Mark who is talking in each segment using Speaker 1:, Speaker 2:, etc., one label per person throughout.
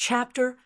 Speaker 1: Chapter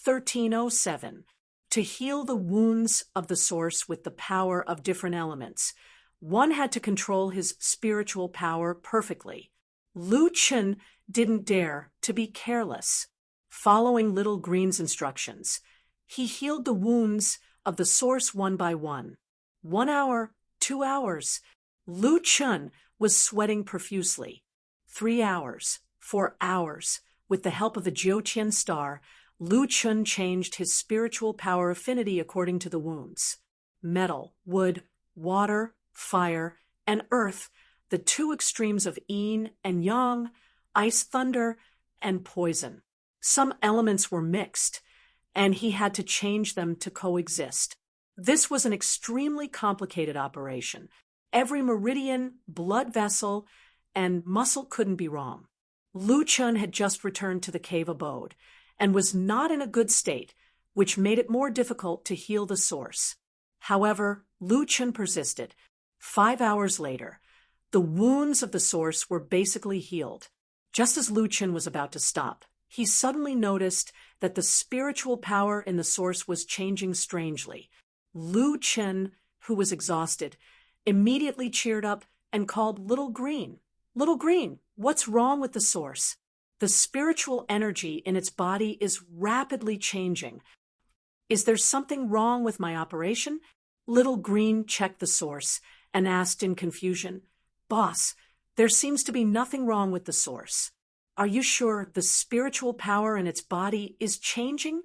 Speaker 1: 1307. To heal the wounds of the source with the power of different elements, one had to control his spiritual power perfectly. Lu Chen didn't dare to be careless. Following Little Green's instructions, he healed the wounds of the source one by one. 1 hour, 2 hours. Lu Chen was sweating profusely. 3 hours, 4 hours. With the help of the Jiutian star, Lu Chen changed his spiritual power affinity according to the wounds. Metal, wood, water, fire, and earth, the two extremes of yin and yang, ice, thunder, and poison. Some elements were mixed, and he had to change them to coexist. This was an extremely complicated operation. Every meridian, blood vessel, and muscle couldn't be wrong. Lu Chen had just returned to the cave abode and was not in a good state, which made it more difficult to heal the source. However, Lu Chen persisted. 5 hours later, the wounds of the source were basically healed. Just as Lu Chen was about to stop, he suddenly noticed that the spiritual power in the source was changing strangely. Lu Chen, who was exhausted, immediately cheered up and called Little Green. Little Green, what's wrong with the source? The spiritual energy in its body is rapidly changing. Is there something wrong with my operation? Little Green checked the source and asked in confusion, Boss, there seems to be nothing wrong with the source. Are you sure the spiritual power in its body is changing?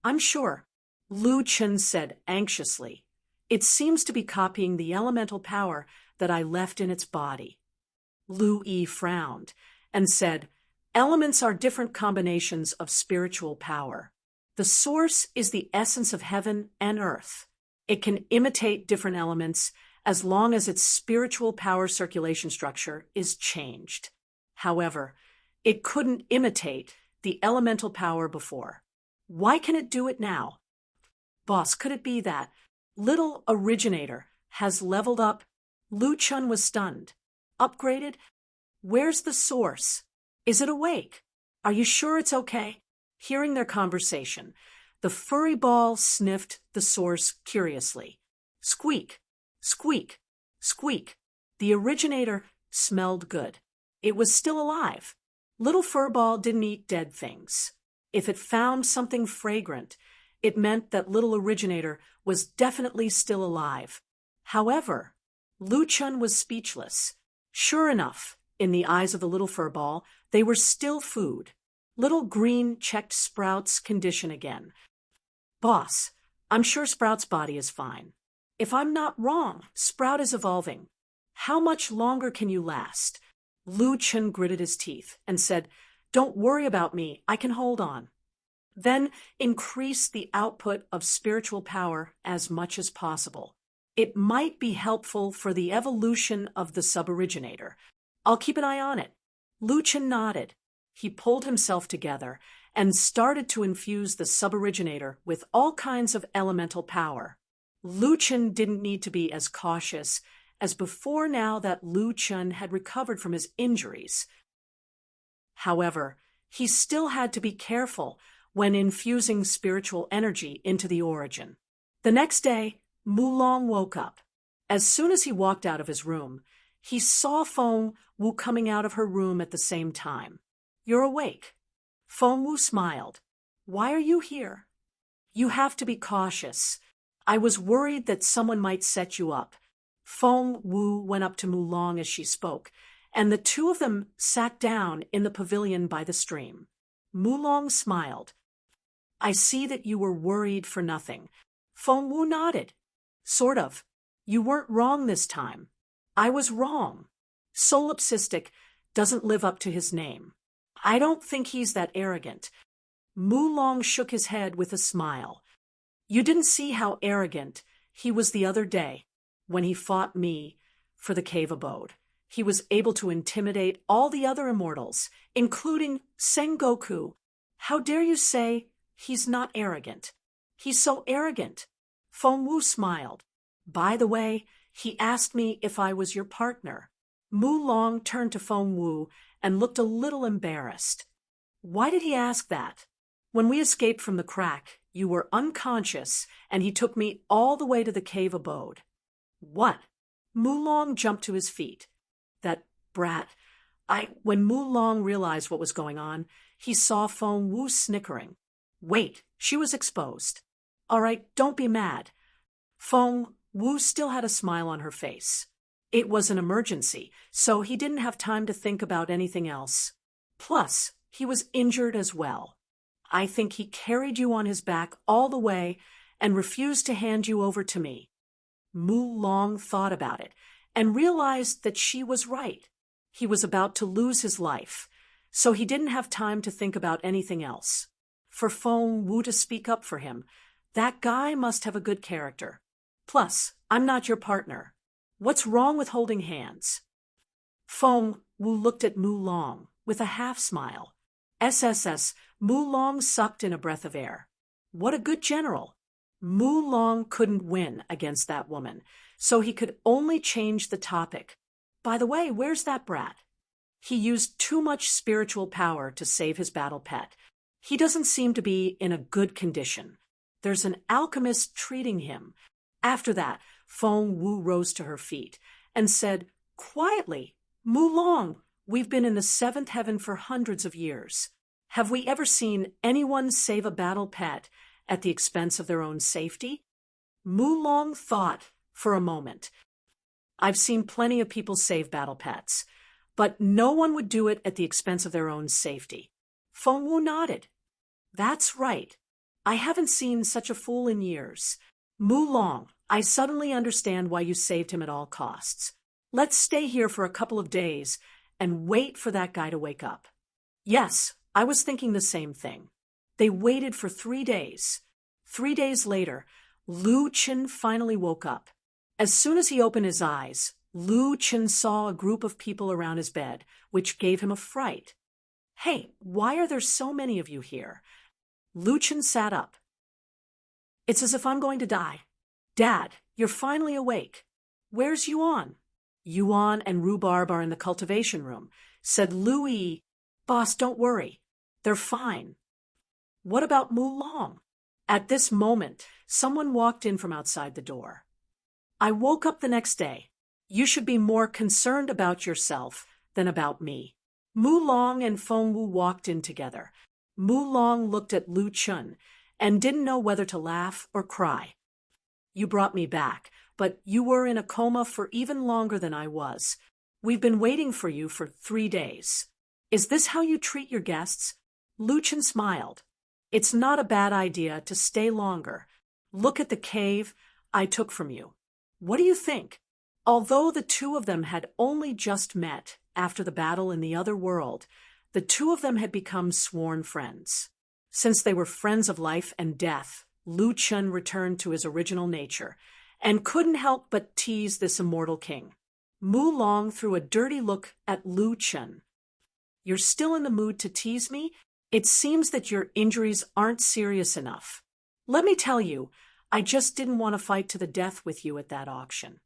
Speaker 1: I'm sure, Lu Chen said anxiously. It seems to be copying the elemental power that I left in its body. Lu Yi frowned and said, Elements are different combinations of spiritual power. The source is the essence of heaven and earth. It can imitate different elements as long as its spiritual power circulation structure is changed. However, it couldn't imitate the elemental power before. Why can it do it now? Boss, could it be that Little Originator has leveled up? Lu Chen was stunned. Upgraded? Where's the source? Is it awake? Are you sure it's okay? Hearing their conversation, the furry ball sniffed the source curiously. Squeak, squeak, squeak. The originator smelled good. It was still alive. Little furball didn't eat dead things. If it found something fragrant, it meant that Little Originator was definitely still alive. However, Lu Chen was speechless. Sure enough, in the eyes of the little furball, they were still food. Little Green checked Sprout's condition again. Boss, I'm sure Sprout's body is fine. If I'm not wrong, Sprout is evolving. How much longer can you last? Lu Chen gritted his teeth and said, Don't worry about me, I can hold on. Then increase the output of spiritual power as much as possible. It might be helpful for the evolution of the suboriginator. I'll keep an eye on it. Lu Chen nodded. He pulled himself together and started to infuse the suboriginator with all kinds of elemental power. Lu Chen didn't need to be as cautious as before now that Lu Chen had recovered from his injuries. However, he still had to be careful when infusing spiritual energy into the origin. The next day, Mulong woke up. As soon as he walked out of his room, he saw Feng Wu coming out of her room at the same time. You're awake. Feng Wu smiled. Why are you here? You have to be cautious. I was worried that someone might set you up. Feng Wu went up to Mulong as she spoke, and the two of them sat down in the pavilion by the stream. Mulong smiled. I see that you were worried for nothing. Feng Wu nodded. Sort of. You weren't wrong this time. I was wrong. Solipsistic doesn't live up to his name. I don't think he's that arrogant. Mulong shook his head with a smile. You didn't see how arrogant he was the other day when he fought me for the cave abode. He was able to intimidate all the other immortals, including Sengoku. How dare you say he's not arrogant? He's so arrogant. Feng Wu smiled. By the way, he asked me if I was your partner. Mulong turned to Feng Wu and looked a little embarrassed. Why did he ask that? When we escaped from the crack, you were unconscious, and he took me all the way to the cave abode. What? Mulong jumped to his feet. That brat. When Mulong realized what was going on, he saw Feng Wu snickering. Wait, she was exposed. All right, don't be mad. Feng Wu still had a smile on her face. It was an emergency, so he didn't have time to think about anything else. Plus, he was injured as well. I think he carried you on his back all the way and refused to hand you over to me. Mulong thought about it and realized that she was right. He was about to lose his life, so he didn't have time to think about anything else. For Feng Wu to speak up for him, that guy must have a good character. Plus, I'm not your partner. What's wrong with holding hands? Feng Wu looked at Mulong with a half-smile. SSS, Mulong sucked in a breath of air. What a good general. Mulong couldn't win against that woman, so he could only change the topic. By the way, where's that brat? He used too much spiritual power to save his battle pet. He doesn't seem to be in a good condition. There's an alchemist treating him. After that, Feng Wu rose to her feet and said, quietly, Mulong, we've been in the seventh heaven for hundreds of years. Have we ever seen anyone save a battle pet at the expense of their own safety? Mulong thought for a moment. I've seen plenty of people save battle pets, but no one would do it at the expense of their own safety. Feng Wu nodded. That's right. I haven't seen such a fool in years. Mulong, I suddenly understand why you saved him at all costs. Let's stay here for a couple of days and wait for that guy to wake up. Yes, I was thinking the same thing. They waited for 3 days. 3 days later, Lu Qin finally woke up. As soon as he opened his eyes, Lu Qin saw a group of people around his bed, which gave him a fright. Hey, why are there so many of you here? Lu Qin sat up. It's as if I'm going to die. Dad, you're finally awake. Where's Yuan? Yuan and Rhubarb are in the cultivation room, said Louis. Boss, don't worry. They're fine. What about Mulong? At this moment, someone walked in from outside the door. I woke up the next day. You should be more concerned about yourself than about me. Mulong and Feng Wu walked in together. Mulong looked at Lu Qin and didn't know whether to laugh or cry. You brought me back, but you were in a coma for even longer than I was. We've been waiting for you for 3 days. Is this how you treat your guests? Lu Qin smiled. It's not a bad idea to stay longer. Look at the cave I took from you. What do you think? Although the two of them had only just met after the battle in the other world, the two of them had become sworn friends. Since they were friends of life and death, Lu Qin returned to his original nature and couldn't help but tease this immortal king. Mulong threw a dirty look at Lu Qin. You're still in the mood to tease me? It seems that your injuries aren't serious enough. Let me tell you, I just didn't want to fight to the death with you at that auction.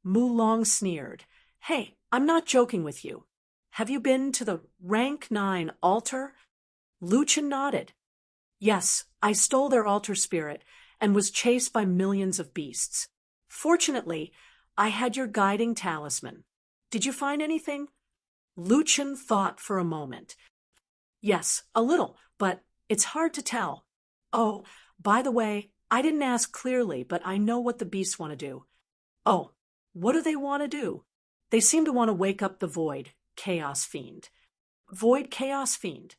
Speaker 1: Mulong sneered. Hey, I'm not joking with you. Have you been to the Rank 9 altar? Lu Qin nodded. Yes, I stole their altar spirit and was chased by millions of beasts. Fortunately, I had your guiding talisman. Did you find anything? Lu Qin thought for a moment. Yes, a little, but it's hard to tell. Oh, by the way, I didn't ask clearly, but I know what the beasts want to do. Oh, what do they want to do? They seem to want to wake up the Void Chaos Fiend. Void Chaos Fiend.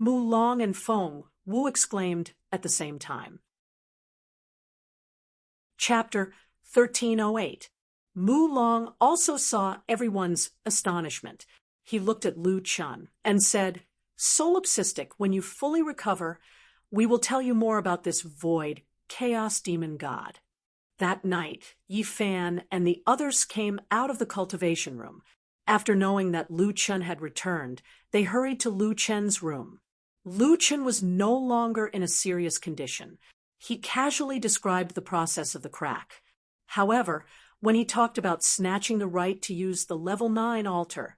Speaker 1: Mulong and Feng Wu exclaimed at the same time. Chapter 1308. Mulong also saw everyone's astonishment. He looked at Lu Qin and said, Solipsistic, when you fully recover, we will tell you more about this Void Chaos Demon God. That night, Yi Fan and the others came out of the cultivation room. After knowing that Lu Qin had returned, they hurried to Lu Qin's room. Lu Qin was no longer in a serious condition. He casually described the process of the crack. However, when he talked about snatching the right to use the level 9 altar,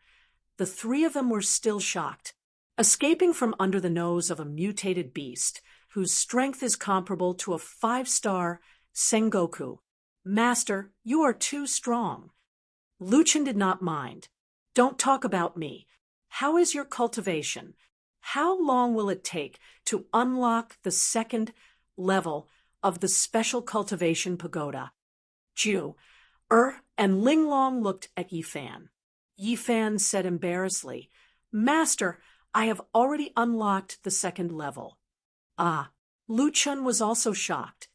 Speaker 1: the three of them were still shocked. Escaping from under the nose of a mutated beast, whose strength is comparable to a 5-star Sengoku. Master, you are too strong. Luchin did not mind. Don't talk about me. How is your cultivation? How long will it take to unlock the second level of the special cultivation pagoda? Ju, and Linglong looked at Yifan. Yifan said embarrassedly, Master, I have already unlocked the second level. Ah, Luchin was also shocked.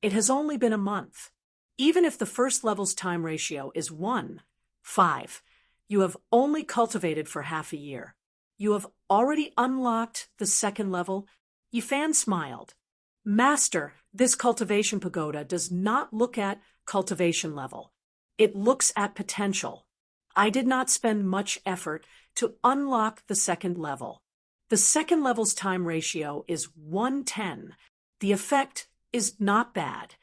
Speaker 1: It has only been a month. Even if the first level's time ratio is 1:5, you have only cultivated for half a year. You have already unlocked the second level? Yifan smiled. Master, this cultivation pagoda does not look at cultivation level. It looks at potential. I did not spend much effort to unlock the second level. The second level's time ratio is 1:10. The effect is not bad.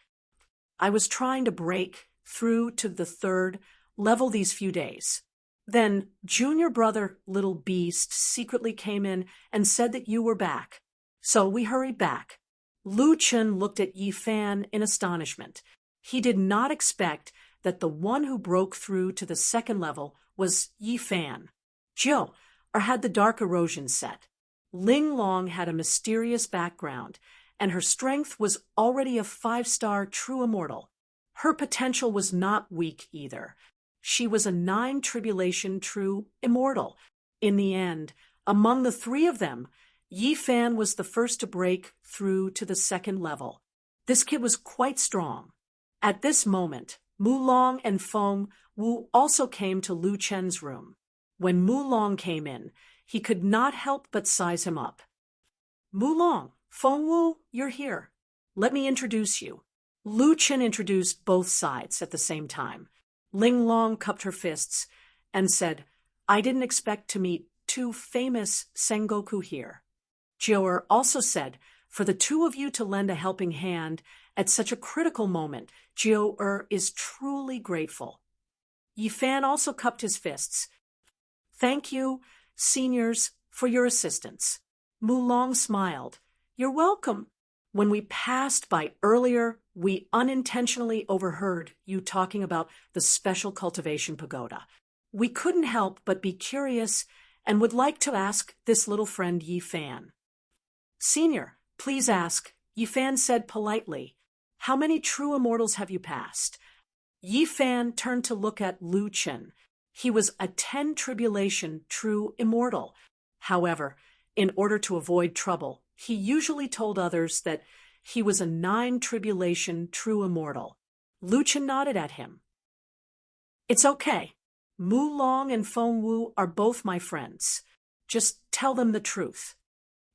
Speaker 1: I was trying to break through to the third level these few days. Then junior brother Little Beast secretly came in and said that you were back. So we hurried back. Luchin looked at Yifan in astonishment. He did not expect that the one who broke through to the second level was Yifan. Jiu, or had the dark erosion set. Linglong had a mysterious background, and her strength was already a 5-star true immortal. Her potential was not weak either. She was a 9 tribulation true immortal. In the end, among the three of them, Yifan was the first to break through to the second level. This kid was quite strong. At this moment, Mulong and Feng Wu also came to Lu Chen's room. When Mulong came in, he could not help but size him up. Mulong, Feng Wu, you're here. Let me introduce you. Lu Chen introduced both sides at the same time. Linglong cupped her fists and said, I didn't expect to meet two famous Sengoku here. Jiu also said, for the two of you to lend a helping hand at such a critical moment, Jiu is truly grateful. Yifan also cupped his fists. Thank you, seniors, for your assistance. Mulong smiled. You're welcome. When we passed by earlier, we unintentionally overheard you talking about the special cultivation pagoda. We couldn't help but be curious and would like to ask this little friend Yifan. Senior, please ask, Yifan said politely. How many true immortals have you passed? Yifan turned to look at Lu Chen. He was a 10 tribulation true immortal. However, in order to avoid trouble, he usually told others that he was a 9 tribulation true immortal. Lu Chen nodded at him. It's okay. Mulong and Feng Wu are both my friends. Just tell them the truth.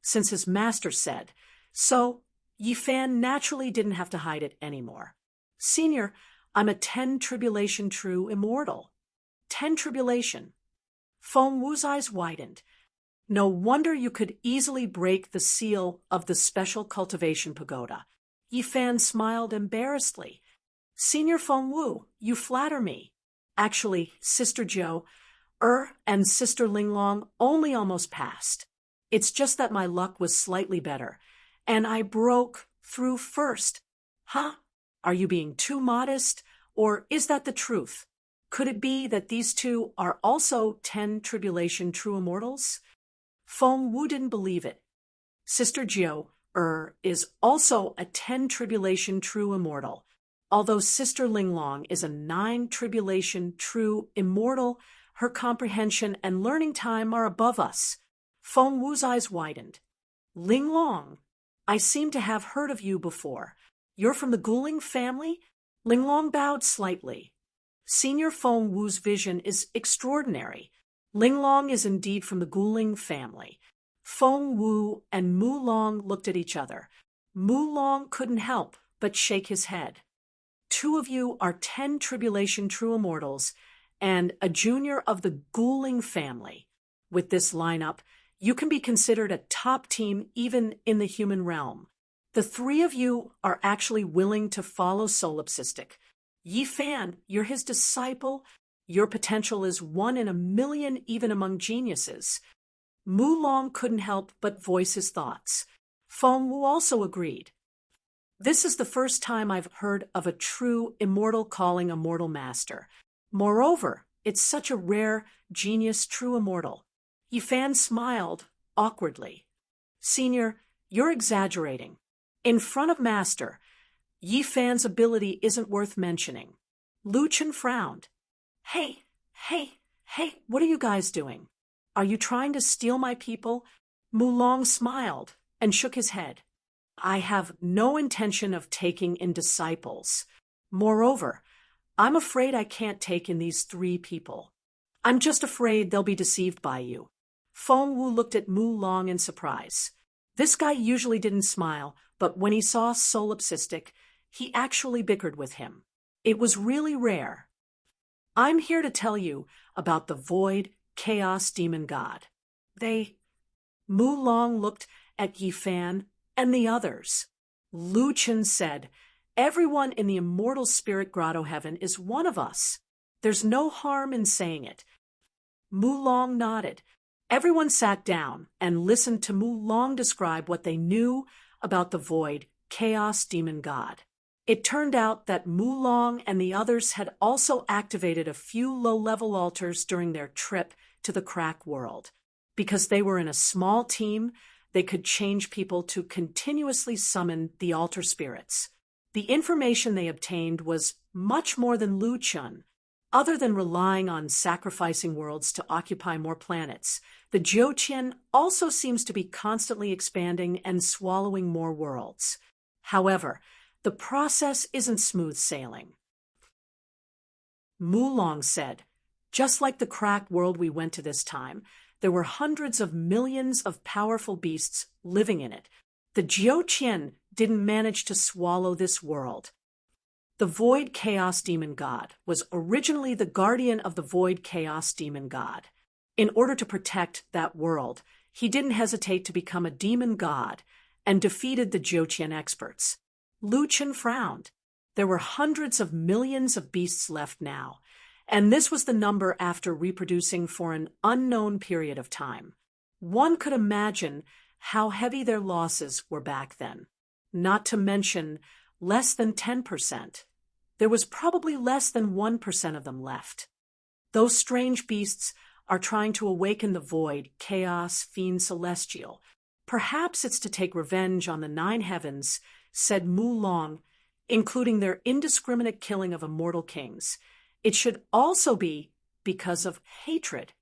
Speaker 1: Since his master said so, Yifan naturally didn't have to hide it anymore. Senior, I'm a 10 tribulation true immortal. 10 tribulation. Feng Wu's eyes widened. No wonder you could easily break the seal of the special cultivation pagoda. Yifan smiled embarrassedly. Senior Feng Wu, you flatter me. Actually, Sister Jiu, and Sister Linglong only almost passed. It's just that my luck was slightly better, and I broke through first. Huh? Are you being too modest, or is that the truth? Could it be that these two are also 10 tribulation true immortals? Feng Wu didn't believe it. Sister Jiu, is also a 10 tribulation true immortal. Although Sister Linglong is a 9 tribulation true immortal, her comprehension and learning time are above us. Feng Wu's eyes widened. Linglong, I seem to have heard of you before. You're from the Guling family? Linglong bowed slightly. Senior Feng Wu's vision is extraordinary. Linglong is indeed from the Guling family. Feng Wu and Mulong looked at each other. Mulong couldn't help but shake his head. Two of you are 10 tribulation true immortals and a junior of the Guling family. With this lineup, you can be considered a top team even in the human realm. The three of you are actually willing to follow Solipsistic. Yifan, you're his disciple. Your potential is 1 in a million even among geniuses. Mu Long couldn't help but voice his thoughts. Feng Wu also agreed. This is the first time I've heard of a true immortal calling a mortal master. Moreover, it's such a rare, genius true immortal. Yifan smiled, awkwardly. Senior, you're exaggerating. In front of Master, Yifan's ability isn't worth mentioning. Lu Chen frowned. Hey, what are you guys doing? Are you trying to steal my people? Mu Long smiled and shook his head. I have no intention of taking in disciples. Moreover, I'm afraid I can't take in these 3 people. I'm just afraid they'll be deceived by you. Feng Wu looked at Mu Long in surprise. This guy usually didn't smile, but when he saw Solipsistic, he actually bickered with him. It was really rare. I'm here to tell you about the Void Chaos Demon God. Mu Long looked at Yifan and the others. Lu Chen said, everyone in the immortal spirit grotto heaven is one of us. There's no harm in saying it. Mu Long nodded. Everyone sat down and listened to Mu Long describe what they knew about the Void Chaos Demon God. It turned out that Mu Long and the others had also activated a few low-level altars during their trip to the crack world. Because they were in a small team, they could change people to continuously summon the altar spirits. The information they obtained was much more than Lu Chen. Other than relying on sacrificing worlds to occupy more planets, the Jiuqian also seems to be constantly expanding and swallowing more worlds. However, the process isn't smooth sailing. Mu Long said, just like the crack world we went to this time, there were hundreds of millions of powerful beasts living in it. The Jiuqian didn't manage to swallow this world. The Void Chaos Demon God was originally the guardian of the Void Chaos Demon God. In order to protect that world, he didn't hesitate to become a demon god and defeated the Jiuqian experts. Lu Chen frowned. There were hundreds of millions of beasts left now, and this was the number after reproducing for an unknown period of time. One could imagine how heavy their losses were back then. Not to mention less than 10%. There was probably less than 1% of them left. Those strange beasts are trying to awaken the Void, Chaos, Fiend Celestial. Perhaps it's to take revenge on the 9 heavens, said Mu Long, including their indiscriminate killing of immortal kings. It should also be because of hatred.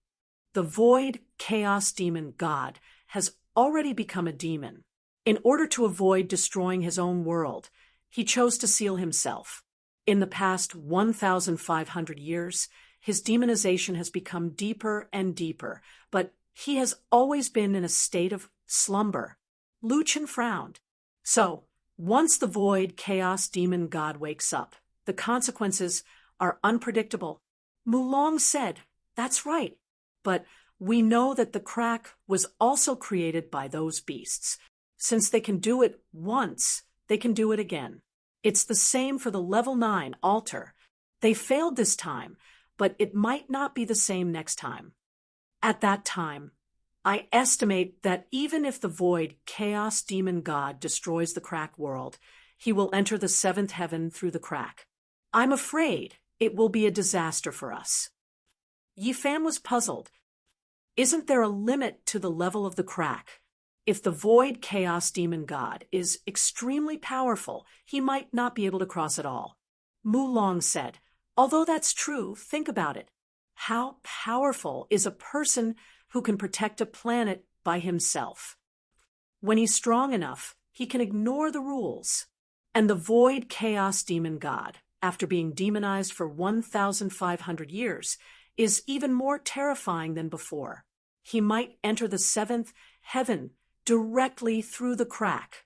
Speaker 1: The Void, Chaos Demon God has already become a demon. In order to avoid destroying his own world, he chose to seal himself. In the past 1,500 years, his demonization has become deeper and deeper, but he has always been in a state of slumber. Lu Chen frowned. So, once the Void Chaos Demon God wakes up, the consequences are unpredictable. Mu Long said, that's right, but we know that the crack was also created by those beasts. Since they can do it once, they can do it again. It's the same for the level 9 altar. They failed this time, but it might not be the same next time. At that time, I estimate that even if the Void Chaos Demon God destroys the crack world, he will enter the 7th heaven through the crack. I'm afraid it will be a disaster for us. Yifan was puzzled. Isn't there a limit to the level of the crack? If the Void Chaos Demon God is extremely powerful, he might not be able to cross at all. Mu Long said, although that's true, think about it. How powerful is a person who can protect a planet by himself? When he's strong enough, he can ignore the rules. And the Void Chaos Demon God, after being demonized for 1,500 years, is even more terrifying than before. He might enter the 7th heaven directly through the crack.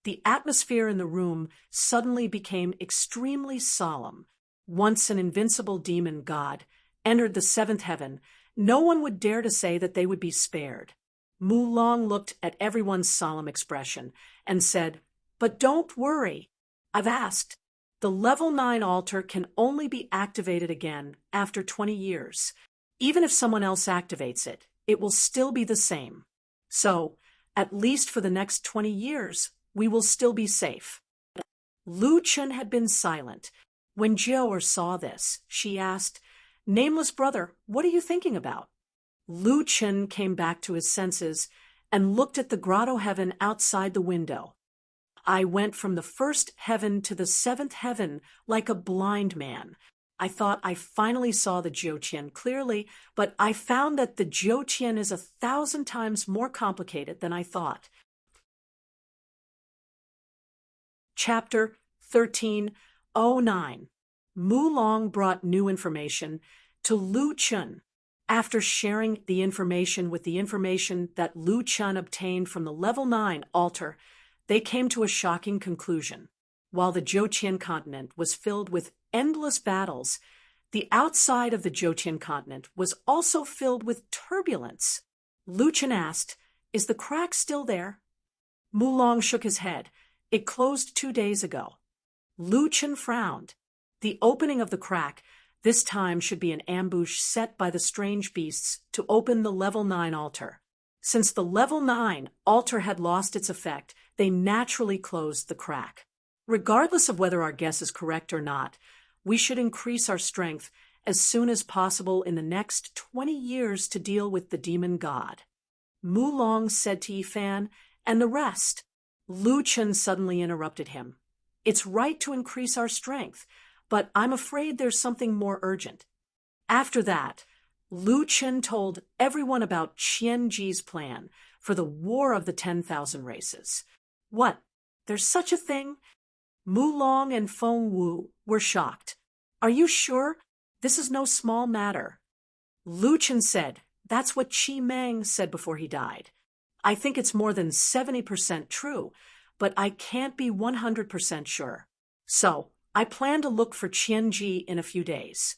Speaker 1: The atmosphere in the room suddenly became extremely solemn. Once an invincible demon god entered the 7th heaven, no one would dare to say that they would be spared. Mu Long looked at everyone's solemn expression and said, but don't worry. I've asked. The level 9 altar can only be activated again after 20 years. Even if someone else activates it, it will still be the same. So, at least for the next 20 years, we will still be safe. Lu Chen had been silent. When Jiao saw this, she asked, "Nameless brother, what are you thinking about?" Lu Chen came back to his senses and looked at the grotto heaven outside the window. "I went from the first heaven to the seventh heaven like a blind man. I thought I finally saw the Jiuqian clearly, but I found that the Jiuqian is 1,000 times more complicated than I thought." Chapter 1309. Mulong brought new information to Lu Chen. After sharing the information with the information that Lu Chen obtained from the level 9 altar, they came to a shocking conclusion. While the Jiuqian continent was filled with endless battles, the outside of the Jiuqian continent was also filled with turbulence. Lu Chen asked, "Is the crack still there?" Mulong shook his head. "It closed 2 days ago." Lu Chen frowned. The opening of the crack this time should be an ambush set by the strange beasts to open the level 9 altar. Since the level 9 altar had lost its effect, they naturally closed the crack. Regardless of whether our guess is correct or not, we should increase our strength as soon as possible in the next 20 years to deal with the demon god. Mulong said to Yifan, "And the rest?" Lu Chen suddenly interrupted him. "It's right to increase our strength, but I'm afraid there's something more urgent." After that, Lu Chen told everyone about Qianji's plan for the War of the 10,000 Races. "What? There's such a thing?" Mulong and Feng Wu were shocked. "Are you sure? This is no small matter." Lu Chen said, "That's what Qi Meng said before he died. I think it's more than 70% true, but I can't be 100% sure. So, I plan to look for Qianji in a few days."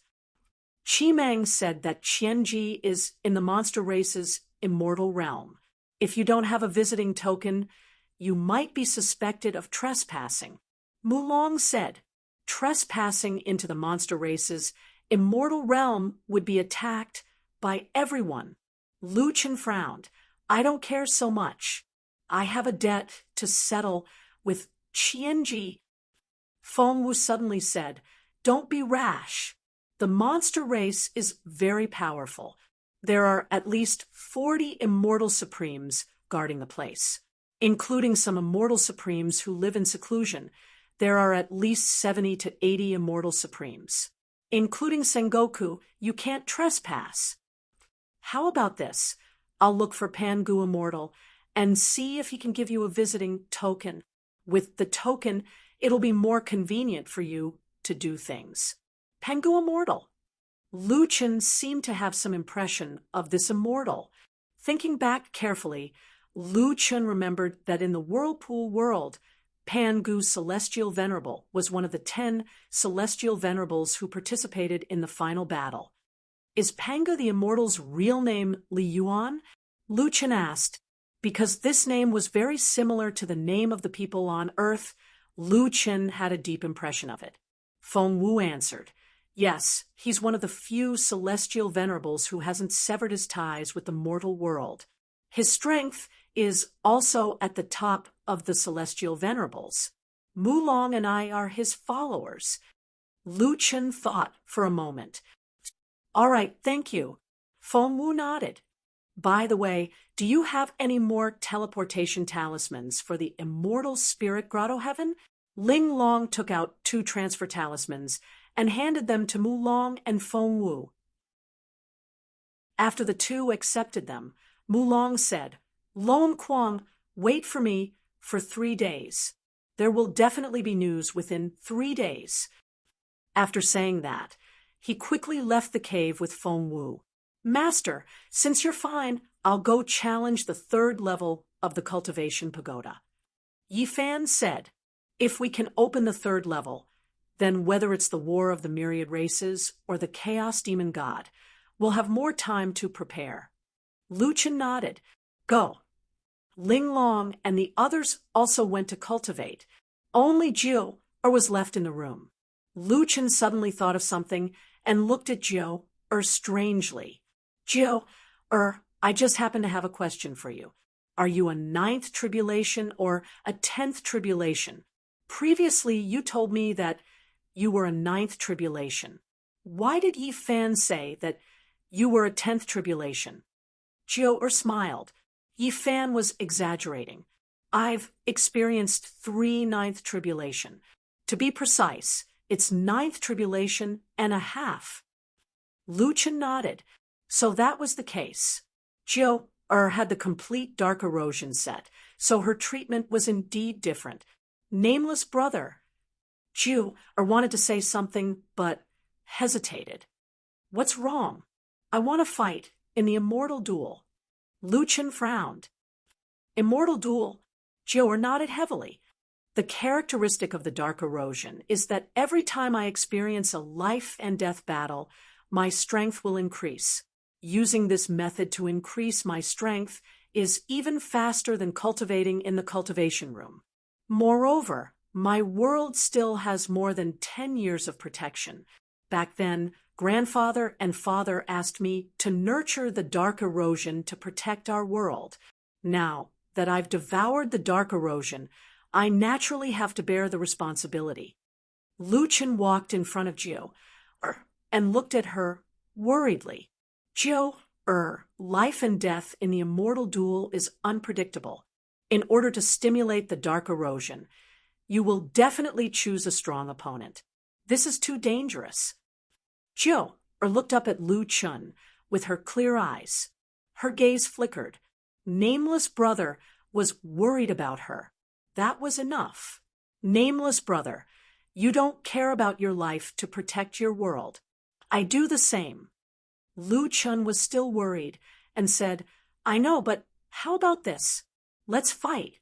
Speaker 1: Qi Meng said that Qianji is in the monster race's immortal realm. If you don't have a visiting token, you might be suspected of trespassing. Mulong said, "Trespassing into the monster race's immortal realm would be attacked by everyone." Lu Chen frowned. "I don't care so much. I have a debt to settle with Qianji." Feng Wu suddenly said, "Don't be rash. The monster race is very powerful. There are at least 40 immortal supremes guarding the place. Including some immortal supremes who live in seclusion, there are at least 70 to 80 immortal supremes. Including Sengoku, you can't trespass. How about this? I'll look for Pangu Immortal and see if he can give you a visiting token. With the token, it'll be more convenient for you to do things." Pangu Immortal. Lu Chen seemed to have some impression of this immortal. Thinking back carefully, Lu Chen remembered that in the Whirlpool world, Pangu Celestial Venerable was one of the 10 Celestial Venerables who participated in the final battle. "Is Pangu the Immortal's real name Li Yuan?" Lu Chen asked. Because this name was very similar to the name of the people on Earth, Lu Chen had a deep impression of it. Feng Wu answered, "Yes, he's one of the few Celestial Venerables who hasn't severed his ties with the mortal world. His strength is also at the top of the Celestial Venerables. Mulong and I are his followers." Lu Chen thought for a moment. "All right, thank you." Feng Wu nodded. "By the way, do you have any more teleportation talismans for the Immortal Spirit Grotto Heaven?" Ling Long took out 2 transfer talismans and handed them to Mulong and Feng Wu. After the 2 accepted them, Mulong said, "Lone Kuang, wait for me for 3 days. There will definitely be news within 3 days." After saying that, he quickly left the cave with Feng Wu. "Master, since you're fine, I'll go challenge the 3rd level of the Cultivation Pagoda." Yifan said, "If we can open the 3rd level, then whether it's the War of the Myriad Races or the Chaos Demon God, we'll have more time to prepare." Lu Chen nodded. "Go." Ling Long and the others also went to cultivate. Only Jiu was left in the room. Lu Chen suddenly thought of something and looked at Jiu strangely. "Jiu, I just happen to have a question for you. Are you a ninth tribulation or a 10th tribulation? Previously, you told me that you were a ninth tribulation. Why did Yi Fan say that you were a 10th tribulation? Jiu smiled. Yi Fan was exaggerating. I've experienced 3 ninth tribulation. To be precise, it's ninth tribulation and a half. Lu Chen nodded. So that was the case. Jiu had the complete dark erosion set, so her treatment was indeed different. Nameless brother. Jiu wanted to say something, but hesitated. What's wrong? I want to fight in the immortal duel. Lu Chen frowned. Immortal duel? Jiu nodded heavily. The characteristic of the dark erosion is that every time I experience a life and death battle, my strength will increase. Using this method to increase my strength is even faster than cultivating in the cultivation room. Moreover, my world still has more than 10 years of protection. Back then, grandfather and father asked me to nurture the dark erosion to protect our world. Now that I've devoured the dark erosion, I naturally have to bear the responsibility. Lu Chen walked in front of Jiu and looked at her worriedly. Jiu, life and death in the immortal duel is unpredictable. In order to stimulate the dark erosion, you will definitely choose a strong opponent. This is too dangerous. Jiu looked up at Lu Chen with her clear eyes. Her gaze flickered. Nameless brother was worried about her. That was enough. Nameless brother, you don't care about your life to protect your world. I do the same. Lu Chen was still worried and said, I know, but how about this? Let's fight.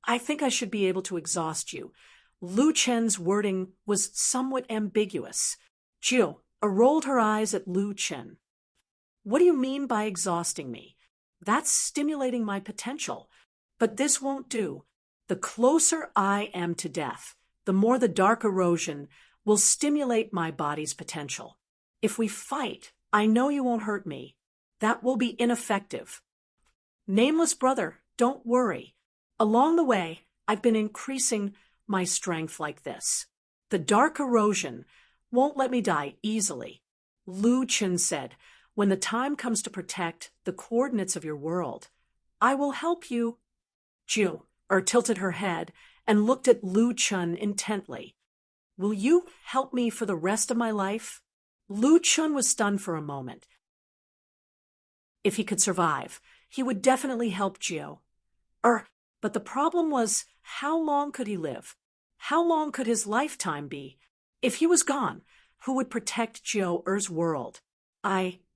Speaker 1: I think I should be able to exhaust you. Lu Chen's wording was somewhat ambiguous. Jiu rolled her eyes at Lu Chen. What do you mean by exhausting me? That's stimulating my potential. But this won't do. The closer I am to death, the more the dark erosion will stimulate my body's potential. If we fight, I know you won't hurt me. That will be ineffective. Nameless brother, don't worry. Along the way, I've been increasing my strength like this. The dark erosion won't let me die easily. Lu Chen said, when the time comes to protect the coordinates of your world, I will help you. Jiu tilted her head and looked at Lu Chen intently. Will you help me for the rest of my life? Lu Chen was stunned for a moment. If he could survive, he would definitely help Jiu. But the problem was, how long could he live? How long could his lifetime be? If he was gone, who would protect Jiu's world?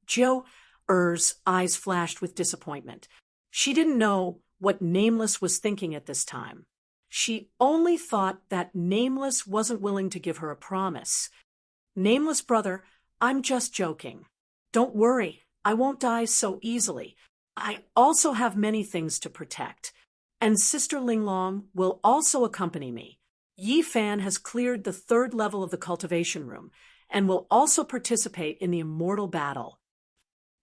Speaker 1: Jiu's eyes flashed with disappointment. She didn't know what Nameless was thinking at this time. She only thought that Nameless wasn't willing to give her a promise. Nameless brother, I'm just joking. Don't worry, I won't die so easily. I also have many things to protect. And Sister Linglong will also accompany me. Yi Fan has cleared the 3rd level of the cultivation room and will also participate in the immortal battle.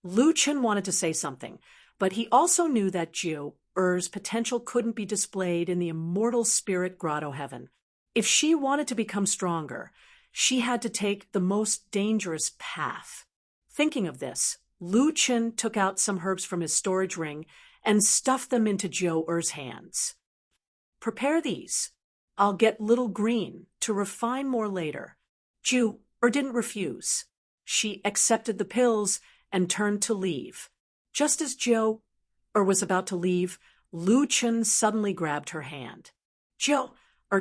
Speaker 1: Lu Chen wanted to say something, but he also knew that Jiu's potential couldn't be displayed in the immortal spirit grotto heaven. If she wanted to become stronger, she had to take the most dangerous path. Thinking of this, Lu Chen took out some herbs from his storage ring and stuffed them into Jiu's hands. Prepare these. I'll get Little Green to refine more later. Jiu didn't refuse. She accepted the pills and turned to leave. Just as Jiu was about to leave, Lu Chen suddenly grabbed her hand. Jiu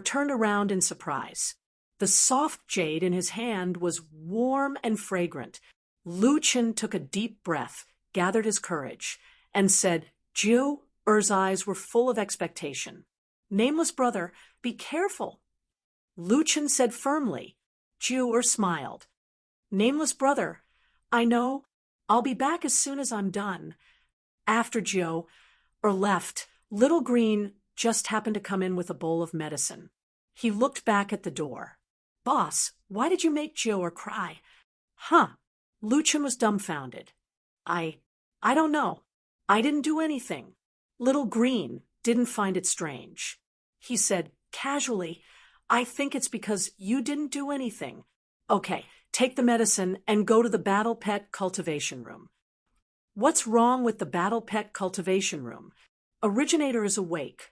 Speaker 1: turned around in surprise. The soft jade in his hand was warm and fragrant. Lu Chen took a deep breath, gathered his courage, and said, Jiu's eyes were full of expectation. Nameless brother, be careful. Lu Chen said firmly. Jiu smiled. Nameless brother, I know. I'll be back as soon as I'm done. After Jiu left, Little Green just happened to come in with a bowl of medicine. He looked back at the door. Boss, why did you make Jiu cry? Lu Chen was dumbfounded. I don't know. I didn't do anything. Little Green didn't find it strange. He said casually, I think it's because you didn't do anything. Okay, take the medicine and go to the battle pet cultivation room. What's wrong with the battle pet cultivation room? Originator is awake.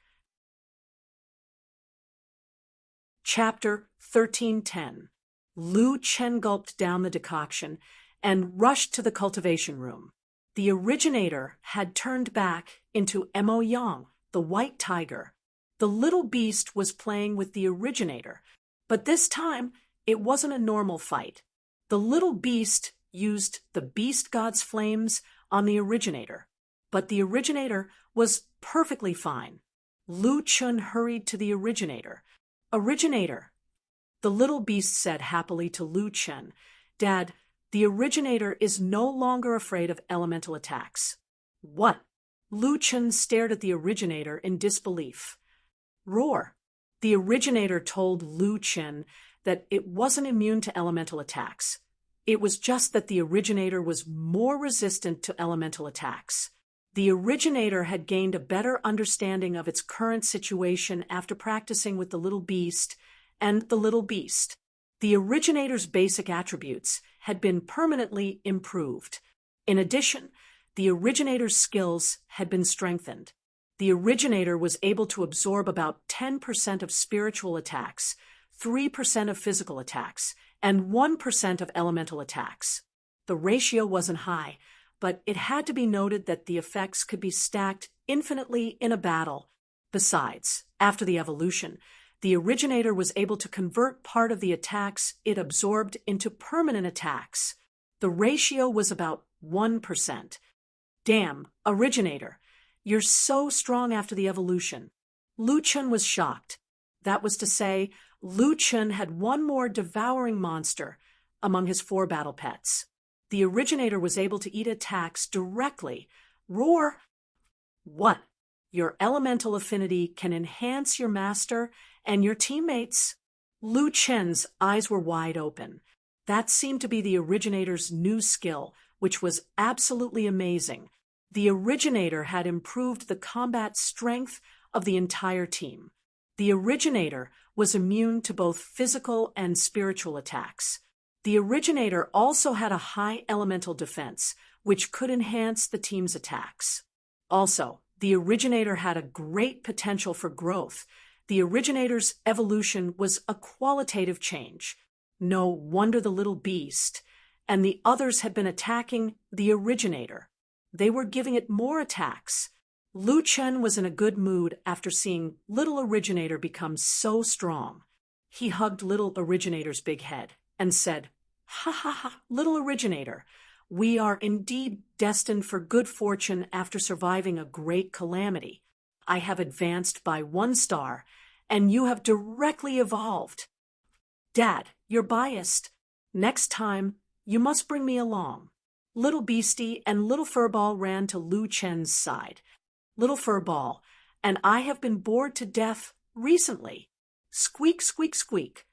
Speaker 1: Chapter 1310. Lu Chen gulped down the decoction and rushed to the cultivation room. The originator had turned back into Mo Yang, the white tiger. The little beast was playing with the originator, but this time it wasn't a normal fight. The little beast used the beast god's flames on the originator, but the originator was perfectly fine. Lu Chun hurried to the originator. Originator, the little beast said happily to Lu Chen, Dad, the originator is no longer afraid of elemental attacks. What? Lu Chen stared at the originator in disbelief. Roar. The originator told Lu Chen that it wasn't immune to elemental attacks. It was just that the originator was more resistant to elemental attacks. The originator had gained a better understanding of its current situation after practicing with the little beast and the little beast. The originator's basic attributes had been permanently improved. In addition, the originator's skills had been strengthened. The originator was able to absorb about 10% of spiritual attacks, 3% of physical attacks, and 1% of elemental attacks. The ratio wasn't high, but it had to be noted that the effects could be stacked infinitely in a battle. Besides, after the evolution, the originator was able to convert part of the attacks it absorbed into permanent attacks. The ratio was about 1%. Damn, originator, you're so strong after the evolution. Lu Chun was shocked. That was to say, Lu Chun had one more devouring monster among his 4 battle pets. The originator was able to eat attacks directly. Roar! What? Your elemental affinity can enhance your master and your teammates? Lu Chen's eyes were wide open. That seemed to be the originator's new skill, which was absolutely amazing. The originator had improved the combat strength of the entire team. The originator was immune to both physical and spiritual attacks. The originator also had a high elemental defense, which could enhance the team's attacks. Also, the originator had a great potential for growth. The originator's evolution was a qualitative change. No wonder the little beast and the others had been attacking the originator. They were giving it more attacks. Lu Chen was in a good mood after seeing little originator become so strong. He hugged little originator's big head and said, Ha ha ha, little originator, we are indeed destined for good fortune after surviving a great calamity. I have advanced by 1 star, and you have directly evolved. Dad, you're biased. Next time, you must bring me along. Little Beastie and Little Furball ran to Lu Chen's side. Little Furball, and I have been bored to death recently. Squeak, squeak, squeak.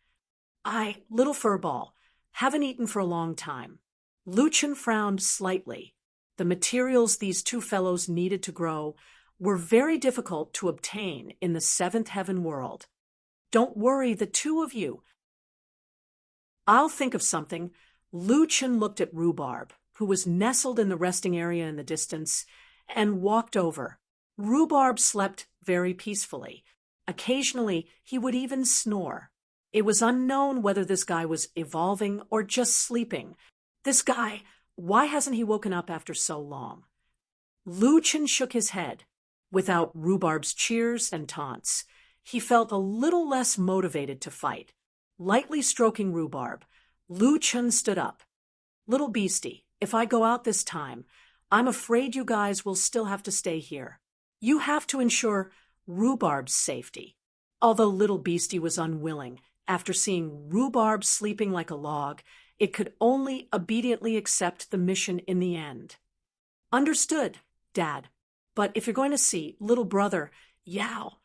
Speaker 1: I, Little Furball, haven't eaten for a long time. Lu Chen frowned slightly. The materials these 2 fellows needed to grow were very difficult to obtain in the 7th heaven world. Don't worry, the 2 of you. I'll think of something. Lu Chen looked at Rhubarb, who was nestled in the resting area in the distance, and walked over. Rhubarb slept very peacefully. Occasionally, he would even snore. It was unknown whether this guy was evolving or just sleeping. This guy, why hasn't he woken up after so long? Lu Chen shook his head. Without Rhubarb's cheers and taunts, he felt a little less motivated to fight. Lightly stroking Rhubarb, Lu Chen stood up. Little Beastie, if I go out this time, I'm afraid you guys will still have to stay here. You have to ensure Rhubarb's safety. Although Little Beastie was unwilling, after seeing Rhubarb sleeping like a log, it could only obediently accept the mission in the end. Understood, Dad. But if you're going to see little brother, Yao,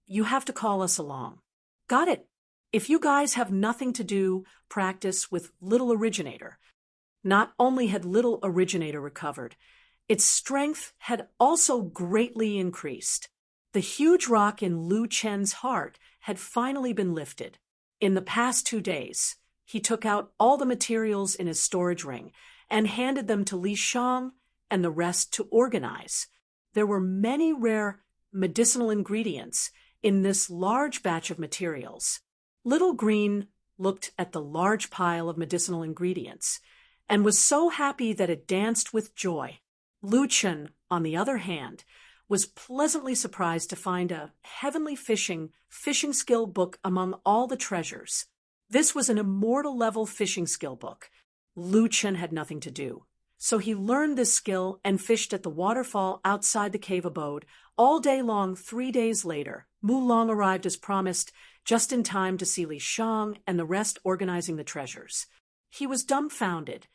Speaker 1: you have to call us along. Got it. If you guys have nothing to do, practice with little originator. Not only had little originator recovered, Its strength had also greatly increased. The huge rock in Lu Chen's heart had finally been lifted. In the past 2 days, he took out all the materials in his storage ring and handed them to Li Shang and the rest to organize. There were many rare medicinal ingredients in this large batch of materials. Little Green looked at the large pile of medicinal ingredients and was so happy that it danced with joy. Lu Chen, on the other hand, was pleasantly surprised to find a heavenly fishing skill book among all the treasures. This was an immortal-level fishing skill book. Lu Chen had nothing to do, so he learned this skill and fished at the waterfall outside the cave abode all day long. 3 days later, Mu Long arrived as promised, just in time to see Li Shang and the rest organizing the treasures. He was dumbfounded.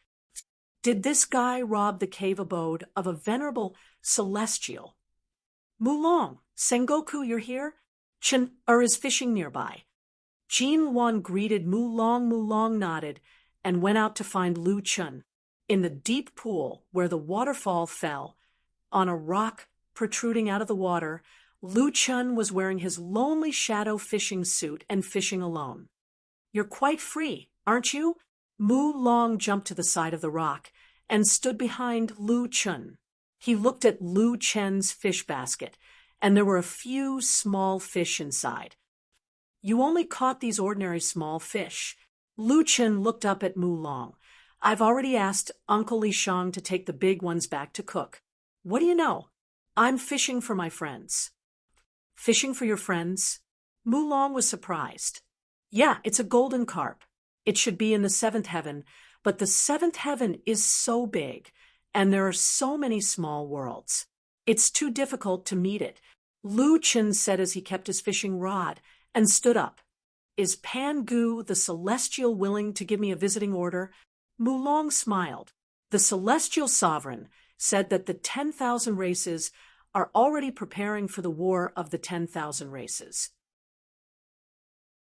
Speaker 1: Did this guy rob the cave abode of a venerable celestial? Mu Long, Sengoku, you're here? Chen is fishing nearby. Jin Wan greeted Mu Long. Mu Long nodded and went out to find Lu Chen. In the deep pool where the waterfall fell, on a rock protruding out of the water, Lu Chen was wearing his lonely shadow fishing suit and fishing alone. You're quite free, aren't you? Mu Long jumped to the side of the rock and stood behind Lu Chen. He looked at Lu Chen's fish basket, and there were a few small fish inside. You only caught these ordinary small fish. Lu Chen looked up at Mu Long. I've already asked Uncle Li Shang to take the big ones back to cook. What do you know? I'm fishing for my friends. Fishing for your friends? Mu Long was surprised. Yeah, it's a golden carp. It should be in the 7th heaven, but the 7th heaven is so big, and there are so many small worlds. It's too difficult to meet it. Lu Chen said as he kept his fishing rod and stood up. Is Pan Gu, the Celestial, willing to give me a visiting order? Mu Long smiled. The Celestial Sovereign said that the 10,000 races are already preparing for the War of the 10,000 Races.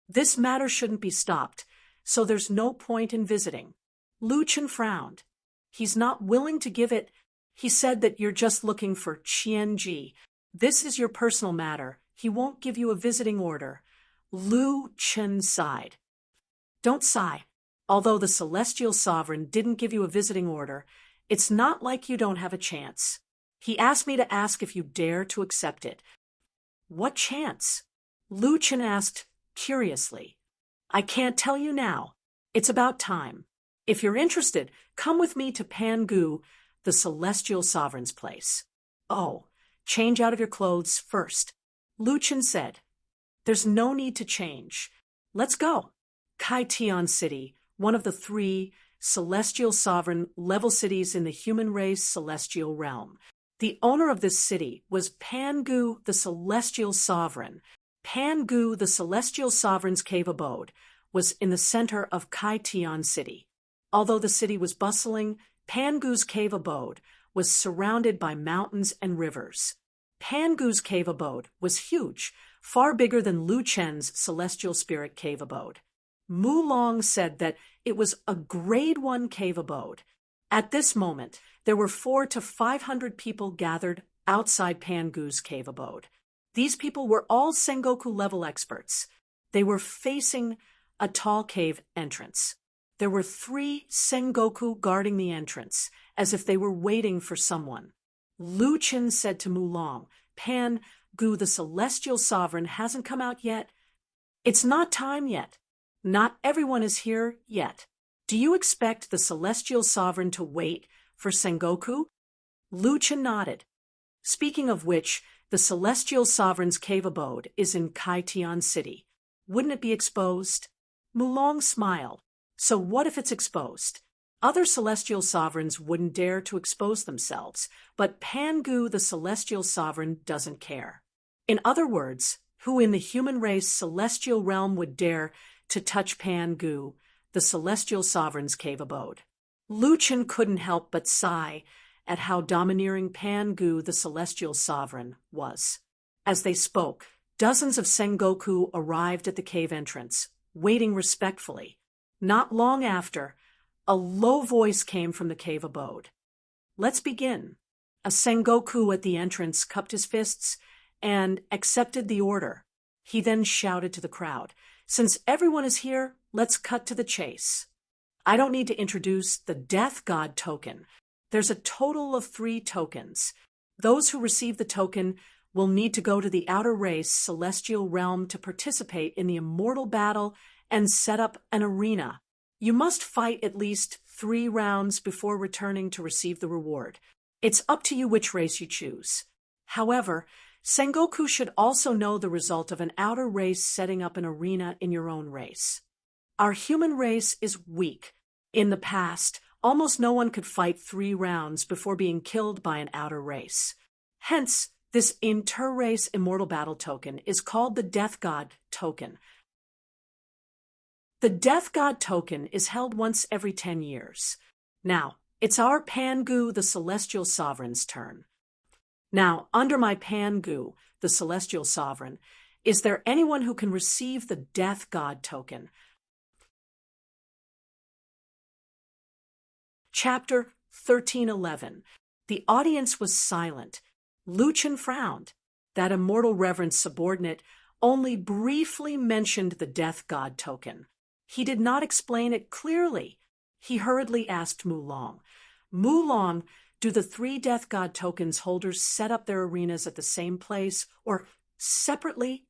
Speaker 1: This matter shouldn't be stopped, so there's no point in visiting. Lu Chen frowned. He's not willing to give it. He said that you're just looking for Qianji. This is your personal matter. He won't give you a visiting order. Lu Chen sighed. Don't sigh. Although the Celestial Sovereign didn't give you a visiting order, it's not like you don't have a chance. He asked me to ask if you dare to accept it. What chance? Lu Chen asked curiously. I can't tell you now. It's about time. If you're interested, come with me to Pan Gu, the Celestial Sovereign's place. Oh, change out of your clothes first. Lu Chen said. There's no need to change. Let's go. Kai Tian City, one of the 3 celestial sovereign level cities in the human race celestial realm. The owner of this city was Pan Gu, the Celestial Sovereign. Pan Gu, the Celestial Sovereign's cave abode, was in the center of Kai Tian City. Although the city was bustling, Pan Gu's cave abode was surrounded by mountains and rivers. Pan Gu's cave abode was huge, far bigger than Lu Chen's Celestial Spirit cave abode. Mu Long said that it was a grade 1 cave abode. At this moment, there were 400 to 500 people gathered outside Pan Gu's cave abode. These people were all Sengoku level experts. They were facing a tall cave entrance. There were 3 Sengoku guarding the entrance, as if they were waiting for someone. Lu Chen said to Mu Long, Pan Gu, the Celestial Sovereign, hasn't come out yet. It's not time yet. Not everyone is here yet. Do you expect the Celestial Sovereign to wait for Sengoku? Lu Chen nodded. Speaking of which, the Celestial Sovereign's cave abode is in Kai Tian City. Wouldn't it be exposed? Mu Long smiled. So what if it's exposed? Other Celestial Sovereigns wouldn't dare to expose themselves, but Pan Gu, the Celestial Sovereign, doesn't care. In other words, who in the human race celestial realm would dare to touch Pan Gu, the Celestial Sovereign's cave abode? Lu Chen couldn't help but sigh at how domineering Pan Gu, the Celestial Sovereign, was. As they spoke, dozens of Sengoku arrived at the cave entrance, waiting respectfully. Not long after, a low voice came from the cave abode. Let's begin. A Sengoku at the entrance cupped his fists and accepted the order. He then shouted to the crowd, "Since everyone is here, let's cut to the chase. I don't need to introduce the Death God token. There's a total of 3 tokens. Those who receive the token will need to go to the outer race, celestial realm, to participate in the immortal battle and set up an arena. You must fight at least 3 rounds before returning to receive the reward. It's up to you which race you choose. However, Sengoku should also know the result of an outer race setting up an arena in your own race. Our human race is weak. In the past, almost no one could fight 3 rounds before being killed by an outer race. Hence, this inter-race immortal battle token is called the Death God token. The Death God token is held once every 10 years. Now, it's our Pangu, the Celestial Sovereign's turn. Now, under my Pangu, the Celestial Sovereign, is there anyone who can receive the Death God token? Chapter 1311. The audience was silent. Luchan frowned. That immortal reverend subordinate only briefly mentioned the Death God token. He did not explain it clearly. He hurriedly asked Mulong, "Mulong, do the 3 Death God tokens holders set up their arenas at the same place or separately?"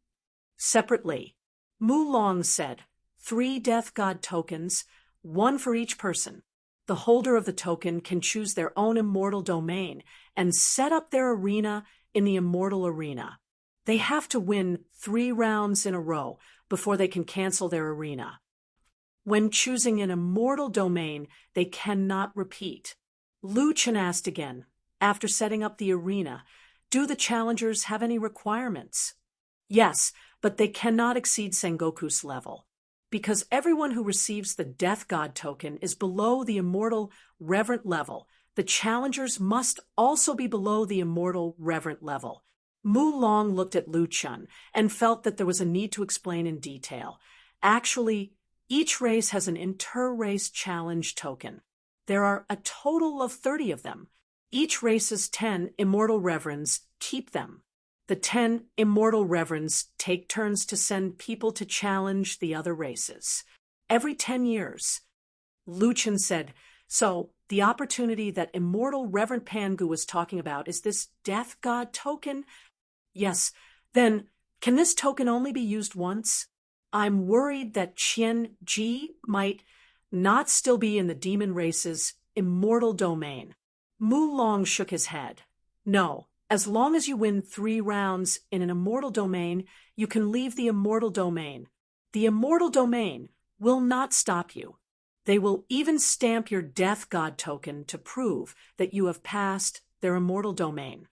Speaker 1: "Separately." Mulong said, 3 Death God tokens, 1 for each person. The holder of the token can choose their own immortal domain and set up their arena in the immortal arena. They have to win 3 rounds in a row before they can cancel their arena. When choosing an immortal domain, they cannot repeat. Luchan asked again, after setting up the arena, do the challengers have any requirements? Yes, but they cannot exceed Sengoku's level. Because everyone who receives the Death God token is below the immortal reverent level, the challengers must also be below the immortal reverent level. Mulong looked at Luchan and felt that there was a need to explain in detail. Actually, each race has an inter-race challenge token. There are a total of 30 of them. Each race's 10 immortal reverends keep them. The 10 immortal reverends take turns to send people to challenge the other races. Every 10 years. Luchan said, "So, the opportunity that immortal Reverend Pangu was talking about is this Death God token?" "Yes. Then, can this token only be used once? I'm worried that Qian Ji might not still be in the demon race's immortal domain." Mulong shook his head. "No. As long as you win 3 rounds in an immortal domain, you can leave the immortal domain. The immortal domain will not stop you. They will even stamp your Death God token to prove that you have passed their immortal domain.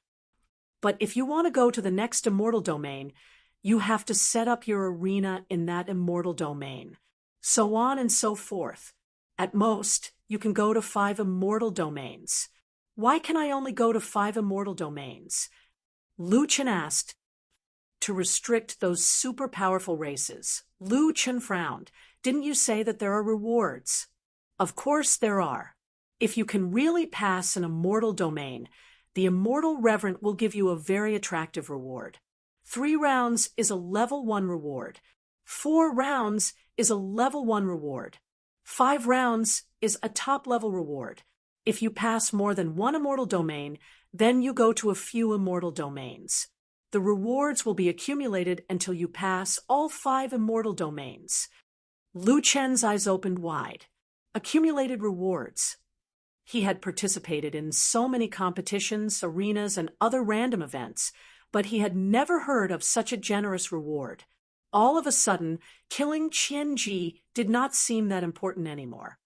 Speaker 1: But if you want to go to the next immortal domain, you have to set up your arena in that immortal domain. So on and so forth. At most, you can go to 5 immortal domains. Why can I only go to 5 immortal domains?" Luchan asked. "To restrict those super powerful races." Luchan frowned. "Didn't you say that there are rewards?" "Of course there are. If you can really pass an immortal domain, the immortal reverend will give you a very attractive reward. 3 rounds is a level 1 reward. 4 rounds is a level 1 reward. 5 rounds is a top-level reward. If you pass more than 1 immortal domain, then you go to a few immortal domains. The rewards will be accumulated until you pass all 5 immortal domains." Luchan's eyes opened wide. Accumulated rewards. He had participated in so many competitions, arenas, and other random events, but he had never heard of such a generous reward. All of a sudden, killing Qianji did not seem that important anymore.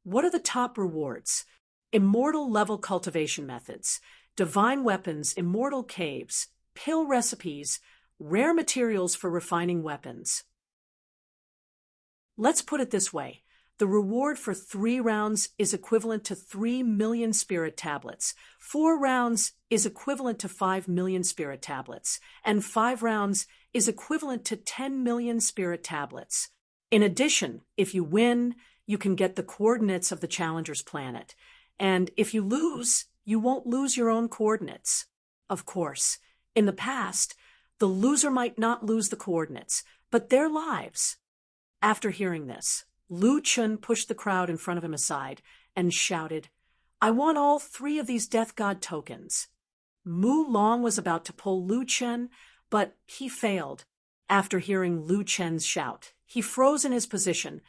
Speaker 1: What are the top rewards? Immortal level cultivation methods, divine weapons, immortal caves, pill recipes, rare materials for refining weapons. Let's put it this way. The reward for 3 rounds is equivalent to 3 million spirit tablets. 4 rounds is equivalent to 5 million spirit tablets. And 5 rounds is equivalent to 10 million spirit tablets. In addition, if you win, you can get the coordinates of the challenger's planet. And if you lose, you won't lose your own coordinates. Of course, in the past, the loser might not lose the coordinates, but their lives. After hearing this, Lu Chun pushed the crowd in front of him aside and shouted, "I want all 3 of these death god tokens." Mu Long was about to pull Lu Chen, but he failed. After hearing Lu Chen's shout, he froze in his position,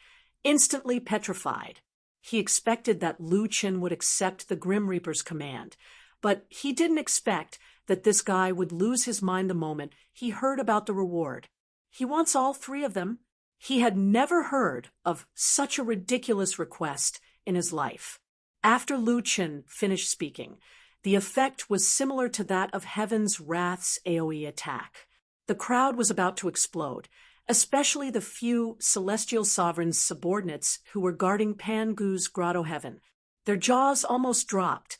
Speaker 1: instantly petrified. He expected that Lu Chen would accept the Grim Reaper's command, but he didn't expect that this guy would lose his mind the moment he heard about the reward. He wants all 3 of them. He had never heard of such a ridiculous request in his life. After Lu Chen finished speaking, the effect was similar to that of Heaven's Wrath's AoE attack. The crowd was about to explode, especially the few Celestial Sovereign's subordinates who were guarding Pan Gu's Grotto Heaven. Their jaws almost dropped.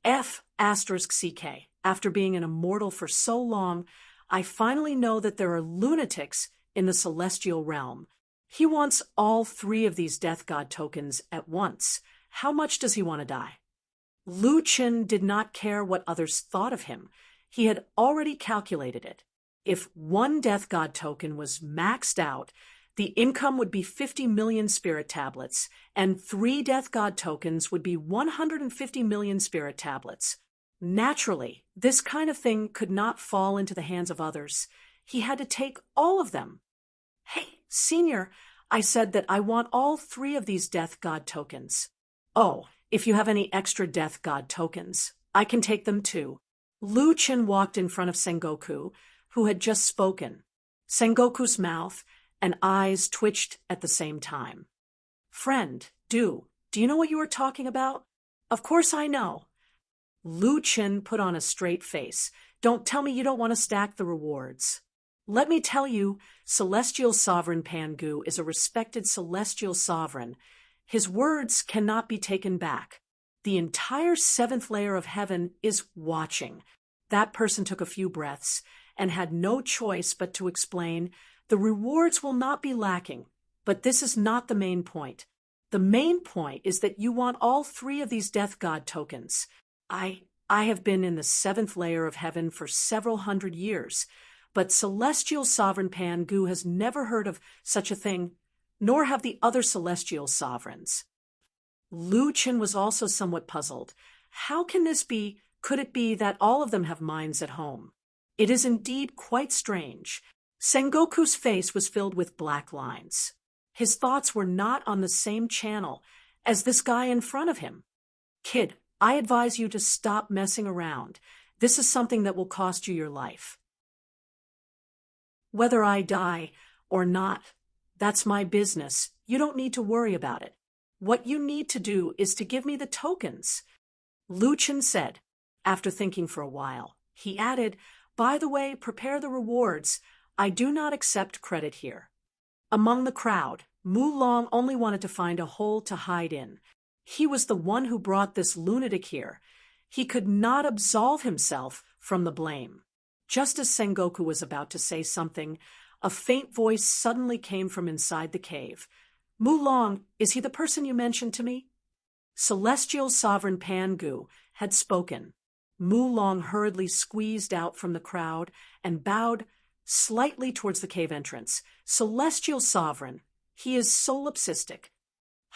Speaker 1: F***CK. After being an immortal for so long, I finally know that there are lunatics in the celestial realm. He wants all 3 of these death god tokens at once. How much does he want to die? Lu Chen did not care what others thought of him. He had already calculated it. If 1 death god token was maxed out, the income would be 50 million spirit tablets, and 3 death god tokens would be 150 million spirit tablets. Naturally, this kind of thing could not fall into the hands of others. He had to take all of them. "Hey, Senior, I said that I want all 3 of these death god tokens." "Oh, if you have any extra death god tokens, I can take them too." Lu Chen walked in front of Sengoku, who had just spoken. Sengoku's mouth and eyes twitched at the same time. "Friend, do you know what you are talking about?" "Of course I know." Lu Chen put on a straight face. "Don't tell me you don't want to stack the rewards." "Let me tell you, Celestial Sovereign Pan Gu is a respected Celestial Sovereign. His words cannot be taken back. The entire 7th layer of heaven is watching." That person took a few breaths and had no choice but to explain, "The rewards will not be lacking, but this is not the main point. The main point is that you want all 3 of these death god tokens. I have been in the 7th layer of heaven for several hundred years, but Celestial Sovereign Pan Gu has never heard of such a thing, nor have the other Celestial Sovereigns." Lu Chen was also somewhat puzzled. How can this be? Could it be that all of them have minds at home? It is indeed quite strange. Sengoku's face was filled with black lines. His thoughts were not on the same channel as this guy in front of him. "Kid, I advise you to stop messing around. This is something that will cost you your life. Whether I die or not, that's my business. You don't need to worry about it. What you need to do is to give me the tokens," Lu Chen said. After thinking for a while, he added, "By the way, prepare the rewards. I do not accept credit here." Among the crowd, Mu Long only wanted to find a hole to hide in. He was the one who brought this lunatic here. He could not absolve himself from the blame. Just as Sengoku was about to say something, a faint voice suddenly came from inside the cave. "Mu Long, is he the person you mentioned to me?" Celestial Sovereign Pan Gu had spoken. Mu Long hurriedly squeezed out from the crowd and bowed slightly towards the cave entrance. "Celestial Sovereign, he is solipsistic."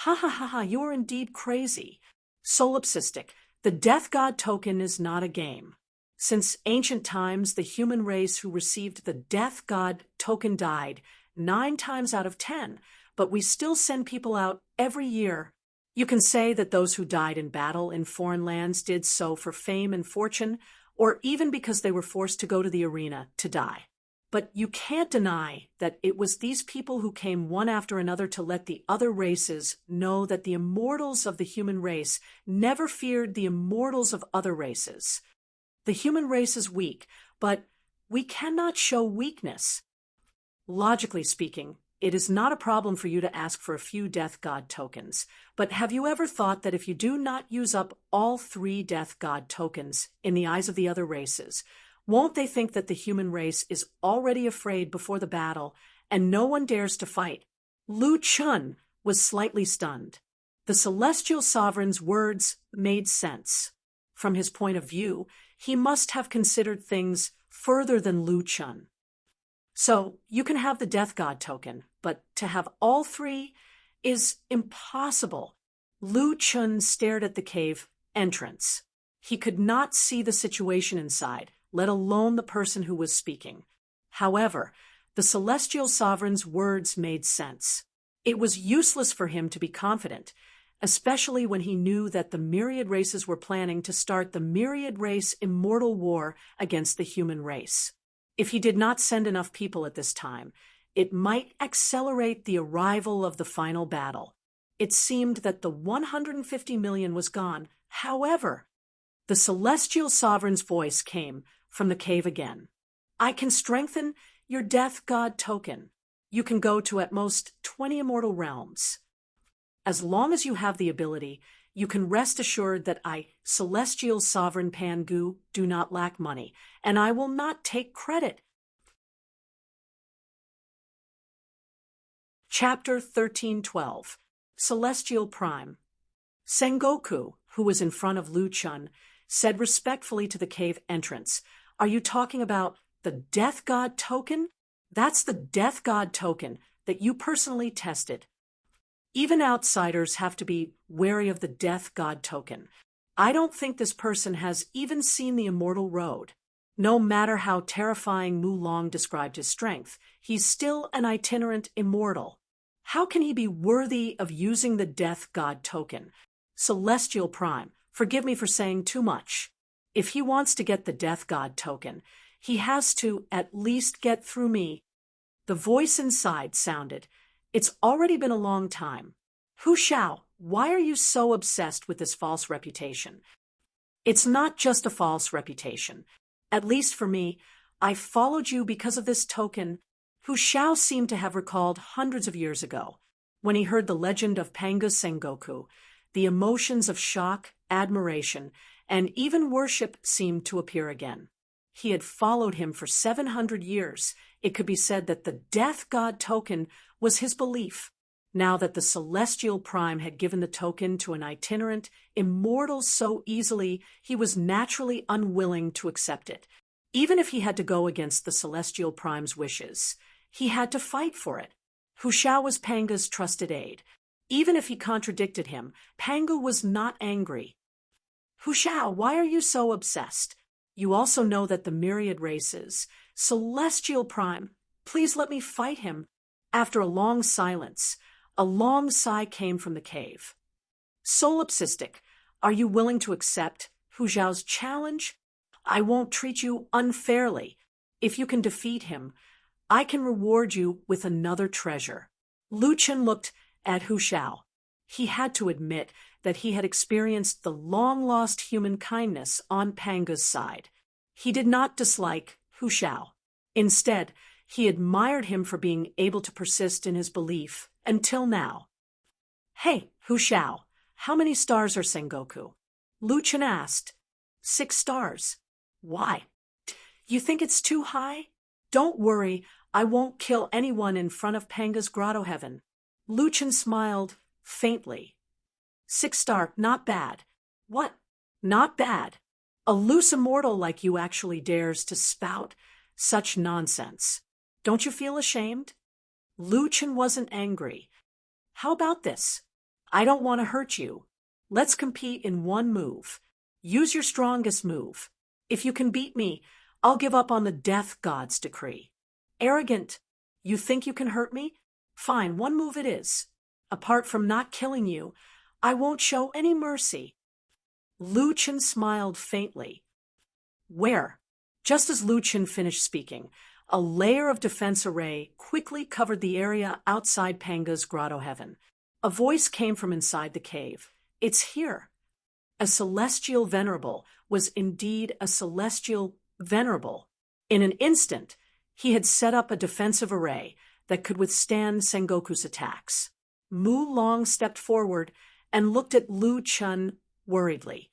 Speaker 1: "Ha ha ha ha, you are indeed crazy." "Solipsistic, the death god token is not a game. Since ancient times, the human race who received the death god token died 9 times out of 10, but we still send people out every year. You can say that those who died in battle in foreign lands did so for fame and fortune, or even because they were forced to go to the arena to die. But you can't deny that it was these people who came one after another to let the other races know that the immortals of the human race never feared the immortals of other races. The human race is weak, but we cannot show weakness. Logically speaking, it is not a problem for you to ask for a few death god tokens, but have you ever thought that if you do not use up all 3 death god tokens in the eyes of the other races, won't they think that the human race is already afraid before the battle and no one dares to fight? Lu Chun was slightly stunned. The Celestial Sovereign's words made sense. from his point of view, he must have considered things further than Lu Chun. So, you can have the Death God token, but to have all three is impossible. Lu Chun stared at the cave entrance. He could not see the situation inside, let alone the person who was speaking. However, the celestial sovereign's words made sense. It was useless for him to be confident, especially when he knew that the myriad races were planning to start the myriad race immortal war against the human race. If he did not send enough people at this time, it might accelerate the arrival of the final battle. It seemed that the 150 million was gone. However, the celestial sovereign's voice came from the cave again. I can strengthen your Death God token. You can go to at most 20 immortal realms. As long as you have the ability, you can rest assured that I, Celestial Sovereign Pangu, do not lack money, and I will not take credit. Chapter 1312. Celestial Prime. Sengoku, who was in front of Lu Chun, said respectfully to the cave entrance, "Are you talking about the Death God token? That's the Death God token that you personally tested. Even outsiders have to be wary of the Death God token. I don't think this person has even seen the Immortal Road. No matter how terrifying Mu Long described his strength, he's still an itinerant immortal. How can he be worthy of using the Death God token? Celestial Prime, forgive me for saying too much. If he wants to get the Death God token, he has to at least get through me." The voice inside sounded, "It's already been a long time. Hu Xiao, why are you so obsessed with this false reputation?" "It's not just a false reputation. At least for me, I followed you because of this token." Hu Xiao seemed to have recalled hundreds of years ago, when he heard the legend of Panga's Sengoku. The emotions of shock, admiration, and even worship seemed to appear again. He had followed him for 700 years. It could be said that the Death God token was his belief. Now that the Celestial Prime had given the token to an itinerant immortal so easily, he was naturally unwilling to accept it. Even if he had to go against the Celestial Prime's wishes, he had to fight for it. Hu Xiao was Panga's trusted aide. Even if he contradicted him, Pangu was not angry. "Hu Xiao, why are you so obsessed? You also know that the myriad races, Celestial Prime, please let me fight him." After a long silence, a long sigh came from the cave. "Solipsistic, are you willing to accept Hu Xiao's challenge? I won't treat you unfairly. If you can defeat him, I can reward you with another treasure." Lu Chun looked at Hu Xiao. He had to admit that he had experienced the long-lost human kindness on Panga's side. He did not dislike Hu Xiao. Instead, he admired him for being able to persist in his belief until now. "Hey, Hu Xiao, how many stars are Sengoku?" Lu Chun asked. 6 stars. "Why? You think it's too high?" "Don't worry, I won't kill anyone in front of Panga's grotto heaven." Lu Chun smiled faintly. 6 star, not bad. "What? Not bad? A loose immortal like you actually dares to spout such nonsense. Don't you feel ashamed?" Lu Chun wasn't angry. "How about this? I don't want to hurt you. Let's compete in one move. Use your strongest move. If you can beat me, I'll give up on the Death God's decree." "Arrogant. You think you can hurt me? Fine, one move it is. Apart from not killing you, I won't show any mercy." Lu Chun smiled faintly. "Where?" Just as Lu Chun finished speaking, a layer of defense array quickly covered the area outside Panga's grotto heaven. A voice came from inside the cave. "It's here." A celestial venerable was indeed a celestial venerable. In an instant, he had set up a defensive array that could withstand Sengoku's attacks. Mu Long stepped forward and looked at Lu Chun worriedly.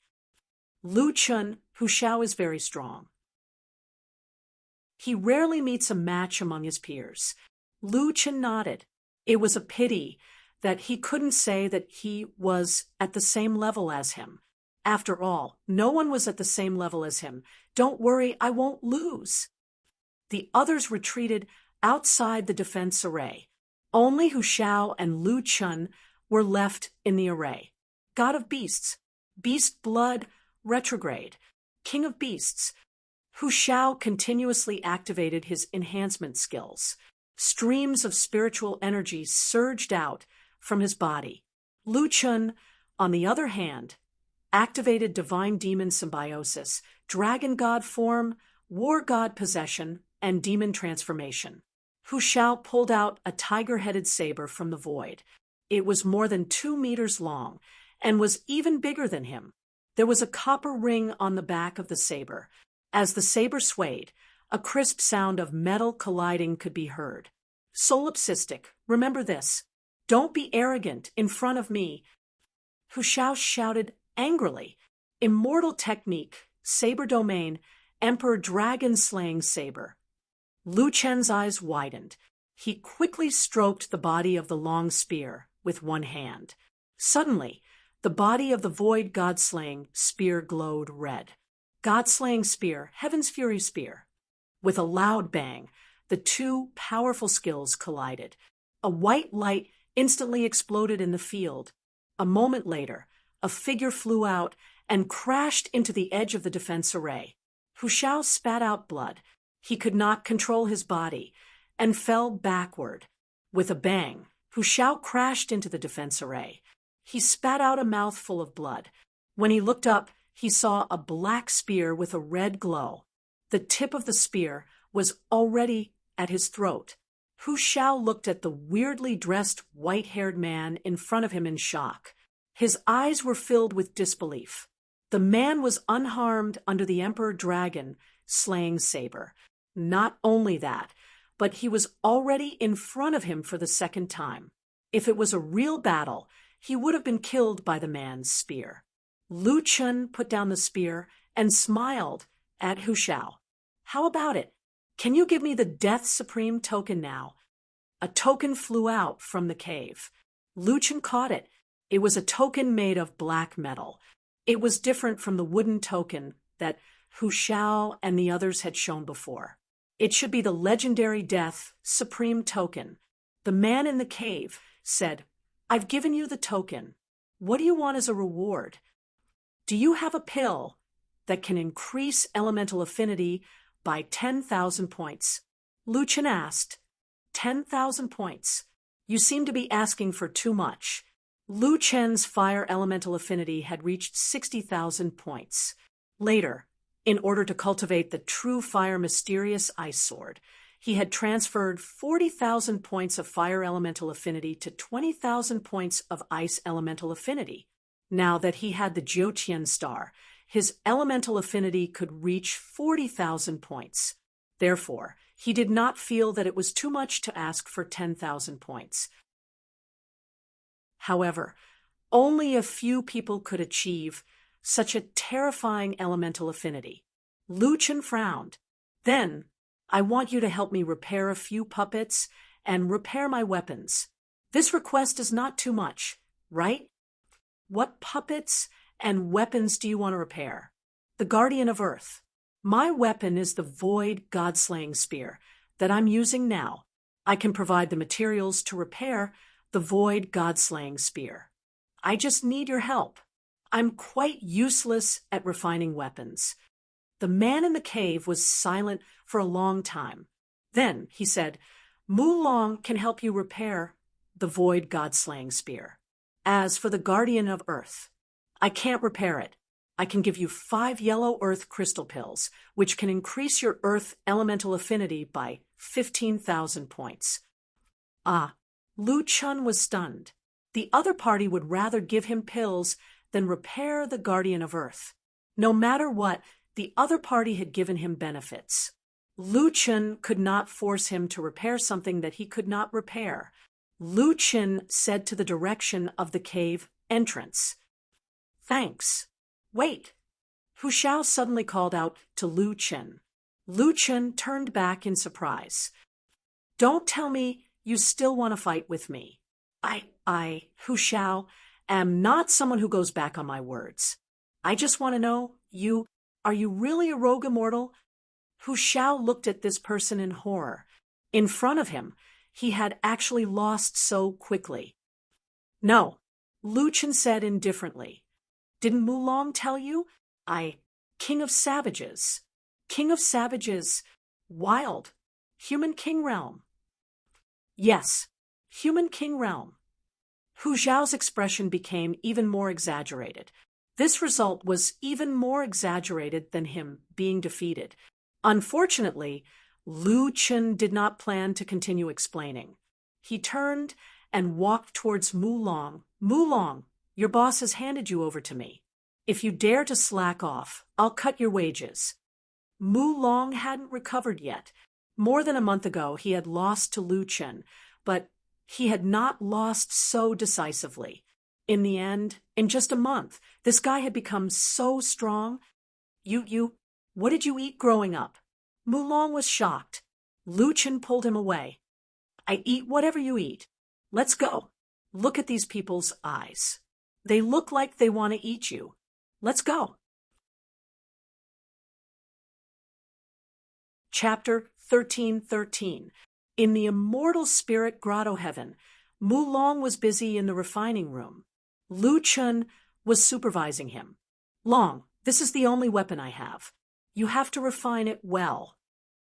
Speaker 1: "Lu Chun, Hu Xiao is very strong. He rarely meets a match among his peers." Lu Chun nodded. It was a pity that he couldn't say that he was at the same level as him. After all, no one was at the same level as him. Don't worry, I won't lose. The others retreated outside the defense array. Only Hu Shao and Lu Chun were left in the array. God of beasts, beast blood, retrograde, king of beasts. Hu Shao continuously activated his enhancement skills. Streams of spiritual energy surged out from his body. Lu Chun, on the other hand, activated divine demon symbiosis, dragon god form, war god possession, and demon transformation. Hu Shao pulled out a tiger-headed saber from the void. It was more than 2 meters long and was even bigger than him. There was a copper ring on the back of the saber. As the saber swayed, a crisp sound of metal colliding could be heard. Solipsistic, remember this. Don't be arrogant in front of me. Hu Shao shouted angrily. Immortal technique, saber domain, Emperor Dragon slaying saber. Lu Chen's eyes widened. He quickly stroked the body of the long spear with one hand. Suddenly, the body of the void god-slaying spear glowed red. God-slaying spear, Heaven's Fury spear. With a loud bang, the two powerful skills collided. A white light instantly exploded in the field. A moment later, a figure flew out and crashed into the edge of the defense array. Hu Shao spat out blood. He could not control his body and fell backward. With a bang, Hu Shao crashed into the defense array. He spat out a mouthful of blood. When he looked up, he saw a black spear with a red glow. The tip of the spear was already at his throat. Hu Shao looked at the weirdly dressed white-haired man in front of him in shock. His eyes were filled with disbelief. The man was unharmed under the Emperor Dragon slaying saber. Not only that, but he was already in front of him for the second time. If it was a real battle, he would have been killed by the man's spear. Lu Chun put down the spear and smiled at Hu Shao. How about it? Can you give me the Death Supreme token now? A token flew out from the cave. Lu Chun caught it. It was a token made of black metal. It was different from the wooden token that Hu Shao and the others had shown before. It should be the legendary Death Supreme token. The man in the cave said, I've given you the token. What do you want as a reward? Do you have a pill that can increase elemental affinity by 10,000 points? Lu Chun asked. 10,000 points. You seem to be asking for too much. Lu Chen's fire elemental affinity had reached 60,000 points. Later, in order to cultivate the true fire mysterious ice sword, he had transferred 40,000 points of fire elemental affinity to 20,000 points of ice elemental affinity. Now that he had the Jiutian star, his elemental affinity could reach 40,000 points. Therefore, he did not feel that it was too much to ask for 10,000 points. However, only a few people could achieve such a terrifying elemental affinity. Lu Chun frowned. Then, I want you to help me repair a few puppets and repair my weapons. This request is not too much, right? What puppets and weapons do you want to repair? The Guardian of Earth. My weapon is the Void God-slaying spear that I'm using now. I can provide the materials to repair the Void God-slaying spear. I just need your help. I'm quite useless at refining weapons. The man in the cave was silent for a long time. Then he said, Mu Long can help you repair the Void God-slaying spear. As for the Guardian of Earth, I can't repair it. I can give you 5 yellow earth crystal pills, which can increase your earth elemental affinity by 15,000 points. Lu Chun was stunned. The other party would rather give him pills than repair the Guardian of Earth. No matter what, the other party had given him benefits. Lu Chun could not force him to repair something that he could not repair. Lu Chun said to the direction of the cave entrance, Thanks. Wait. Hu Shao suddenly called out to Lu Chun. Lu Chun turned back in surprise. Don't tell me you still want to fight with me. I, Hu Shao, am not someone who goes back on my words. I just want to know, are you really a rogue immortal? Hu Xiao looked at this person in horror. In front of him, he had actually lost so quickly. No, Lu Chen said indifferently. Didn't Mulong tell you? King of Savages. King of Savages. Wild. Human King Realm. Yes, Human King Realm. Hu Xiao's expression became even more exaggerated. This result was even more exaggerated than him being defeated. Unfortunately, Lu Chen did not plan to continue explaining. He turned and walked towards Mulong. Mulong, your boss has handed you over to me. If you dare to slack off, I'll cut your wages. Mulong hadn't recovered yet. More than a month ago, he had lost to Lu Chen, but he had not lost so decisively. In the end, in just a month, this guy had become so strong. What did you eat growing up? Mulong was shocked. Lu Chen pulled him away. I eat whatever you eat. Let's go. Look at these people's eyes. They look like they want to eat you. Let's go. Chapter 13:13. In the immortal spirit grotto heaven, Mulong was busy in the refining room. Lu Chen was supervising him. Long, this is the only weapon I have. You have to refine it well.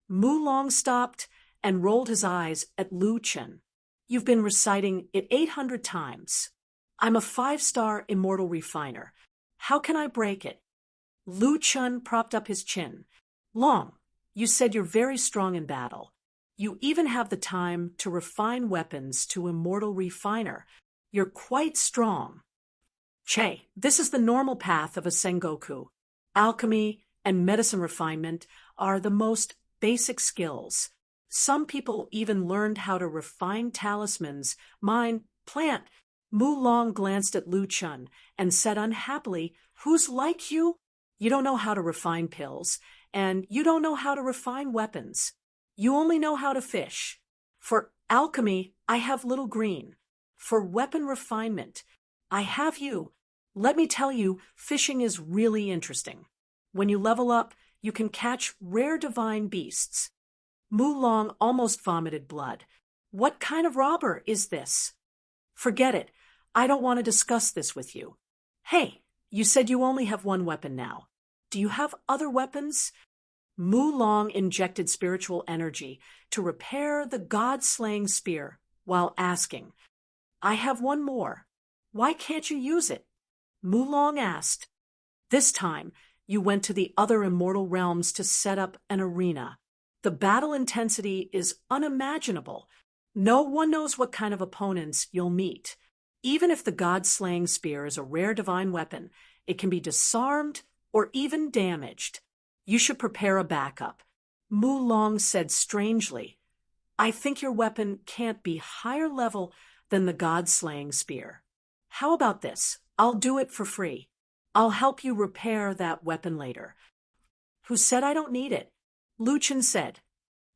Speaker 1: Mulong stopped and rolled his eyes at Lu Chen. You've been reciting it 800 times. I'm a 5-star immortal refiner. How can I break it? Lu Chen propped up his chin. Long, you said you're very strong in battle. You even have the time to refine weapons to immortal refiner. You're quite strong. Che, this is the normal path of a Sengoku. Alchemy and medicine refinement are the most basic skills. Some people even learned how to refine talismans, mine, plant. Mulong glanced at Lu Chen and said unhappily, who's like you? You don't know how to refine pills, and you don't know how to refine weapons. You only know how to fish. For alchemy, I have Little Green. For weapon refinement, I have you. Let me tell you, fishing is really interesting. When you level up, you can catch rare divine beasts. Mulong almost vomited blood. What kind of robber is this? Forget it. I don't want to discuss this with you. Hey, you said you only have one weapon now. Do you have other weapons? Mulong injected spiritual energy to repair the god-slaying spear while asking, I have one more. Why can't you use it? Mulong asked. This time, you went to the other immortal realms to set up an arena. The battle intensity is unimaginable. No one knows what kind of opponents you'll meet. Even if the god-slaying spear is a rare divine weapon, it can be disarmed or even damaged. You should prepare a backup. Mulong said strangely, I think your weapon can't be higher level than the god-slaying spear. How about this? I'll do it for free. I'll help you repair that weapon later. Who said I don't need it? Lu Chen said,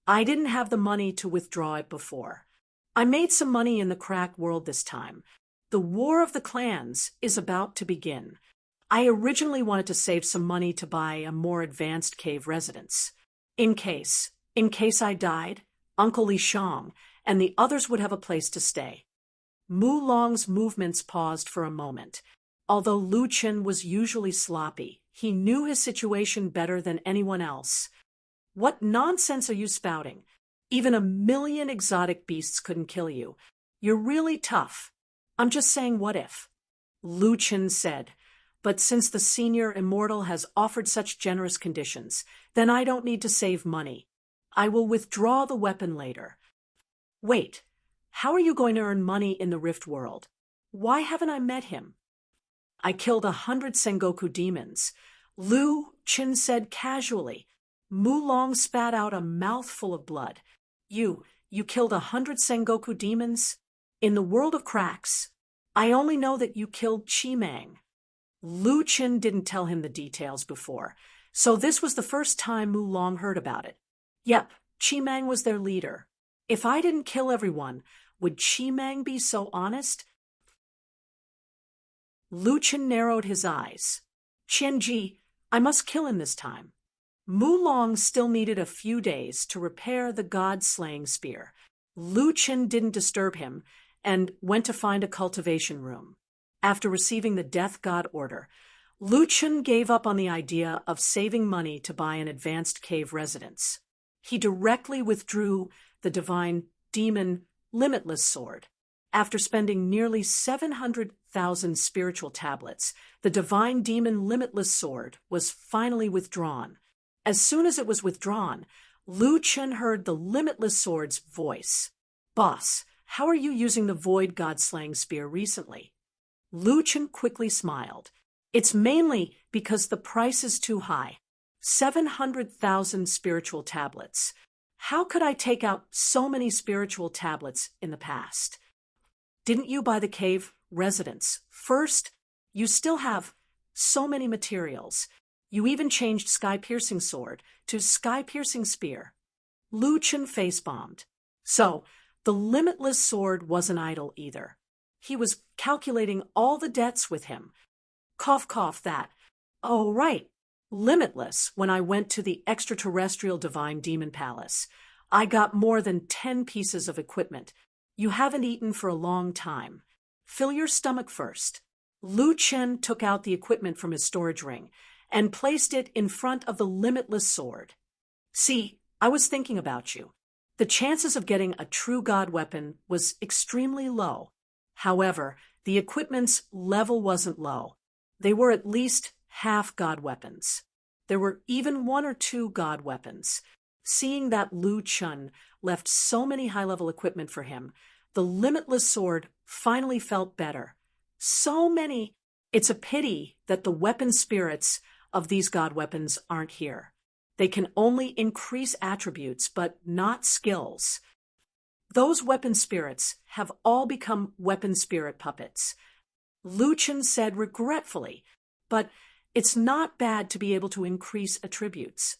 Speaker 1: I didn't have the money to withdraw it before. I made some money in the crack world this time. The War of the Clans is about to begin. I originally wanted to save some money to buy a more advanced cave residence. In case I died, Uncle Li Shang and the others would have a place to stay. Mulong's movements paused for a moment. Although Lu Chen was usually sloppy, he knew his situation better than anyone else. What nonsense are you spouting? Even 1,000,000 exotic beasts couldn't kill you. You're really tough. I'm just saying what if. Lu Chen said, but since the senior immortal has offered such generous conditions, then I don't need to save money. I will withdraw the weapon later. Wait, how are you going to earn money in the Rift world? Why haven't I met him? I killed 100 Sengoku demons. Lu Chen said casually. Mulong spat out a mouthful of blood. You killed 100 Sengoku demons? In the world of cracks, I only know that you killed Chimang. Lu Chen didn't tell him the details before, so this was the first time Mulong heard about it. Yep, Chimang was their leader. If I didn't kill everyone, would Chimang be so honest? Lu Chen narrowed his eyes. Qianji, I must kill him this time. Mu Long still needed a few days to repair the god-slaying spear. Lu Chen didn't disturb him and went to find a cultivation room. After receiving the death god order, Lu Chen gave up on the idea of saving money to buy an advanced cave residence. He directly withdrew the divine demon Limitless Sword. After spending nearly 700,000 spiritual tablets, the divine demon Limitless Sword was finally withdrawn. As soon as it was withdrawn, Lu Chen heard the Limitless Sword's voice. "Boss, how are you using the Void God-slaying spear recently?" Lu Chen quickly smiled. "It's mainly because the price is too high. 700,000 spiritual tablets. How could I take out so many spiritual tablets in the past? Didn't you buy the cave residence first? You still have so many materials. You even changed Sky-Piercing Sword to Sky-Piercing Spear." Lu Chen face-bombed. So, the Limitless Sword wasn't idle either. He was calculating all the debts with him. Cough, cough, that. "Oh, right. Limitless, when I went to the extraterrestrial divine demon palace. I got more than 10 pieces of equipment. You haven't eaten for a long time. Fill your stomach first." Lu Chen took out the equipment from his storage ring and placed it in front of the Limitless Sword. "See, I was thinking about you. The chances of getting a true god weapon was extremely low. However, the equipment's level wasn't low. They were at least half god weapons. There were even 1 or 2 god weapons." Seeing that Lu Chen left so many high-level equipment for him, the Limitless Sword finally felt better. So many. It's a pity that the weapon spirits of these god weapons aren't here. They can only increase attributes, but not skills. Those weapon spirits have all become weapon spirit puppets. Lu Chen said regretfully, "But it's not bad to be able to increase attributes."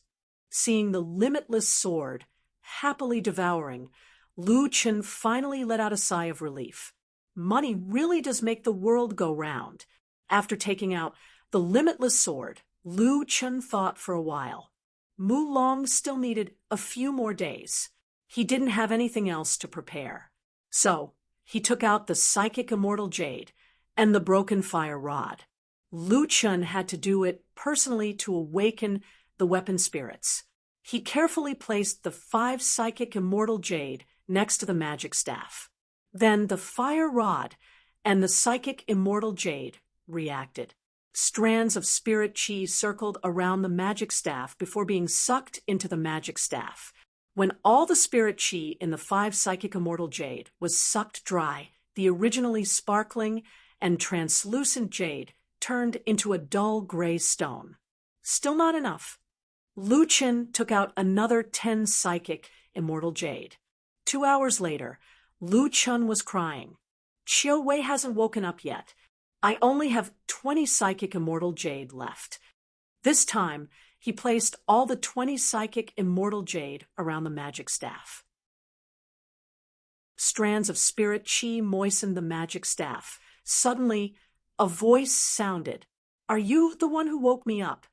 Speaker 1: Seeing the Limitless Sword happily devouring, Lu Chen finally let out a sigh of relief. Money really does make the world go round. After taking out the Limitless Sword, Lu Chen thought for a while. Mu Long still needed a few more days. He didn't have anything else to prepare. So, he took out the Psychic Immortal Jade and the Broken Fire Rod. Lu Chen had to do it personally to awaken the weapon spirits. He carefully placed the 5 Psychic Immortal Jade next to the magic staff. Then the Fire Rod and the Psychic Immortal Jade reacted. Strands of spirit chi circled around the magic staff before being sucked into the magic staff. When all the spirit chi in the 5 Psychic Immortal Jade was sucked dry, the originally sparkling and translucent jade turned into a dull gray stone. Still not enough. Lu Chen took out another 10 Psychic Immortal Jade. 2 hours later, Lu Chen was crying. "Qiu Wei hasn't woken up yet. I only have 20 Psychic Immortal Jade left." This time, he placed all the 20 Psychic Immortal Jade around the magic staff. Strands of spirit chi moistened the magic staff. Suddenly, a voice sounded. "Are you the one who woke me up?"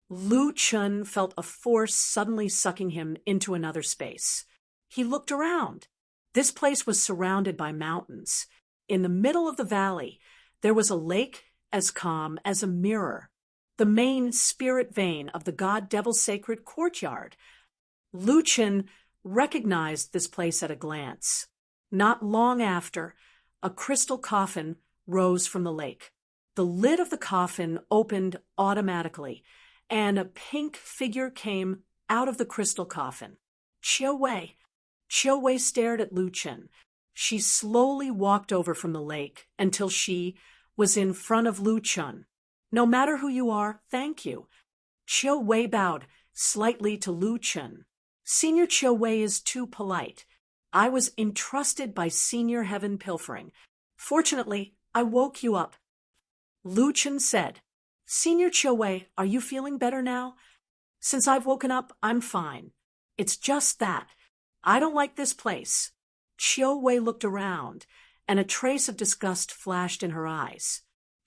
Speaker 1: Lu Chen felt a force suddenly sucking him into another space. He looked around. This place was surrounded by mountains. In the middle of the valley, there was a lake as calm as a mirror, the main spirit vein of the god-devil sacred courtyard. Lu Chen recognized this place at a glance. Not long after, a crystal coffin rose from the lake. The lid of the coffin opened automatically, and a pink figure came out of the crystal coffin. "Qiu Wei." Qiu Wei stared at Lu Chen. She slowly walked over from the lake until she was in front of Lu Chen. "No matter who you are, thank you." Qiu Wei bowed slightly to Lu Chen. "Senior Qiu Wei is too polite. I was entrusted by Senior Heaven Pilfering. Fortunately, I woke you up." Lu Chen said, "Senior Qiu Wei, are you feeling better now?" "Since I've woken up, I'm fine. It's just that I don't like this place." Qiu Wei looked around, and a trace of disgust flashed in her eyes.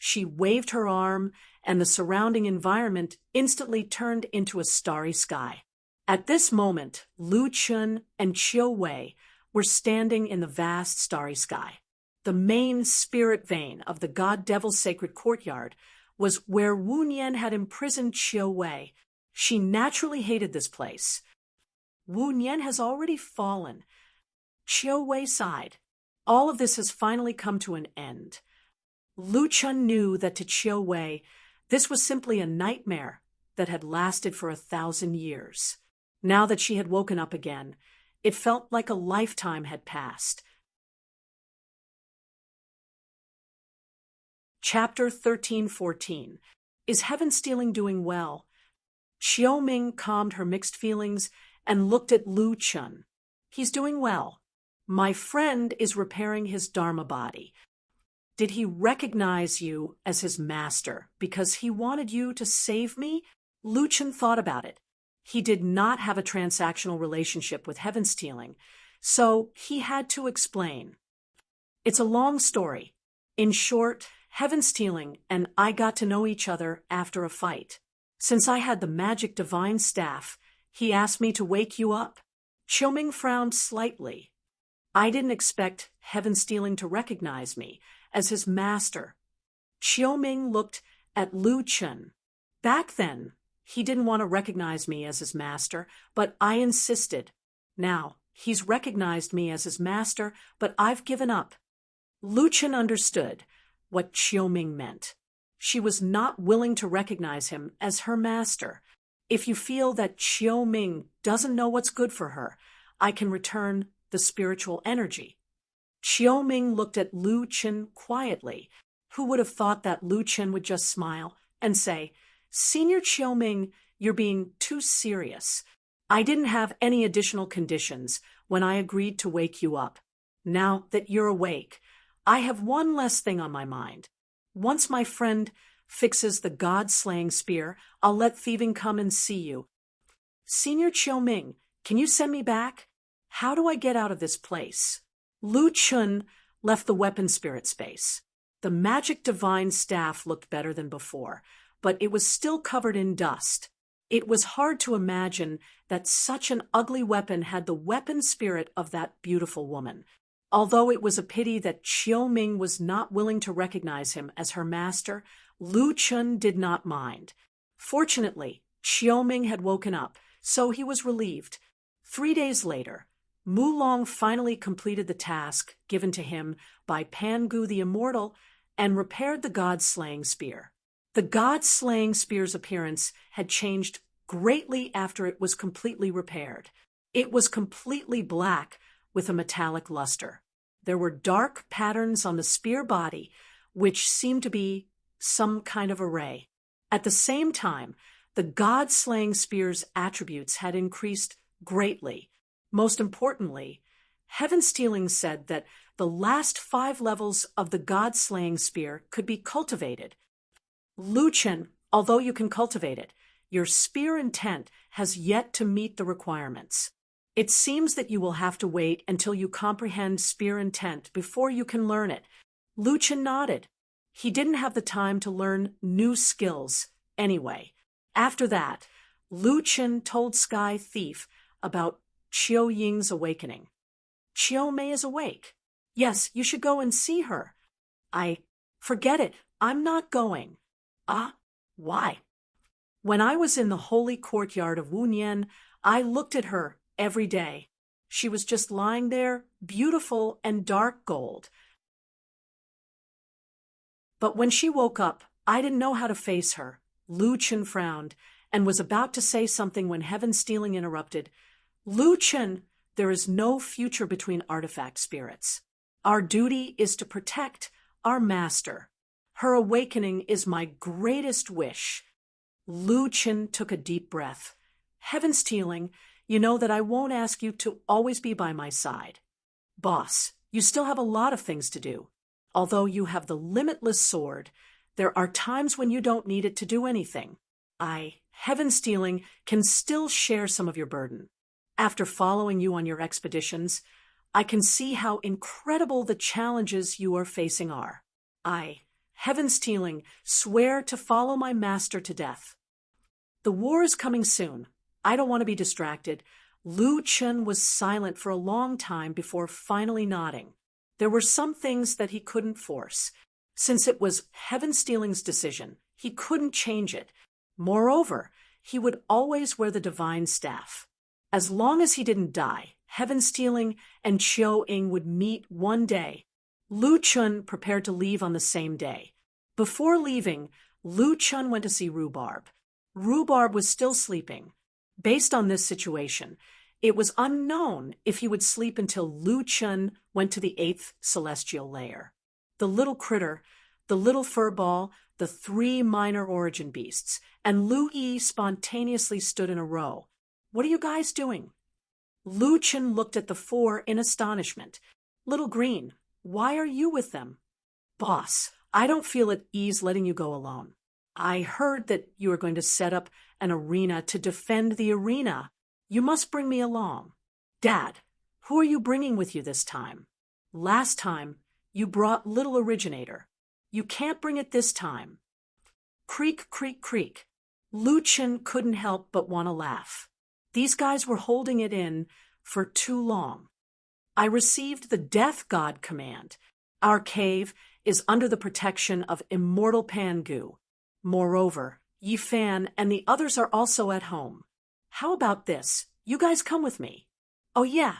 Speaker 1: She waved her arm, and the surrounding environment instantly turned into a starry sky. At this moment, Lu Chun and Chiu Wei were standing in the vast starry sky. The main spirit vein of the God-Devil's sacred courtyard was where Wu Nian had imprisoned Chiu Wei. She naturally hated this place. Wu Nian has already fallen. Chiu Wei sighed. All of this has finally come to an end. Lu Chun knew that to Chiu Wei, this was simply a nightmare that had lasted for 1,000 years. Now that she had woken up again, it felt like a lifetime had passed. Chapter 13-14. Is Heaven Stealing doing well? Xiao Ming calmed her mixed feelings and looked at Lu Chun. He's doing well. My friend is repairing his Dharma body. Did he recognize you as his master because he wanted you to save me? Lu Chun thought about it. He did not have a transactional relationship with Heaven Stealing, so he had to explain. It's a long story. In short, Heaven Stealing and I got to know each other after a fight. Since I had the magic divine staff, he asked me to wake you up. Xiao Ming frowned slightly. I didn't expect Heaven Stealing to recognize me as his master. Xiao Ming looked at Lu Chun. Back then, he didn't want to recognize me as his master, but I insisted. Now, he's recognized me as his master, but I've given up. Lu Chun understood what Xiao Ming meant. She was not willing to recognize him as her master. If you feel that Xiao Ming doesn't know what's good for her, I can return the spiritual energy. Xiao Ming looked at Lu Chun quietly. Who would have thought that Lu Chun would just smile and say, Senior Xiao Ming, you're being too serious. I didn't have any additional conditions when I agreed to wake you up. Now that you're awake, I have one less thing on my mind. Once my friend fixes the God-slaying spear, I'll let thieving come and see you. Senior Xiao Ming, can you send me back? How do I get out of this place? Lu Chun left the weapon spirit space. The magic divine staff looked better than before, but it was still covered in dust. It was hard to imagine that such an ugly weapon had the weapon spirit of that beautiful woman. Although it was a pity that Xiao Ming was not willing to recognize him as her master, Lu Chun did not mind. Fortunately, Xiao Ming had woken up, so he was relieved. 3 days later, Mu Long finally completed the task given to him by Pan Gu the Immortal and repaired the God-slaying spear. The God-slaying spear's appearance had changed greatly after it was completely repaired. It was completely black with a metallic luster. There were dark patterns on the spear body, which seemed to be some kind of array. At the same time, the God-slaying spear's attributes had increased greatly. Most importantly, Heaven Stealing said that the last 5 levels of the God-slaying spear could be cultivated. Lu Chun, although you can cultivate it, your spear intent has yet to meet the requirements. It seems that you will have to wait until you comprehend spear intent before you can learn it. Lu Chun nodded. He didn't have the time to learn new skills anyway. After that, Lu Chun told Sky Thief about Qiu Ying's awakening. Qiu Mei is awake. Yes, you should go and see her. Forget it. I'm not going. Why? When I was in the holy courtyard of Wu Nian, I looked at her every day. She was just lying there, beautiful and dark gold. But when she woke up, I didn't know how to face her. Lu Chun frowned and was about to say something when Heaven Stealing interrupted. Lu Chun, there is no future between artifact spirits. Our duty is to protect our master. Her awakening is my greatest wish. Lu Chun took a deep breath. Heaven Stealing, you know that I won't ask you to always be by my side. Boss, you still have a lot of things to do. Although you have the limitless sword, there are times when you don't need it to do anything. Heaven Stealing, can still share some of your burden. After following you on your expeditions, I can see how incredible the challenges you are facing are. heaven-stealing, swear to follow my master to death. The war is coming soon. I don't want to be distracted. Lu Chen was silent for a long time before finally nodding. There were some things that he couldn't force. Since it was heaven-stealing's decision, he couldn't change it. Moreover, he would always wear the divine staff. As long as he didn't die, heaven-stealing and Chiu-Ying would meet one day. Lu Chen prepared to leave on the same day. Before leaving, Lu Chen went to see Rhubarb. Rhubarb was still sleeping. Based on this situation, it was unknown if he would sleep until Lu Chen went to the 8th celestial layer. The little critter, the little furball, the 3 minor origin beasts, and Lu Yi spontaneously stood in a row. What are you guys doing? Lu Chen looked at the 4 in astonishment. Little Green, why are you with them? Boss, I don't feel at ease letting you go alone. I heard that you are going to set up an arena to defend the arena. You must bring me along. Dad, who are you bringing with you this time? Last time, you brought Little Originator. You can't bring it this time. Creak, creak, creak. Lu Chen couldn't help but want to laugh. These guys were holding it in for too long. I received the Death God command. Our cave is under the protection of immortal Pangu. Moreover, Yifan and the others are also at home. How about this? You guys come with me. Oh yeah.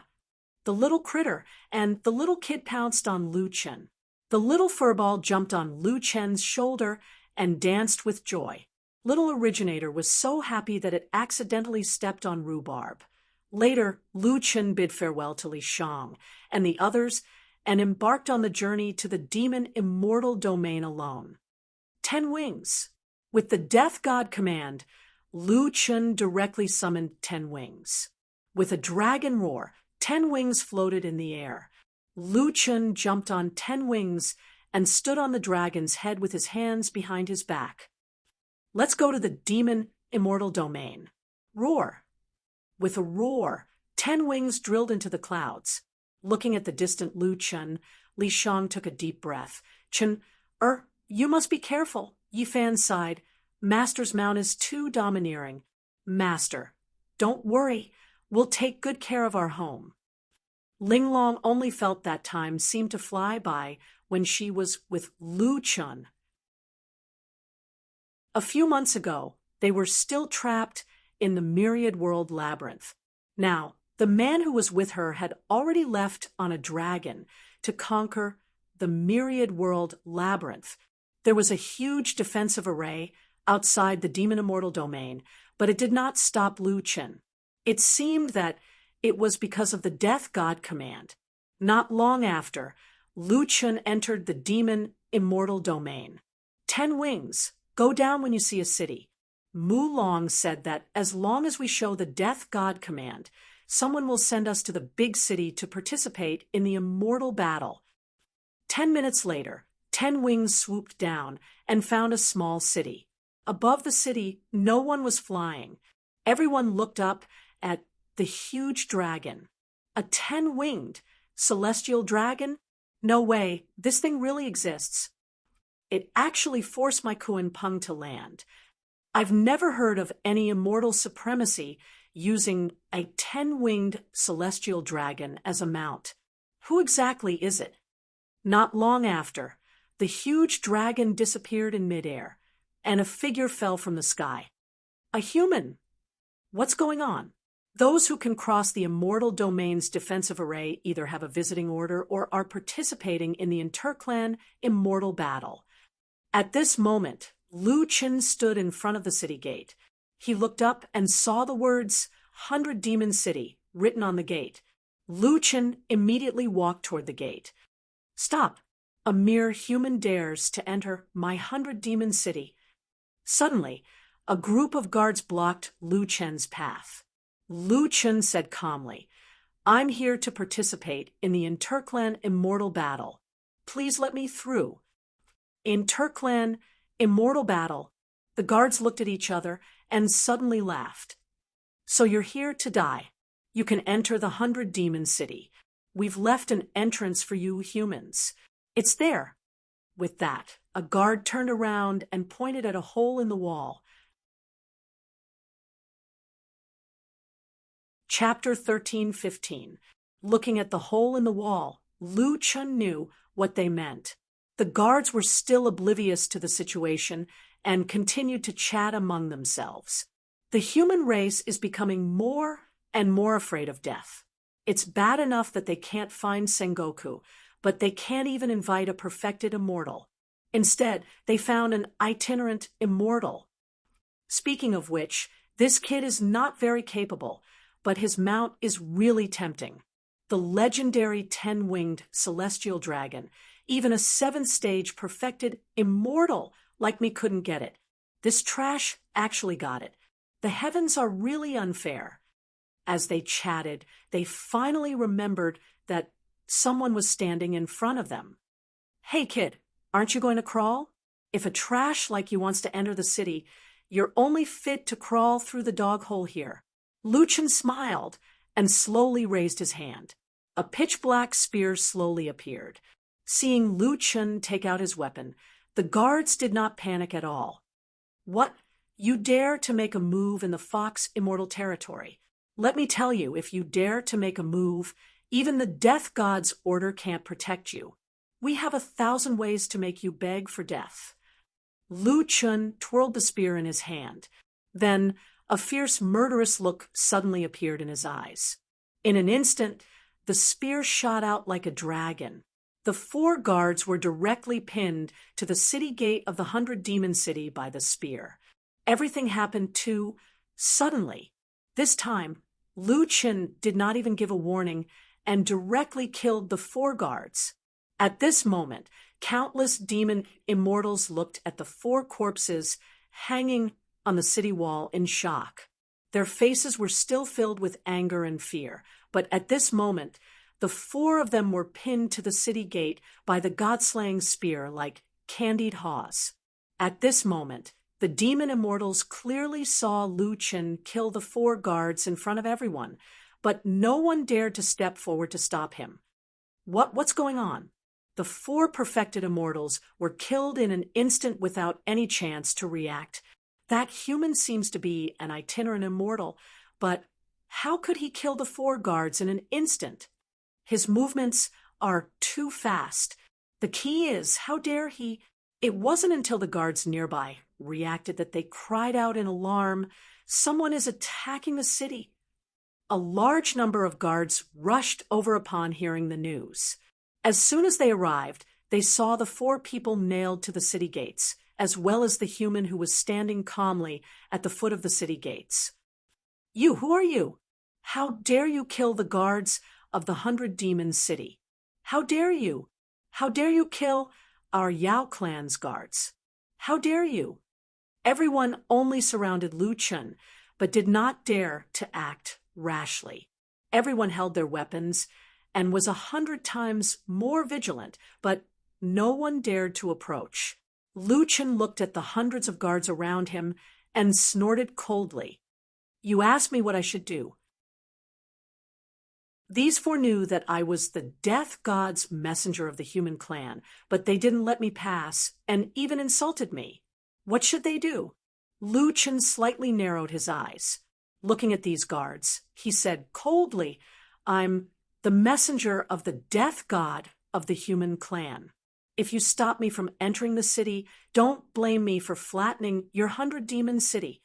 Speaker 1: The little critter and the little kid pounced on Lu Chen. The little furball jumped on Lu Chen's shoulder and danced with joy. Little Originator was so happy that it accidentally stepped on Rhubarb. Later, Lu Chen bid farewell to Li Shang and the others and embarked on the journey to the demon immortal domain alone. 10 wings. With the Death God command, Lu Chen directly summoned 10 wings. With a dragon roar, 10 wings floated in the air. Lu Chen jumped on 10 wings and stood on the dragon's head with his hands behind his back. Let's go to the demon immortal domain. Roar. With a roar, 10 wings drilled into the clouds. Looking at the distant Lu Chen, Li Shang took a deep breath. Chen, you must be careful. Yifan sighed. Master's mount is too domineering. Master, don't worry. We'll take good care of our home. Linglong only felt that time seemed to fly by when she was with Lu Chen. A few months ago, they were still trapped in the Myriad World Labyrinth. Now, the man who was with her had already left on a dragon to conquer the Myriad World Labyrinth. There was a huge defensive array outside the demon immortal domain, but it did not stop Lu Chen. It seemed that it was because of the Death God command. Not long after, Lu Chen entered the demon immortal domain. 10 wings. Go down when you see a city. Mu Long said that as long as we show the Death God command, someone will send us to the big city to participate in the immortal battle. 10 minutes later, 10 wings swooped down and found a small city. Above the city, no one was flying. Everyone looked up at the huge dragon. A 10-winged celestial dragon? No way, this thing really exists. It actually forced my Kuan Peng to land. I've never heard of any immortal supremacy using a 10-winged celestial dragon as a mount. Who exactly is it? Not long after, the huge dragon disappeared in midair, and a figure fell from the sky. A human. What's going on? Those who can cross the immortal domain's defensive array either have a visiting order or are participating in the interclan immortal battle. At this moment, Lu Chen stood in front of the city gate. He looked up and saw the words 100 Demon City written on the gate. Lu Chen immediately walked toward the gate. Stop! A mere human dares to enter my 100 Demon City. Suddenly, a group of guards blocked Lu Chen's path. Lu Chen said calmly, I'm here to participate in the interclan immortal battle. Please let me through. Interclan immortal battle. The guards looked at each other and suddenly laughed. So you're here to die. You can enter the 100 Demon City. We've left an entrance for you humans. It's there. With that, a guard turned around and pointed at a hole in the wall. Chapter 13:15. Looking at the hole in the wall, Lu Chun knew what they meant. The guards were still oblivious to the situation and continued to chat among themselves. The human race is becoming more and more afraid of death. It's bad enough that they can't find Sengoku, but they can't even invite a perfected immortal. Instead, they found an itinerant immortal. Speaking of which, this kid is not very capable, but his mount is really tempting. The legendary 10-winged celestial dragon, even a 7th-stage perfected immortal like me couldn't get it. This trash actually got it. The heavens are really unfair. As they chatted, they finally remembered that someone was standing in front of them. Hey kid, aren't you going to crawl? If a trash like you wants to enter the city, you're only fit to crawl through the dog hole here. Lu Chun smiled and slowly raised his hand. A pitch-black spear slowly appeared. Seeing Lu Chun take out his weapon, the guards did not panic at all. What? You dare to make a move in the Fox Immortal territory? Let me tell you, if you dare to make a move, even the death god's order can't protect you. We have 1,000 ways to make you beg for death. Lu Chun twirled the spear in his hand. Then a fierce, murderous look suddenly appeared in his eyes. In an instant, the spear shot out like a dragon. The 4 guards were directly pinned to the city gate of the 100-demon city by the spear. Everything happened too suddenly. This time, Lu Chun did not even give a warning and directly killed the 4 guards. At this moment, countless demon immortals looked at the 4 corpses hanging on the city wall in shock. Their faces were still filled with anger and fear, but at this moment, the 4 of them were pinned to the city gate by the god-slaying spear like candied haws. At this moment, the demon immortals clearly saw Lu Chun kill the 4 guards in front of everyone, but no one dared to step forward to stop him. What's going on? The 4 perfected immortals were killed in an instant without any chance to react. That human seems to be an itinerant immortal, but how could he kill the 4 guards in an instant? His movements are too fast. The key is, how dare he? It wasn't until the guards nearby reacted that they cried out in alarm, "Someone is attacking the city." A large number of guards rushed over upon hearing the news. As soon as they arrived, they saw the 4 people nailed to the city gates, as well as the human who was standing calmly at the foot of the city gates. Who are you? How dare you kill the guards of the 100-demon city? How dare you? How dare you kill our Yao clan's guards? How dare you? Everyone only surrounded Lu Chun, but did not dare to act rashly. Everyone held their weapons and was 100 times more vigilant, but no one dared to approach. Lu Chun looked at the hundreds of guards around him and snorted coldly. You asked me what I should do. These 4 knew that I was the death god's messenger of the human clan, but they didn't let me pass and even insulted me. What should they do? Lu Chun slightly narrowed his eyes. Looking at these guards, he said coldly, I'm the messenger of the death god of the human clan. If you stop me from entering the city, don't blame me for flattening your 100-demon city.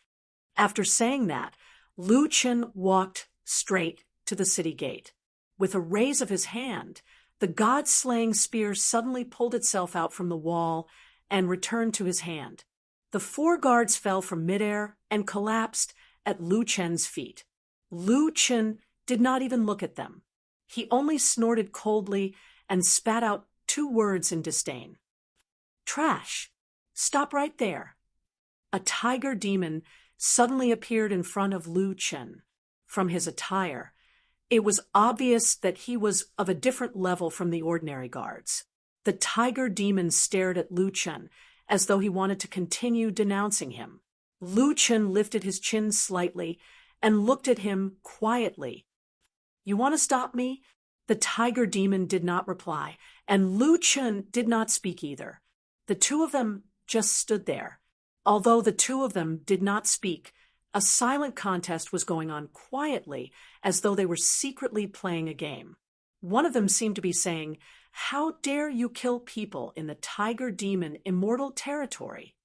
Speaker 1: After saying that, Lu Chun walked straight to the city gate. With a raise of his hand, the god-slaying spear suddenly pulled itself out from the wall and returned to his hand. The 4 guards fell from midair and collapsed at Lu Chun's feet. Lu Chun did not even look at them. He only snorted coldly and spat out 2 words in disdain. Trash. Stop right there. A tiger demon suddenly appeared in front of Lu Chun. From his attire, it was obvious that he was of a different level from the ordinary guards. The tiger demon stared at Lu Chun as though he wanted to continue denouncing him. Lu Chun lifted his chin slightly and looked at him quietly. You want to stop me? The tiger demon did not reply, and Lu Chun did not speak either. The two of them just stood there. Although the two of them did not speak, a silent contest was going on quietly, as though they were secretly playing a game. One of them seemed to be saying, "How dare you kill people in the Tiger Demon immortal territory?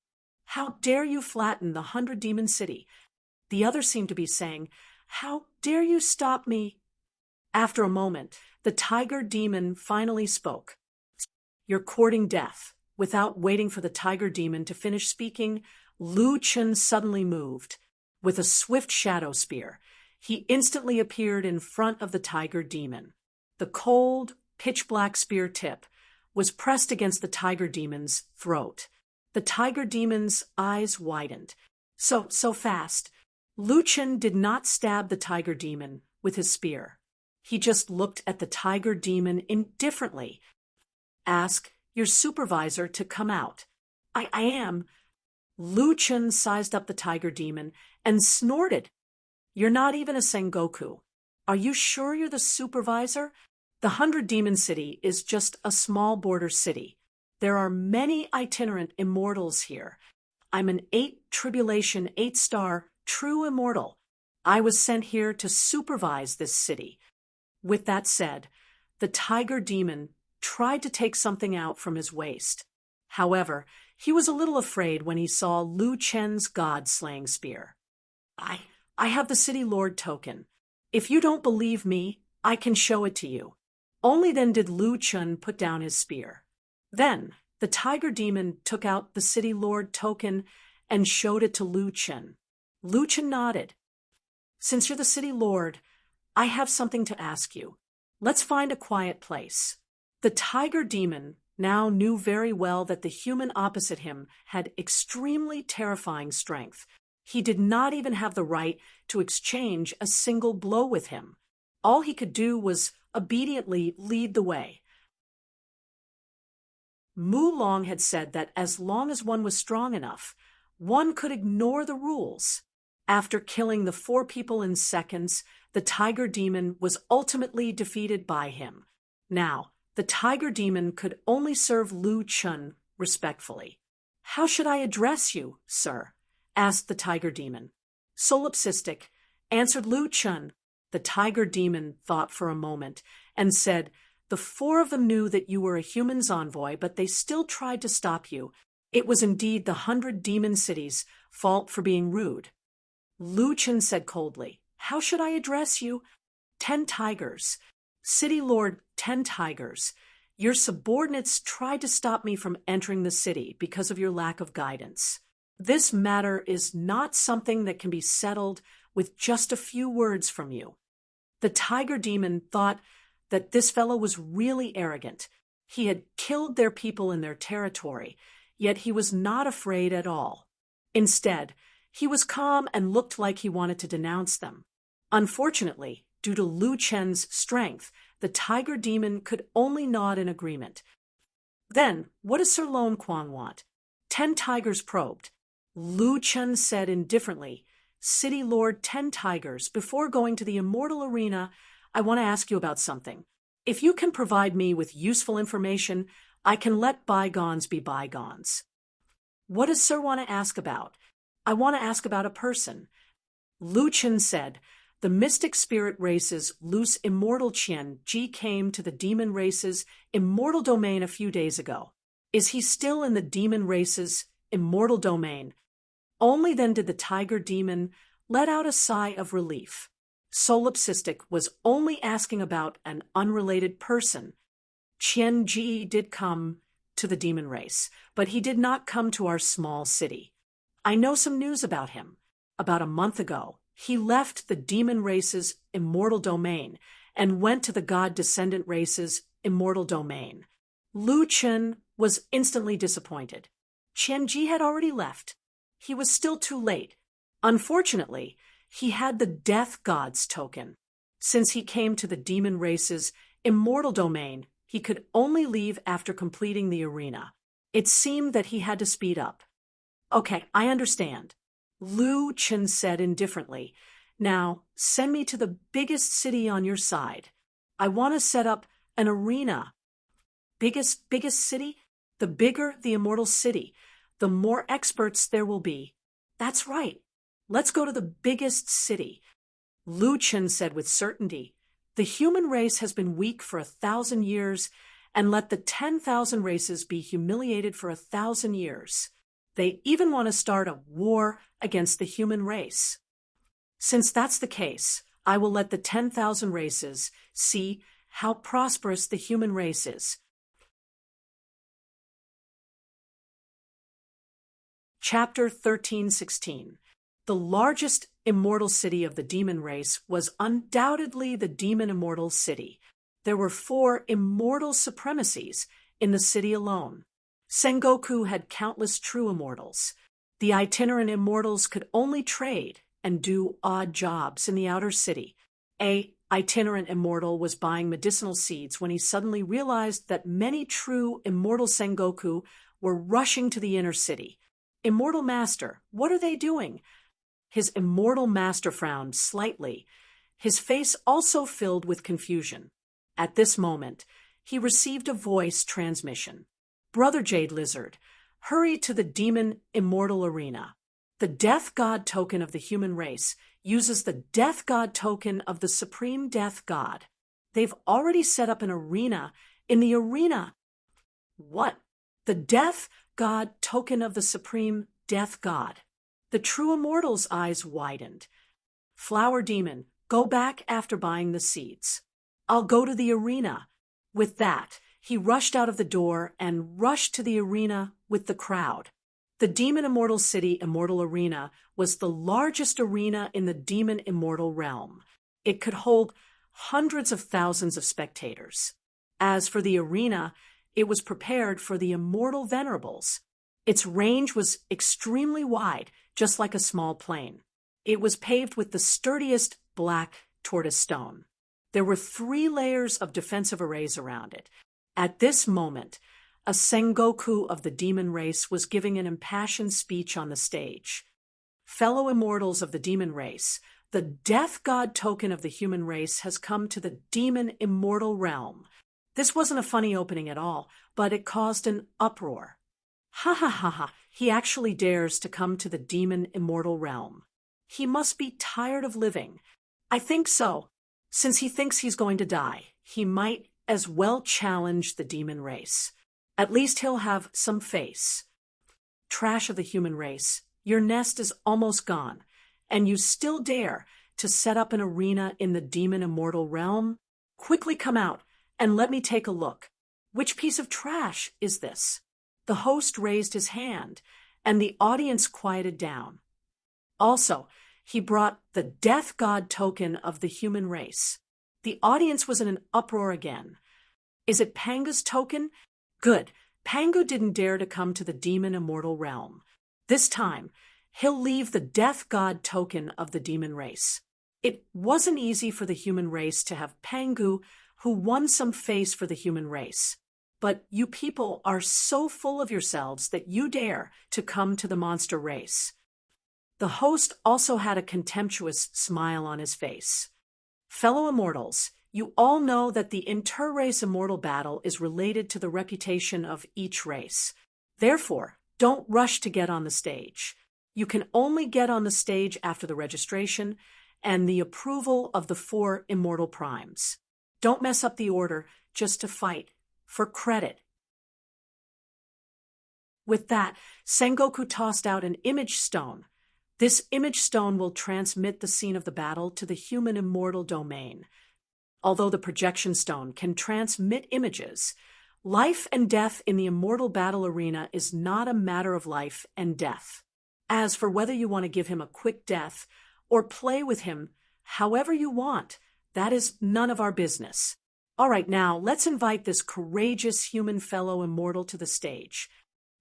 Speaker 1: How dare you flatten the 100-demon city?" The other seemed to be saying, "How dare you stop me?" After a moment, the Tiger Demon finally spoke. "You're courting death." Without waiting for the Tiger Demon to finish speaking, Lu Chen suddenly moved. With a swift shadow spear, he instantly appeared in front of the Tiger Demon. The cold, pitch-black spear tip was pressed against the Tiger Demon's throat. The Tiger Demon's eyes widened. So fast. Lu Chen did not stab the Tiger Demon with his spear. He just looked at the Tiger Demon indifferently. "Ask your supervisor to come out." I am." Lu Chen sized up the Tiger Demon and snorted. "You're not even a Sengoku. Are you sure you're the supervisor? The 100-demon city is just a small border city. There are many itinerant immortals here. I'm an 8-tribulation 8-star true immortal. I was sent here to supervise this city." With that said, the Tiger Demon tried to take something out from his waist. However, he was a little afraid when he saw Lu Chen's god-slaying spear. I have the City Lord token. If you don't believe me, I can show it to you." Only then did Lu Chen put down his spear. Then, the Tiger Demon took out the City Lord token and showed it to Lu Chen. Lu Chen nodded. "Since you're the City Lord, I have something to ask you. Let's find a quiet place." The Tiger Demon now knew very well that the human opposite him had extremely terrifying strength. He did not even have the right to exchange a single blow with him. All he could do was obediently lead the way. Mu Long had said that as long as one was strong enough, one could ignore the rules. After killing the 4 people in seconds, the Tiger Demon was ultimately defeated by him. Now, the Tiger Demon could only serve Lu Chen respectfully. "How should I address you, sir?" asked the Tiger Demon. "Solipsistic," answered Lu Chen. The Tiger Demon thought for a moment and said, "The 4 of them knew that you were a human's envoy, but they still tried to stop you. It was indeed the 100-demon city's fault for being rude." Lu Chen said coldly, "How should I address you?" 10 tigers. City Lord 10 tigers. Your subordinates tried to stop me from entering the city because of your lack of guidance. This matter is not something that can be settled with just a few words from you." The Tiger Demon thought that this fellow was really arrogant. He had killed their people in their territory, yet he was not afraid at all. Instead, he was calm and looked like he wanted to denounce them. Unfortunately, due to Lu Chen's strength, the Tiger Demon could only nod in agreement. "Then, what does Sir Lone Kwang want?" 10 tigers probed. Lu Chen said indifferently, "City Lord 10 tigers, before going to the immortal arena, I want to ask you about something. If you can provide me with useful information, I can let bygones be bygones." "What does Sir want to ask about?" "I want to ask about a person." Lu Chen said, "The mystic spirit race's loose immortal Qian Ji came to the demon race's immortal domain a few days ago. Is he still in the demon race's immortal domain?" Only then did the Tiger Demon let out a sigh of relief. Solipsistic was only asking about an unrelated person. Qian Ji did come to the demon race, but he did not come to our small city. I know some news about him. About a month ago, he left the demon race's immortal domain and went to the god-descendant race's immortal domain. Lu Chen was instantly disappointed. Qian Ji had already left. He was still too late. Unfortunately, he had the Death God's token. Since he came to the demon race's immortal domain, he could only leave after completing the arena. It seemed that he had to speed up. "Okay, I understand," Lu Chen said indifferently. "Now, send me to the biggest city on your side. I want to set up an arena." Biggest city? The bigger the immortal city, the more experts there will be. That's right. Let's go to the biggest city. Lu Chen said with certainty. The human race has been weak for 1,000 years, and let the 10,000 races be humiliated for 1,000 years. They even want to start a war against the human race. Since that's the case, I will let the 10,000 races see how prosperous the human race is. Chapter 13:16. The largest immortal city of the demon race was undoubtedly the demon immortal city. There were 4 immortal supremacies in the city alone. Sengoku had countless true immortals. The itinerant immortals could only trade and do odd jobs in the outer city. A itinerant immortal was buying medicinal seeds when he suddenly realized that many true immortal Sengoku were rushing to the inner city. Immortal Master, what are they doing? His immortal master frowned slightly, his face also filled with confusion. At this moment, he received a voice transmission. Brother Jade Lizard, hurry to the demon immortal arena. The death god token of the human race uses the death god token of the supreme death god. They've already set up an arena in the arena. What? The death god token of the supreme death god. The true immortal's eyes widened. Flower demon, go back after buying the seeds. I'll go to the arena. With that, he rushed out of the door and rushed to the arena with the crowd. The Demon Immortal City Immortal Arena was the largest arena in the Demon Immortal realm. It could hold hundreds of thousands of spectators. As for the arena, it was prepared for the immortal venerables. Its range was extremely wide, just like a small plane. It was paved with the sturdiest black tortoise stone. There were 3 layers of defensive arrays around it. At this moment, a Sengoku of the demon race was giving an impassioned speech on the stage. Fellow immortals of the demon race, the death god token of the human race has come to the demon immortal realm. This wasn't a funny opening at all, but it caused an uproar. Ha ha ha ha, he actually dares to come to the demon immortal realm. He must be tired of living. I think so. Since he thinks he's going to die, he might as well challenge the demon race. At least he'll have some face. Trash of the human race, your nest is almost gone, and you still dare to set up an arena in the demon immortal realm? Quickly come out and let me take a look. Which piece of trash is this? The host raised his hand, and the audience quieted down. Also, he brought the death god token of the human race. The audience was in an uproar again. Is it Panga's token? Good. Pangu didn't dare to come to the demon immortal realm. This time, he'll leave the death god token of the demon race. It wasn't easy for the human race to have Pangu, who won some face for the human race. But you people are so full of yourselves that you dare to come to the monster race. The host also had a contemptuous smile on his face. Fellow immortals, you all know that the inter-race immortal battle is related to the reputation of each race. Therefore, don't rush to get on the stage. You can only get on the stage after the registration and the approval of the 4 immortal primes. Don't mess up the order just to fight for credit. With that, Sengoku tossed out an image stone. This image stone will transmit the scene of the battle to the human immortal domain. Although the projection stone can transmit images, life and death in the immortal battle arena is not a matter of life and death. As for whether you want to give him a quick death or play with him however you want, that is none of our business. All right, now let's invite this courageous human fellow immortal to the stage.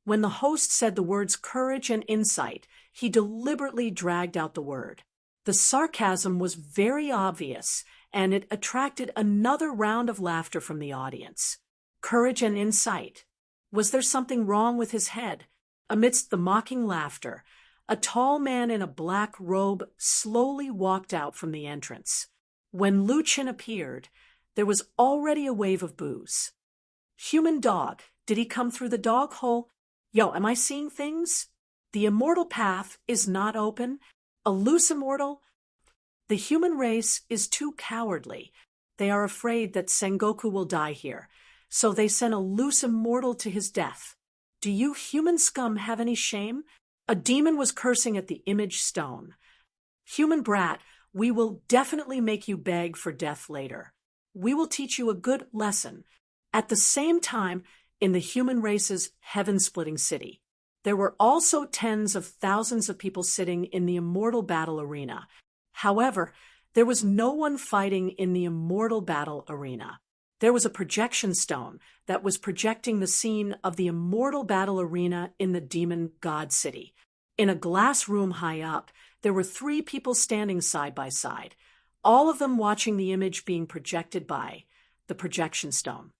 Speaker 1: When the host said the words courage and insight, he deliberately dragged out the word. The sarcasm was very obvious, and it attracted another round of laughter from the audience. Courage and insight. Was there something wrong with his head? Amidst the mocking laughter, a tall man in a black robe slowly walked out from the entrance. When Lu Chen appeared, there was already a wave of boos. Human dog, Did he come through the dog hole? Yo, am I seeing things? The immortal path is not open. A loose immortal? The human race is too cowardly. They are afraid that Sengoku will die here, so they send a loose immortal to his death. Do you human scum have any shame? A demon was cursing at the image stone. Human brat, we will definitely make you beg for death later. We will teach you a good lesson. At the same time, in the human race's heaven-splitting city, there were also tens of thousands of people sitting in the immortal battle arena. However, there was no one fighting in the immortal battle arena. There was a projection stone that was projecting the scene of the immortal battle arena in the demon god city. In a glass room high up, there were 3 people standing side by side, all of them watching the image being projected by the projection stone.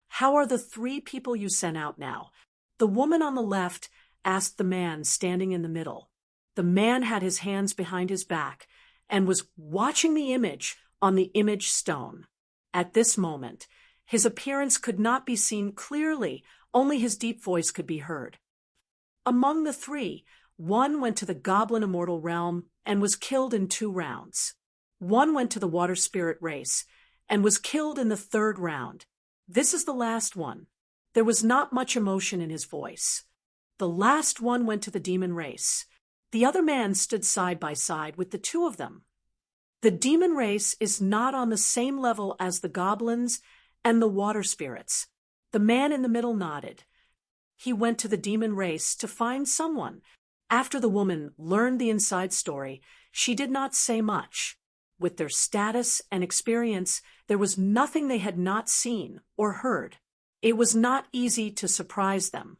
Speaker 1: How are the 3 people you sent out now? The woman on the left asked the man standing in the middle. The man had his hands behind his back and was watching the image on the image stone. At this moment, his appearance could not be seen clearly, only his deep voice could be heard. Among the 3, one went to the goblin immortal realm and was killed in 2 rounds. One went to the water spirit race and was killed in the 3rd round. This is the last one. There was not much emotion in his voice. The last one went to the demon race. The other man stood side by side with the 2 of them. The demon race is not on the same level as the goblins and the water spirits. The man in the middle nodded. He went to the demon race to find someone. After the woman learned the inside story, she did not say much. With their status and experience, there was nothing they had not seen or heard. It was not easy to surprise them.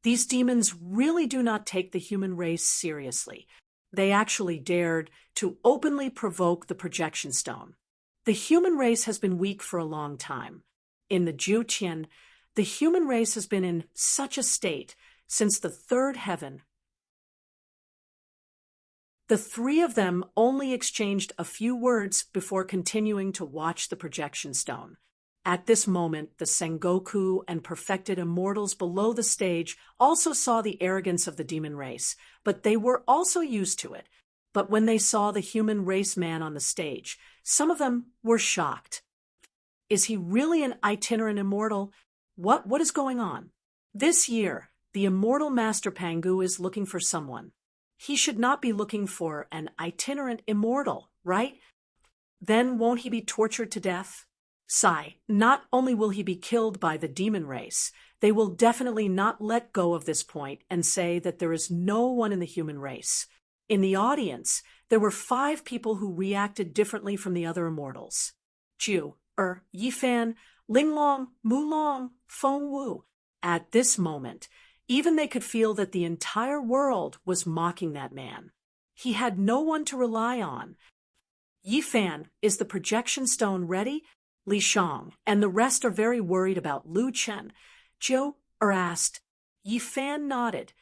Speaker 1: These demons really do not take the human race seriously. They actually dared to openly provoke the projection stone. The human race has been weak for a long time. In the Jiutian, the human race has been in such a state since the 3rd heaven. The 3 of them only exchanged a few words before continuing to watch the projection stone. At this moment, the Sengoku and perfected immortals below the stage also saw the arrogance of the demon race, but they were also used to it. But when they saw the human race man on the stage, some of them were shocked. Is he really an itinerant immortal? What is going on? This year, the immortal Master Pangu is looking for someone. He should not be looking for an itinerant immortal, right? Then won't he be tortured to death? Sigh, not only will he be killed by the demon race, they will definitely not let go of this point and say that there is no one in the human race. In the audience, there were 5 people who reacted differently from the other immortals. Jiu, Yifan, Linglong, Mulong, Feng Wu. At this moment, even they could feel that the entire world was mocking that man. He had no one to rely on. Yifan, is the projection stone ready? Li Shang and the rest are very worried about Lu Chen. Jiu asked. Yifan nodded.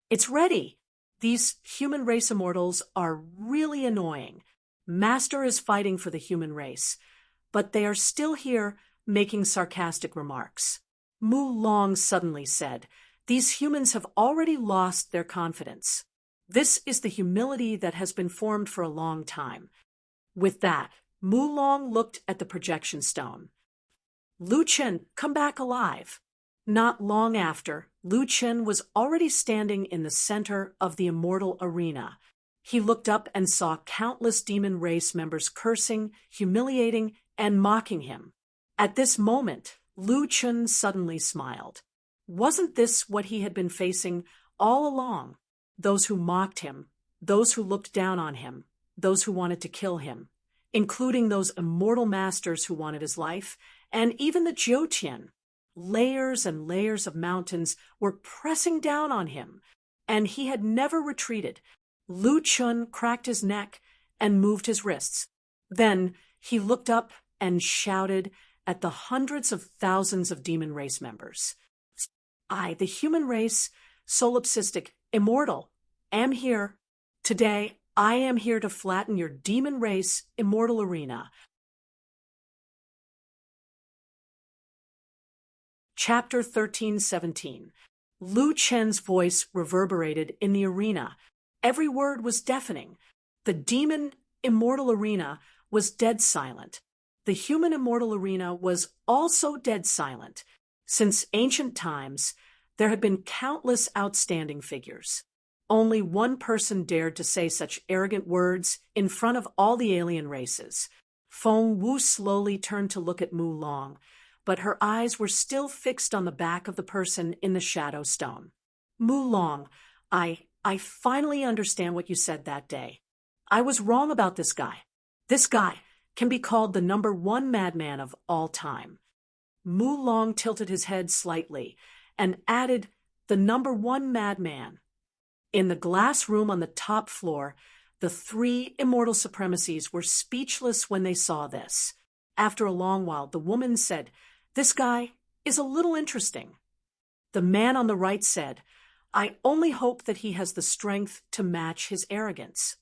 Speaker 1: It's ready. These human race immortals are really annoying. Master is fighting for the human race, but they are still here making sarcastic remarks. Mu Long suddenly said, these humans have already lost their confidence. This is the humility that has been formed for a long time. With that, Mu Long looked at the projection stone. Lu Chen, come back alive. Not long after, Lu Chen was already standing in the center of the immortal arena. He looked up and saw countless demon race members cursing, humiliating, and mocking him. At this moment, Lu Chen suddenly smiled. Wasn't this what he had been facing all along? Those who mocked him, those who looked down on him, those who wanted to kill him, including those immortal masters who wanted his life, and even the Jiutian. Layers and layers of mountains were pressing down on him, and he had never retreated. Lu Chun cracked his neck and moved his wrists. Then he looked up and shouted at the hundreds of thousands of demon race members. I, the human race, solipsistic, immortal, am here. Today, I am here to flatten your demon race immortal arena. Chapter 1317. Lu Chen's voice reverberated in the arena. Every word was deafening. The demon immortal arena was dead silent. The human immortal arena was also dead silent. Since ancient times, there had been countless outstanding figures. Only one person dared to say such arrogant words in front of all the alien races. Feng Wu slowly turned to look at Mu Long, but her eyes were still fixed on the back of the person in the shadow stone. Mu Long, I finally understand what you said that day. I was wrong about this guy. This guy can be called the #1 madman of all time. Mu Long tilted his head slightly and added, the #1 madman. In the glass room on the top floor, the 3 immortal supremacies were speechless when they saw this. After a long while, the woman said, "This guy is a little interesting." The man on the right said, "I only hope that he has the strength to match his arrogance."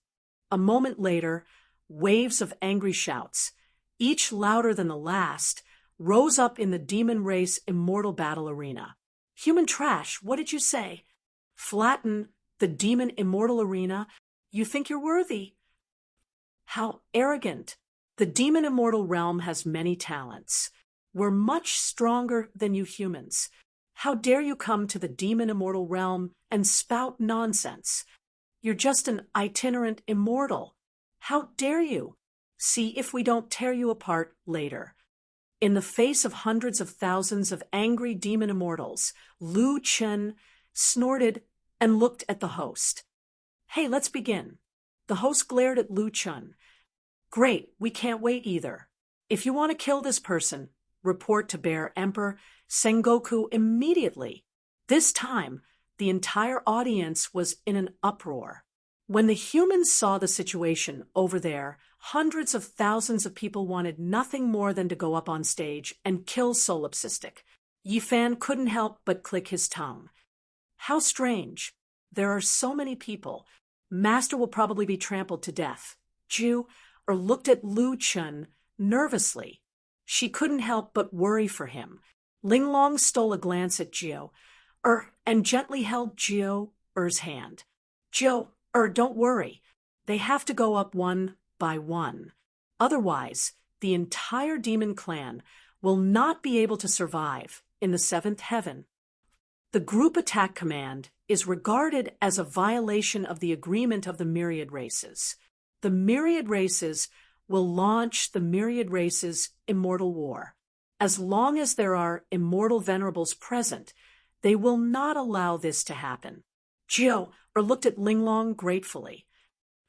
Speaker 1: A moment later, waves of angry shouts, each louder than the last, rose up in the demon race immortal battle arena. "Human trash, what did you say? Flatten the demon immortal arena? You think you're worthy? How arrogant! The demon immortal realm has many talents. We're much stronger than you humans. How dare you come to the demon immortal realm and spout nonsense? You're just an itinerant immortal. How dare you? See if we don't tear you apart later." In the face of hundreds of thousands of angry demon immortals, Lu Chen snorted and looked at the host. "Hey, let's begin." The host glared at Lu Chen. "Great, we can't wait either. If you want to kill this person, report to Bear Emperor Sengoku immediately." This time, the entire audience was in an uproar. When the humans saw the situation over there, hundreds of thousands of people wanted nothing more than to go up on stage and kill Solipsistic. Yifan couldn't help but click his tongue. How strange. There are so many people. Master will probably be trampled to death. Ju looked at Lu Chen nervously. She couldn't help but worry for him. Linglong stole a glance at Jiu and gently held Jiu's hand. "Jiu, don't worry. They have to go up one by one. Otherwise, the entire demon clan will not be able to survive in the 7th heaven. The group attack command is regarded as a violation of the agreement of the myriad races. The myriad races will launch the myriad races' immortal war. As long as there are immortal venerables present, they will not allow this to happen." Jiu looked at Linglong gratefully.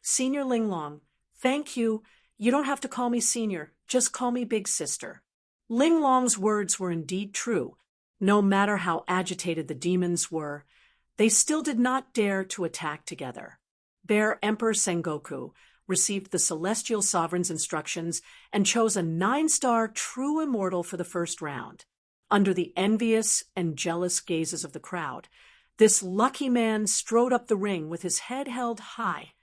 Speaker 1: "Senior Linglong, thank you. You don't have to call me senior, just call me big sister." Linglong's words were indeed true. No matter how agitated the demons were, they still did not dare to attack together. Bear Emperor Sengoku received the Celestial Sovereign's instructions and chose a 9-star true immortal for the first round. Under the envious and jealous gazes of the crowd, this lucky man strode up the ring with his head held high.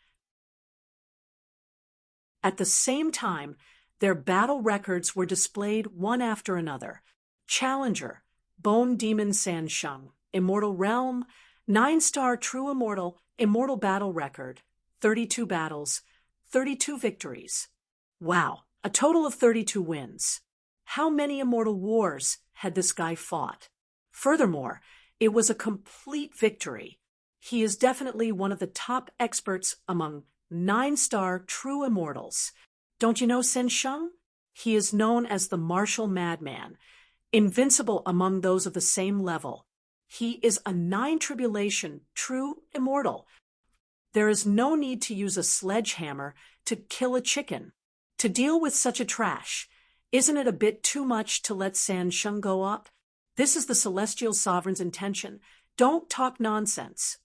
Speaker 1: At the same time, their battle records were displayed one after another. Challenger, Bone Demon Sansheng, Immortal Realm, 9-star True Immortal, Immortal Battle Record, 32 battles, 32 victories. Wow, a total of 32 wins. How many immortal wars had this guy fought? Furthermore, it was a complete victory. He is definitely one of the top experts among 9-star true immortals. Don't you know Sansheng? He is known as the martial madman, invincible among those of the same level. He is a 9-tribulation true immortal. There is no need to use a sledgehammer to kill a chicken. To deal with such a trash, isn't it a bit too much to let Sansheng go up? This is the Celestial Sovereign's intention. Don't talk nonsense.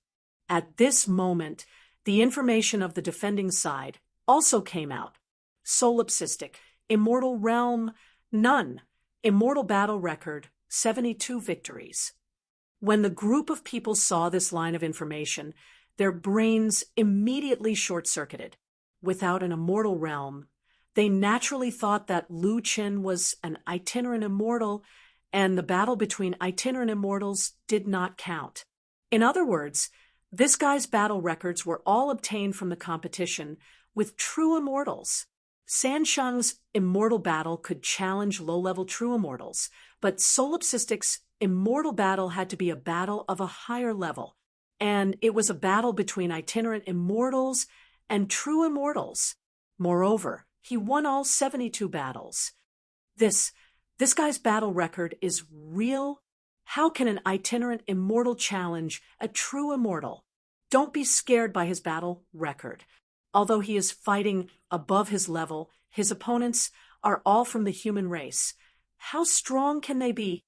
Speaker 1: At this moment, the information of the defending side also came out. Solipsistic, Immortal Realm, none. Immortal Battle Record, 72 victories. When the group of people saw this line of information, their brains immediately short-circuited. Without an immortal realm, they naturally thought that Lu Chen was an itinerant immortal and the battle between itinerant immortals did not count. In other words, this guy's battle records were all obtained from the competition with true immortals. Sansheng's immortal battle could challenge low-level true immortals, but Solipsistic's immortal battle had to be a battle of a higher level, and it was a battle between itinerant immortals and true immortals. Moreover, he won all 72 battles. This guy's battle record is real. How can an itinerant immortal challenge a true immortal? Don't be scared by his battle record. Although he is fighting above his level, his opponents are all from the human race. How strong can they be?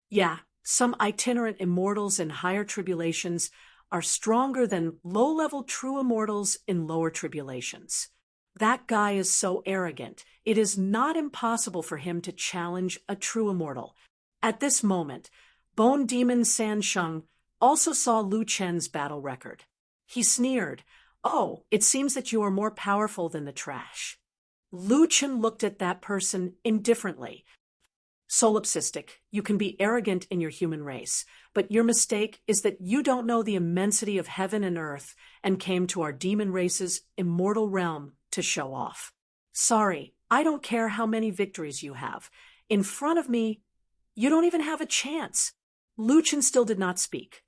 Speaker 1: Yeah, some itinerant immortals in higher tribulations are stronger than low-level true immortals in lower tribulations. That guy is so arrogant, it is not impossible for him to challenge a true immortal. At this moment, Bone Demon Sansheng also saw Lu Chen's battle record. He sneered, "Oh, it seems that you are more powerful than the trash." Lu Chen looked at that person indifferently. Solipsistic, you can be arrogant in your human race, but your mistake is that you don't know the immensity of heaven and earth and came to our demon race's immortal realm to show off. Sorry, I don't care how many victories you have. In front of me, you don't even have a chance. Lu Chen still did not speak.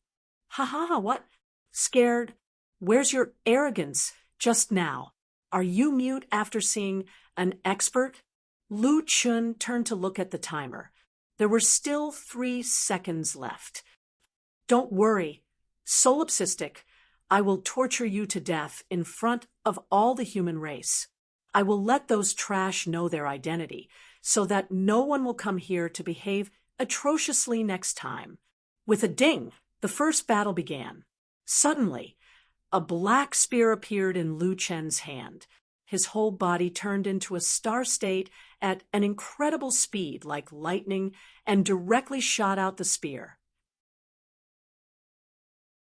Speaker 1: Ha ha ha, what? Scared? Where's your arrogance just now? Are you mute after seeing an expert? Lu Chen turned to look at the timer. There were still 3 seconds left. Don't worry, Solipsistic, I will torture you to death in front of all the human race. I will let those trash know their identity, so that no one will come here to behave atrociously next time. With a ding, the first battle began. Suddenly, a black spear appeared in Lu Chen's hand. His whole body turned into a star state at an incredible speed, like lightning, and directly shot out the spear.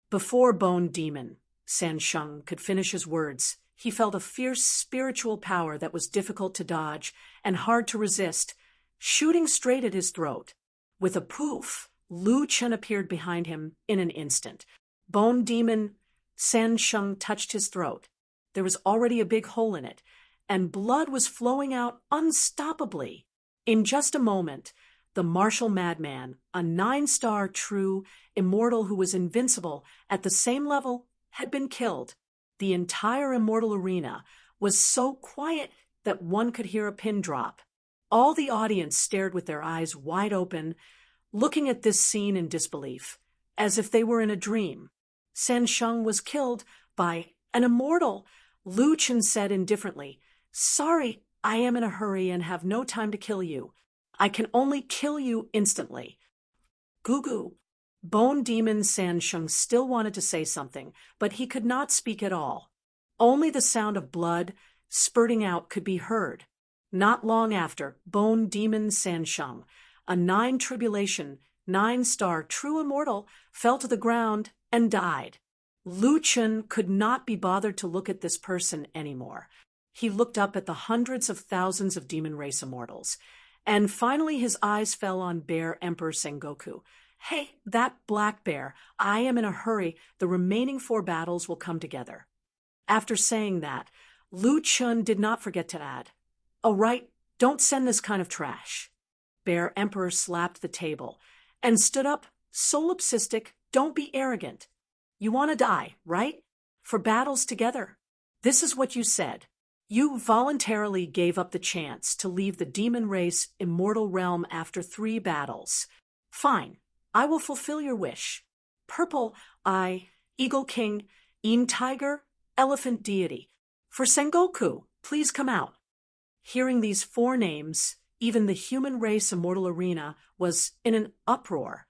Speaker 1: Before Bone Demon Sansheng could finish his words, he felt a fierce spiritual power that was difficult to dodge and hard to resist, shooting straight at his throat. With a poof, Lu Chen appeared behind him in an instant. Bone Demon Sansheng touched his throat. There was already a big hole in it, and blood was flowing out unstoppably. In just a moment, the martial madman, a 9-star true immortal who was invincible at the same level, had been killed. The entire immortal arena was so quiet that one could hear a pin drop. All the audience stared with their eyes wide open, looking at this scene in disbelief, as if they were in a dream. Sansheng was killed by an immortal. Lu Chen said indifferently, "Sorry, I am in a hurry and have no time to kill you. I can only kill you instantly." Goo. Bone Demon Sansheng still wanted to say something, but he could not speak at all. Only the sound of blood spurting out could be heard. Not long after, Bone Demon Sansheng, a 9-tribulation, 9-star true immortal, fell to the ground and died. Lu Chen could not be bothered to look at this person anymore. He looked up at the hundreds of thousands of demon race immortals, and finally his eyes fell on Bear Emperor Sengoku. "Hey, that black bear, I am in a hurry. The remaining 4 battles will come together." After saying that, Lu Chen did not forget to add, "Oh right, don't send this kind of trash." Bear Emperor slapped the table and stood up. "Solipsistic, don't be arrogant. You want to die, right? For battles together. This is what you said. You voluntarily gave up the chance to leave the demon race immortal realm after 3 battles. Fine, I will fulfill your wish. Purple Eye, Eagle King, Yin Tiger, Elephant Deity. For Sengoku, please come out." Hearing these 4 names, even the human race immortal arena was in an uproar.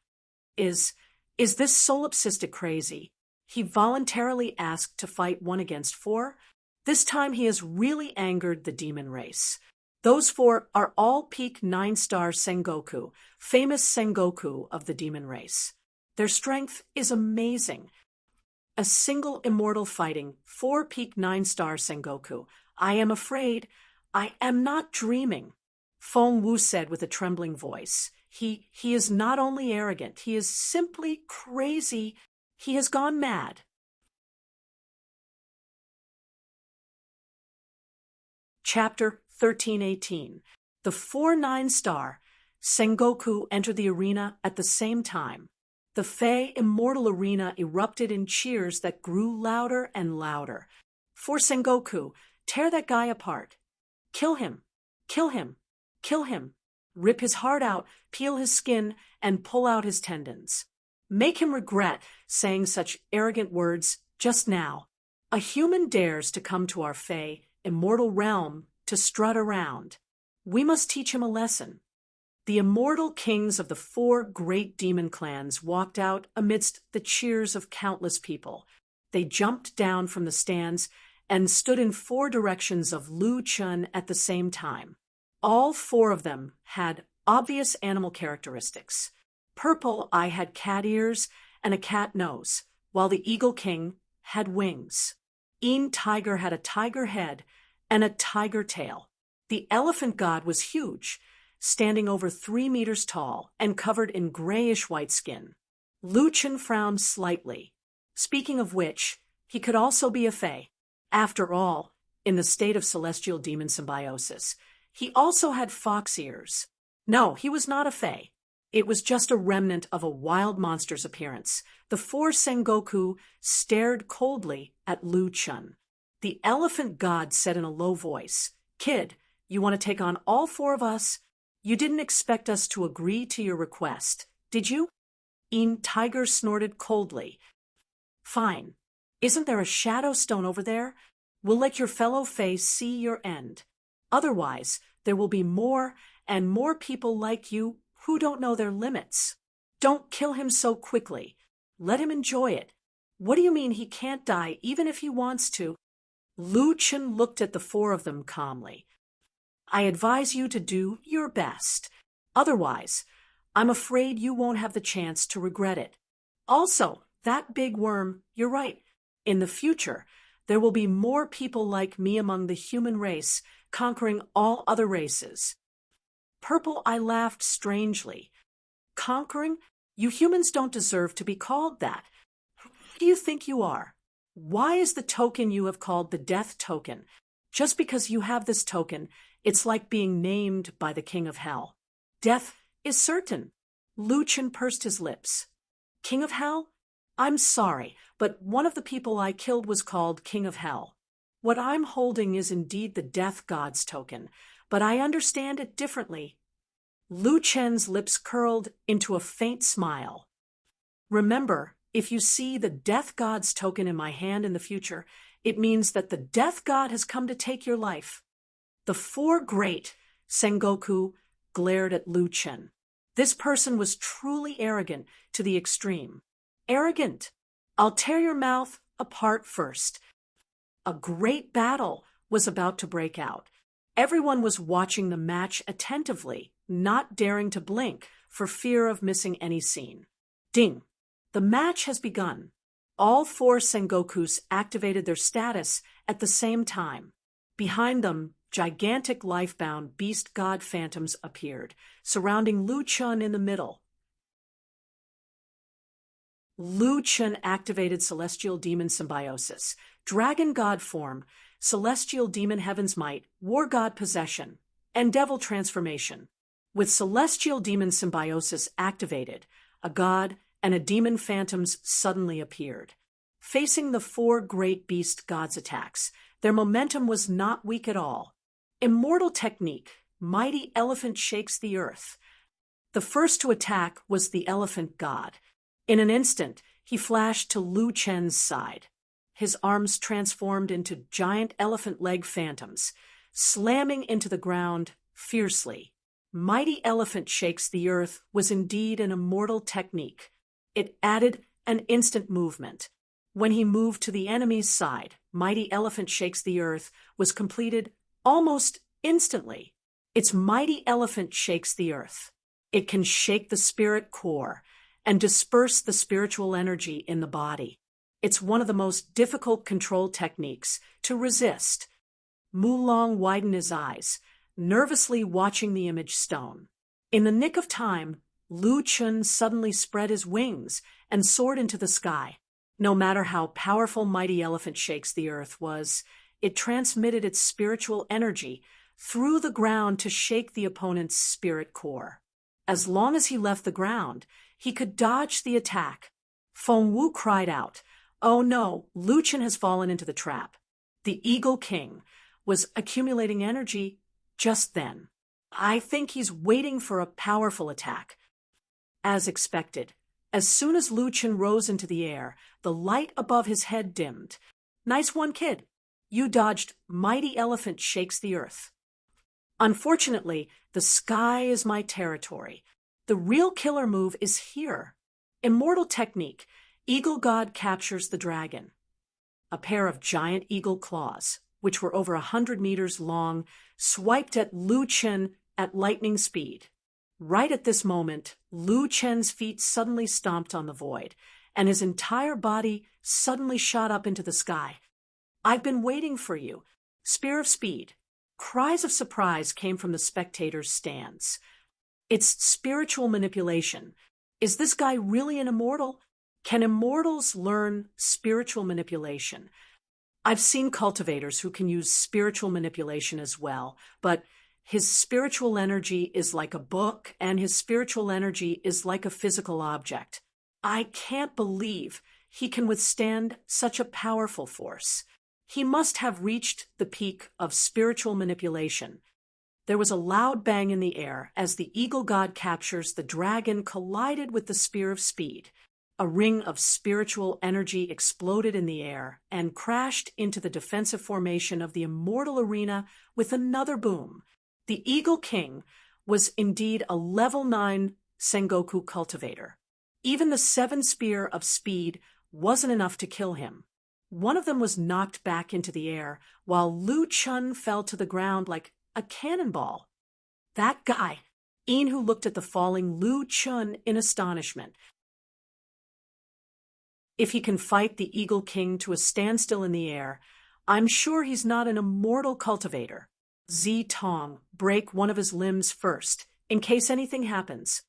Speaker 1: Is this Solipsistic crazy? He voluntarily asked to fight 1 against 4. This time he has really angered the demon race. Those 4 are all peak 9-star Sengoku, famous Sengoku of the demon race. Their strength is amazing. A single immortal fighting 4 peak 9-star Sengoku. I am afraid I am not dreaming, Feng Wu said with a trembling voice. He is not only arrogant, he is simply crazy. He has gone mad. Chapter 1318. The 4-9-star Sengoku entered the arena at the same time. The Fey Immortal Arena erupted in cheers that grew louder and louder. For Sengoku, tear that guy apart. Kill him. Kill him. Kill him. Rip his heart out, peel his skin, and pull out his tendons. Make him regret saying such arrogant words just now. A human dares to come to our Fey Immortal realm to strut around. We must teach him a lesson. The immortal kings of the 4 great demon clans walked out amidst the cheers of countless people. They jumped down from the stands and stood in 4 directions of Lu Chun at the same time. All 4 of them had obvious animal characteristics. Purple Eye had cat ears and a cat nose, while the Eagle King had wings. Een Tiger had a tiger head and a tiger tail. The Elephant God was huge, standing over 3 meters tall and covered in grayish-white skin. Lu Chun frowned slightly. Speaking of which, he could also be a Fey. After all, in the state of celestial demon symbiosis, he also had fox ears. No, he was not a Fey. It was just a remnant of a wild monster's appearance. The 4 Sengoku stared coldly at Lu Chun. The Elephant God said in a low voice, "Kid, you want to take on all 4 of us? You didn't expect us to agree to your request, did you?" Een Tiger snorted coldly. "Fine. Isn't there a shadow stone over there? We'll let your fellow Fey see your end. Otherwise, there will be more and more people like you who don't know their limits. Don't kill him so quickly. Let him enjoy it. What do you mean he can't die even if he wants to?" Lu Chun looked at the 4 of them calmly. "I advise you to do your best. Otherwise, I'm afraid you won't have the chance to regret it. Also, that big worm, you're right. In the future, there will be more people like me among the human race, conquering all other races." Purple Eye laughed strangely. "Conquering? You humans don't deserve to be called that. Who do you think you are? Why is the token you have called the Death Token? Just because you have this token, it's like being named by the King of Hell. Death is certain." Lu Chun pursed his lips. "King of Hell? I'm sorry, but one of the people I killed was called King of Hell. What I'm holding is indeed the Death God's token, but I understand it differently." Lu Chen's lips curled into a faint smile. "Remember, if you see the Death God's token in my hand in the future, it means that the Death God has come to take your life." The 4 great Sengoku glared at Lu Chen. This person was truly arrogant to the extreme. Arrogant! I'll tear your mouth apart first. A great battle was about to break out. Everyone was watching the match attentively, not daring to blink for fear of missing any scene. Ding! The match has begun. All 4 Sengokus activated their status at the same time. Behind them, gigantic life-bound beast god phantoms appeared, surrounding Lu Chun in the middle. Lu Chun activated Celestial Demon Symbiosis, Dragon God Form, Celestial Demon Heaven's Might, War God Possession, and Devil Transformation. With Celestial Demon Symbiosis activated, a god and a demon phantoms suddenly appeared. Facing the 4 great beast gods' attacks, their momentum was not weak at all. Immortal technique, Mighty Elephant shakes the earth. The first to attack was the Elephant God. In an instant, he flashed to Lu Chen's side. His arms transformed into giant elephant leg phantoms, slamming into the ground fiercely. Mighty Elephant shakes the earth was indeed an immortal technique. It added an instant movement. When he moved to the enemy's side, Mighty Elephant shakes the earth was completed almost instantly. It's Mighty Elephant shakes the earth. It can shake the spirit core and disperse the spiritual energy in the body. It's one of the most difficult control techniques to resist. Mulong widened his eyes, nervously watching the image stone. In the nick of time, Lu Chun suddenly spread his wings and soared into the sky. No matter how powerful Mighty Elephant Shakes the Earth was, it transmitted its spiritual energy through the ground to shake the opponent's spirit core. As long as he left the ground, he could dodge the attack. Feng Wu cried out, "Oh no, Lu Chun has fallen into the trap." The Eagle King was accumulating energy just then. "I think he's waiting for a powerful attack." As expected, as soon as Lu Chun rose into the air, the light above his head dimmed. "Nice one, kid. You dodged Mighty Elephant Shakes the Earth." Unfortunately, the sky is my territory. The real killer move is here. Immortal technique. Eagle God captures the dragon. A pair of giant eagle claws, which were over 100 meters long, swiped at Lu Chun at lightning speed. Right at this moment, Lu Chun's feet suddenly stomped on the void, and his entire body suddenly shot up into the sky. "I've been waiting for you." Spear of speed. Cries of surprise came from the spectators' stands. It's spiritual manipulation. Is this guy really an immortal? Can immortals learn spiritual manipulation? I've seen cultivators who can use spiritual manipulation as well, but his spiritual energy is like a book, and his spiritual energy is like a physical object. I can't believe he can withstand such a powerful force. He must have reached the peak of spiritual manipulation. There was a loud bang in the air as the eagle god captures the dragon collided with the spear of speed. A ring of spiritual energy exploded in the air and crashed into the defensive formation of the immortal arena with another boom. The Eagle King was indeed a level 9 Sengoku cultivator. Even the 7 spear of speed wasn't enough to kill him. One of them was knocked back into the air, while Lu Chun fell to the ground like a cannonball. That guy, Yin-Hu looked at the falling Lu Chun in astonishment. If he can fight the Eagle King to a standstill in the air, I'm sure he's not an immortal cultivator. Zi Tong, break one of his limbs first, in case anything happens.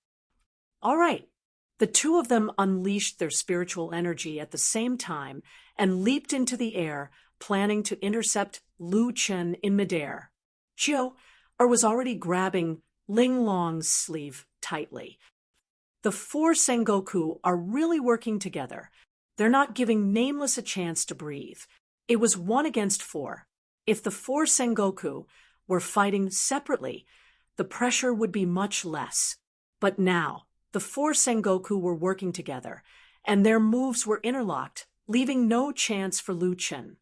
Speaker 1: All right. The two of them unleashed their spiritual energy at the same time and leaped into the air, planning to intercept Lu Chun in midair. Jiu was already grabbing Ling Long's sleeve tightly. The 4 Sengoku are really working together. They're not giving Nameless a chance to breathe. It was 1 against 4. If the 4 Sengoku were fighting separately, the pressure would be much less. But now, the 4 Sengoku were working together, and their moves were interlocked, leaving no chance for Lu Chun.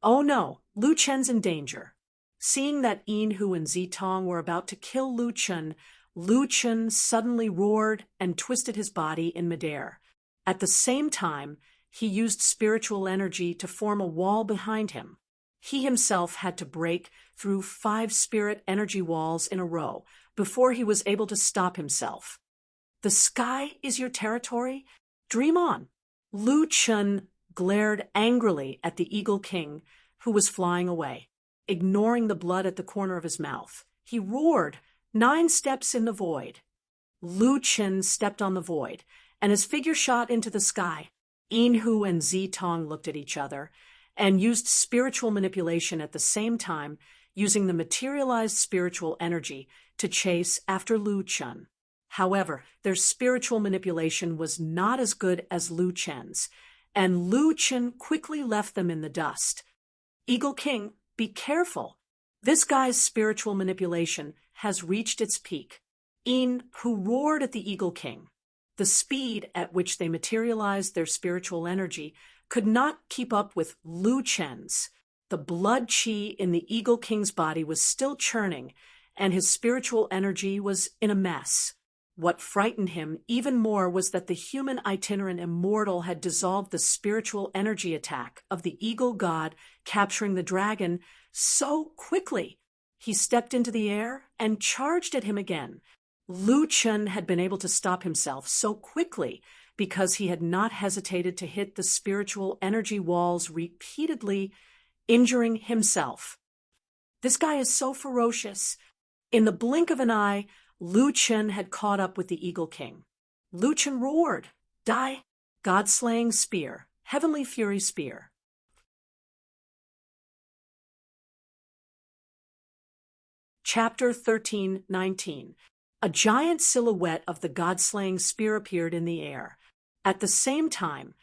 Speaker 1: Oh no, Lu Chun's in danger. Seeing that Yin-Hu and Zitong were about to kill Lu Chun suddenly roared and twisted his body in midair. At the same time, he used spiritual energy to form a wall behind him. He himself had to break through 5 spirit energy walls in a row before he was able to stop himself. The sky is your territory? Dream on. Lu Chun glared angrily at the Eagle King, who was flying away. Ignoring the blood at the corner of his mouth, he roared, 9 steps in the void. Lu Chun stepped on the void, and his figure shot into the sky. Yin-Hu and Zitong looked at each other and used spiritual manipulation at the same time, using the materialized spiritual energy to chase after Lu Chun. However, their spiritual manipulation was not as good as Lu Chun's, and Lu Chun quickly left them in the dust. Eagle King, be careful. This guy's spiritual manipulation has reached its peak. Yin-Hu roared at the Eagle King. The speed at which they materialized their spiritual energy could not keep up with Lu Chun's. The blood chi in the Eagle King's body was still churning, and his spiritual energy was in a mess. What frightened him even more was that the human itinerant immortal had dissolved the spiritual energy attack of the eagle god capturing the dragon so quickly. He stepped into the air and charged at him again. Lu Chun had been able to stop himself so quickly because he had not hesitated to hit the spiritual energy walls repeatedly, injuring himself. This guy is so ferocious. In the blink of an eye, Lu Chen had caught up with the Eagle King. Lu Chen roared, "Die! God-slaying spear, heavenly fury spear." Chapter 13:19. A giant silhouette of the god-slaying spear appeared in the air. At the same time,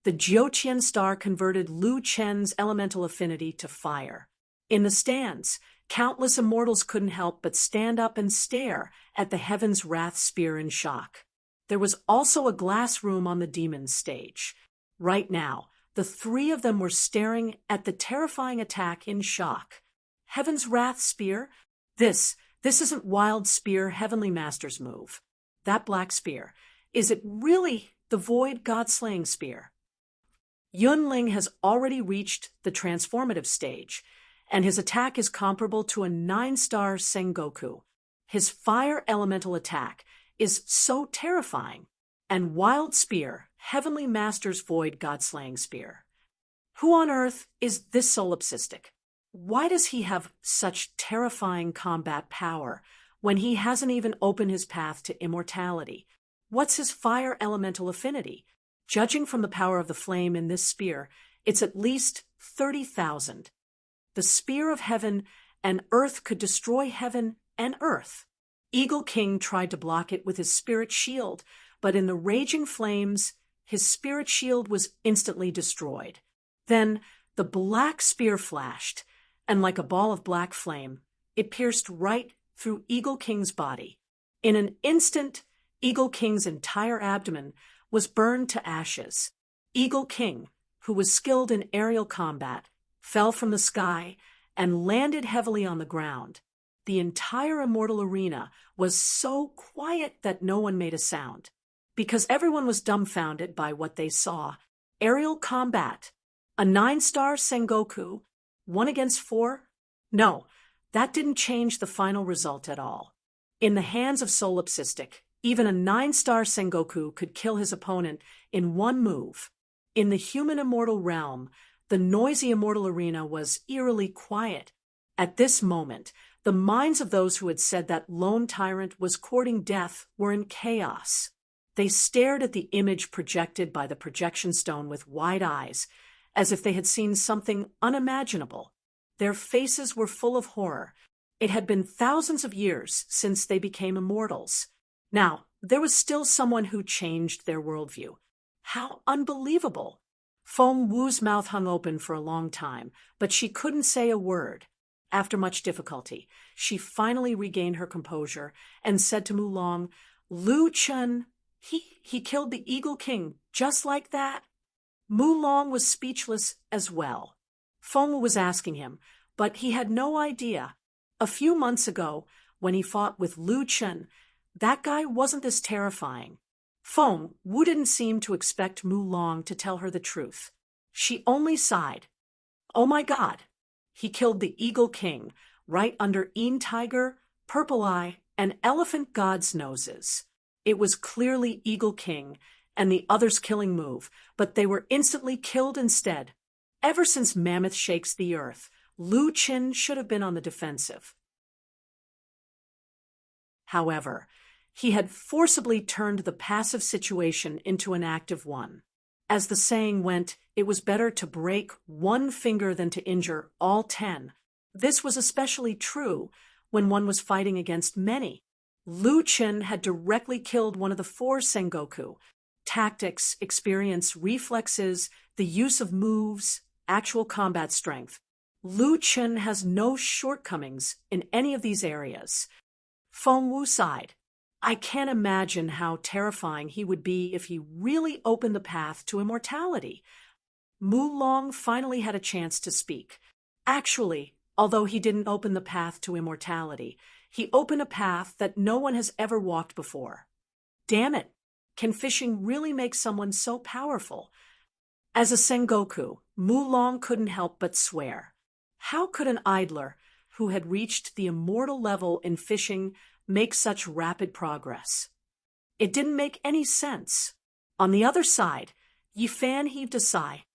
Speaker 1: the Jiuqian star converted Lu Chen's elemental affinity to fire. In the stands, countless immortals couldn't help but stand up and stare at the Heaven's Wrath spear in shock. There was also a glass room on the demon's stage. Right now, the three of them were staring at the terrifying attack in shock. Heaven's Wrath spear? This isn't Wild Spear Heavenly Master's move. That black spear, is it really the Void God-slaying spear? Yunling has already reached the transformative stage, and his attack is comparable to a 9-star Sengoku. His fire elemental attack is so terrifying. And Wild Spear, Heavenly Master's Void God-slaying spear. Who on earth is this solipsistic? Why does he have such terrifying combat power when he hasn't even opened his path to immortality? What's his fire elemental affinity? Judging from the power of the flame in this spear, it's at least 30,000. The spear of heaven and earth could destroy heaven and earth. Eagle King tried to block it with his spirit shield, but in the raging flames, his spirit shield was instantly destroyed. Then the black spear flashed, and like a ball of black flame, it pierced right through Eagle King's body. In an instant, Eagle King's entire abdomen was burned to ashes. Eagle King, who was skilled in aerial combat, fell from the sky and landed heavily on the ground. The entire immortal arena was so quiet that no one made a sound. Because everyone was dumbfounded by what they saw. Aerial combat. A 9-star Sengoku. 1 against 4? No, that didn't change the final result at all. In the hands of Solipsistic, even a 9-star Sengoku could kill his opponent in one move. In the human immortal realm, the noisy immortal arena was eerily quiet. At this moment, the minds of those who had said that lone tyrant was courting death were in chaos. They stared at the image projected by the projection stone with wide eyes, as if they had seen something unimaginable. Their faces were full of horror. It had been thousands of years since they became immortals. Now, there was still someone who changed their worldview. How unbelievable! Feng Wu's mouth hung open for a long time, but she couldn't say a word. After much difficulty, she finally regained her composure and said to Mulong, "Lu Chen, he killed the Eagle King just like that?" Mulong was speechless as well. Feng Wu was asking him, but he had no idea. A few months ago, when he fought with Lu Chen, that guy wasn't this terrifying. Feng Wu didn't seem to expect Mulong to tell her the truth. She only sighed. "Oh my God, he killed the Eagle King right under Een Tiger, Purple Eye, and Elephant God's noses. It was clearly Eagle King and the others' killing move, but they were instantly killed instead. Ever since Mammoth shakes the earth, Lu Chen should have been on the defensive." However, he had forcibly turned the passive situation into an active one. As the saying went, it was better to break one finger than to injure all 10. This was especially true when one was fighting against many. Lu Chen had directly killed one of the 4 Sengoku. Tactics, experience, reflexes, the use of moves, actual combat strength. Lu Chen has no shortcomings in any of these areas. Feng Wu sighed. I can't imagine how terrifying he would be if he really opened the path to immortality. Mulong finally had a chance to speak. Actually, although he didn't open the path to immortality, he opened a path that no one has ever walked before. Damn it! Can fishing really make someone so powerful? As a Sengoku, Mulong couldn't help but swear. How could an idler who had reached the immortal level in fishing make such rapid progress? It didn't make any sense. On the other side, Yifan heaved a sigh.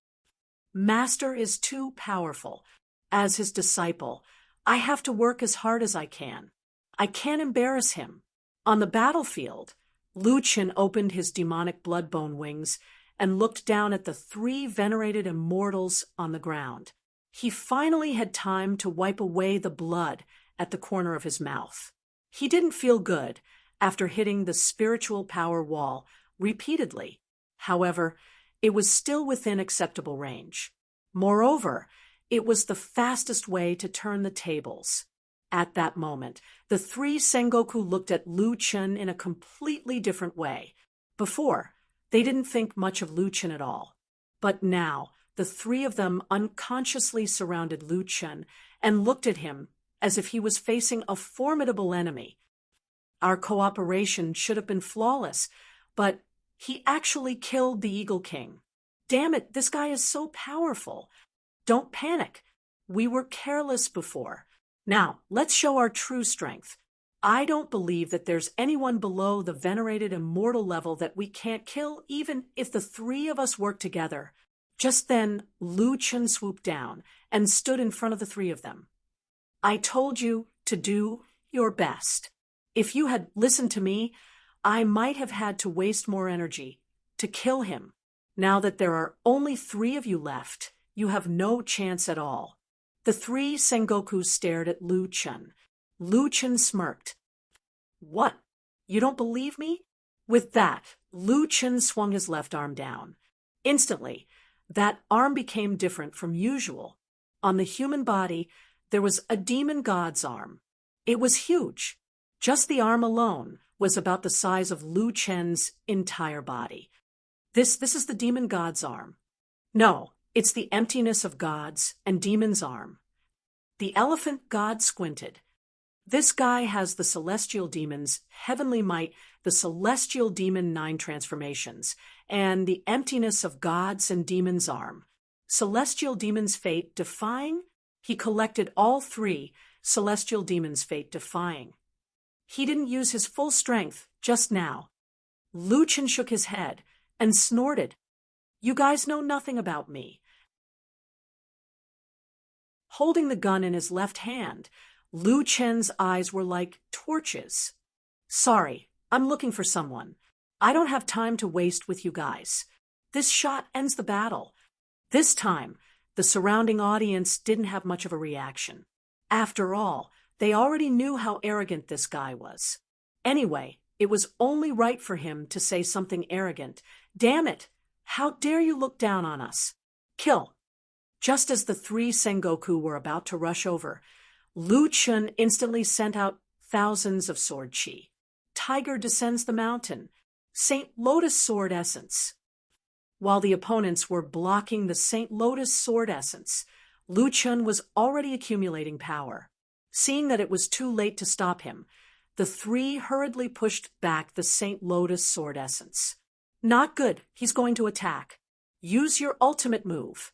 Speaker 1: Master is too powerful. As his disciple, I have to work as hard as I can. I can't embarrass him. On the battlefield, Lu Chen opened his demonic bloodbone wings and looked down at the three venerated immortals on the ground. He finally had time to wipe away the blood at the corner of his mouth. He didn't feel good after hitting the spiritual power wall repeatedly. However, it was still within acceptable range. Moreover, it was the fastest way to turn the tables. At that moment, the three Sengoku looked at Lu Chen in a completely different way. Before, they didn't think much of Lu Chen at all. But now, the three of them unconsciously surrounded Lu Chen and looked at him as if he was facing a formidable enemy. Our cooperation should have been flawless, but he actually killed the Eagle King. Damn it, this guy is so powerful. Don't panic. We were careless before. Now, let's show our true strength. I don't believe that there's anyone below the venerated immortal level that we can't kill, even if the three of us work together. Just then, Lu Chen swooped down and stood in front of the three of them. I told you to do your best. If you had listened to me, I might have had to waste more energy to kill him. Now that there are only three of you left, you have no chance at all. The three Sengoku stared at Lu Chen. Lu Chen smirked. What? You don't believe me? With that, Lu Chen swung his left arm down. Instantly, that arm became different from usual. On the human body, there was a demon god's arm. It was huge. Just the arm alone was about the size of Lu Chen's entire body. This is the demon god's arm. No, it's the emptiness of God's and demon's arm. The elephant god squinted. This guy has the celestial demon's heavenly might, the celestial demon 9 transformations, and the emptiness of God's and demon's arm. Celestial demon's fate defying? He collected all three celestial demon's fate defying. He didn't use his full strength just now. Lu Chen shook his head and snorted. You guys know nothing about me. Holding the gun in his left hand, Lu Chen's eyes were like torches. Sorry, I'm looking for someone. I don't have time to waste with you guys. This shot ends the battle. This time, the surrounding audience didn't have much of a reaction. After all, they already knew how arrogant this guy was. Anyway, it was only right for him to say something arrogant. Damn it! How dare you look down on us? Kill! Just as the three Sengoku were about to rush over, Lu Chen instantly sent out thousands of sword chi. Tiger descends the mountain. Saint Lotus sword essence. While the opponents were blocking the Saint Lotus sword essence, Lu Chen was already accumulating power. Seeing that it was too late to stop him, the three hurriedly pushed back the Saint Lotus sword essence. Not good, he's going to attack. Use your ultimate move.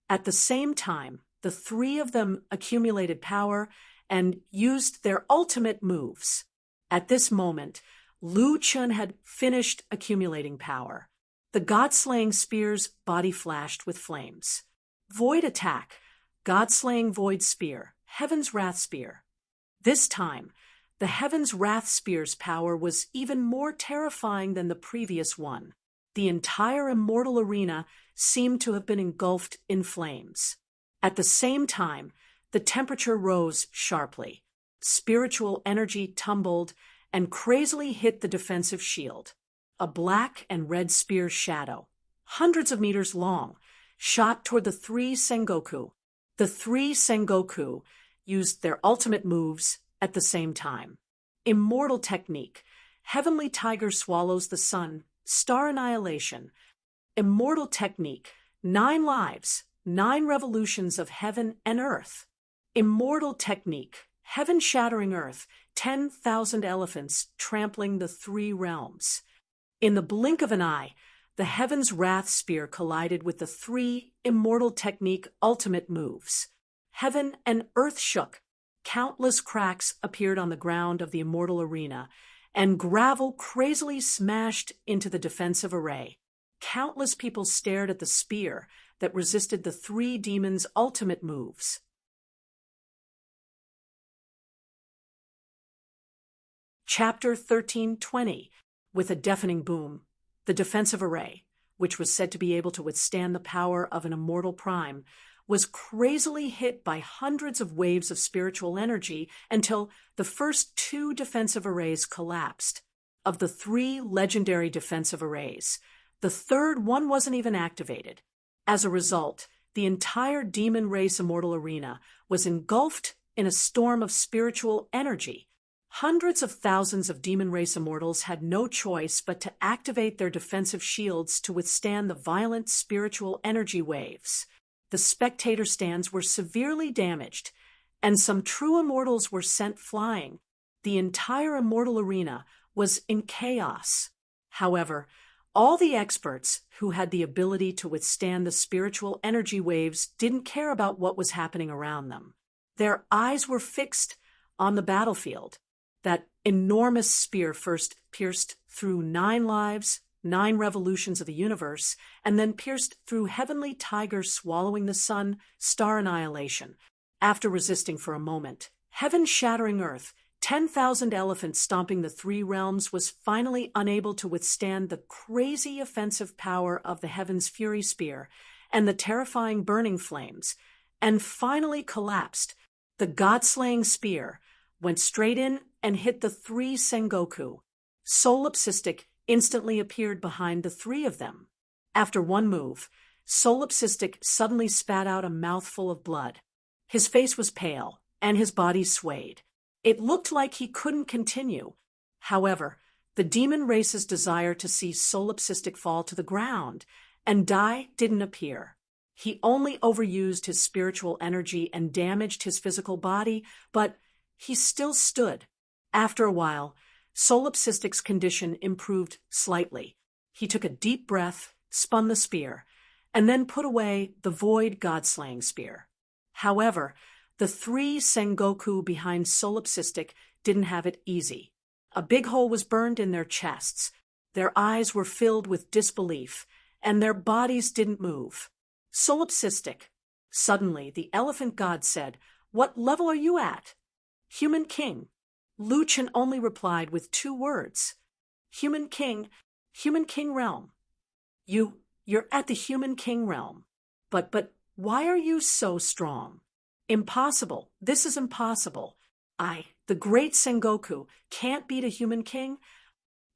Speaker 1: At the same time, the three of them accumulated power and used their ultimate moves. At this moment, Lu Chen had finished accumulating power. The God-slaying spear's body flashed with flames. Void attack, God-slaying void spear, Heaven's Wrath spear. This time, the Heaven's Wrath spear's power was even more terrifying than the previous one. The entire immortal arena seemed to have been engulfed in flames. At the same time, the temperature rose sharply. Spiritual energy tumbled and crazily hit the defensive shield. A black and red spear shadow, hundreds of meters long, shot toward the three Sengoku. The three Sengoku used their ultimate moves at the same time. Immortal technique. Heavenly Tiger swallows the sun. Star annihilation. Immortal technique. 9 lives. 9 revolutions of heaven and earth. Immortal technique. Heaven-shattering earth. 10,000 elephants trampling the 3 realms. In the blink of an eye, the Heaven's Wrath spear collided with the 3 immortal technique ultimate moves. Heaven and earth shook. Countless cracks appeared on the ground of the immortal arena, and gravel crazily smashed into the defensive array. Countless people stared at the spear that resisted the 3 demons' ultimate moves. Chapter 1320, with a deafening boom, the defensive array, which was said to be able to withstand the power of an immortal prime, was crazily hit by hundreds of waves of spiritual energy until the first two defensive arrays collapsed. Of the three legendary defensive arrays, the third one wasn't even activated. As a result, the entire demon race immortal arena was engulfed in a storm of spiritual energy. Hundreds of thousands of demon race immortals had no choice but to activate their defensive shields to withstand the violent spiritual energy waves. The spectator stands were severely damaged, and some true immortals were sent flying. The entire immortal arena was in chaos. However, all the experts who had the ability to withstand the spiritual energy waves didn't care about what was happening around them. Their eyes were fixed on the battlefield. That enormous spear first pierced through 9 lives, 9 revolutions of the universe, and then pierced through heavenly tiger swallowing the sun, star annihilation. After resisting for a moment, heaven-shattering earth, 10,000 elephants stomping the 3 realms, was finally unable to withstand the crazy offensive power of the heaven's fury spear and the terrifying burning flames, and finally collapsed. The god-slaying spear went straight in and hit the 3 Sengoku. Solipsistic instantly appeared behind the 3 of them. After one move, Solipsistic suddenly spat out a mouthful of blood. His face was pale, and his body swayed. It looked like he couldn't continue. However, the demon race's desire to see Solipsistic fall to the ground and die didn't appear. He only overused his spiritual energy and damaged his physical body, but he still stood. After a while, Solipsistic's condition improved slightly. He took a deep breath, spun the spear, and then put away the void god-slaying spear. However, the 3 Sengoku behind Solipsistic didn't have it easy. A big hole was burned in their chests. Their eyes were filled with disbelief, and their bodies didn't move. Solipsistic. Suddenly, the elephant god said, "What level are you at?" "Human king." Lu Chen only replied with 2 words. Human king realm. You're at the human king realm. But why are you so strong? Impossible. This is impossible. The great Sengoku, can't beat a human king?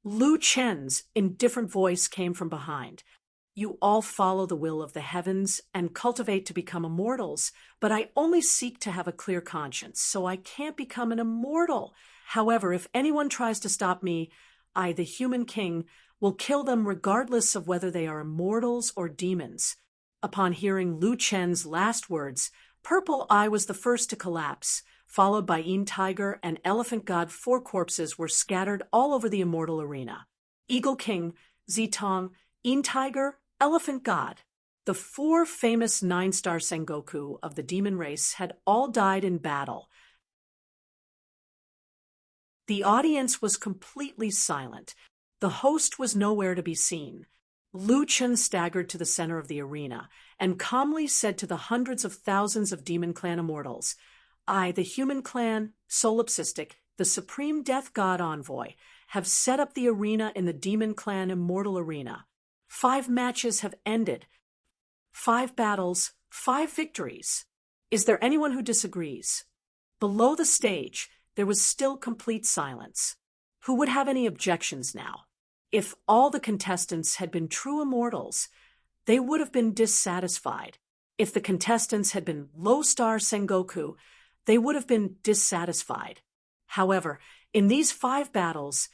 Speaker 1: Lu Chen's indifferent voice came from behind. You all follow the will of the heavens and cultivate to become immortals, but I only seek to have a clear conscience, so I can't become an immortal. However, if anyone tries to stop me, I, the human king, will kill them regardless of whether they are immortals or demons. Upon hearing Lu Chen's last words, Purple Eye was the first to collapse, followed by Yin Tiger and Elephant God. 4 corpses were scattered all over the immortal arena. Eagle King, Zitong, Yin Tiger, Elephant God. The 4 famous 9-star Sengoku of the demon race had all died in battle. The audience was completely silent. The host was nowhere to be seen. Lu Chen staggered to the center of the arena and calmly said to the hundreds of thousands of Demon Clan immortals, I, the human clan, Solipsistic, the supreme death god envoy, have set up the arena in the Demon Clan immortal arena. 5 matches have ended. 5 battles, 5 victories. Is there anyone who disagrees? Below the stage, there was still complete silence. Who would have any objections now? If all the contestants had been true immortals, they would have been dissatisfied. If the contestants had been low-star Sengoku, they would have been dissatisfied. However, in these 5 battles,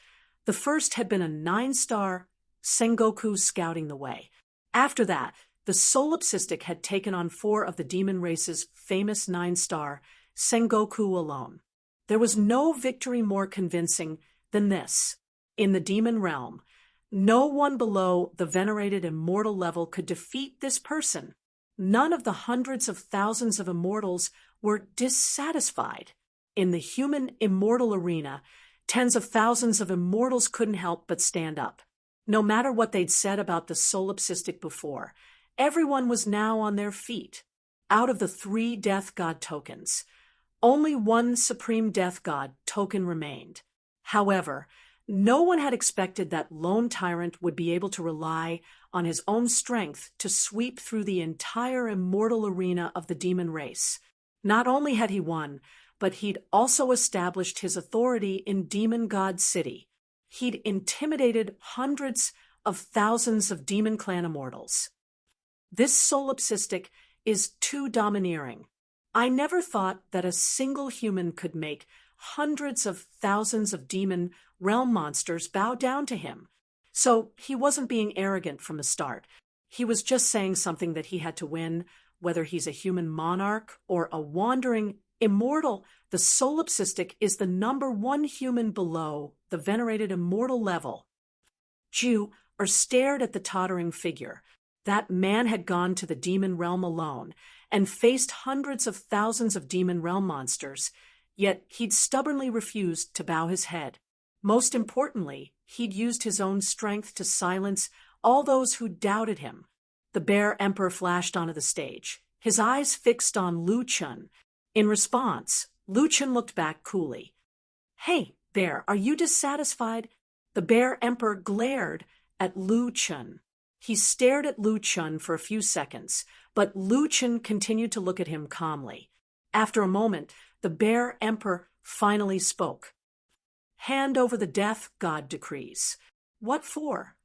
Speaker 1: the first had been a 9-star Sengoku scouting the way. After that, the Solipsistic had taken on 4 of the demon race's famous 9-star Sengoku alone. There was no victory more convincing than this. In the demon realm, no one below the venerated immortal level could defeat this person. None of the hundreds of thousands of immortals were dissatisfied. In the human immortal arena, tens of thousands of immortals couldn't help but stand up. No matter what they'd said about the Solipsistic before, everyone was now on their feet. Out of the 3 death god tokens, only 1 supreme death god token remained. However, no one had expected that lone tyrant would be able to rely on his own strength to sweep through the entire immortal arena of the demon race. Not only had he won, but he'd also established his authority in Demon God City. He'd intimidated hundreds of thousands of Demon Clan immortals. This solipsistic is too domineering. I never thought that a single human could make hundreds of thousands of demon realm monsters bow down to him. So he wasn't being arrogant from the start. He was just saying something that he had to win, whether he's a human monarch or a wandering immortal. The solipsistic is the #1 human below the venerated immortal level. Jew stared at the tottering figure. That man had gone to the demon realm alone and faced hundreds of thousands of demon realm monsters, yet he'd stubbornly refused to bow his head. Most importantly, he'd used his own strength to silence all those who doubted him. The Bear Emperor flashed onto the stage, his eyes fixed on Lu Chun. In response, Lu Chun looked back coolly. "Hey, Bear, are you dissatisfied?" The Bear Emperor glared at Lu Chun. He stared at Lu Chun for a few seconds, but Lu Chun continued to look at him calmly. After a moment, the Bear Emperor finally spoke. "Hand over the death God decrees." "What for?"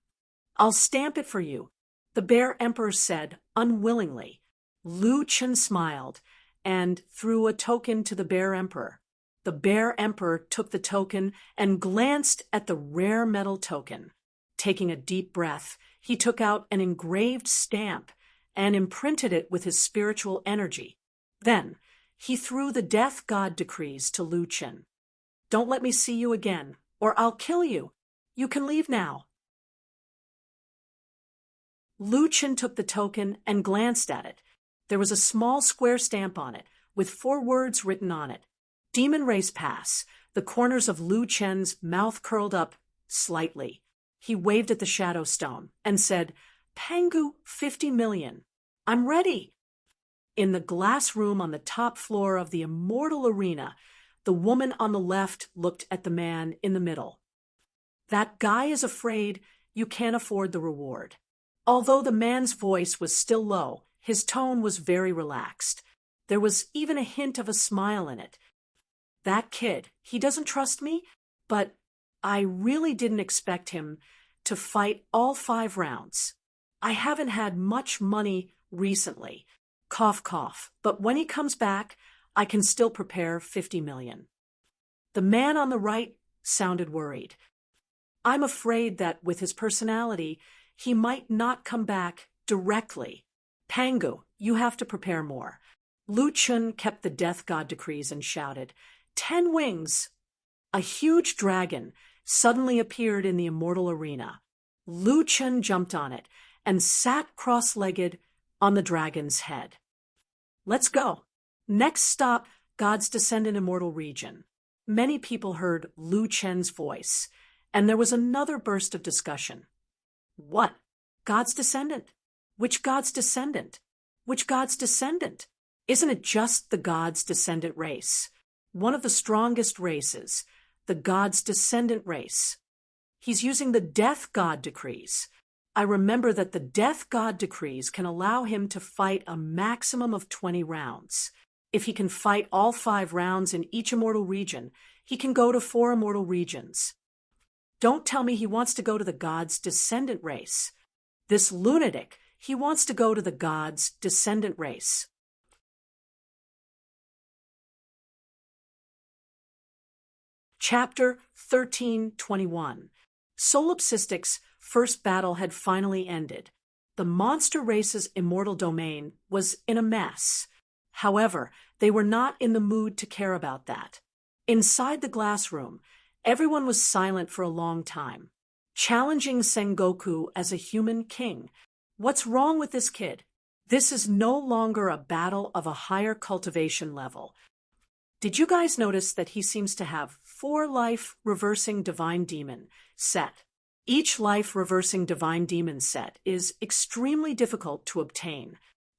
Speaker 1: "I'll stamp it for you," the Bear Emperor said unwillingly. Lu Chun smiled and threw a token to the Bear Emperor. The Bear Emperor took the token and glanced at the rare metal token. Taking a deep breath, he took out an engraved stamp and imprinted it with his spiritual energy. Then, he threw the death God decrees to Lu Chun. "Don't let me see you again, or I'll kill you. You can leave now." Lu Chun took the token and glanced at it. There was a small square stamp on it, with 4 words written on it. Demon Race Pass. The corners of Lu Chun's mouth curled up slightly. He waved at the Shadow Stone and said, "Pangu, 50 million. I'm ready." In the glass room on the top floor of the immortal arena, the woman on the left looked at the man in the middle. "That guy is afraid you can't afford the reward." Although the man's voice was still low, his tone was very relaxed. There was even a hint of a smile in it. "That kid, he doesn't trust me, but I really didn't expect him to fight all 5 rounds. I haven't had much money recently. Cough, cough. But when he comes back, I can still prepare 50 million. The man on the right sounded worried. "I'm afraid that with his personality, he might not come back directly. Pangu, you have to prepare more." Lu Chun kept the death god decrees and shouted, "10 wings!" A huge dragon suddenly appeared in the immortal arena. Lu Chun jumped on it and sat cross-legged on the dragon's head. "Let's go." Next stop, God's Descendant Immortal Region. Many people heard Lu Chen's voice, and there was another burst of discussion. "What? God's Descendant? Which God's Descendant? Which God's Descendant? Isn't it just the God's Descendant race? One of the strongest races, the God's Descendant race. He's using the Death God decrees. I remember that the Death God decrees can allow him to fight a maximum of 20 rounds. If he can fight all 5 rounds in each immortal region, he can go to 4 immortal regions. Don't tell me he wants to go to the God's Descendant race. This lunatic, he wants to go to the God's Descendant race." Chapter 1321. Solipsistic's first battle had finally ended. The monster race's immortal domain was in a mess. However, they were not in the mood to care about that. Inside the glass room, everyone was silent for a long time, challenging Sengoku as a human king. What's wrong with this kid? This is no longer a battle of a higher cultivation level. Did you guys notice that he seems to have 4 life-reversing divine demon set? Each life-reversing divine demon set is extremely difficult to obtain.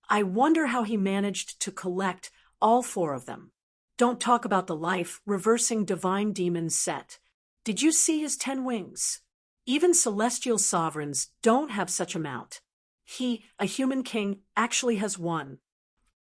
Speaker 1: I wonder how he managed to collect all 4 of them. Don't talk about the life-reversing divine demon set. Did you see his 10 wings? Even celestial sovereigns don't have such a mount. He, a human king, actually has one.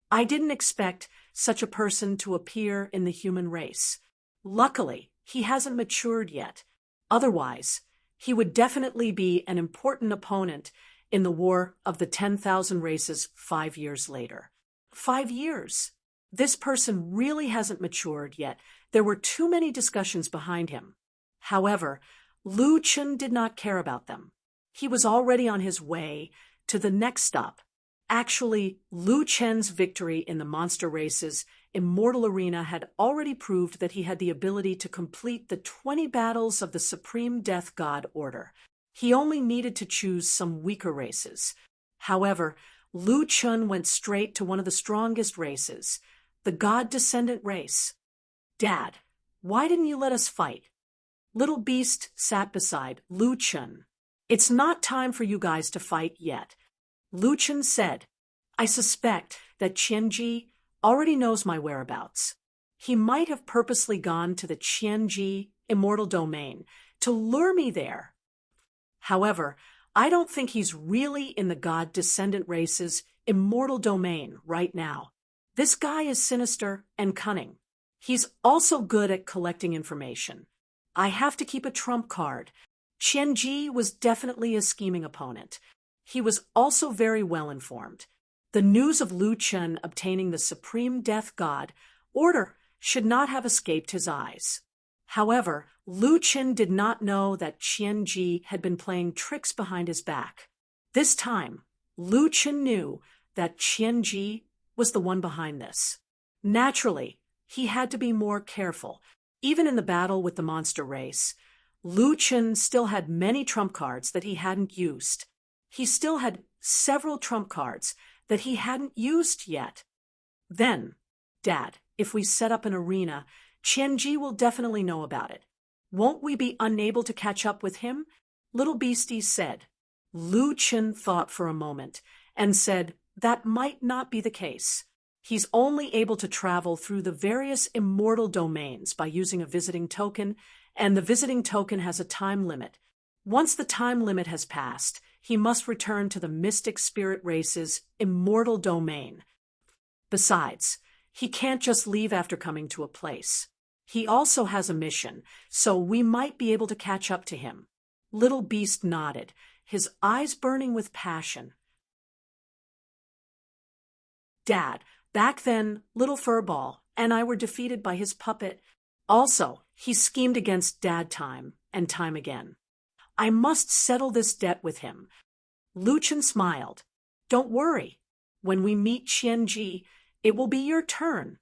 Speaker 1: I didn't expect such a person to appear in the human race. Luckily, he hasn't matured yet. Otherwise, he would definitely be an important opponent in the War of the 10,000 Races 5 years later. 5 years? This person really hasn't matured yet. There were too many discussions behind him. However, Lu Chun did not care about them. He was already on his way to the next stop. Actually, Lu Chen's victory in the monster race's immortal arena had already proved that he had the ability to complete the 20 battles of the Supreme Death God Order. He only needed to choose some weaker races. However, Lu Chun went straight to one of the strongest races, the God Descendant race. Dad, why didn't you let us fight? Little Beast sat beside Lu Chun. It's not time for you guys to fight yet. Lu Chun said, I suspect that Qianji already knows my whereabouts. He might have purposely gone to the Qianji immortal domain to lure me there. However, I don't think he's really in the God Descendant race's immortal domain right now. This guy is sinister and cunning. He's also good at collecting information. I have to keep a trump card. Qianji was definitely a scheming opponent. He was also very well informed. The news of Lu Chun obtaining the Supreme Death God Order should not have escaped his eyes. However, Lu Chun did not know that Qianji had been playing tricks behind his back. This time, Lu Chun knew that Qianji was the one behind this. Naturally, he had to be more careful. Even in the battle with the monster race, Lu Chun still had many trump cards that he hadn't used. He still had several trump cards that he hadn't used yet. Then, Dad, if we set up an arena, Qianji will definitely know about it. Won't we be unable to catch up with him? Little Beastie said. Lu Chun thought for a moment and said that might not be the case. He's only able to travel through the various immortal domains by using a visiting token, and the visiting token has a time limit. Once the time limit has passed, he must return to the mystic spirit race's immortal domain. Besides, he can't just leave after coming to a place. He also has a mission, so we might be able to catch up to him. Little Beast nodded, his eyes burning with passion. Dad, back then, Little Furball and I were defeated by his puppet. Also, he schemed against Dad time and time again. I must settle this debt with him. Lu Chun smiled. Don't worry. When we meet Qianji, it will be your turn.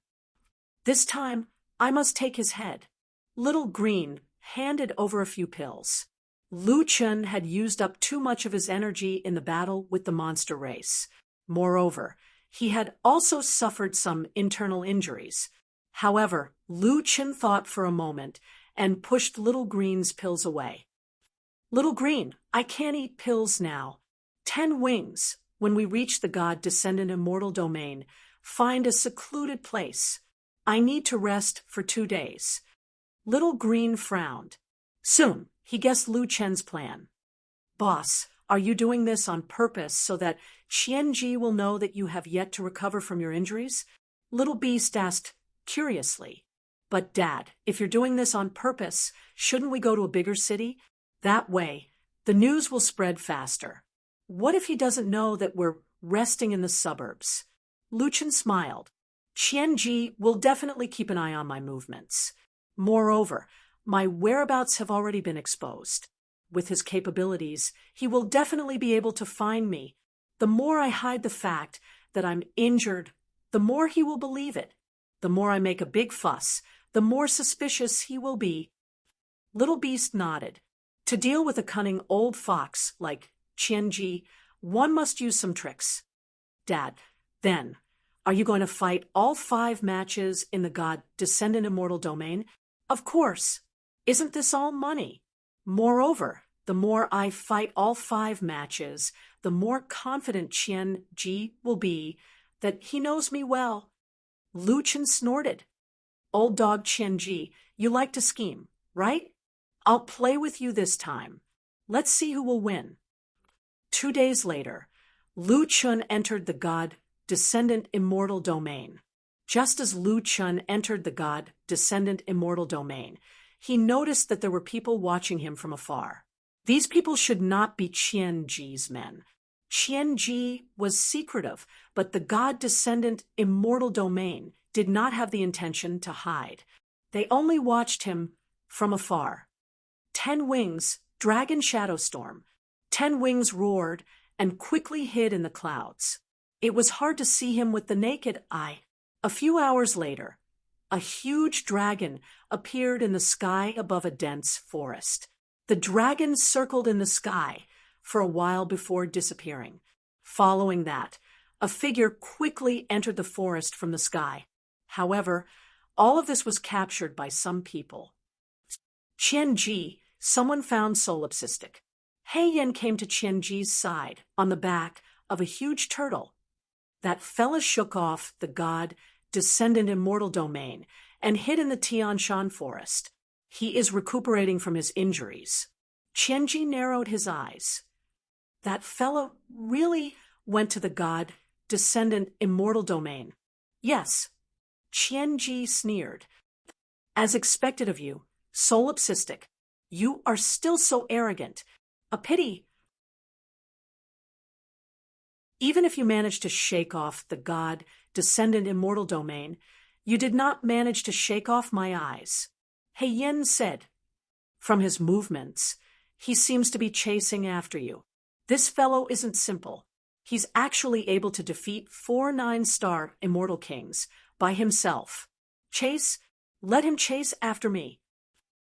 Speaker 1: This time, I must take his head. Little Green handed over a few pills. Lu Chun had used up too much of his energy in the battle with the monster race. Moreover, he had also suffered some internal injuries. However, Lu Chun thought for a moment and pushed Little Green's pills away. Little Green, I can't eat pills now. 10 wings. When we reach the God Descendant immortal domain, find a secluded place. I need to rest for 2 days. Little Green frowned. Soon, he guessed Lu Chen's plan. Boss, are you doing this on purpose so that Qianji will know that you have yet to recover from your injuries? Little Beast asked curiously. But Dad, if you're doing this on purpose, shouldn't we go to a bigger city? That way, the news will spread faster. What if he doesn't know that we're resting in the suburbs? Lu Chun smiled. Qianji will definitely keep an eye on my movements. Moreover, my whereabouts have already been exposed. With his capabilities, he will definitely be able to find me. The more I hide the fact that I'm injured, the more he will believe it. The more I make a big fuss, the more suspicious he will be. Little Beast nodded. To deal with a cunning old fox like Qianji, one must use some tricks. Dad, then, are you going to fight all 5 matches in the God Descendant immortal domain? Of course. Isn't this all money? Moreover, the more I fight all 5 matches, the more confident Qianji will be that he knows me well. Lu Chun snorted. Old dog Qianji, you like to scheme, right? I'll play with you this time. Let's see who will win. 2 days later, Lu Chun entered the god-descendant immortal domain. Just as Lu Chun entered the god-descendant immortal domain, he noticed that there were people watching him from afar. These people should not be Qian Ji's men. Qian Ji was secretive, but the god-descendant immortal domain did not have the intention to hide. They only watched him from afar. 10 wings, dragon shadow storm. 10 wings roared and quickly hid in the clouds. It was hard to see him with the naked eye. A few hours later, a huge dragon appeared in the sky above a dense forest. The dragon circled in the sky for a while before disappearing. Following that, a figure quickly entered the forest from the sky. However, all of this was captured by some people. Qian Ji, someone found solipsistic. He Yin came to Qian Ji's side on the back of a huge turtle. That fella shook off the god-descendant immortal domain and hid in the Tianshan forest. He is recuperating from his injuries. Qian Ji narrowed his eyes. That fellow really went to the god-descendant immortal domain. Yes. Qian Ji sneered. As expected of you, solipsistic. You are still so arrogant. A pity. Even if you managed to shake off the god-descendant immortal domain, you did not manage to shake off my eyes. He Yin said. From his movements, he seems to be chasing after you. This fellow isn't simple. He's actually able to defeat 4 9-star immortal kings by himself. Let him chase after me.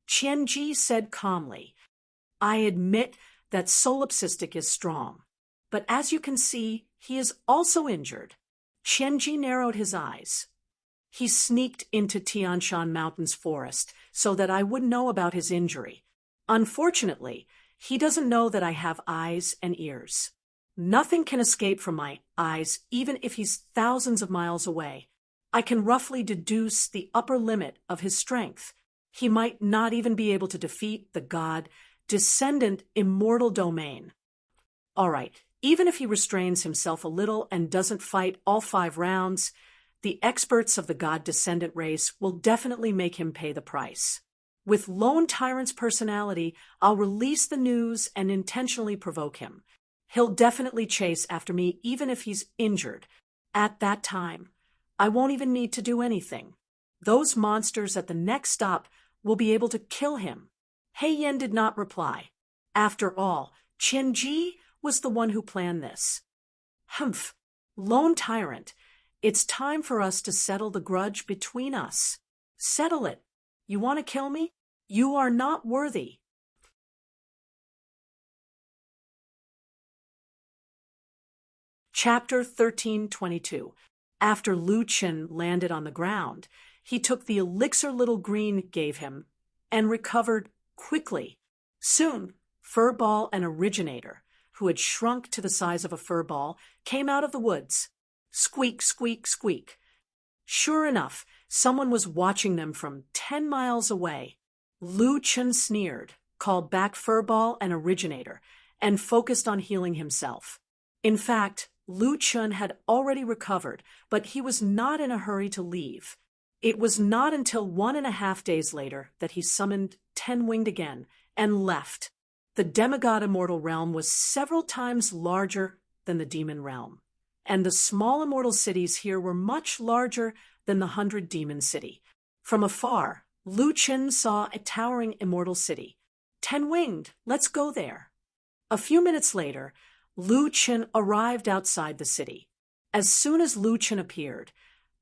Speaker 1: Qian Ji said calmly. I admit that solipsistic is strong, but as you can see, he is also injured. Qian Ji narrowed his eyes. He sneaked into Tianshan Mountains forest so that I would know about his injury. Unfortunately, he doesn't know that I have eyes and ears. Nothing can escape from my eyes, even if he's thousands of miles away. I can roughly deduce the upper limit of his strength. He might not even be able to defeat the god-descendant immortal domain. All right, even if he restrains himself a little and doesn't fight all 5 rounds, the experts of the god-descendant race will definitely make him pay the price. With Lone Tyrant's personality, I'll release the news and intentionally provoke him. He'll definitely chase after me even if he's injured. At that time, I won't even need to do anything. Those monsters at the next stop will be able to kill him. He Yin did not reply. After all, Qian Ji was the one who planned this. Humph, Lone Tyrant, it's time for us to settle the grudge between us. Settle it. You want to kill me? You are not worthy. Chapter 1322. After Lu Chen landed on the ground, he took the elixir Little Green gave him and recovered quickly. Soon, Furball and Originator, who had shrunk to the size of a furball, came out of the woods. Squeak, squeak, squeak. Sure enough, someone was watching them from 10 miles away. Lu Chen sneered, called back Furball and Originator, and focused on healing himself. In fact, Lu Chen had already recovered, but he was not in a hurry to leave. It was not until 1.5 days later that he summoned 10-winged again and left. The demigod immortal realm was several times larger than the demon realm, and the small immortal cities here were much larger than the 100-demon city. From afar, Lu Chen saw a towering immortal city. 10-winged, let's go there. A few minutes later, Lu Chen arrived outside the city. As soon as Lu Chen appeared,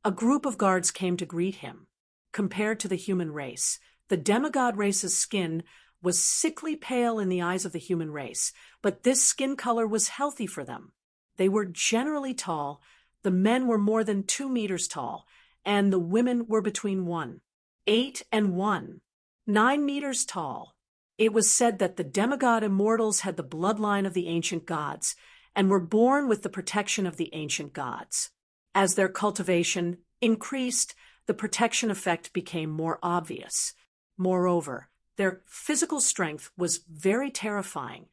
Speaker 1: a group of guards came to greet him. Compared to the human race, the demigod race's skin was sickly pale in the eyes of the human race, but this skin color was healthy for them. They were generally tall. The men were more than 2 meters tall, and the women were between 1.8 and 1.9 meters tall. It was said that the demigod immortals had the bloodline of the ancient gods and were born with the protection of the ancient gods. As their cultivation increased, the protection effect became more obvious. Moreover, Their physical strength was very terrifying,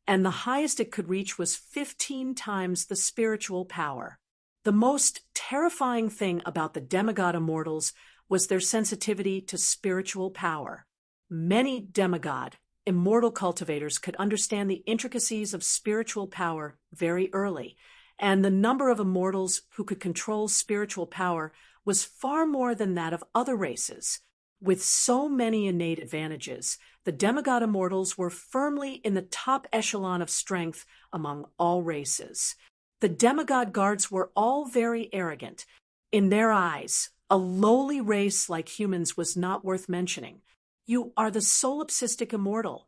Speaker 1: and the highest it could reach was 15 times the spiritual power. The most terrifying thing about the demigod immortals was their sensitivity to spiritual power. Many demigod, immortal cultivators could understand the intricacies of spiritual power very early, and the number of immortals who could control spiritual power was far more than that of other races. With so many innate advantages, the demigod immortals were firmly in the top echelon of strength among all races. The demigod guards were all very arrogant. In their eyes, a lowly race like humans was not worth mentioning. You are the solipsistic immortal.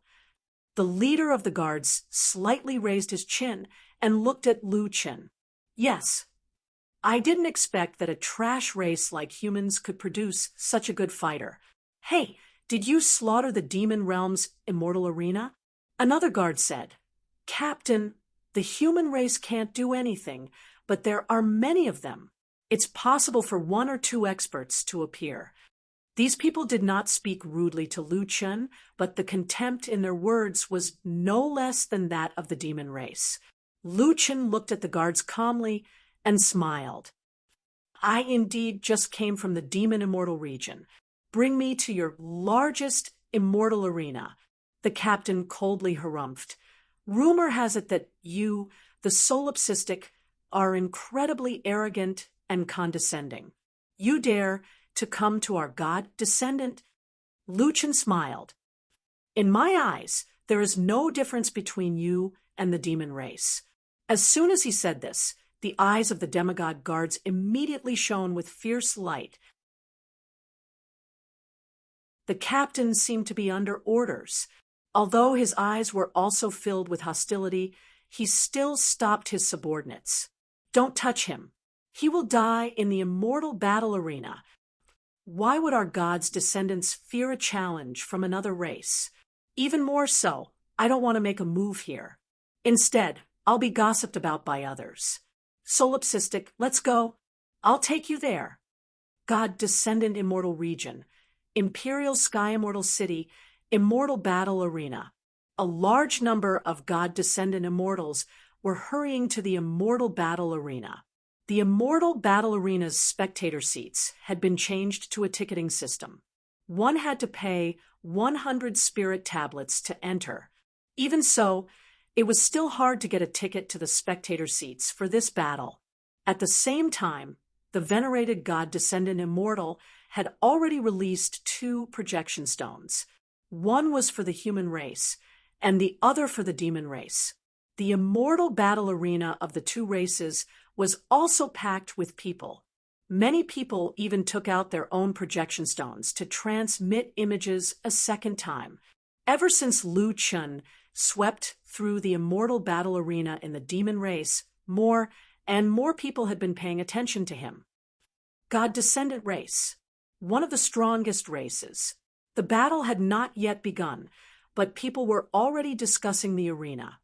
Speaker 1: The leader of the guards slightly raised his chin and looked at Lu Chen. Yes, I didn't expect that a trash race like humans could produce such a good fighter. Hey, did you slaughter the Demon Realm's immortal arena? Another guard said. Captain, the human race can't do anything, but there are many of them. It's possible for one or two experts to appear. These people did not speak rudely to Lu Chen, but the contempt in their words was no less than that of the demon race. Lu Chen looked at the guards calmly and smiled. I indeed just came from the demon immortal region. Bring me to your largest immortal arena. The captain coldly harumphed. Rumor has it that you, the solipsistic, are incredibly arrogant and condescending. You dare to come to our god descendant? Lu Chen smiled. In my eyes, there is no difference between you and the demon race. As soon as he said this, the eyes of the demigod guards immediately shone with fierce light. The captain seemed to be under orders. Although his eyes were also filled with hostility, he still stopped his subordinates. Don't touch him. He will die in the immortal battle arena. Why would our god's descendants fear a challenge from another race? Even more so, I don't want to make a move here. Instead, I'll be gossiped about by others. Solipsistic, let's go. I'll take you there. God Descendant Immortal Region, Imperial Sky Immortal City, Immortal Battle Arena. A large number of God Descendant Immortals were hurrying to the Immortal Battle Arena. The Immortal Battle Arena's spectator seats had been changed to a ticketing system. One had to pay 100 spirit tablets to enter. Even so, it was still hard to get a ticket to the spectator seats for this battle. At the same time, the venerated God Descendant Immortal had already released 2 projection stones. One was for the human race, and the other for the demon race. The Immortal Battle Arena of the 2 races was also packed with people. Many people even took out their own projection stones to transmit images a second time. Ever since Lu Chen swept through the Immortal Battle Arena in the demon race, more and more people had been paying attention to him. God Descendant race, one of the strongest races. The battle had not yet begun, but people were already discussing the arena.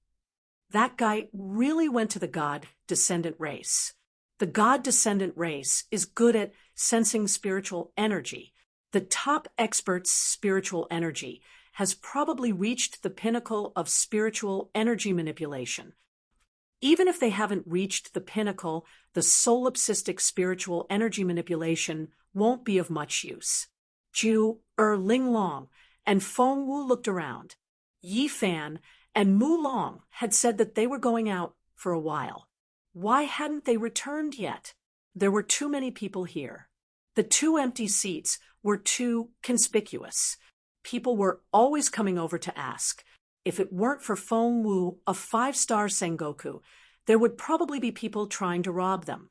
Speaker 1: That guy really went to the God Descendant race. The God Descendant race is good at sensing spiritual energy. The top expert's spiritual energy has probably reached the pinnacle of spiritual energy manipulation. Even if they haven't reached the pinnacle, the solipsistic spiritual energy manipulation won't be of much use. Zhu, Ling Long, and Feng Wu looked around. Yi Fan and Mu Long had said that they were going out for a while. Why hadn't they returned yet? There were too many people here. The 2 empty seats were too conspicuous. People were always coming over to ask. If it weren't for Feng Wu, a 5-star Sengoku, there would probably be people trying to rob them.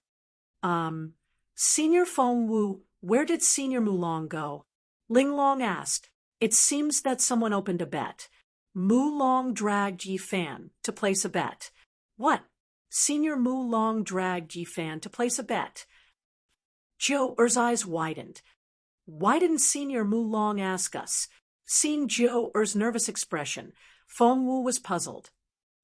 Speaker 1: Senior Feng Wu, where did Senior Mu Long go? Ling Long asked. It seems that someone opened a bet. Mu Long dragged Yi Fan to place a bet. What? Senior Mu Long dragged Yi Fan to place a bet. Zhou Er's eyes widened. Why didn't Senior Mu Long ask us? Seeing Zhou Er's nervous expression, Feng Wu was puzzled.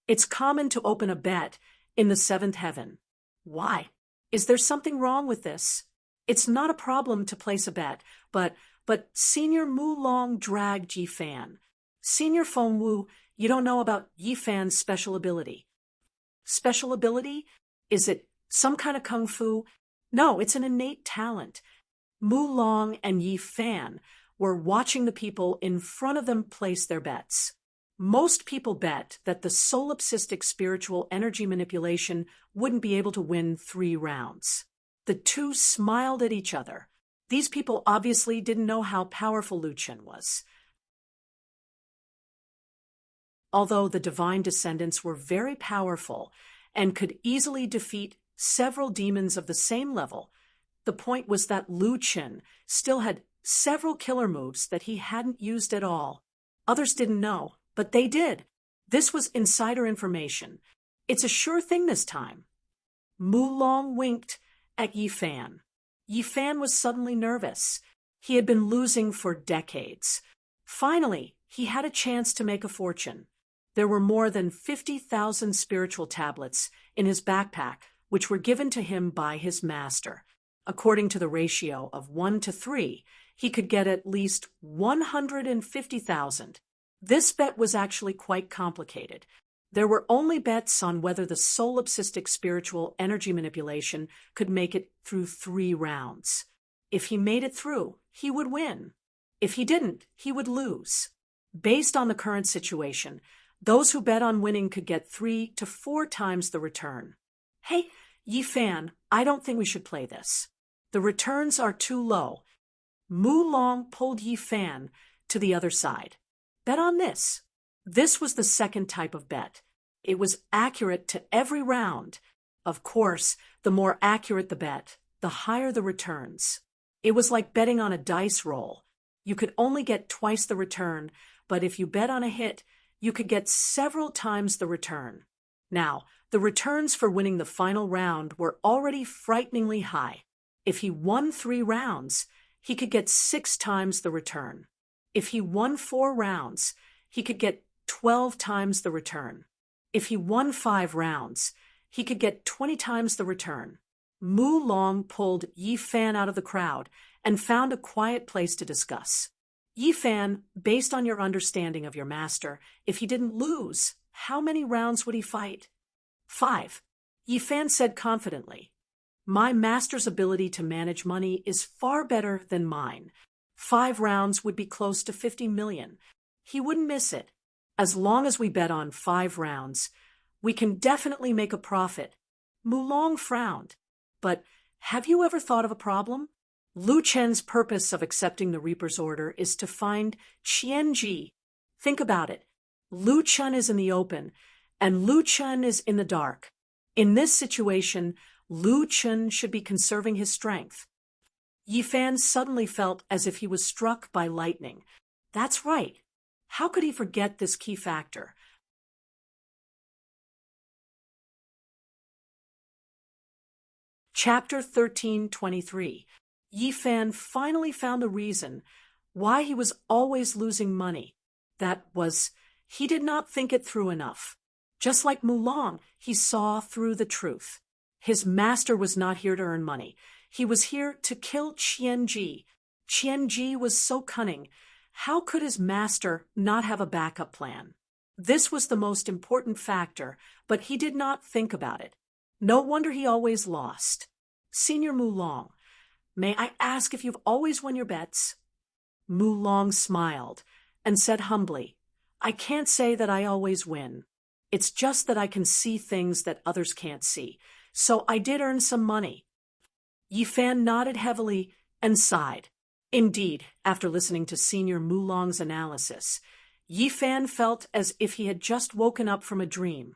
Speaker 1: It's common to open a bet in the 7th heaven. Why? Is there something wrong with this? It's not a problem to place a bet, but but Senior Mu Long dragged Yi Fan. Senior Feng Wu, you don't know about Yi Fan's special ability. Special ability? Is it some kind of kung fu? No, it's an innate talent. Mu Long and Yi Fan were watching the people in front of them place their bets. Most people bet that the solipsistic spiritual energy manipulation wouldn't be able to win 3 rounds. The two smiled at each other. These people obviously didn't know how powerful Lu Chen was. Although the divine descendants were very powerful and could easily defeat several demons of the same level, the point was that Lu Chen still had several killer moves that he hadn't used at all. Others didn't know, but they did. This was insider information. It's a sure thing this time. Mu Long winked at Yi Fan. Yi Fan was suddenly nervous. He had been losing for decades. Finally, he had a chance to make a fortune. There were more than 50,000 spiritual tablets in his backpack, which were given to him by his master. According to the ratio of 1 to 3, he could get at least 150,000. This bet was actually quite complicated. There were only bets on whether the solipsistic spiritual energy manipulation could make it through 3 rounds. If he made it through, he would win. If he didn't, he would lose. Based on the current situation, those who bet on winning could get 3 to 4 times the return. Hey, Yi Fan, I don't think we should play this. The returns are too low. Mu Long pulled Yi Fan to the other side. Bet on this. This was the second type of bet. It was accurate to every round. Of course, the more accurate the bet, the higher the returns. It was like betting on a dice roll. You could only get twice the return, but if you bet on a hit, you could get several times the return. Now, the returns for winning the final round were already frighteningly high. If he won 3 rounds, he could get 6 times the return. If he won 4 rounds, he could get 12 times the return. If he won 5 rounds, he could get 20 times the return. Mu Long pulled Yi Fan out of the crowd and found a quiet place to discuss. Yi Fan, based on your understanding of your master, if he didn't lose, how many rounds would he fight? 5. Yi Fan said confidently, My master's ability to manage money is far better than mine. 5 rounds would be close to 50 million. He wouldn't miss it. As long as we bet on 5 rounds, we can definitely make a profit. Mu Long frowned. But have you ever thought of a problem? Lu Chen's purpose of accepting the Reaper's order is to find Qianji. Think about it. Lu Chen is in the open, and Lu Chen is in the dark. In this situation, Lu Chen should be conserving his strength. Yi Fan suddenly felt as if he was struck by lightning. That's right. How could he forget this key factor? Chapter 13:23. Yi Fan finally found the reason why he was always losing money. That was, he did not think it through enough. Just like Mu Long, he saw through the truth. His master was not here to earn money. He was here to kill Qianji. Qianji was so cunning. How could his master not have a backup plan? This was the most important factor, but he did not think about it. No wonder he always lost. Senior Mu Long, may I ask if you've always won your bets? Mu Long smiled and said humbly, I can't say that I always win. It's just that I can see things that others can't see. So I did earn some money. Yi Fan nodded heavily and sighed. Indeed, after listening to Senior Mu Long's analysis, Yi Fan felt as if he had just woken up from a dream.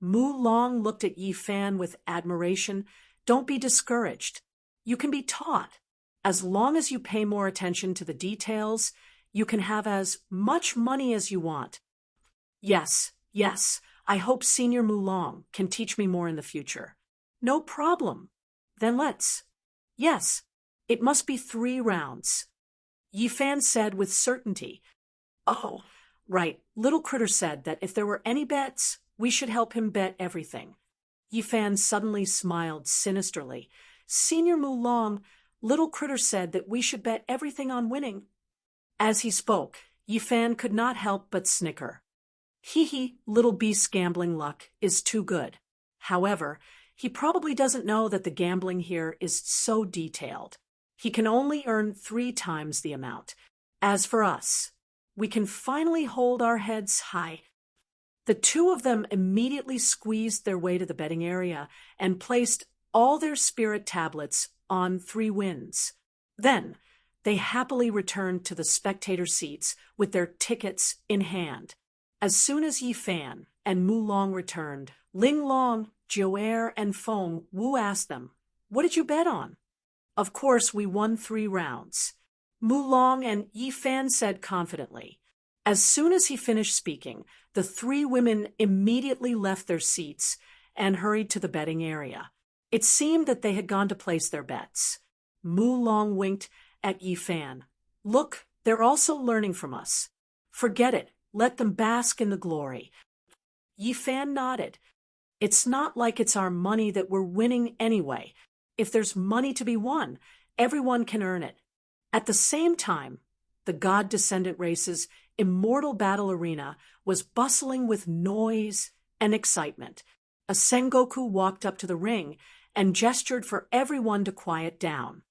Speaker 1: Mu Long looked at Yi Fan with admiration. Don't be discouraged. You can be taught. As long as you pay more attention to the details, you can have as much money as you want. Yes, I hope Senior Mu Long can teach me more in the future. No problem. Then let's. Yes, it must be 3 rounds. Yi Fan said with certainty. Oh, right. Little Critter said that if there were any bets, we should help him bet everything. Yi Fan suddenly smiled sinisterly. Senior Mu Long, Little Critter said that we should bet everything on winning. As he spoke, Yifan could not help but snicker. Hee, little beast's gambling luck is too good. However, he probably doesn't know that the gambling here is so detailed. He can only earn 3 times the amount. As for us, we can finally hold our heads high. The two of them immediately squeezed their way to the betting area and placed all their spirit tablets on 3 wins. Then, they happily returned to the spectator seats with their tickets in hand. As soon as Yifan and Mulong returned, Ling Long, Joer, and Feng Wu asked them, "What did you bet on?" "Of course, we won 3 rounds." Mulong and Yifan said confidently. As soon as he finished speaking, the 3 women immediately left their seats and hurried to the betting area. It seemed that they had gone to place their bets. Mulong winked at Yifan. "Look, they're also learning from us. Forget it. Let them bask in the glory." Yifan nodded. "It's not like it's our money that we're winning anyway. If there's money to be won, everyone can earn it." At the same time, the God-Descendant race's immortal battle arena was bustling with noise and excitement. A Sengoku walked up to the ring and gestured for everyone to quiet down.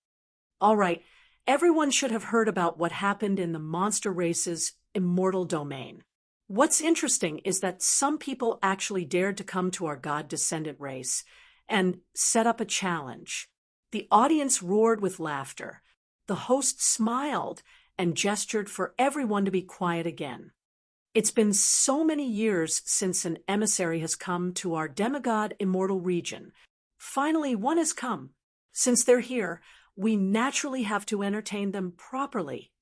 Speaker 1: "All right, everyone should have heard about what happened in the monster race's immortal domain. What's interesting is that some people actually dared to come to our God-Descendant race and set up a challenge." The audience roared with laughter. The host smiled and gestured for everyone to be quiet again. "It's been so many years since an emissary has come to our demigod immortal region. Finally, one has come. Since they're here, we naturally have to entertain them properly."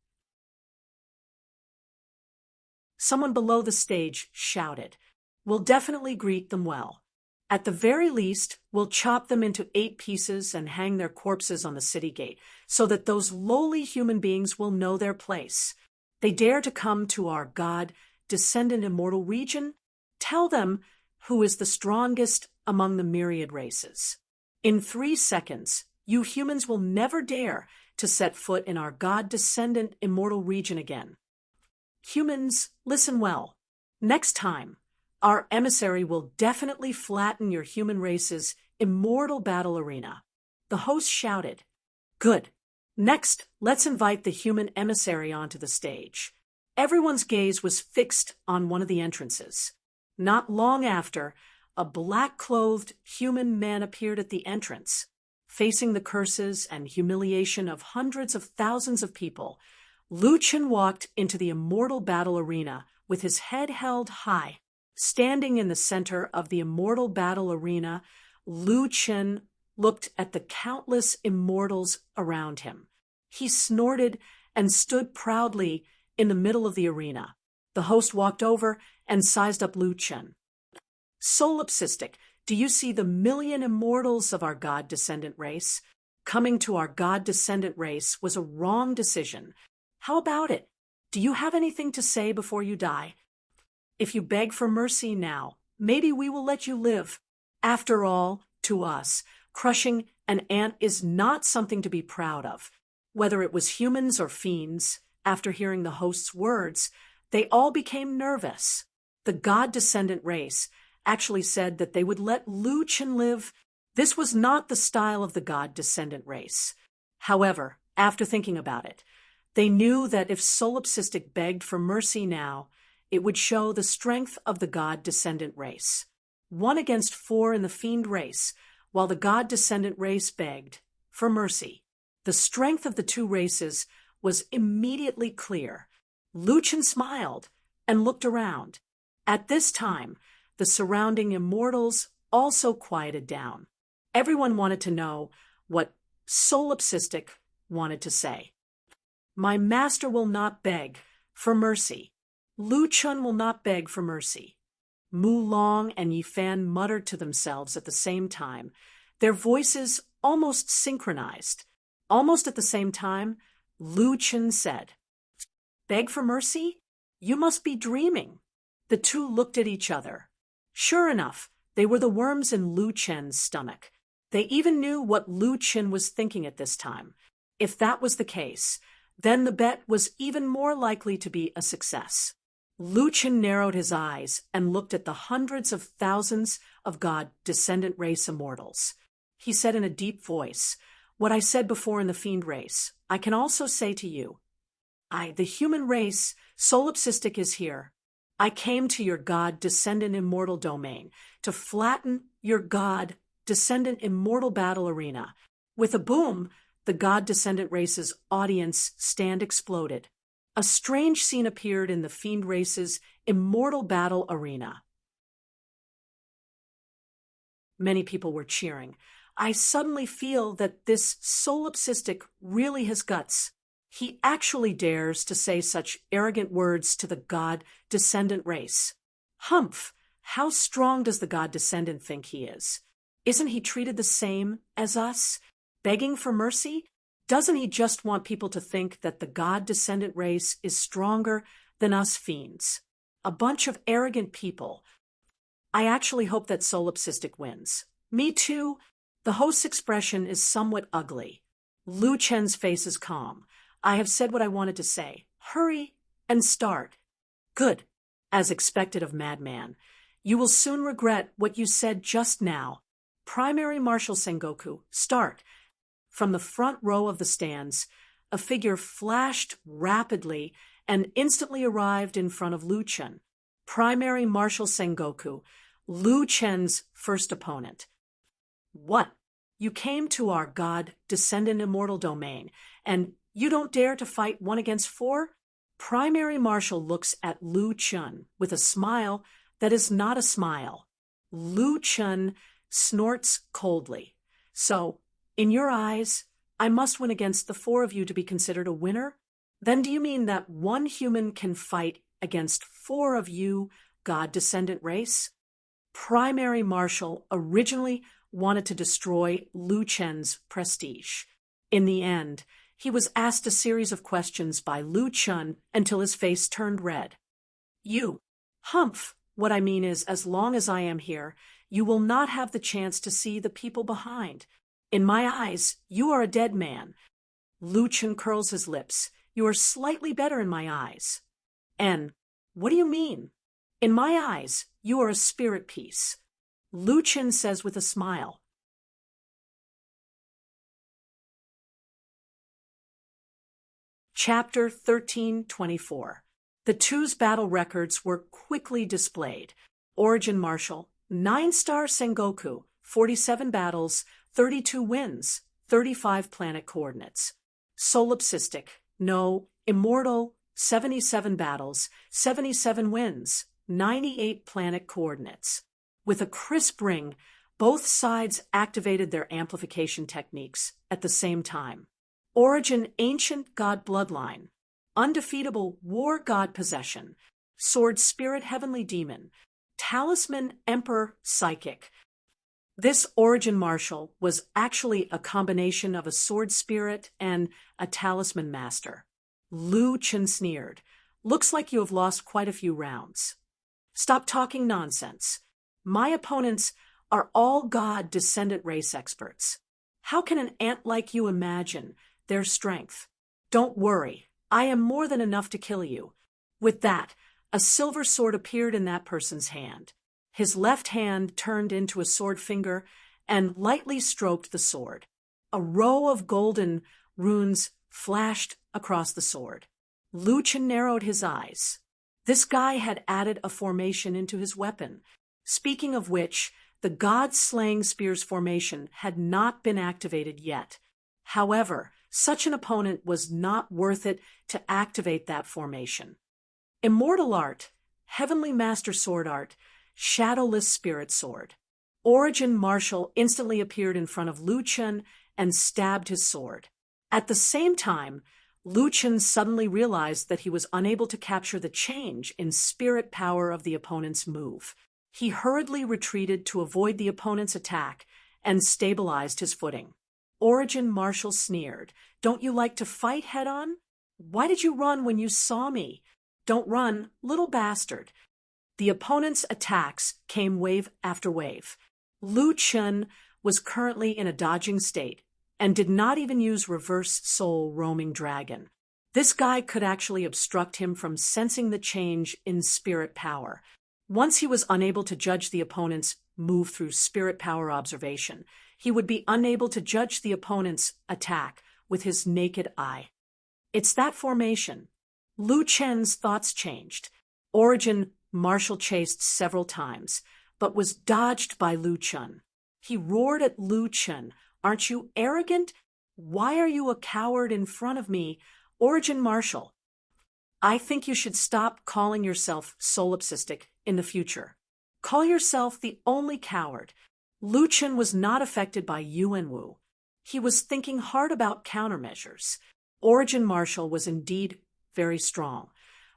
Speaker 1: Someone below the stage shouted, "We'll definitely greet them well. At the very least, we'll chop them into 8 pieces and hang their corpses on the city gate, so that those lowly human beings will know their place. They dare to come to our God-Descendant immortal region? Tell them who is the strongest among the myriad races. In 3 seconds, you humans will never dare to set foot in our God-Descendant immortal region again. Humans, listen well. Next time, our emissary will definitely flatten your human race's immortal battle arena." The host shouted, "Good. Next, let's invite the human emissary onto the stage." Everyone's gaze was fixed on one of the entrances. Not long after, a black-clothed human man appeared at the entrance. Facing the curses and humiliation of hundreds of thousands of people, Lu Chen walked into the immortal battle arena with his head held high. Standing in the center of the immortal battle arena, Lu Chen looked at the countless immortals around him. He snorted and stood proudly in the middle of the arena. The host walked over and sized up Lu Chen. "Solipsistic, do you see the million immortals of our God-Descendant race? Coming to our God-Descendant race was a wrong decision. How about it? Do you have anything to say before you die? If you beg for mercy now, maybe we will let you live. After all, to us, crushing an ant is not something to be proud of." Whether it was humans or fiends, after hearing the host's words, they all became nervous. The God-Descendant race actually said that they would let Lu Chen live. This was not the style of the God-Descendant race. However, after thinking about it, they knew that if Solipsistic begged for mercy now, it would show the strength of the God-Descendant race. 1 against 4 in the fiend race, while the God-Descendant race begged for mercy. The strength of the 2 races was immediately clear. Lu Chen smiled and looked around. At this time, the surrounding immortals also quieted down. Everyone wanted to know what Solipsistic wanted to say. "My master will not beg for mercy. Lu Chen will not beg for mercy." Mulong and Yifan muttered to themselves at the same time, their voices almost synchronized. Almost at the same time, Lu Chen said, "Beg for mercy? You must be dreaming." The 2 looked at each other. Sure enough, they were the worms in Lu Chen's stomach. They even knew what Lu Chen was thinking at this time. If that was the case, then the bet was even more likely to be a success. Lu Chen narrowed his eyes and looked at the hundreds of thousands of God descendant race immortals. He said in a deep voice, "What I said before in the fiend race, I can also say to you. The human race, solipsistic, is here. I came to your God descendant immortal domain to flatten your God descendant immortal battle arena." With a boom, the God descendant race's audience stand exploded. A strange scene appeared in the fiend race's immortal battle arena. Many people were cheering. I suddenly feel that this solipsistic really has guts. He actually dares to say such arrogant words to the God descendant race. Humph! How strong does the God descendant think he is? Isn't he treated the same as us? Begging for mercy? Doesn't he just want people to think that the God descendant race is stronger than us fiends? A bunch of arrogant people. I actually hope that solipsistic wins. Me too. The host's expression is somewhat ugly. Lu Chen's face is calm. I have said what I wanted to say. Hurry and start. Good. As expected of madman. You will soon regret what you said just now. Primary Marshal Sengoku, start. From the front row of the stands, a figure flashed rapidly and instantly arrived in front of Lu Chen. Primary Marshal Sengoku, Lu Chen's first opponent. What? You came to our God descendant immortal domain, and you don't dare to fight 1 against 4? Primary Marshal looks at Lu Chen with a smile that is not a smile. Lu Chen snorts coldly. So, in your eyes, I must win against the 4 of you to be considered a winner? Then do you mean that 1 human can fight against 4 of you, God descendant race? Primary Marshal originally wanted to destroy Lu Chen's prestige. In the end, he was asked a series of questions by Lu Chen until his face turned red. You, Humph, what I mean is, as long as I am here, you will not have the chance to see the people behind. In my eyes, you are a dead man. Lu Chen curls his lips. You are slightly better in my eyes. And what do you mean? In my eyes, you are a spirit piece. Lu Chen says with a smile. Chapter 1324. The two's battle records were quickly displayed. Origin Marshal, 9-star Sengoku, 47 battles, 32 wins, 35 planet coordinates. Solipsistic, no, Immortal, 77 battles, 77 wins, 98 planet coordinates. With a crisp ring, both sides activated their amplification techniques at the same time. Origin Ancient God Bloodline, Undefeatable War God Possession, Sword Spirit Heavenly Demon, Talisman Emperor Psychic. This Origin Marshal was actually a combination of a Sword Spirit and a Talisman Master. Lu Chen sneered. Looks like you have lost quite a few rounds. Stop talking nonsense. My opponents are all God descendant race experts. How can an ant like you imagine their strength? Don't worry, I am more than enough to kill you. With that, a silver sword appeared in that person's hand. His left hand turned into a sword finger and lightly stroked the sword. A row of golden runes flashed across the sword. Lu Chen narrowed his eyes. This guy had added a formation into his weapon. Speaking of which, the God-slaying spear's formation had not been activated yet. However, such an opponent was not worth it to activate that formation. Immortal Art, Heavenly Master Sword Art, Shadowless Spirit Sword. Origin Marshal instantly appeared in front of Lu Chen and stabbed his sword. At the same time, Lu Chen suddenly realized that he was unable to capture the change in spirit power of the opponent's move. He hurriedly retreated to avoid the opponent's attack and stabilized his footing. Origin Marshal sneered. Don't you like to fight head-on? Why did you run when you saw me? Don't run, little bastard. The opponent's attacks came wave after wave. Lu Chen was currently in a dodging state. and did not even use reverse soul roaming dragon. This guy could actually obstruct him from sensing the change in spirit power. Once he was unable to judge the opponent's move through spirit power observation, he would be unable to judge the opponent's attack with his naked eye. It's that formation. Lu Chen's thoughts changed. Origin Marshall chased several times, but was dodged by Lu Chen. He roared at Lu Chen, "Aren't you arrogant? Why are you a coward in front of me, Origin Marshall? I think you should stop calling yourself solipsistic in the future. Call yourself the only coward." Lu Chen was not affected by Yuan Wu. He was thinking hard about countermeasures. Origin Marshall was indeed very strong,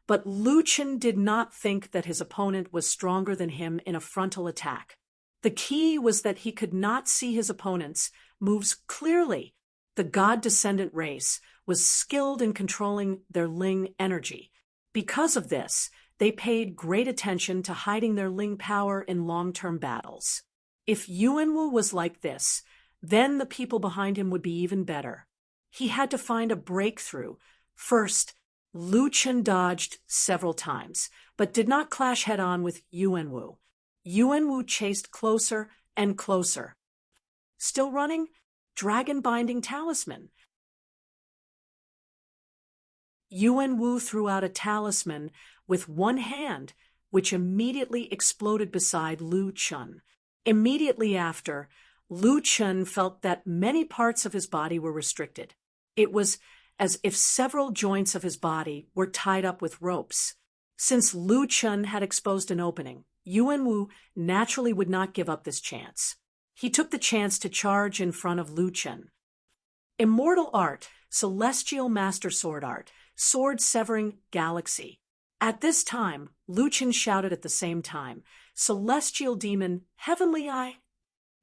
Speaker 1: but Lu Chen did not think that his opponent was stronger than him in a frontal attack. The key was that he could not see his opponent's moves clearly. The god-descendant race was skilled in controlling their Ling energy. Because of this, they paid great attention to hiding their Ling power in long-term battles. If Yuan Wu was like this, then the people behind him would be even better. He had to find a breakthrough. First, Lu Chen dodged several times, but did not clash head-on with Yuan Wu. Yuan Wu chased closer and closer. Still running? Dragon Binding Talisman. Yuan Wu threw out a talisman with one hand, which immediately exploded beside Lu Chen. Immediately after, Lu Chen felt that many parts of his body were restricted. It was as if several joints of his body were tied up with ropes. Since Lu Chen had exposed an opening, Yuan Wu naturally would not give up this chance. He took the chance to charge in front of Lu Chen. Immortal Art, Celestial Master Sword Art, Sword-Severing Galaxy. At this time, Lu Chen shouted at the same time, "Celestial Demon, Heavenly Eye."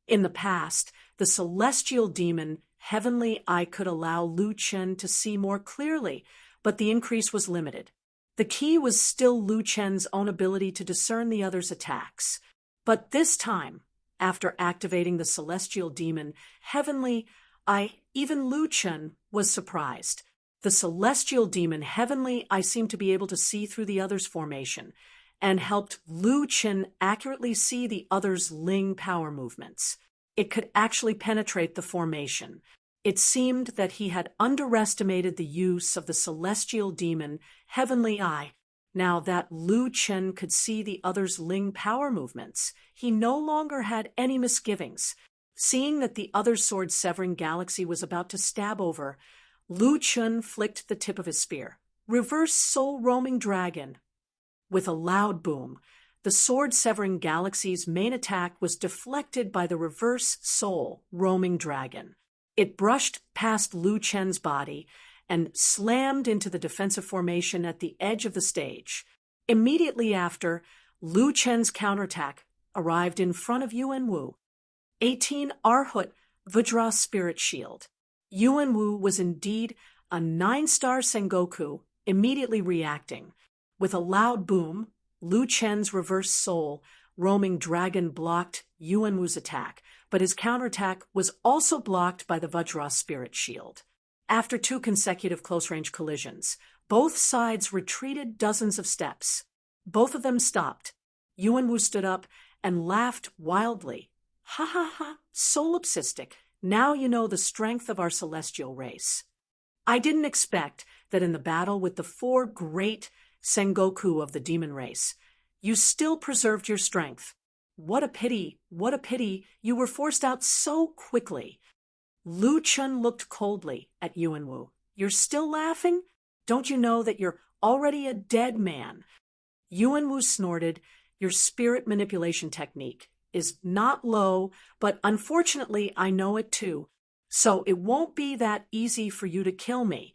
Speaker 1: In the past, the Celestial Demon, Heavenly Eye could allow Lu Chen to see more clearly, but the increase was limited. The key was still Lu Chen's own ability to discern the other's attacks. But this time, after activating the Celestial Demon, Heavenly Eye, even Lu Chen was surprised. The Celestial Demon, Heavenly Eye, seemed to be able to see through the other's formation, and helped Lu Chen accurately see the other's Ling power movements. It could actually penetrate the formation. It seemed that he had underestimated the use of the Celestial Demon, Heavenly Eye. Now that Lu Chen could see the other's Ling power movements, he no longer had any misgivings. Seeing that the other's sword-severing galaxy was about to stab over, Lu Chen flicked the tip of his spear. Reverse soul roaming dragon. With a loud boom, the sword-severing galaxy's main attack was deflected by the reverse soul roaming dragon. It brushed past Lu Chen's body and slammed into the defensive formation at the edge of the stage. Immediately after, Lu Chen's counterattack arrived in front of Yuan Wu. 18 Arhut Vajra Spirit Shield. Yuan Wu was indeed a 9-star Sengoku, immediately reacting. With a loud boom, Lu Chen's reverse soul roaming dragon blocked Yuan Wu's attack, but his counterattack was also blocked by the Vajra Spirit Shield. After 2 consecutive close-range collisions, both sides retreated dozens of steps. Both of them stopped. Yuan Wu stood up and laughed wildly. "Ha ha ha, solipsistic. Now you know the strength of our celestial race. I didn't expect that in the battle with the 4 great Sengoku of the demon race, you still preserved your strength. What a pity you were forced out so quickly." Lu Chen looked coldly at Yuan Wu. "You're still laughing? Don't you know that you're already a dead man?" Yuan Wu snorted. "Your spirit manipulation technique is not low, but unfortunately I know it too, so it won't be that easy for you to kill me."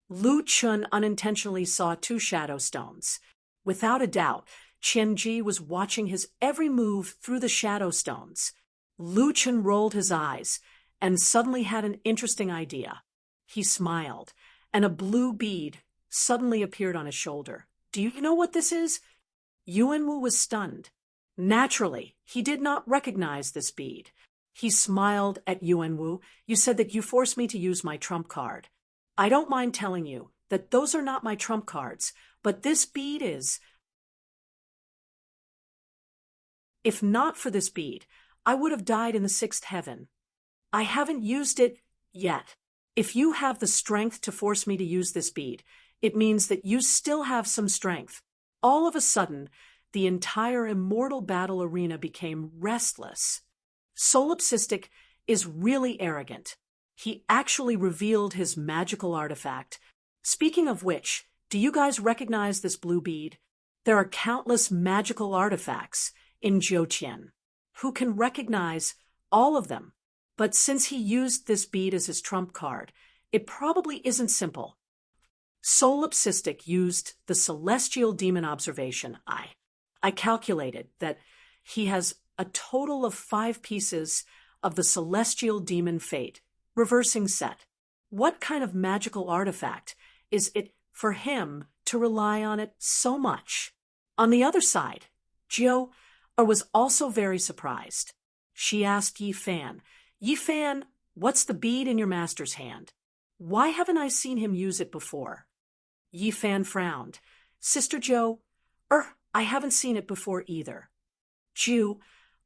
Speaker 1: Lu Chen unintentionally saw 2 shadow stones. Without a doubt, Qian Ji was watching his every move through the shadow stones. Lu Chen rolled his eyes and suddenly had an interesting idea. He smiled, and a blue bead suddenly appeared on his shoulder. "Do you know what this is?" Yuan Wu was stunned. Naturally, he did not recognize this bead. He smiled at Yuan Wu. You said that you forced me to use my trump card. I don't mind telling you that those are not my trump cards, but this bead is. If not for this bead, I would have died in the sixth heaven. I haven't used it yet. If you have the strength to force me to use this bead, it means that you still have some strength. All of a sudden, the entire immortal battle arena became restless. Solipsistic is really arrogant. He actually revealed his magical artifact. Speaking of which, do you guys recognize this blue bead? There are countless magical artifacts in Zhouqian. Who can recognize all of them? But since he used this bead as his trump card, it probably isn't simple. Solipsistic used the celestial demon observation eye. I calculated that he has a total of 5 pieces of the celestial demon fate, reversing set. What kind of magical artifact is it for him to rely on it so much? On the other side, Jiu was also very surprised. She asked Yi Fan, "Yi Fan, what's the bead in your master's hand? Why haven't I seen him use it before?" Yi Fan frowned. "Sister Jiu, I haven't seen it before either." Jiu,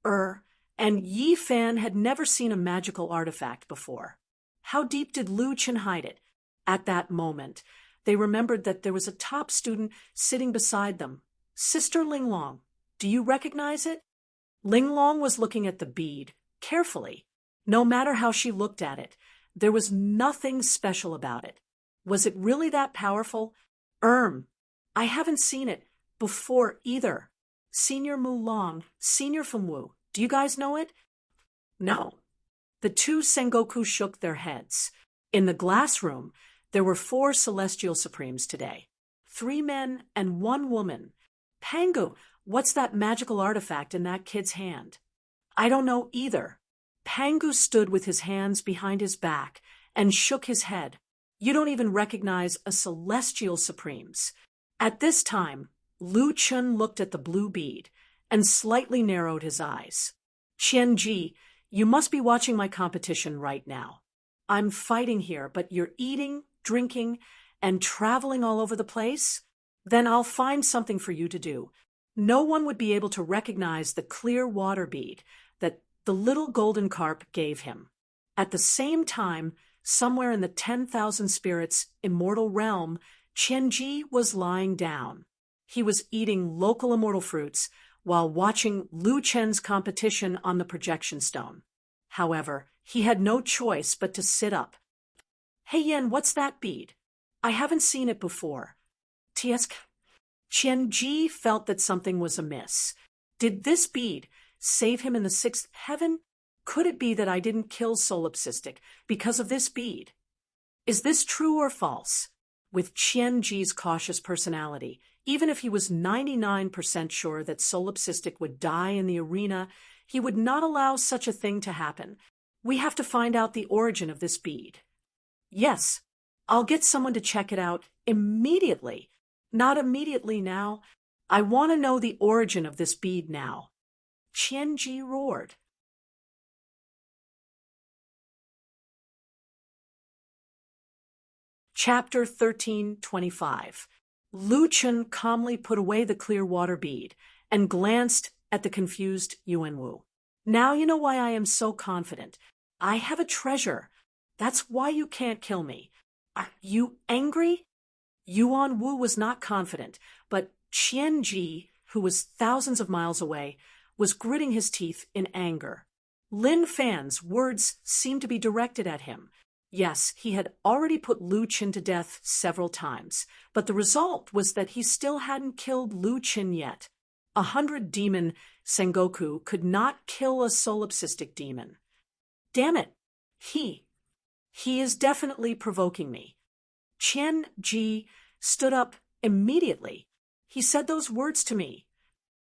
Speaker 1: and Yi Fan had never seen a magical artifact before. How deep did Lu Chen hide it? At that moment, they remembered that there was a top student sitting beside them. "Sister Linglong, do you recognize it?" Linglong was looking at the bead, carefully. No matter how she looked at it, there was nothing special about it. Was it really that powerful? I haven't seen it before either. Senior Mu Long, Senior Feng Wu, do you guys know it? No. The 2 Sengoku shook their heads. In the glass room, there were 4 celestial supremes today. 3 men and 1 woman. Pangu, what's that magical artifact in that kid's hand? I don't know either. Pangu stood with his hands behind his back and shook his head. You don't even recognize a celestial supremes. At this time, Lu Chen looked at the blue bead and slightly narrowed his eyes. "Qian Ji, you must be watching my competition right now. I'm fighting here, but you're eating, drinking, and traveling all over the place? Then I'll find something for you to do. No one would be able to recognize the clear water bead that the little golden carp gave him." At the same time, somewhere in the 10,000 spirits immortal realm, Qianji was lying down. He was eating local immortal fruits while watching Lu Chen's competition on the projection stone. However, he had no choice but to sit up. "Hey Yen, what's that bead? I haven't seen it before." Tiesk. Qianji felt that something was amiss. Did this bead save him in the 6th heaven? Could it be that I didn't kill Solipsistic because of this bead? Is this true or false? With Qianji's cautious personality, even if he was 99% sure that Solipsistic would die in the arena, he would not allow such a thing to happen. We have to find out the origin of this bead. Yes, I'll get someone to check it out immediately. Not immediately now. I want to know the origin of this bead now. Qianji roared. Chapter 1325. Lu Chen calmly put away the clear water bead and glanced at the confused Yuan Wu. "Now you know why I am so confident. I have a treasure. That's why you can't kill me. Are you angry?" Yuan Wu was not confident, but Qianji, who was thousands of miles away, was gritting his teeth in anger. Lin Fan's words seemed to be directed at him. Yes, he had already put Lu Chen to death several times, but the result was that he still hadn't killed Lu Chen yet. 100 demon Sengoku could not kill a solipsistic demon. Damn it! He is definitely provoking me. Qian Ji stood up immediately. He said those words to me.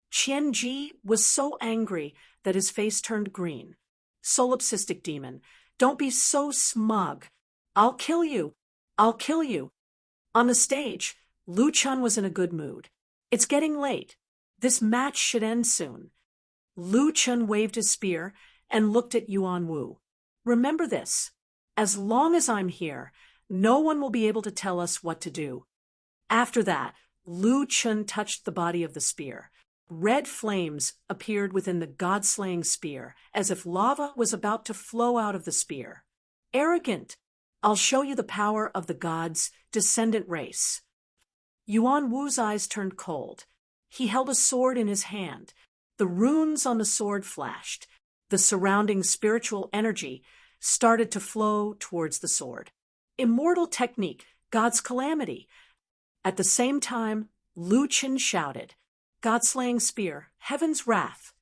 Speaker 1: Qian Ji was so angry that his face turned green. Solipsistic demon, don't be so smug. I'll kill you. I'll kill you. On the stage, Lu Chen was in a good mood. It's getting late. This match should end soon. Lu Chen waved his spear and looked at Yuan Wu. Remember this. As long as I'm here, no one will be able to tell us what to do. After that, Lu Chun touched the body of the spear. Red flames appeared within the god-slaying spear, as if lava was about to flow out of the spear. Arrogant! I'll show you the power of the god's descendant race. Yuan Wu's eyes turned cold. He held a sword in his hand. The runes on the sword flashed. The surrounding spiritual energy started to flow towards the sword. Immortal technique, God's calamity. At the same time, Lu Chen shouted, God-slaying spear, heaven's wrath.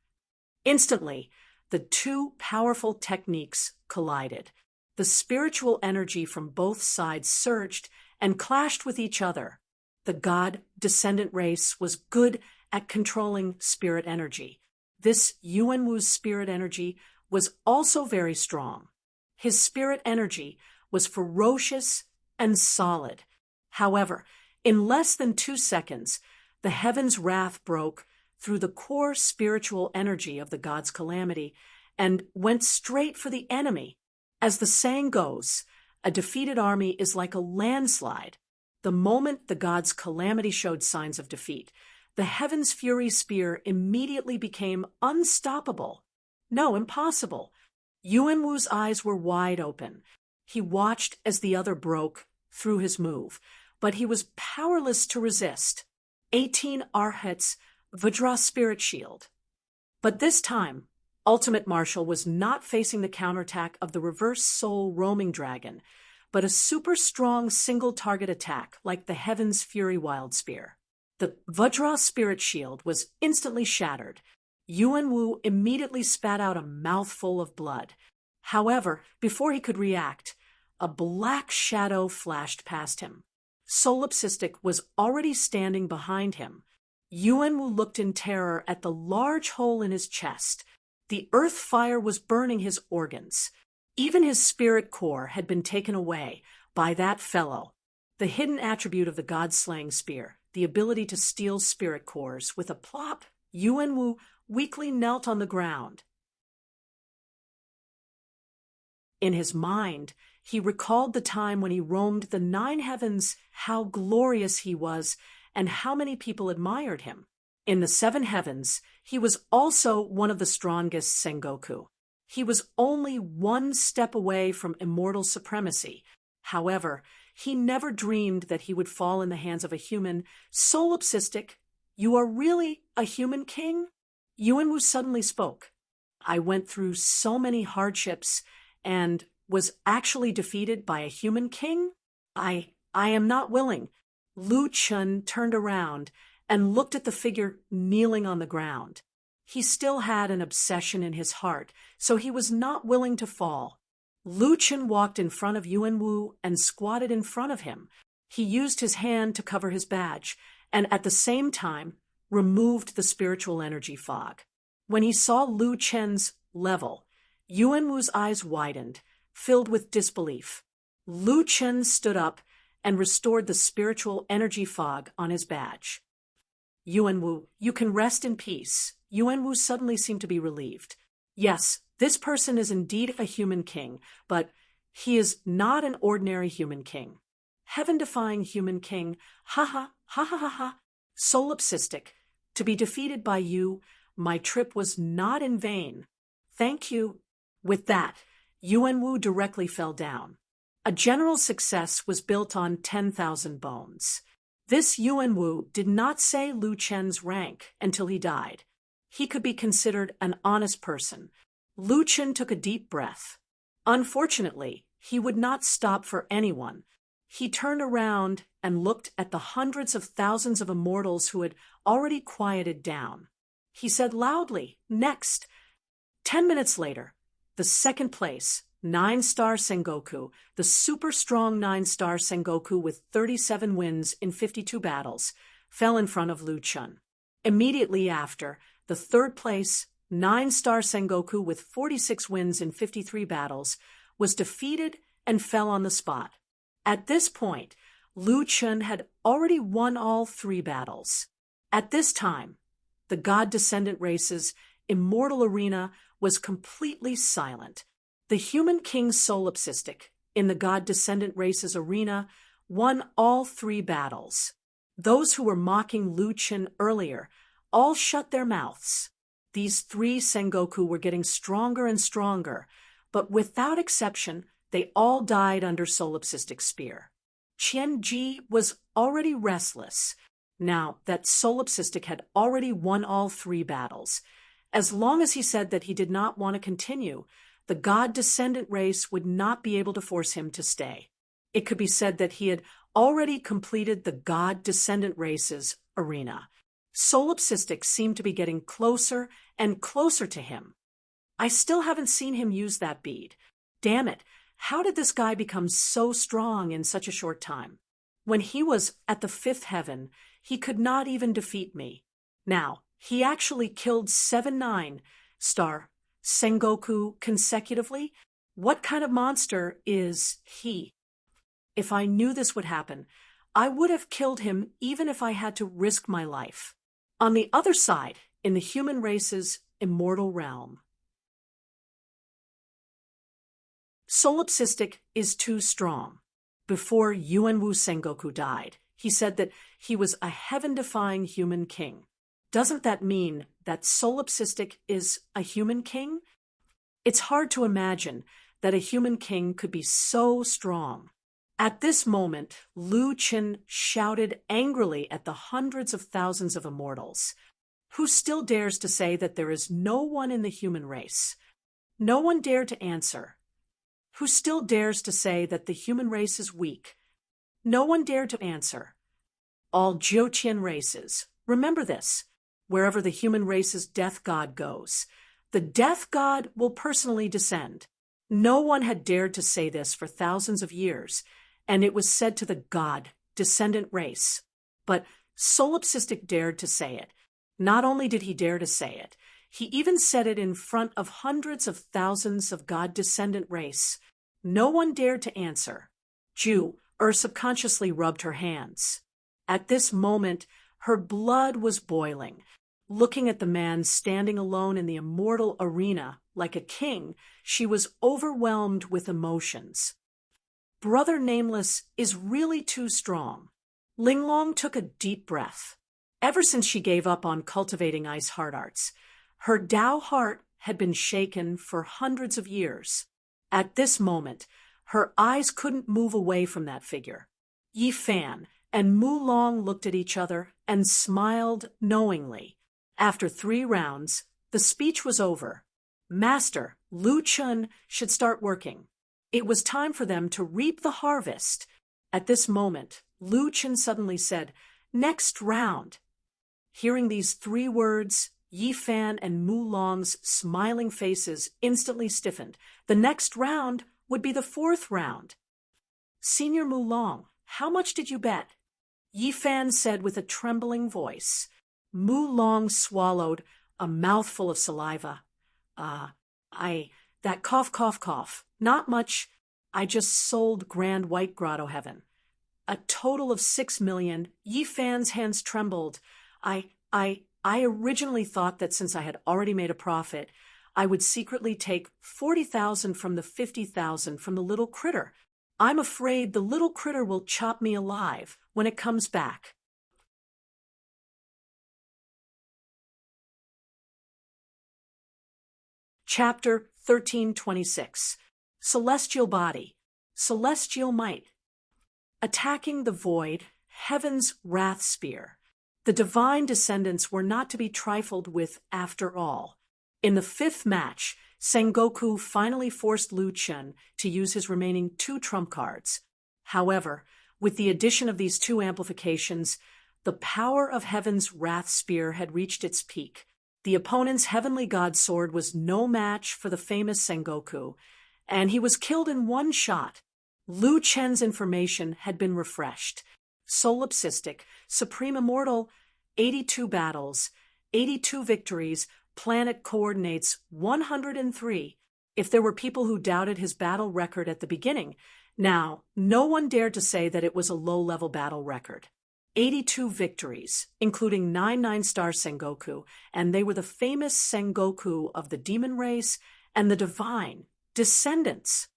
Speaker 1: Instantly, the two powerful techniques collided. The spiritual energy from both sides surged and clashed with each other. The god descendant race was good at controlling spirit energy. This Yuan Wu's spirit energy was also very strong. His spirit energy was ferocious and solid. However, in less than 2 seconds, the heaven's wrath broke through the core spiritual energy of the god's calamity and went straight for the enemy. As the saying goes, a defeated army is like a landslide. The moment the god's calamity showed signs of defeat, the heaven's fury spear immediately became unstoppable. No, impossible. Yuan Wu's eyes were wide open. He watched as the other broke through his move, but he was powerless to resist. 18 Arhat's Vajra spirit shield. But this time, Ultimate Marshal was not facing the counterattack of the reverse soul roaming dragon, but a super strong single target attack like the Heaven's Fury Wild Spear. The Vajra spirit shield was instantly shattered. Yuan Wu immediately spat out a mouthful of blood. However, before he could react, a black shadow flashed past him. Solipsistic was already standing behind him. Yuan Wu looked in terror at the large hole in his chest. The earth fire was burning his organs. Even his spirit core had been taken away by that fellow. The hidden attribute of the god-slaying spear, the ability to steal spirit cores. With a plop, Yuan Wu weakly knelt on the ground. In his mind, he recalled the time when he roamed the 9 heavens, how glorious he was, and how many people admired him. In the 7 heavens, he was also one of the strongest Sengoku. He was only 1 step away from immortal supremacy. However, he never dreamed that he would fall in the hands of a human. Solipsistic, you are really a human king? Yuan Wu suddenly spoke. I went through so many hardships and was actually defeated by a human king? I am not willing. Lu Chun turned around and looked at the figure kneeling on the ground. He still had an obsession in his heart, so he was not willing to fall. Lu Chun walked in front of Yuan Wu and squatted in front of him. He used his hand to cover his badge, and at the same time removed the spiritual energy fog. When he saw Lu Chen's level, Yuan Wu's eyes widened, filled with disbelief. Lu Chen stood up and restored the spiritual energy fog on his badge. Yuan Wu, you can rest in peace. Yuan Wu suddenly seemed to be relieved. Yes, this person is indeed a human king, but he is not an ordinary human king. Heaven-defying human king, ha ha, ha ha ha ha. Solipsistic, to be defeated by you, my trip was not in vain. Thank you. With that, Yuan Wu directly fell down. A general success was built on 10,000 bones. This Yuan Wu did not say Lu Chen's rank until he died. He could be considered an honest person. Lu Chen took a deep breath. Unfortunately, he would not stop for anyone. He turned around and looked at the hundreds of thousands of immortals who had already quieted down. He said loudly, "Next." 10 minutes later, the second place, 9-star Sengoku, the super strong 9-star Sengoku with 37 wins in 52 battles, fell in front of Lu Chun. Immediately after, the third place, 9-star Sengoku with 46 wins in 53 battles, was defeated and fell on the spot. At this point, Lu Chun had already won all 3 battles. At this time, the god-descendant race's immortal arena was completely silent. The human king Solipsistic, in the god-descendant race's arena, won all 3 battles. Those who were mocking Lu Qin earlier all shut their mouths. These 3 Sengoku were getting stronger and stronger, but without exception, they all died under Solipsistic's spear. Qian Ji was already restless, now that Solipsistic had already won all 3 battles. As long as he said that he did not want to continue, the god-descendant race would not be able to force him to stay. It could be said that he had already completed the god-descendant race's arena. Solipsistic seemed to be getting closer and closer to him. I still haven't seen him use that bead. Damn it, how did this guy become so strong in such a short time? When he was at the 5th heaven, he could not even defeat me. Now, he actually killed 7 9-star Sengoku consecutively? What kind of monster is he? If I knew this would happen, I would have killed him even if I had to risk my life. On the other side, in the human race's immortal realm, Solipsistic is too strong. Before Yuanwu Sengoku died, he said that he was a heaven-defying human king. Doesn't that mean that Solipsistic is a human king? It's hard to imagine that a human king could be so strong. At this moment, Lu Qin shouted angrily at the hundreds of thousands of immortals. Who still dares to say that there is no one in the human race? No one dared to answer. Who still dares to say that the human race is weak? No one dared to answer. All Jiuqian races, remember this, wherever the human race's death god goes, the death god will personally descend. No one had dared to say this for thousands of years, and it was said to the god-descendant race. But Solipsistic dared to say it. Not only did he dare to say it, he even said it in front of hundreds of thousands of god-descendant race. No one dared to answer. Ju subconsciously rubbed her hands. At this moment, her blood was boiling. Looking at the man standing alone in the immortal arena like a king, she was overwhelmed with emotions. Brother Nameless is really too strong. Linglong took a deep breath. Ever since she gave up on cultivating ice heart arts, her Tao heart had been shaken for hundreds of years. At this moment, her eyes couldn't move away from that figure. Yi Fan and Mu Long looked at each other and smiled knowingly. After 3 rounds, the speech was over. Master, Lu Qin should start working. It was time for them to reap the harvest. At this moment, Lu Qin suddenly said, "Next round." Hearing these 3 words, Yi Fan and Mu Long's smiling faces instantly stiffened. The next round would be the 4th round. "Senior Mu Long, how much did you bet?" Yi Fan said with a trembling voice. Mu Long swallowed a mouthful of saliva. That cough. Not much. I just sold Grand White Grotto Heaven. A total of 6 million. Yi Fan's hands trembled. I originally thought that since I had already made a profit, I would secretly take 40,000 from the 50,000 from the little critter. I'm afraid the little critter will chop me alive when it comes back. Chapter 1326. Celestial Body, Celestial Might. Attacking the void, Heaven's Wrath Spear. The divine descendants were not to be trifled with after all. In the 5th match, Sengoku finally forced Lu Qin to use his remaining 2 trump cards. However, with the addition of these 2 amplifications, the power of Heaven's Wrath Spear had reached its peak. The opponent's heavenly god sword was no match for the famous Sengoku, and he was killed in 1 shot. Lu Qin's information had been refreshed. Solipsistic, Supreme Immortal, 82 battles, 82 victories, planet coordinates 103. If there were people who doubted his battle record at the beginning, now no one dared to say that it was a low-level battle record. 82 victories, including 9 9-star Sengoku, and they were the famous Sengoku of the demon race and the divine descendants.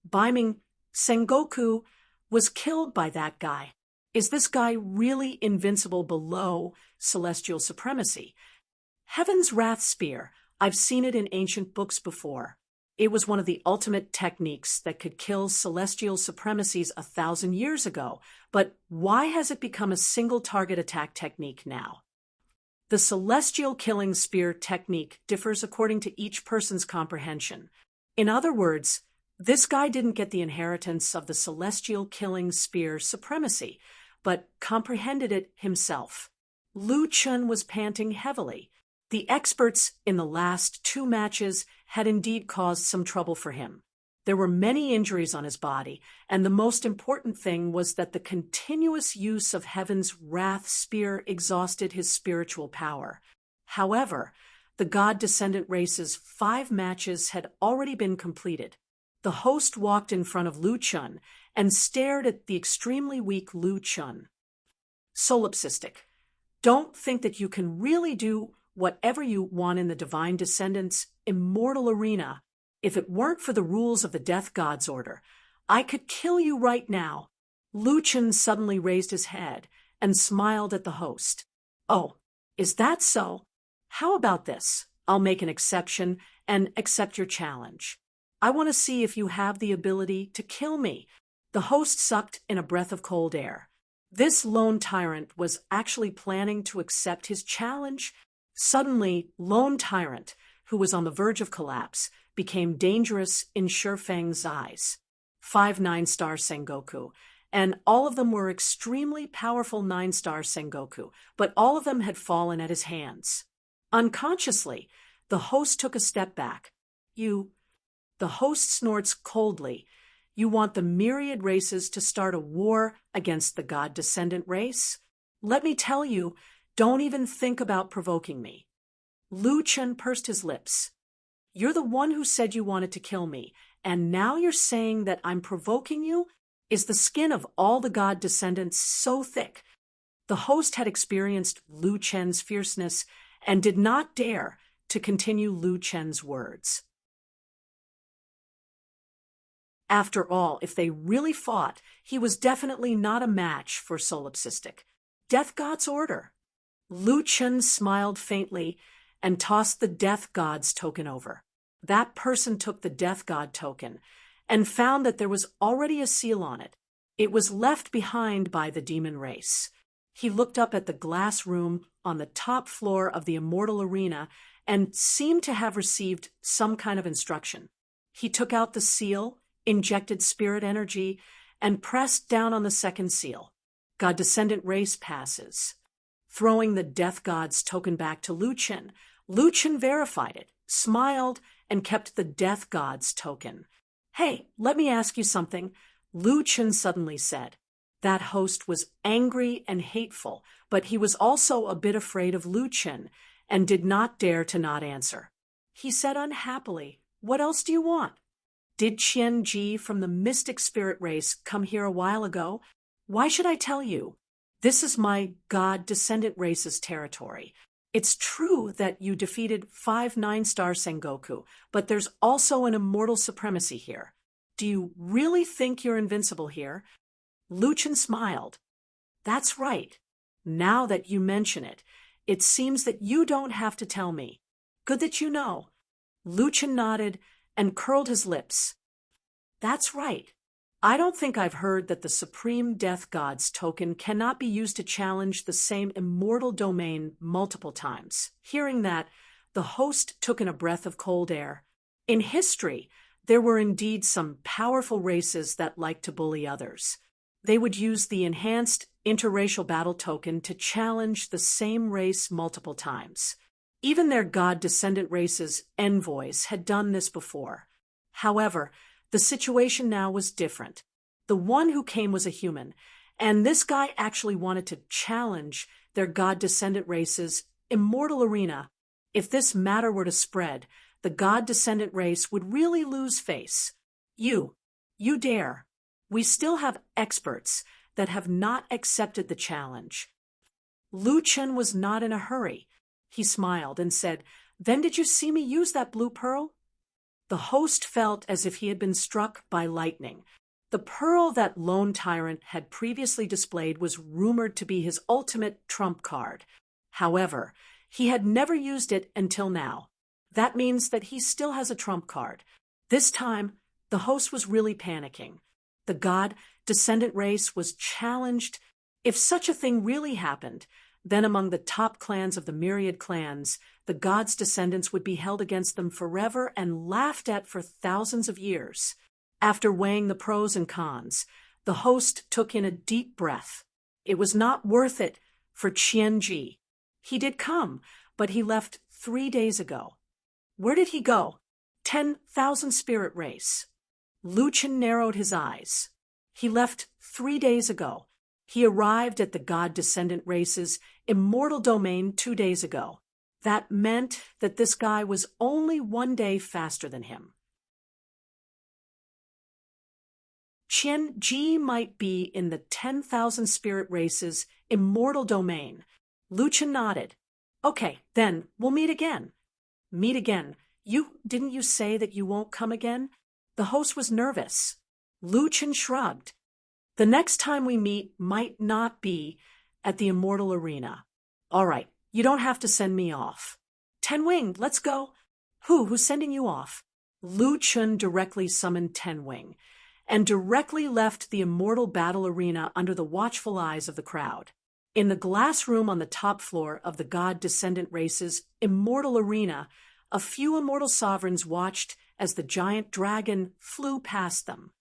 Speaker 1: Beiming Sengoku was killed by that guy. Is this guy really invincible below celestial supremacy? Heaven's Wrath Spear. I've seen it in ancient books before. It was one of the ultimate techniques that could kill celestial supremacies 1,000 years ago, but why has it become a single target attack technique now? The celestial killing spear technique differs according to each person's comprehension. In other words, this guy didn't get the inheritance of the celestial killing spear supremacy, but comprehended it himself. Lu Chun was panting heavily. The experts in the last 2 matches had indeed caused some trouble for him. There were many injuries on his body, and the most important thing was that the continuous use of Heaven's Wrath Spear exhausted his spiritual power. However, the god-descendant race's 5 matches had already been completed. The host walked in front of Lu Chun and stared at the extremely weak Lu Chun. Solipsistic. Don't think that you can really do whatever you want in the Divine Descendants' immortal arena. If it weren't for the rules of the Death God's order, I could kill you right now. Lu Chun suddenly raised his head and smiled at the host. Oh, is that so? How about this? I'll make an exception and accept your challenge. I want to see if you have the ability to kill me. The host sucked in a breath of cold air. This lone tyrant was actually planning to accept his challenge. Suddenly, Lone Tyrant, who was on the verge of collapse, became dangerous in Shifeng's eyes. 5 9-star Sengoku, and all of them were extremely powerful 9-star Sengoku, but all of them had fallen at his hands. Unconsciously, the host took a step back. The host snorts coldly. You want the myriad races to start a war against the god-descendant race? Let me tell you, don't even think about provoking me. Lu Chun pursed his lips. You're the one who said you wanted to kill me, and now you're saying that I'm provoking you? Is the skin of all the god descendants so thick? The host had experienced Lu Chen's fierceness and did not dare to continue Lu Chen's words. After all, if they really fought, he was definitely not a match for Solipsistic. Death God's order. Lu Chun smiled faintly and tossed the Death God's token over. That person took the Death God token and found that there was already a seal on it. It was left behind by the demon race. He looked up at the glass room on the top floor of the immortal arena and seemed to have received some kind of instruction. He took out the seal, injected spirit energy, and pressed down on the second seal. God Descendant race passes. Throwing the Death God's token back to Lu Chun verified it, smiled, and kept the Death God's token. Hey, let me ask you something, Lu Chun suddenly said. That host was angry and hateful, but he was also a bit afraid of Lu Chun and did not dare to not answer. He said unhappily, "What else do you want? Did Qian Ji from the Mystic Spirit race come here a while ago? Why should I tell you? This is my God Descendant race's territory. It's true that you defeated 5 9-star Sengoku, but there's also an immortal supremacy here. Do you really think you're invincible here?" Lu Chun smiled. "That's right. Now that you mention it, it seems that you don't have to tell me. Good that you know." Lu Chun nodded and curled his lips. "That's right. I don't think I've heard that the Supreme Death God's token cannot be used to challenge the same immortal domain multiple times." Hearing that, the host took in a breath of cold air. In history, there were indeed some powerful races that liked to bully others. They would use the enhanced interracial battle token to challenge the same race multiple times. Even their god-descendant race's envoys had done this before. However, the situation now was different. The one who came was a human, and this guy actually wanted to challenge their god-descendant race's immortal arena. If this matter were to spread, the god-descendant race would really lose face. You dare. We still have experts. that have not accepted the challenge. Lu Chen was not in a hurry. He smiled and said, "Then did you see me use that blue pearl?" The host felt as if he had been struck by lightning. The pearl that lone tyrant had previously displayed was rumored to be his ultimate trump card. However, he had never used it until now. That means that he still has a trump card. This time, the host was really panicking. The god descendant race was challenged. If such a thing really happened, then among the top clans of the myriad clans, the god's descendants would be held against them forever and laughed at for thousands of years. After weighing the pros and cons, the host took in a deep breath. It was not worth it for Qian Ji. He did come, but he left 3 days ago. Where did he go? 10,000 spirit race. Lu Chen narrowed his eyes. He left 3 days ago. He arrived at the god descendant race's immortal domain 2 days ago. That meant that this guy was only 1 day faster than him. Qian Ji might be in the 10,000 spirit race's immortal domain. Lu Chen nodded. Okay, then we'll meet again. Meet again. Didn't you say that you won't come again? The host was nervous. Lu Chen shrugged. The next time we meet might not be at the immortal arena. All right, you don't have to send me off. Ten Wing, let's go. Who's sending you off? Lu Chen directly summoned Ten Wing and directly left the immortal battle arena under the watchful eyes of the crowd. In the glass room on the top floor of the god descendant race's immortal arena, a few immortal sovereigns watched as the giant dragon flew past them.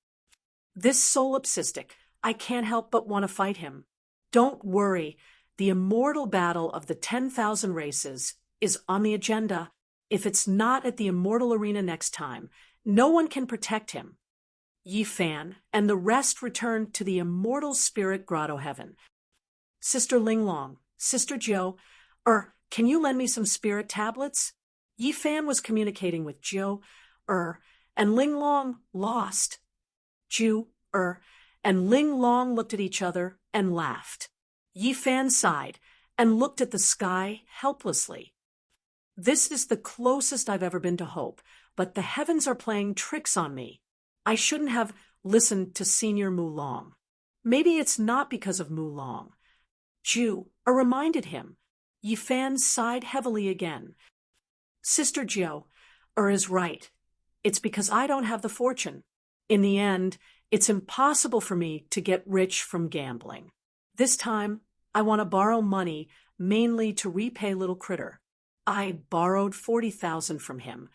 Speaker 1: This solipsistic, I can't help but want to fight him. Don't worry, the immortal battle of the 10,000 races is on the agenda. If it's not at the immortal arena next time, no one can protect him. Yi Fan and the rest returned to the immortal spirit grotto heaven. Sister Linglong, Sister Jiu, can you lend me some spirit tablets? Yi Fan was communicating with Jiu, and Linglong lost. Jiu, and Linglong looked at each other and laughed. Yi Fan sighed and looked at the sky helplessly. This is the closest I've ever been to hope, but the heavens are playing tricks on me. I shouldn't have listened to Senior Mulong. Maybe it's not because of Mulong. Jiu reminded him. Yi Fan sighed heavily again. Sister Jiu is right. It's because I don't have the fortune. In the end, it's impossible for me to get rich from gambling. This time, I want to borrow money mainly to repay Little Critter. I borrowed 40,000 from him.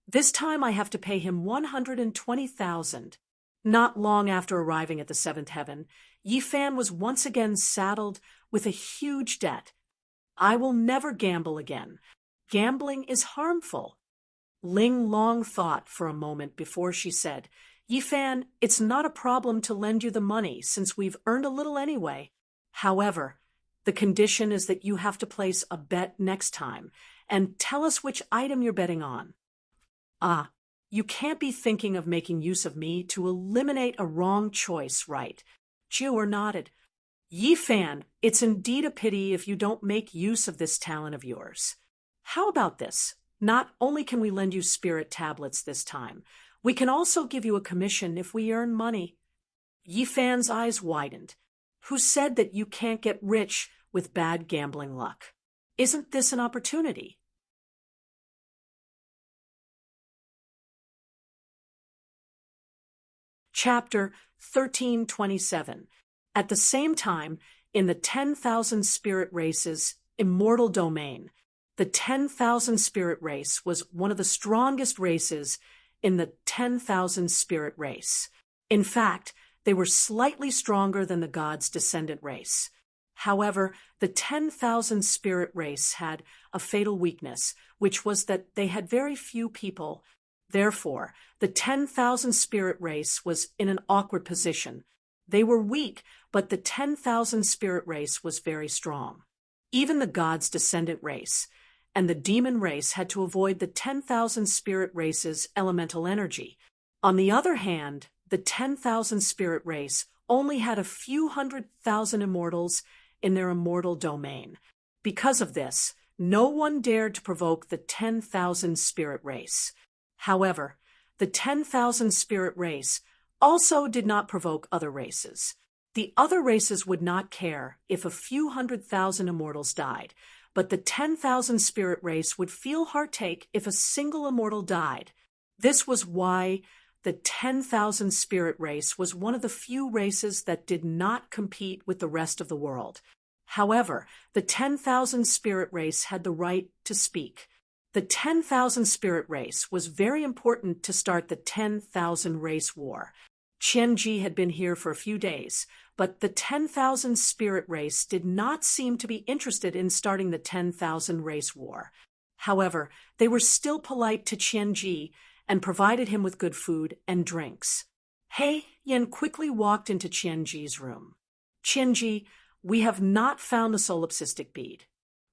Speaker 1: This time I have to pay him 120,000. Not long after arriving at the seventh heaven, Yi Fan was once again saddled with a huge debt. I will never gamble again. Gambling is harmful. Ling Long thought for a moment before she said, Yi Fan, it's not a problem to lend you the money since we've earned a little anyway. However, the condition is that you have to place a bet next time and tell us which item you're betting on. Ah, you can't be thinking of making use of me to eliminate a wrong choice, right? Jiu nodded. Yi Fan, it's indeed a pity if you don't make use of this talent of yours. How about this? Not only can we lend you spirit tablets this time, we can also give you a commission if we earn money. Yi Fan's eyes widened. Who said that you can't get rich with bad gambling luck? Isn't this an opportunity? Chapter 1327. At the same time, in the 10,000 spirit race's immortal domain, the 10,000 spirit race was one of the strongest races in the 10,000 spirit race. In fact, they were slightly stronger than the god's descendant race. However, the 10,000 spirit race had a fatal weakness, which was that they had very few people. Therefore, the 10,000 spirit race was in an awkward position. They were weak, but the 10,000 spirit race was very strong. Even the god's descendant race and the demon race had to avoid the 10,000 spirit race's elemental energy. On the other hand, the 10,000 spirit race only had a few 100,000 immortals in their immortal domain. Because of this, no one dared to provoke the 10,000 spirit race. However, the 10,000 spirit race also did not provoke other races. The other races would not care if a few 100,000 immortals died, but the 10,000 spirit race would feel heartache if a single immortal died. This was why the 10,000 spirit race was one of the few races that did not compete with the rest of the world. However, the 10,000 spirit race had the right to speak. The 10,000 spirit race was very important to start the 10,000 race war. Qianji had been here for a few days, but the 10,000 spirit race did not seem to be interested in starting the 10,000 race war. However, they were still polite to Qianji and provided him with good food and drinks. He Yan quickly walked into Qianji's room. Qianji, we have not found the solipsistic bead.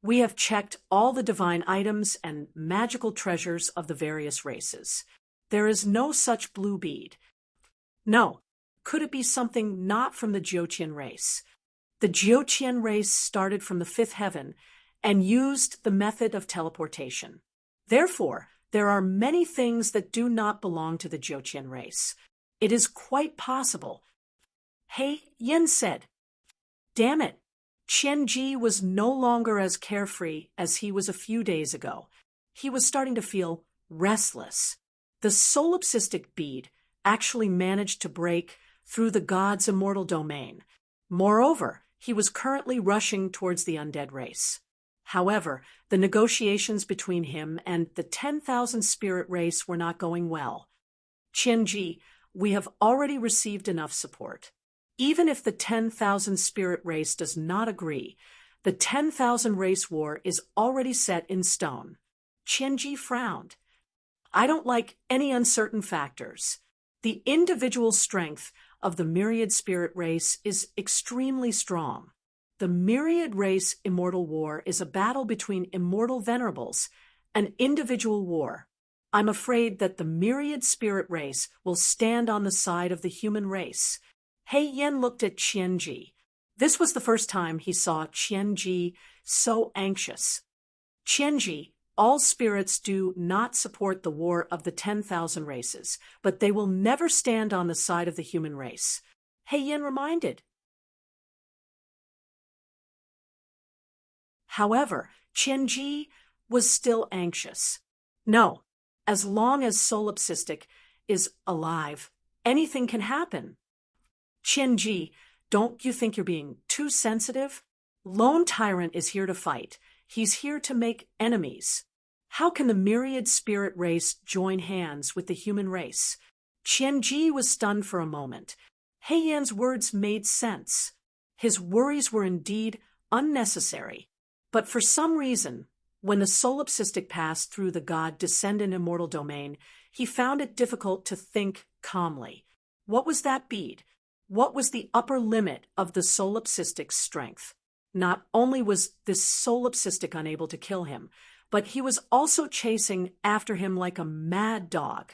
Speaker 1: We have checked all the divine items and magical treasures of the various races. There is no such blue bead. No. Could it be something not from the Jiuqian race? The Jiuqian race started from the fifth heaven and used the method of teleportation. Therefore, there are many things that do not belong to the Jiuqian race. It is quite possible. He Yin said. Damn it. Qianji was no longer as carefree as he was a few days ago. He was starting to feel restless. The solipsistic bead actually managed to break through the god's immortal domain. Moreover, he was currently rushing towards the undead race. However, the negotiations between him and the 10,000 spirit race were not going well. Qianji, we have already received enough support. Even if the 10,000 spirit race does not agree, the 10,000 race war is already set in stone. Qianji frowned. I don't like any uncertain factors. The individual strength of the myriad spirit race is extremely strong. The myriad race immortal war is a battle between immortal venerables, an individual war. I'm afraid that the myriad spirit race will stand on the side of the human race. He Yan looked at Qianji. This was the first time he saw Qianji so anxious. Qianji, all spirits do not support the war of the 10,000 races, but they will never stand on the side of the human race. He Yan reminded. However, Qianji was still anxious. No, as long as solipsistic is alive, anything can happen. Qianji, don't you think you're being too sensitive? Lone Tyrant is here to fight. He's here to make enemies. How can the myriad spirit race join hands with the human race? Qianji was stunned for a moment. He Yan's words made sense. His worries were indeed unnecessary. But for some reason, when the solipsistic passed through the god-descendant immortal domain, he found it difficult to think calmly. What was that bead? What was the upper limit of the solipsistic's strength? Not only was this solipsistic unable to kill him, but he was also chasing after him like a mad dog.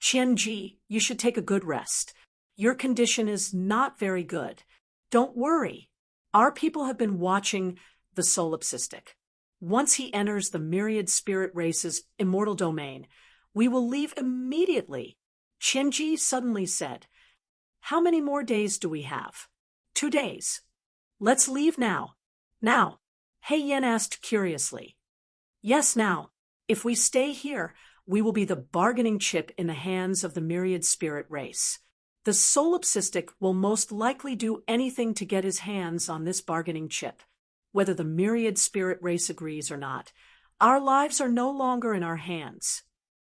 Speaker 1: Qianji, you should take a good rest. Your condition is not very good. Don't worry. Our people have been watching the solipsistic. Once he enters the myriad spirit race's immortal domain, we will leave immediately. Qianji suddenly said, How many more days do we have? 2 days. Let's leave now. Now, He Yan asked curiously. Yes, now. If we stay here, we will be the bargaining chip in the hands of the myriad spirit race. The solipsistic will most likely do anything to get his hands on this bargaining chip. Whether the myriad spirit race agrees or not, our lives are no longer in our hands.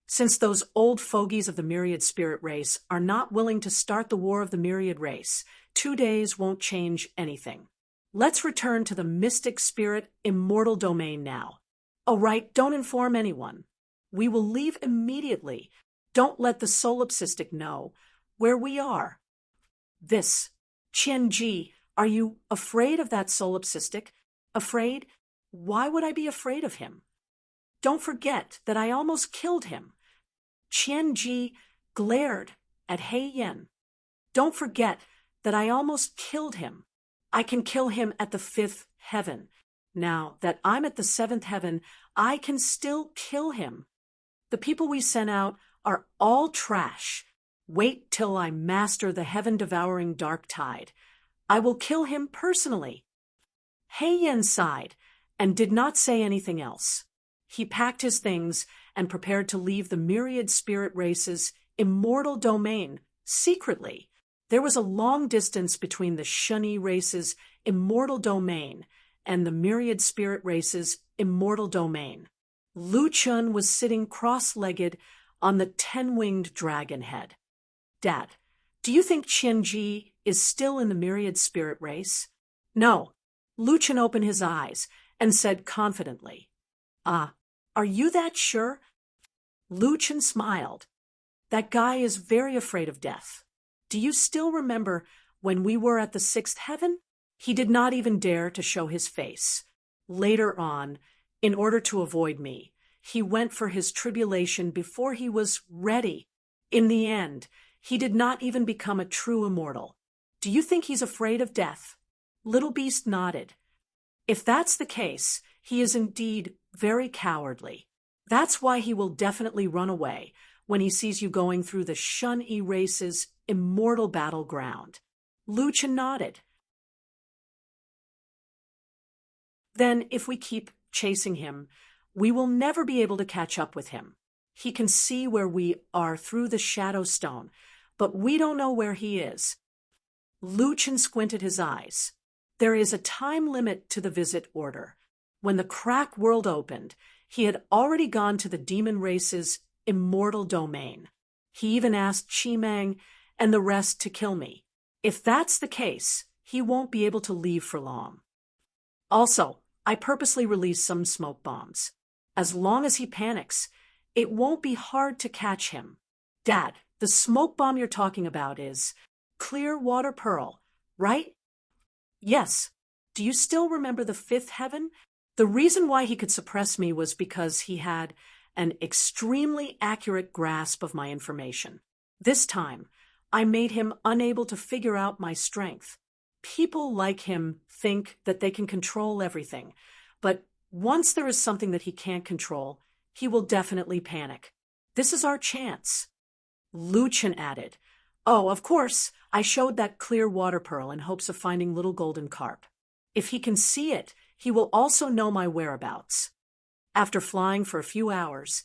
Speaker 1: Since those old fogies of the myriad spirit race are not willing to start the war of the myriad race, 2 days won't change anything. Let's return to the mystic spirit immortal domain now. Oh, right, don't inform anyone. We will leave immediately. Don't let the solipsistic know where we are. This. Qianji, are you afraid of that solipsistic? Afraid? Why would I be afraid of him? Don't forget that I almost killed him. Qianji glared at He Yan. Don't forget that I almost killed him. I can kill him at the fifth heaven. Now that I'm at the seventh heaven, I can still kill him. The people we sent out are all trash. Wait till I master the heaven-devouring dark tide. I will kill him personally." Heiyan sighed and did not say anything else. He packed his things and prepared to leave the myriad spirit race's immortal domain secretly. There was a long distance between the Shunyi race's immortal domain and the myriad spirit race's immortal domain. Lu Chun was sitting cross-legged on the 10-winged dragon head. "Dad, do you think Qianji is still in the myriad spirit race?" "No." Lu Chun opened his eyes and said confidently, "Are you that sure?" Lu Chun smiled. "That guy is very afraid of death. Do you still remember when we were at the sixth heaven? He did not even dare to show his face. Later on, in order to avoid me, he went for his tribulation before he was ready. In the end, he did not even become a true immortal. Do you think he's afraid of death?" Little Beast nodded. "If that's the case, he is indeed very cowardly. That's why he will definitely run away when he sees you going through the Shun-E race's immortal battleground." Lu Chun nodded. "Then if we keep chasing him, we will never be able to catch up with him. He can see where we are through the Shadow Stone, but we don't know where he is." Lu Chun squinted his eyes. There is a time limit to the visit order. When the crack world opened, he had already gone to the demon race's immortal domain. He even asked Chi-Mang and the rest to kill me. If that's the case, he won't be able to leave for long. Also, I purposely released some smoke bombs. As long as he panics, it won't be hard to catch him. Dad, the smoke bomb you're talking about is clear water pearl, right? Yes. Do you still remember the fifth heaven? The reason why he could suppress me was because he had an extremely accurate grasp of my information. This time, I made him unable to figure out my strength. People like him think that they can control everything, but once there is something that he can't control, he will definitely panic. This is our chance." Lu Chun added, "Oh, of course, I showed that clear water pearl in hopes of finding little golden carp. If he can see it, he will also know my whereabouts." After flying for a few hours,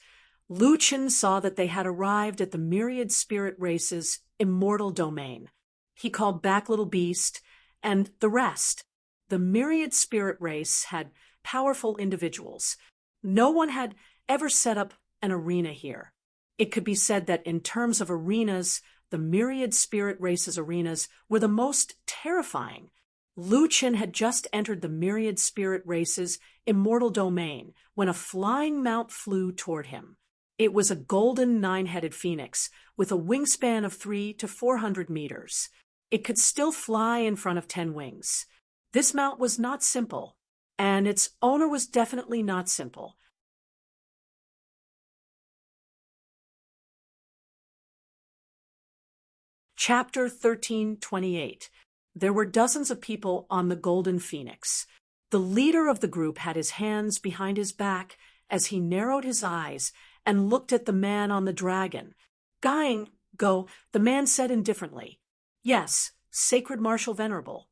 Speaker 1: Lu Chun saw that they had arrived at the myriad spirit race's immortal domain. He called back Little Beast and the rest. The myriad spirit race had powerful individuals. No one had ever set up an arena here. It could be said that in terms of arenas, the myriad spirit race's arenas were the most terrifying. Lu Chun had just entered the myriad spirit race's immortal domain when a flying mount flew toward him. It was a golden nine-headed phoenix with a wingspan of 300 to 400 meters. It could still fly in front of 10 wings. This mount was not simple, and its owner was definitely not simple. Chapter 1328. There were dozens of people on the Golden Phoenix. The leader of the group had his hands behind his back as he narrowed his eyes and looked at the man on the dragon. "Going, go," the man said indifferently. "Yes, Sacred Marshal Venerable."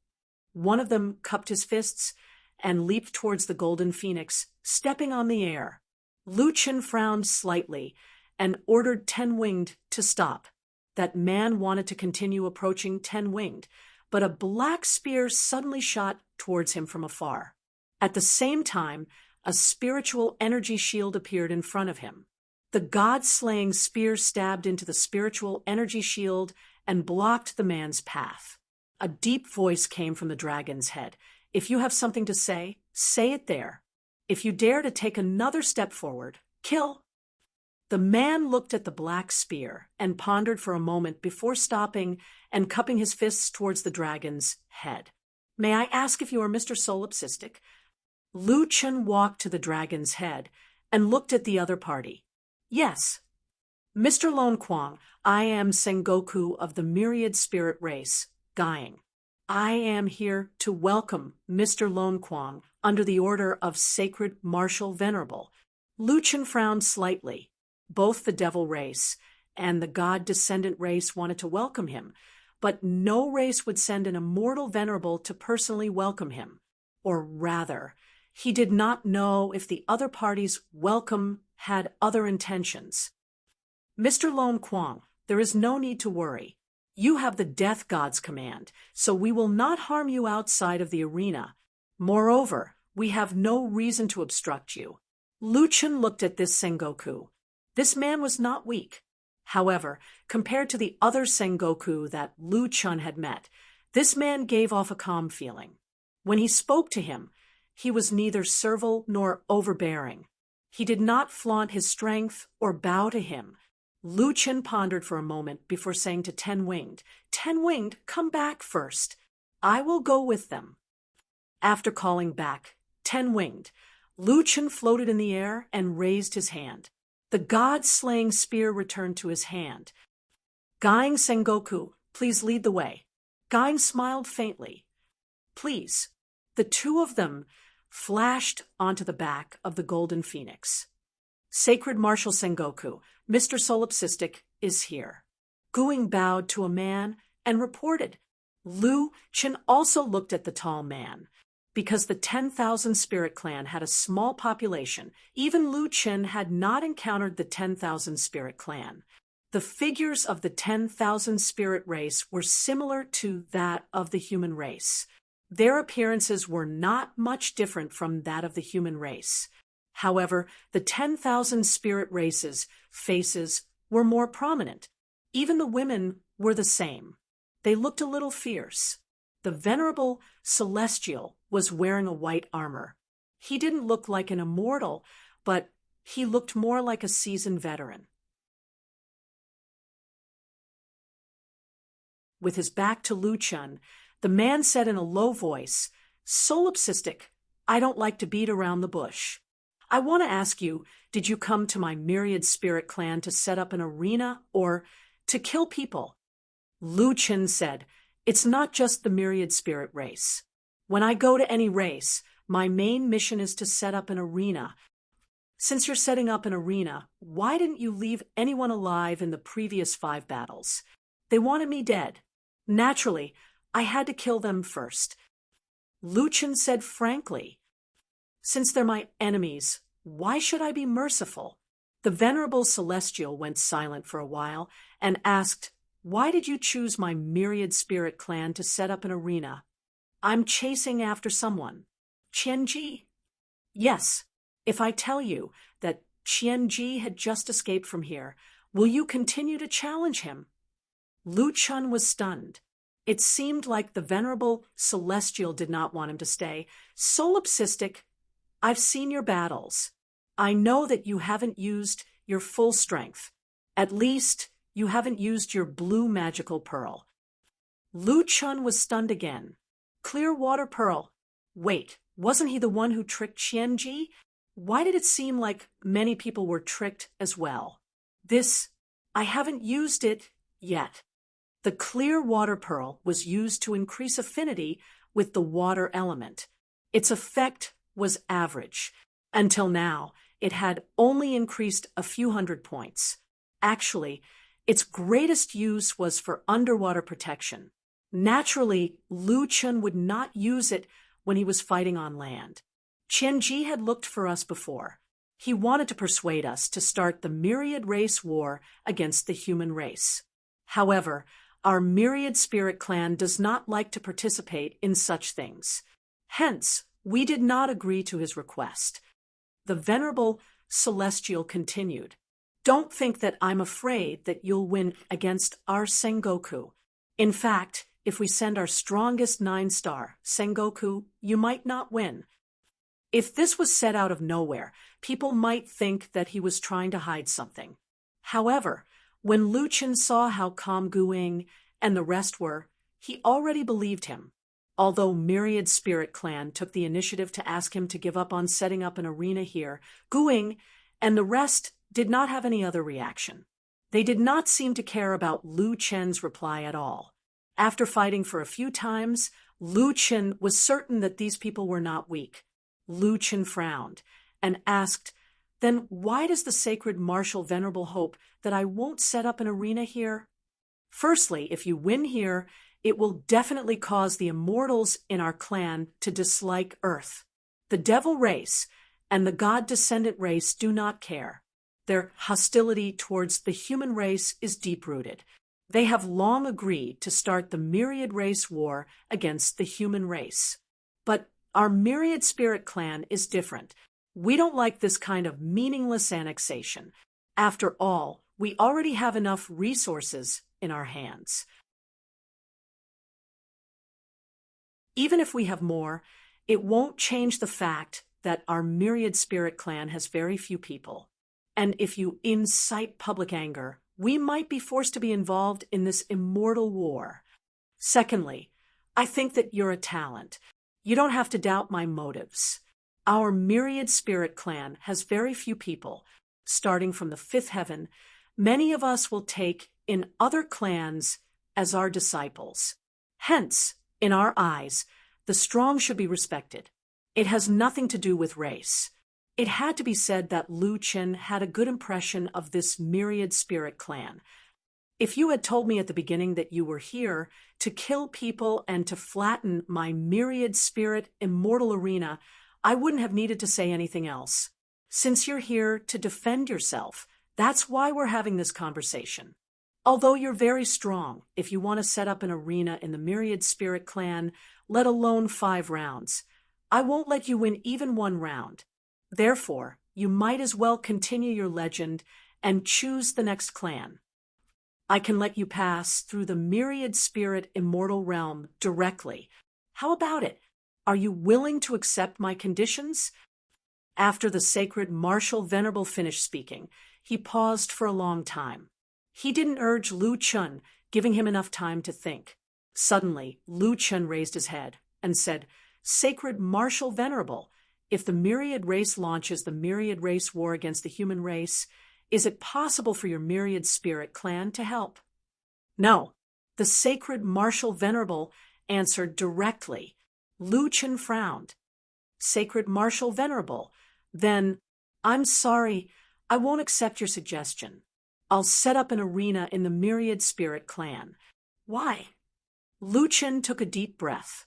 Speaker 1: One of them cupped his fists and leaped towards the Golden Phoenix, stepping on the air. Lu Chun frowned slightly and ordered 10-winged to stop. That man wanted to continue approaching 10-winged, but a black spear suddenly shot towards him from afar. At the same time, a spiritual energy shield appeared in front of him. The god-slaying spear stabbed into the spiritual energy shield and blocked the man's path. A deep voice came from the dragon's head. "If you have something to say, say it there. If you dare to take another step forward, kill." The man looked at the black spear and pondered for a moment before stopping and cupping his fists towards the dragon's head. "May I ask if you are Mr. Solipsistic?" Lu Chun walked to the dragon's head and looked at the other party. "Yes." "Mr. Lon Kuang, I am Sengoku of the Myriad Spirit Race. guying. I am here to welcome Mr. Lone Kwang under the order of Sacred Martial Venerable. Lu Chen frowned slightly. Both the devil race and the god descendant race wanted to welcome him, but no race would send an immortal venerable to personally welcome him. Or rather, he did not know if the other party's welcome had other intentions. Mr. Lone Kwang, there is no need to worry. You have the death god's command, so we will not harm you outside of the arena. Moreover, we have no reason to obstruct you. Lu Chen looked at this Sengoku. This man was not weak. However, compared to the other Sengoku that Lu Chen had met, this man gave off a calm feeling. When he spoke to him, he was neither servile nor overbearing. He did not flaunt his strength or bow to him. Lu Chen pondered for a moment before saying to Ten Winged, "Ten Winged, come back first. I will go with them." After calling back, Ten Winged, Lu Chen floated in the air and raised his hand. The god-slaying spear returned to his hand. Guying Sengoku, please lead the way. Guying smiled faintly. Please. The two of them flashed onto the back of the golden phoenix. Sacred Martial Sengoku, Mr. Solipsistic is here. Guing bowed to a man and reported. Lu Chen also looked at the tall man. Because the 10,000 Spirit Clan had a small population, even Lu Chen had not encountered the 10,000 Spirit Clan. The figures of the 10,000 Spirit race were similar to that of the human race. Their appearances were not much different from that of the human race. However, the 10,000 spirit races' faces were more prominent. Even the women were the same. They looked a little fierce. The venerable Celestial was wearing a white armor. He didn't look like an immortal, but he looked more like a seasoned veteran. With his back to Lu Chen, the man said in a low voice, "Solipsistic, I don't like to beat around the bush. I want to ask you, did you come to my Myriad Spirit Clan to set up an arena or to kill people?" Lu Chen said, "It's not just the Myriad Spirit race. When I go to any race, my main mission is to set up an arena. Since you're setting up an arena, why didn't you leave anyone alive in the previous 5 battles? They wanted me dead. Naturally, I had to kill them first." Lu Chen said frankly, "Since they're my enemies, why should I be merciful?" The venerable Celestial went silent for a while and asked, "Why did you choose my Myriad Spirit Clan to set up an arena?" "I'm chasing after someone." "Qianji?" "Yes. If I tell you that Qianji had just escaped from here, will you continue to challenge him?" Lu Chen was stunned. It seemed like the venerable Celestial did not want him to stay. "Solipsistic, I've seen your battles. I know that you haven't used your full strength. At least, you haven't used your blue magical pearl." Lu Chen was stunned again. Clear water pearl. Wait, wasn't he the one who tricked Qianji? Why did it seem like many people were tricked as well? I haven't used it yet. The clear water pearl was used to increase affinity with the water element. Its effect was average. Until now, it had only increased a few hundred points. Actually, its greatest use was for underwater protection. Naturally, Lu Chen would not use it when he was fighting on land. Qianji had looked for us before. He wanted to persuade us to start the Myriad Race War against the human race. However, our Myriad Spirit Clan does not like to participate in such things. Hence, we did not agree to his request. The venerable Celestial continued, "Don't think that I'm afraid that you'll win against our Sengoku. In fact, if we send our strongest 9-star Sengoku, you might not win." If this was said out of nowhere, people might think that he was trying to hide something. However, when Lu Chen saw how calm Guing and the rest were, he already believed him. Although Myriad Spirit Clan took the initiative to ask him to give up on setting up an arena here, Guing and the rest did not have any other reaction. They did not seem to care about Lu Chen's reply at all. After fighting for a few times, Lu Qin was certain that these people were not weak. Lu Qin frowned and asked, "Then why does the sacred martial venerable hope that I won't set up an arena here? Firstly, if you win here, it will definitely cause the immortals in our clan to dislike Earth. The devil race and the god descendant race do not care. Their hostility towards the human race is deep-rooted. They have long agreed to start the myriad race war against the human race. But our myriad spirit clan is different. We don't like this kind of meaningless annexation. After all, we already have enough resources in our hands. Even if we have more, it won't change the fact that our myriad spirit clan has very few people. And if you incite public anger, we might be forced to be involved in this immortal war. Secondly, I think that you're a talent. You don't have to doubt my motives. Our myriad spirit clan has very few people. Starting from the fifth heaven, many of us will take in other clans as our disciples. Hence, in our eyes, the strong should be respected. It has nothing to do with race. It had to be said that Lu Qin had a good impression of this myriad spirit clan. If you had told me at the beginning that you were here to kill people and to flatten my myriad spirit immortal arena, I wouldn't have needed to say anything else. Since you're here to defend yourself, that's why we're having this conversation. Although you're very strong, if you want to set up an arena in the myriad spirit clan, let alone 5 rounds, I won't let you win even 1 round. Therefore, you might as well continue your legend and choose the next clan. I can let you pass through the myriad spirit immortal realm directly. How about it? Are you willing to accept my conditions? After the sacred martial venerable finished speaking, he paused for a long time. He didn't urge Lu Qin, giving him enough time to think. Suddenly, Lu Qin raised his head and said, "Sacred martial venerable, if the myriad race launches the myriad race war against the human race, is it possible for your myriad spirit clan to help?" No, the sacred martial venerable answered directly. Lu Qin frowned. "Sacred martial venerable, then, I'm sorry, I won't accept your suggestion. I'll set up an arena in the myriad spirit clan." "Why?" Lu Qin took a deep breath.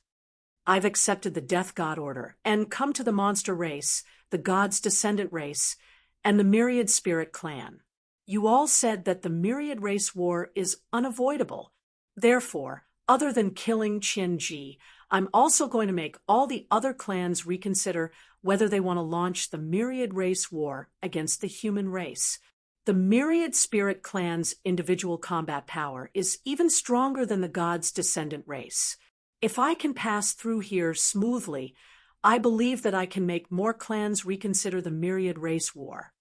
Speaker 1: "I've accepted the death god order and come to the monster race, the god's descendant race, and the myriad spirit clan. You all said that the myriad race war is unavoidable. Therefore, other than killing Qian Ji, I'm also going to make all the other clans reconsider whether they want to launch the myriad race war against the human race. The myriad spirit clan's individual combat power is even stronger than the god's descendant race. If I can pass through here smoothly, I believe that I can make more clans reconsider the myriad race war."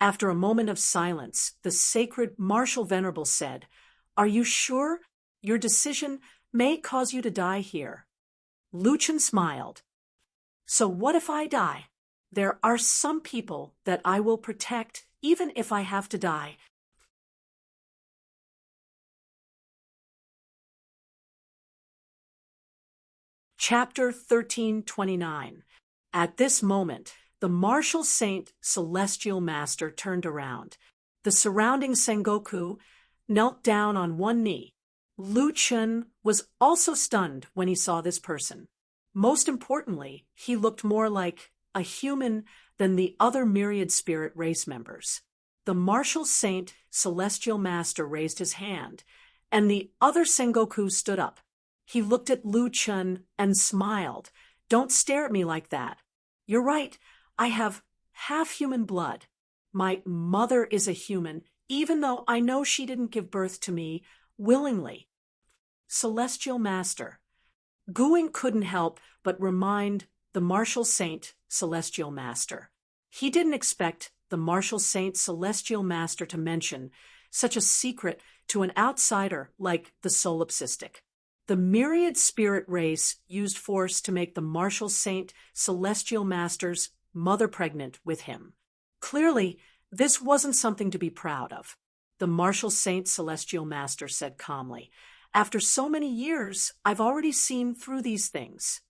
Speaker 1: After a moment of silence, the sacred martial venerable said, "Are you sure? Your decision may cause you to die here." Lu Qin smiled. "So what if I die? There are some people that I will protect even if I have to die." Chapter 1329. At this moment, the martial saint celestial master turned around. The surrounding Sengoku knelt down on one knee. Lu Qin was also stunned when he saw this person. Most importantly, he looked more like a human than the other myriad spirit race members. The martial saint celestial master raised his hand, and the other Sengoku stood up. He looked at Lu Qin and smiled. "Don't stare at me like that. You're right, I have half-human blood. My mother is a human, even though I know she didn't give birth to me willingly." Celestial Master. Guing couldn't help but remind the martial saint Celestial Master. He didn't expect the martial saint Celestial Master to mention such a secret to an outsider like the solipsistic. The myriad spirit race used force to make the martial saint Celestial Master's mother pregnant with him. Clearly, this wasn't something to be proud of. The martial saint Celestial Master said calmly, After so many years, I've already seen through these things.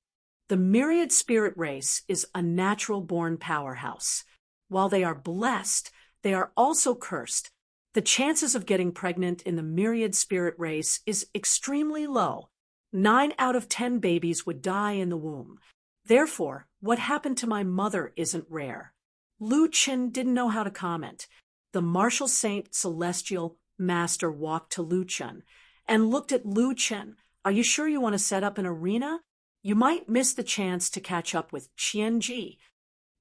Speaker 1: The myriad spirit race is a natural-born powerhouse. While they are blessed, they are also cursed. The chances of getting pregnant in the myriad spirit race is extremely low. 9 out of 10 babies would die in the womb. Therefore, what happened to my mother isn't rare. Lu Qin didn't know how to comment. The martial saint celestial master walked to Lu Qin and looked at Lu Qin. Are you sure you want to set up an arena? You might miss the chance to catch up with Qian Ji.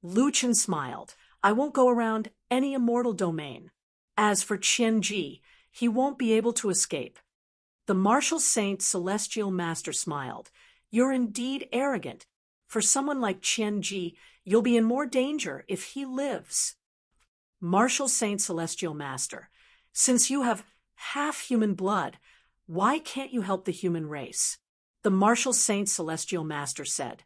Speaker 1: Lu Qin smiled. I won't go around any immortal domain. As for Qian Ji, he won't be able to escape. The martial saint celestial master smiled. You're indeed arrogant. For someone like Qian Ji, you'll be in more danger if he lives. Martial saint celestial master, since you have half human blood, why can't you help the human race? The martial saint celestial master said,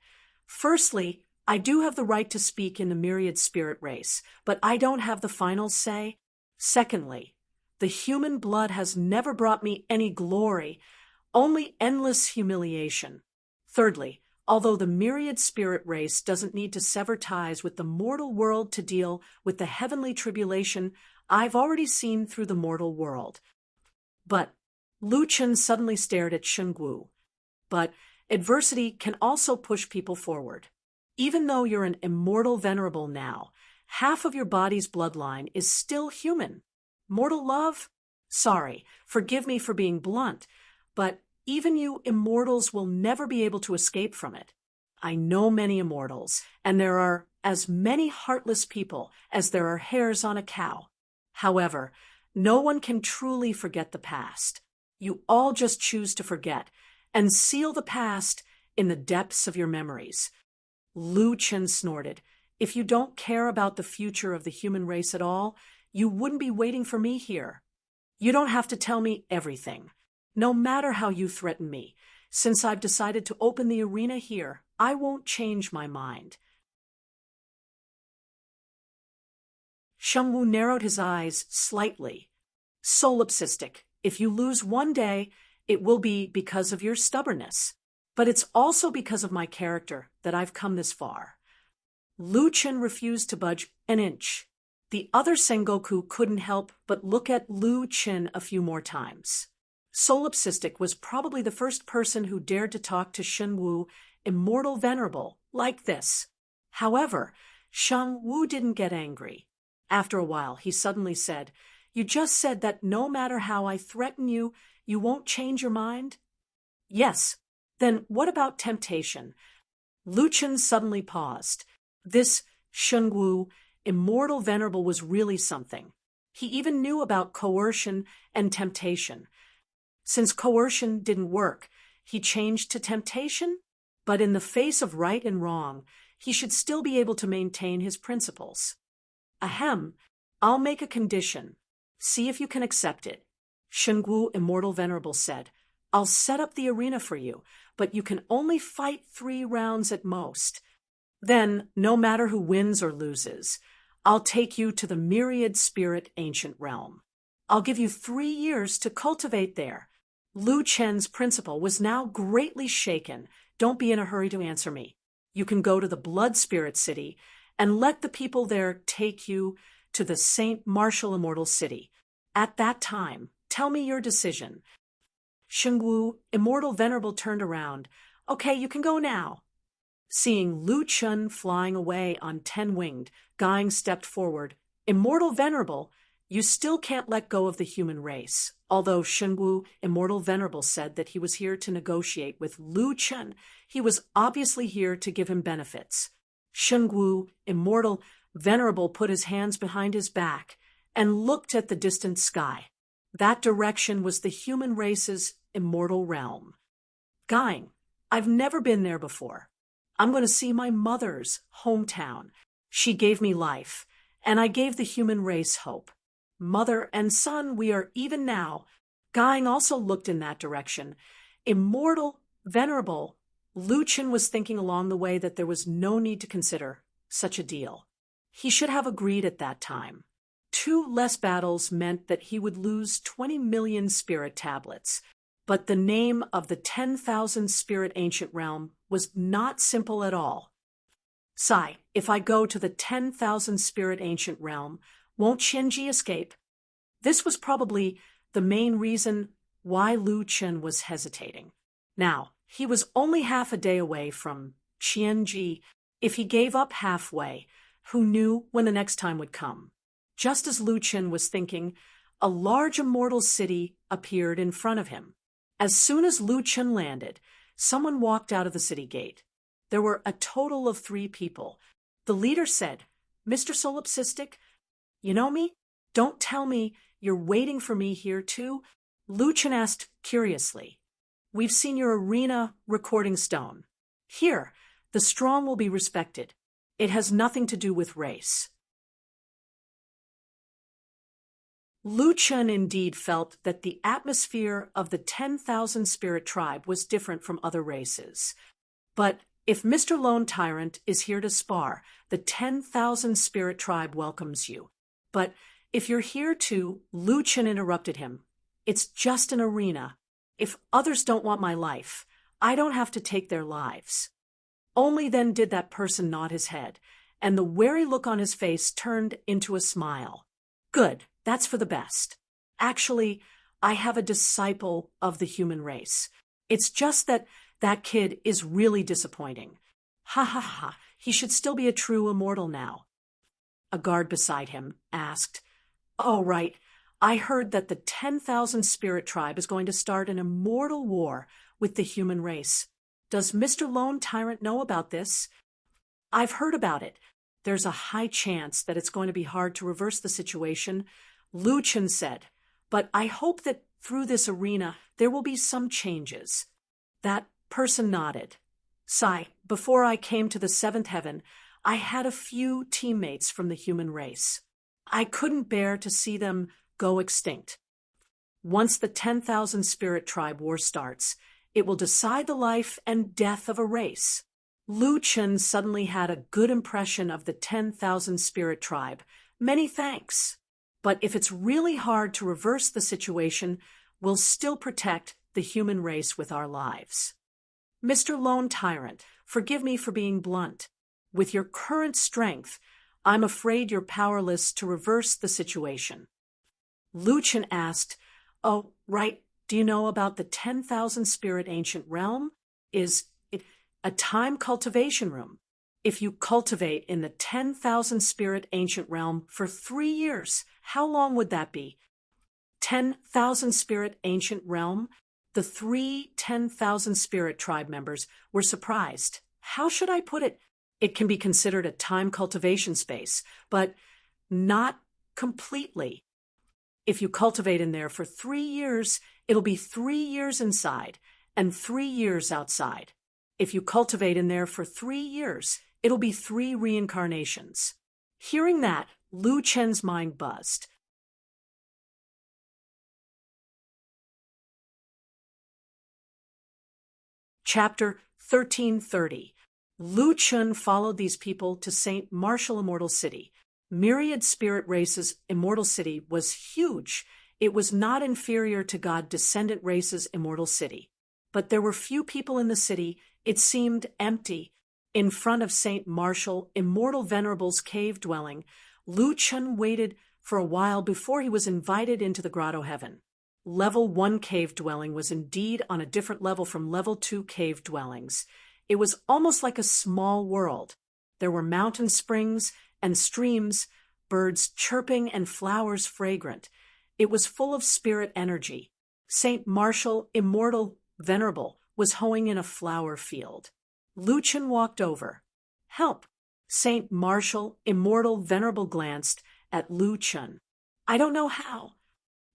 Speaker 1: Firstly, I do have the right to speak in the myriad spirit race, but I don't have the final say. Secondly, the human blood has never brought me any glory, only endless humiliation. Thirdly, although the myriad spirit race doesn't need to sever ties with the mortal world to deal with the heavenly tribulation, I've already seen through the mortal world. But Lu Qin suddenly stared at Shengwu. But adversity can also push people forward. Even though you're an immortal venerable now, half of your body's bloodline is still human. Mortal love? Sorry, forgive me for being blunt, but even you immortals will never be able to escape from it. I know many immortals, and there are as many heartless people as there are hairs on a cow. However, no one can truly forget the past. You all just choose to forget and seal the past in the depths of your memories. Lu Qin snorted. If you don't care about the future of the human race at all, you wouldn't be waiting for me here. You don't have to tell me everything. No matter how you threaten me, since I've decided to open the arena here, I won't change my mind. Shengwu narrowed his eyes slightly. Solipsistic, if you lose one day, it will be because of your stubbornness. But it's also because of my character that I've come this far. Lu Qin refused to budge an inch. The other Sengoku couldn't help but look at Lu Qin a few more times. Solipsistic was probably the first person who dared to talk to Shengwu, immortal venerable, like this. However, Shengwu didn't get angry. After a while, he suddenly said, You just said that no matter how I threaten you, you won't change your mind? Yes. Then what about temptation? Lu Qin suddenly paused. This Shengwu, immortal venerable, was really something. He even knew about coercion and temptation. Since coercion didn't work, he changed to temptation? But in the face of right and wrong, he should still be able to maintain his principles. Ahem, I'll make a condition. See if you can accept it. Shengwu, immortal venerable, said, I'll set up the arena for you, but you can only fight 3 rounds at most. Then, no matter who wins or loses, I'll take you to the myriad spirit ancient realm. I'll give you 3 years to cultivate there. Lu Qin's principle was now greatly shaken. Don't be in a hurry to answer me. You can go to the blood spirit city and let the people there take you to the Saint Martial Immortal City. At that time, tell me your decision. Shengwu, immortal venerable, turned around. Okay, you can go now. Seeing Lu Qin flying away on 10-winged, Gang stepped forward. Immortal venerable, you still can't let go of the human race. Although Shengwu, immortal venerable, said that he was here to negotiate with Lu Qin, he was obviously here to give him benefits. Shengwu, immortal venerable, put his hands behind his back and looked at the distant sky. That direction was the human race's immortal realm. Gang, I've never been there before. I'm going to see my mother's hometown. She gave me life, and I gave the human race hope. Mother and son, we are even now. Gang also looked in that direction. Immortal, venerable, Lu Qin was thinking along the way that there was no need to consider such a deal. He should have agreed at that time. 2 less battles meant that he would lose 20 million spirit tablets. But the name of the 10,000 spirit ancient realm was not simple at all. Sai, if I go to the 10,000 spirit ancient realm, won't Qianji escape? This was probably the main reason why Lu Chen was hesitating. Now, he was only half a day away from Qianji. If he gave up halfway, who knew when the next time would come? Just as Lu Chen was thinking, a large immortal city appeared in front of him. As soon as Lu Chen landed, someone walked out of the city gate. There were a total of 3 people. The leader said, "Mr. Solipsistic, you know me? Don't tell me you're waiting for me here too?" Lu Chen asked curiously. "We've seen your arena recording stone. Here, the strong will be respected. It has nothing to do with race." Lu Chen indeed felt that the atmosphere of the 10,000 spirit tribe was different from other races. But if Mr. Lone Tyrant is here to spar, the 10,000 spirit tribe welcomes you. But if you're here to, Lu Chen interrupted him. It's just an arena. If others don't want my life, I don't have to take their lives. Only then did that person nod his head, and the wary look on his face turned into a smile. Good, that's for the best. Actually, I have a disciple of the human race. It's just that that kid is really disappointing. Ha ha ha, he should still be a true immortal now. A guard beside him asked, "Oh, right. I heard that the 10,000 spirit tribe is going to start an immortal war with the human race. Does Mr. Lone Tyrant know about this?" "I've heard about it. There's a high chance that it's going to be hard to reverse the situation," Lu Chen said. "But I hope that through this arena there will be some changes." That person nodded. "Sai, before I came to the 7th heaven, I had a few teammates from the human race. I couldn't bear to see them go extinct. Once the 10,000 spirit tribe war starts, it will decide the life and death of a race." Lu Chen suddenly had a good impression of the 10,000 spirit tribe. "Many thanks. But if it's really hard to reverse the situation, we'll still protect the human race with our lives." "Mr. Lone Tyrant, forgive me for being blunt. With your current strength, I'm afraid you're powerless to reverse the situation." Lu Chen asked, "Oh, right, do you know about the 10,000 spirit ancient realm? Is it a time cultivation room? If you cultivate in the 10,000 spirit ancient realm for 3 years, how long would that be?" 10,000 spirit ancient realm? The 3 10,000 spirit tribe members were surprised. How should I put it? It can be considered a time cultivation space, but not completely. If you cultivate in there for 3 years, it'll be 3 years inside and 3 years outside. If you cultivate in there for 3 years, it'll be 3 reincarnations. Hearing that, Lu Chen's mind buzzed. Chapter 1330. Lu Chen followed these people to St. Martial Immortal City. Myriad spirit races Immortal City was huge. It was not inferior to God-descendant races Immortal City. But there were few people in the city. It seemed empty. In front of St. Martial Immortal Venerable's cave dwelling, Lu Chen waited for a while before he was invited into the grotto heaven. Level 1 cave dwelling was indeed on a different level from Level 2 cave dwellings. It was almost like a small world. There were mountain springs and streams, birds chirping and flowers fragrant. It was full of spirit energy. St. Martial Immortal Venerable was hoeing in a flower field. Lu Chen walked over. "Help!" St. Martial Immortal Venerable glanced at Lu Chen. "I don't know how."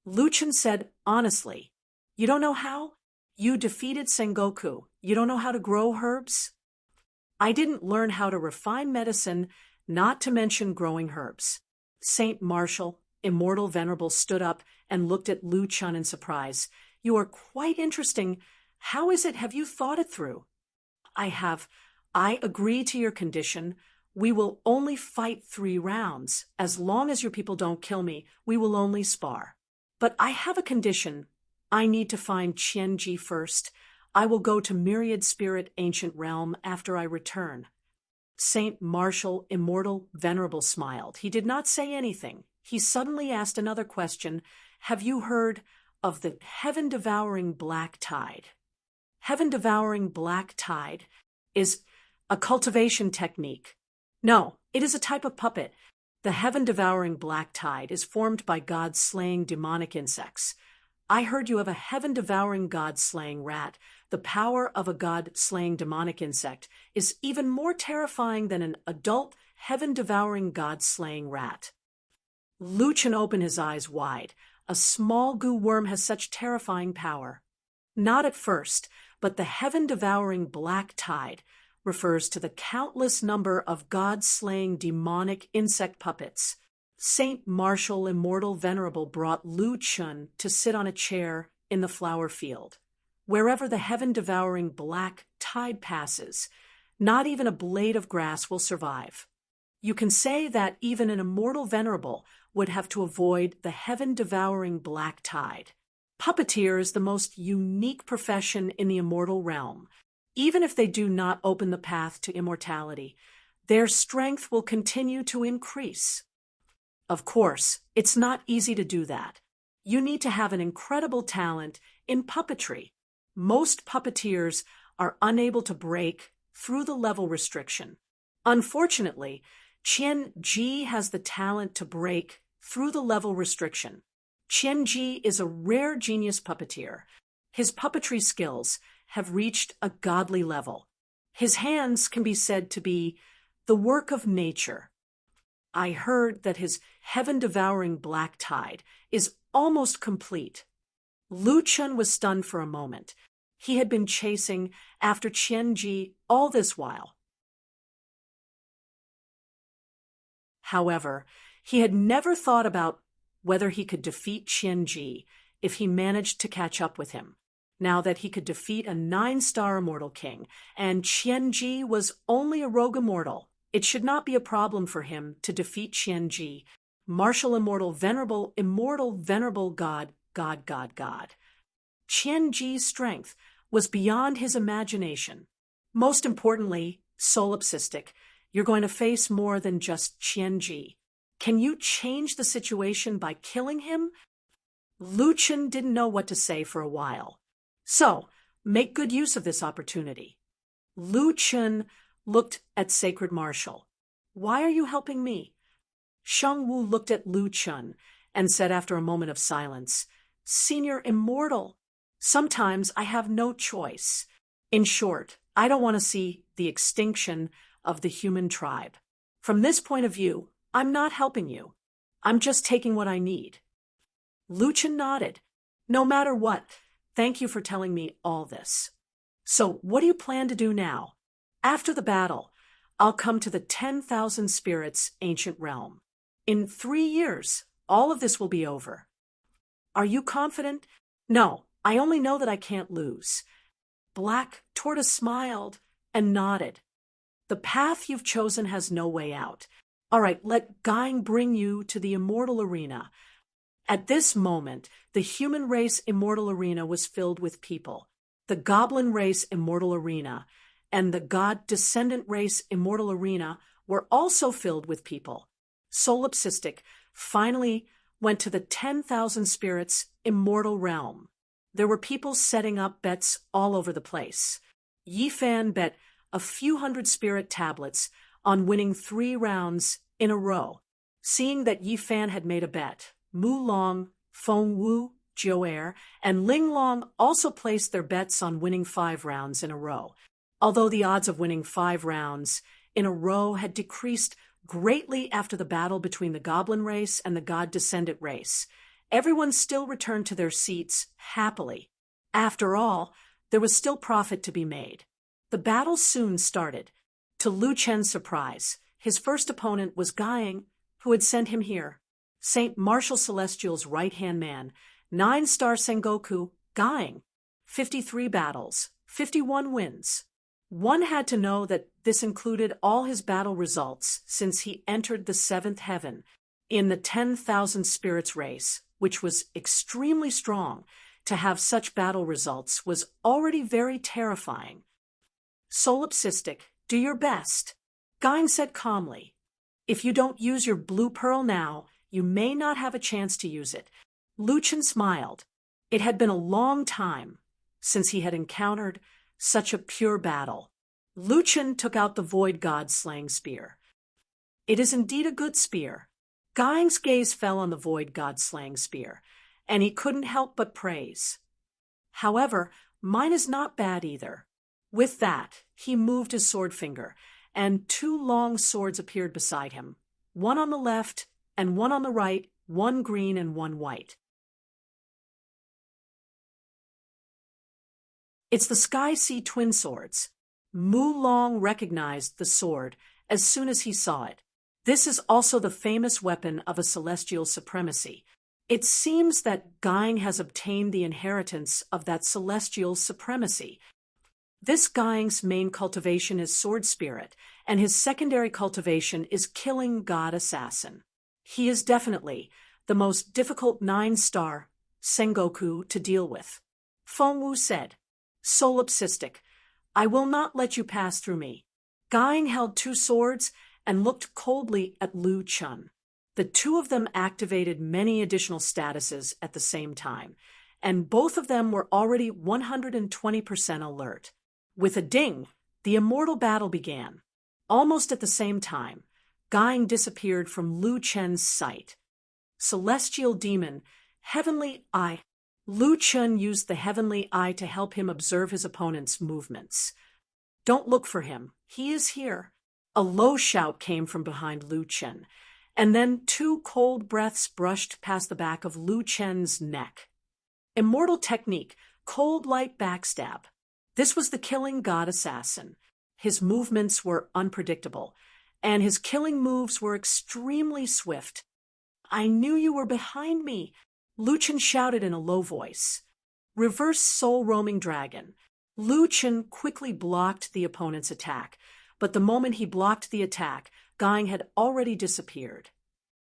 Speaker 1: Lu Chen said honestly, "You don't know how? You defeated Sengoku. You don't know how to grow herbs?" "I didn't learn how to refine medicine, not to mention growing herbs." St. Martial Immortal Venerable stood up and looked at Lu Chen in surprise. "You are quite interesting. How is it? Have you thought it through?" "I have. I agree to your condition. We will only fight 3 rounds. As long as your people don't kill me, we will only spar. But I have a condition. I need to find Qianji first. I will go to Myriad Spirit Ancient Realm after I return. Saint Martial, immortal, venerable, smiled. He did not say anything. He suddenly asked another question. Have you heard of the heaven-devouring black tide? Heaven-devouring black tide is a cultivation technique. No, it is a type of puppet. The heaven-devouring black tide is formed by gods slaying demonic insects. I heard you have a heaven-devouring god-slaying rat. The power of a god-slaying demonic insect is even more terrifying than an adult heaven-devouring god-slaying rat. Lu Chen opened his eyes wide. A small goo worm has such terrifying power. Not at first, but the heaven-devouring black tide refers to the countless number of god-slaying demonic insect puppets. Saint Martial, immortal, venerable, brought Lu Chen to sit on a chair in the flower field. Wherever the heaven-devouring black tide passes, not even a blade of grass will survive. You can say that even an immortal venerable would have to avoid the heaven-devouring black tide. Puppeteer is the most unique profession in the immortal realm. Even if they do not open the path to immortality, their strength will continue to increase. Of course, it's not easy to do that. You need to have an incredible talent in puppetry. Most puppeteers are unable to break through the level restriction. Unfortunately, Qian Ji has the talent to break through the level restriction. Qian Ji is a rare genius puppeteer. His puppetry skills have reached a godly level. His hands can be said to be the work of nature. I heard that his heaven-devouring black tide is almost complete. Lu Chen was stunned for a moment. He had been chasing after Qian Ji all this while. However, he had never thought about whether he could defeat Qian Ji if he managed to catch up with him. Now that he could defeat a 9-star immortal king, and Qian Ji was only a rogue immortal, it should not be a problem for him to defeat Qian Ji. Martial, immortal, venerable god. Qian Ji's strength was beyond his imagination. Most importantly, solipsistic, you're going to face more than just Qian Ji. Can you change the situation by killing him? Lu Chen didn't know what to say for a while. So, make good use of this opportunity. Lu Chen looked at Sacred Martial. Why are you helping me? Shang Wu looked at Lu Chen and said after a moment of silence, Senior Immortal, sometimes I have no choice. In short, I don't want to see the extinction of the human tribe. From this point of view, I'm not helping you. I'm just taking what I need. Lu Chen nodded. No matter what, thank you for telling me all this. So, what do you plan to do now? After the battle, I'll come to the 10,000 Spirits Ancient Realm. In 3 years, all of this will be over. Are you confident? No, I only know that I can't lose. Black Tortoise smiled and nodded. The path you've chosen has no way out. All right, let Gang bring you to the immortal arena. At this moment, the human race immortal arena was filled with people. The goblin race immortal arena and the god descendant race immortal arena were also filled with people. Solipsistic finally went to the 10,000 Spirits immortal realm. There were people setting up bets all over the place. Yifan bet a few hundred spirit tablets on winning 3 rounds in a row. Seeing that Yifan had made a bet, Mu Long, Feng Wu, Joer, and Ling Long also placed their bets on winning 5 rounds in a row. Although the odds of winning 5 rounds in a row had decreased greatly after the battle between the goblin race and the god descendant race, everyone still returned to their seats happily. After all, there was still profit to be made. The battle soon started. To Lu Chen's surprise, his first opponent was Gang, who had sent him here. Saint Martial Celestial's right-hand man, 9-star Sengoku, Gang. 53 battles, 51 wins. One had to know that this included all his battle results since he entered the 7th heaven in the 10,000 Spirits race, which was extremely strong. to have such battle results was already very terrifying. Solipsistic, do your best, Gying said calmly. If you don't use your blue pearl now, you may not have a chance to use it. Lu Chen smiled. It had been a long time since he had encountered such a pure battle. Lu Chen took out the Void God slaying spear. It is indeed a good spear. Gying's gaze fell on the Void God slaying spear, and he couldn't help but praise. However, mine is not bad either. With that, he moved his sword finger, and two long swords appeared beside him, one on the left and one on the right, one green and one white. It's the Sky Sea twin swords. Mu Long recognized the sword as soon as he saw it. This is also the famous weapon of a celestial supremacy. It seems that Gying has obtained the inheritance of that celestial supremacy. This Gying's main cultivation is sword spirit, and his secondary cultivation is killing god assassin. He is definitely the most difficult 9-star Sengoku to deal with. Feng Wu said, Solipsistic, I will not let you pass through me. Gying held two swords and looked coldly at Lu Chen. The two of them activated many additional statuses at the same time, and both of them were already 120% alert. With a ding, the immortal battle began. Almost at the same time, Gying disappeared from Lu Chen's sight. Celestial Demon, Heavenly Eye. Lu Chen used the Heavenly Eye to help him observe his opponent's movements. Don't look for him. He is here. A low shout came from behind Lu Chen, and then two cold breaths brushed past the back of Lu Chen's neck. Immortal technique, cold light backstab. This was the killing god assassin. His movements were unpredictable, and his killing moves were extremely swift. I knew you were behind me, Lu Chen shouted in a low voice. Reverse soul roaming dragon. Lu Chen quickly blocked the opponent's attack, but the moment he blocked the attack, Gying had already disappeared.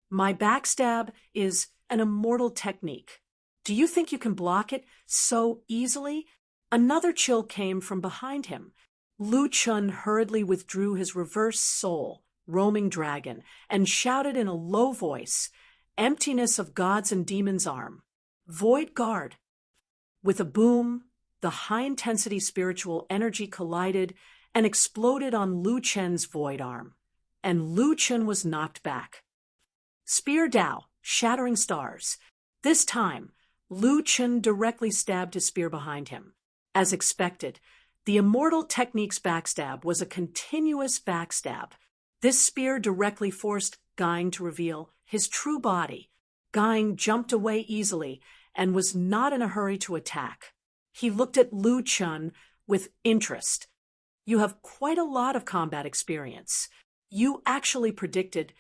Speaker 1: My backstab is an immortal technique. Do you think you can block it so easily? Another chill came from behind him. Lu Chen hurriedly withdrew his reverse soul, roaming dragon, and shouted in a low voice, Emptiness of Gods and Demons' arm. Void Guard. With a boom, the high-intensity spiritual energy collided and exploded on Lu Chen's void arm, and Lu Chen was knocked back. Spear Dao, shattering stars. This time, Lu Chen directly stabbed his spear behind him. As expected, the immortal technique's backstab was a continuous backstab. This spear directly forced Gying to reveal his true body. Gying jumped away easily and was not in a hurry to attack. He looked at Lu Chen with interest. You have quite a lot of combat experience. You actually predicted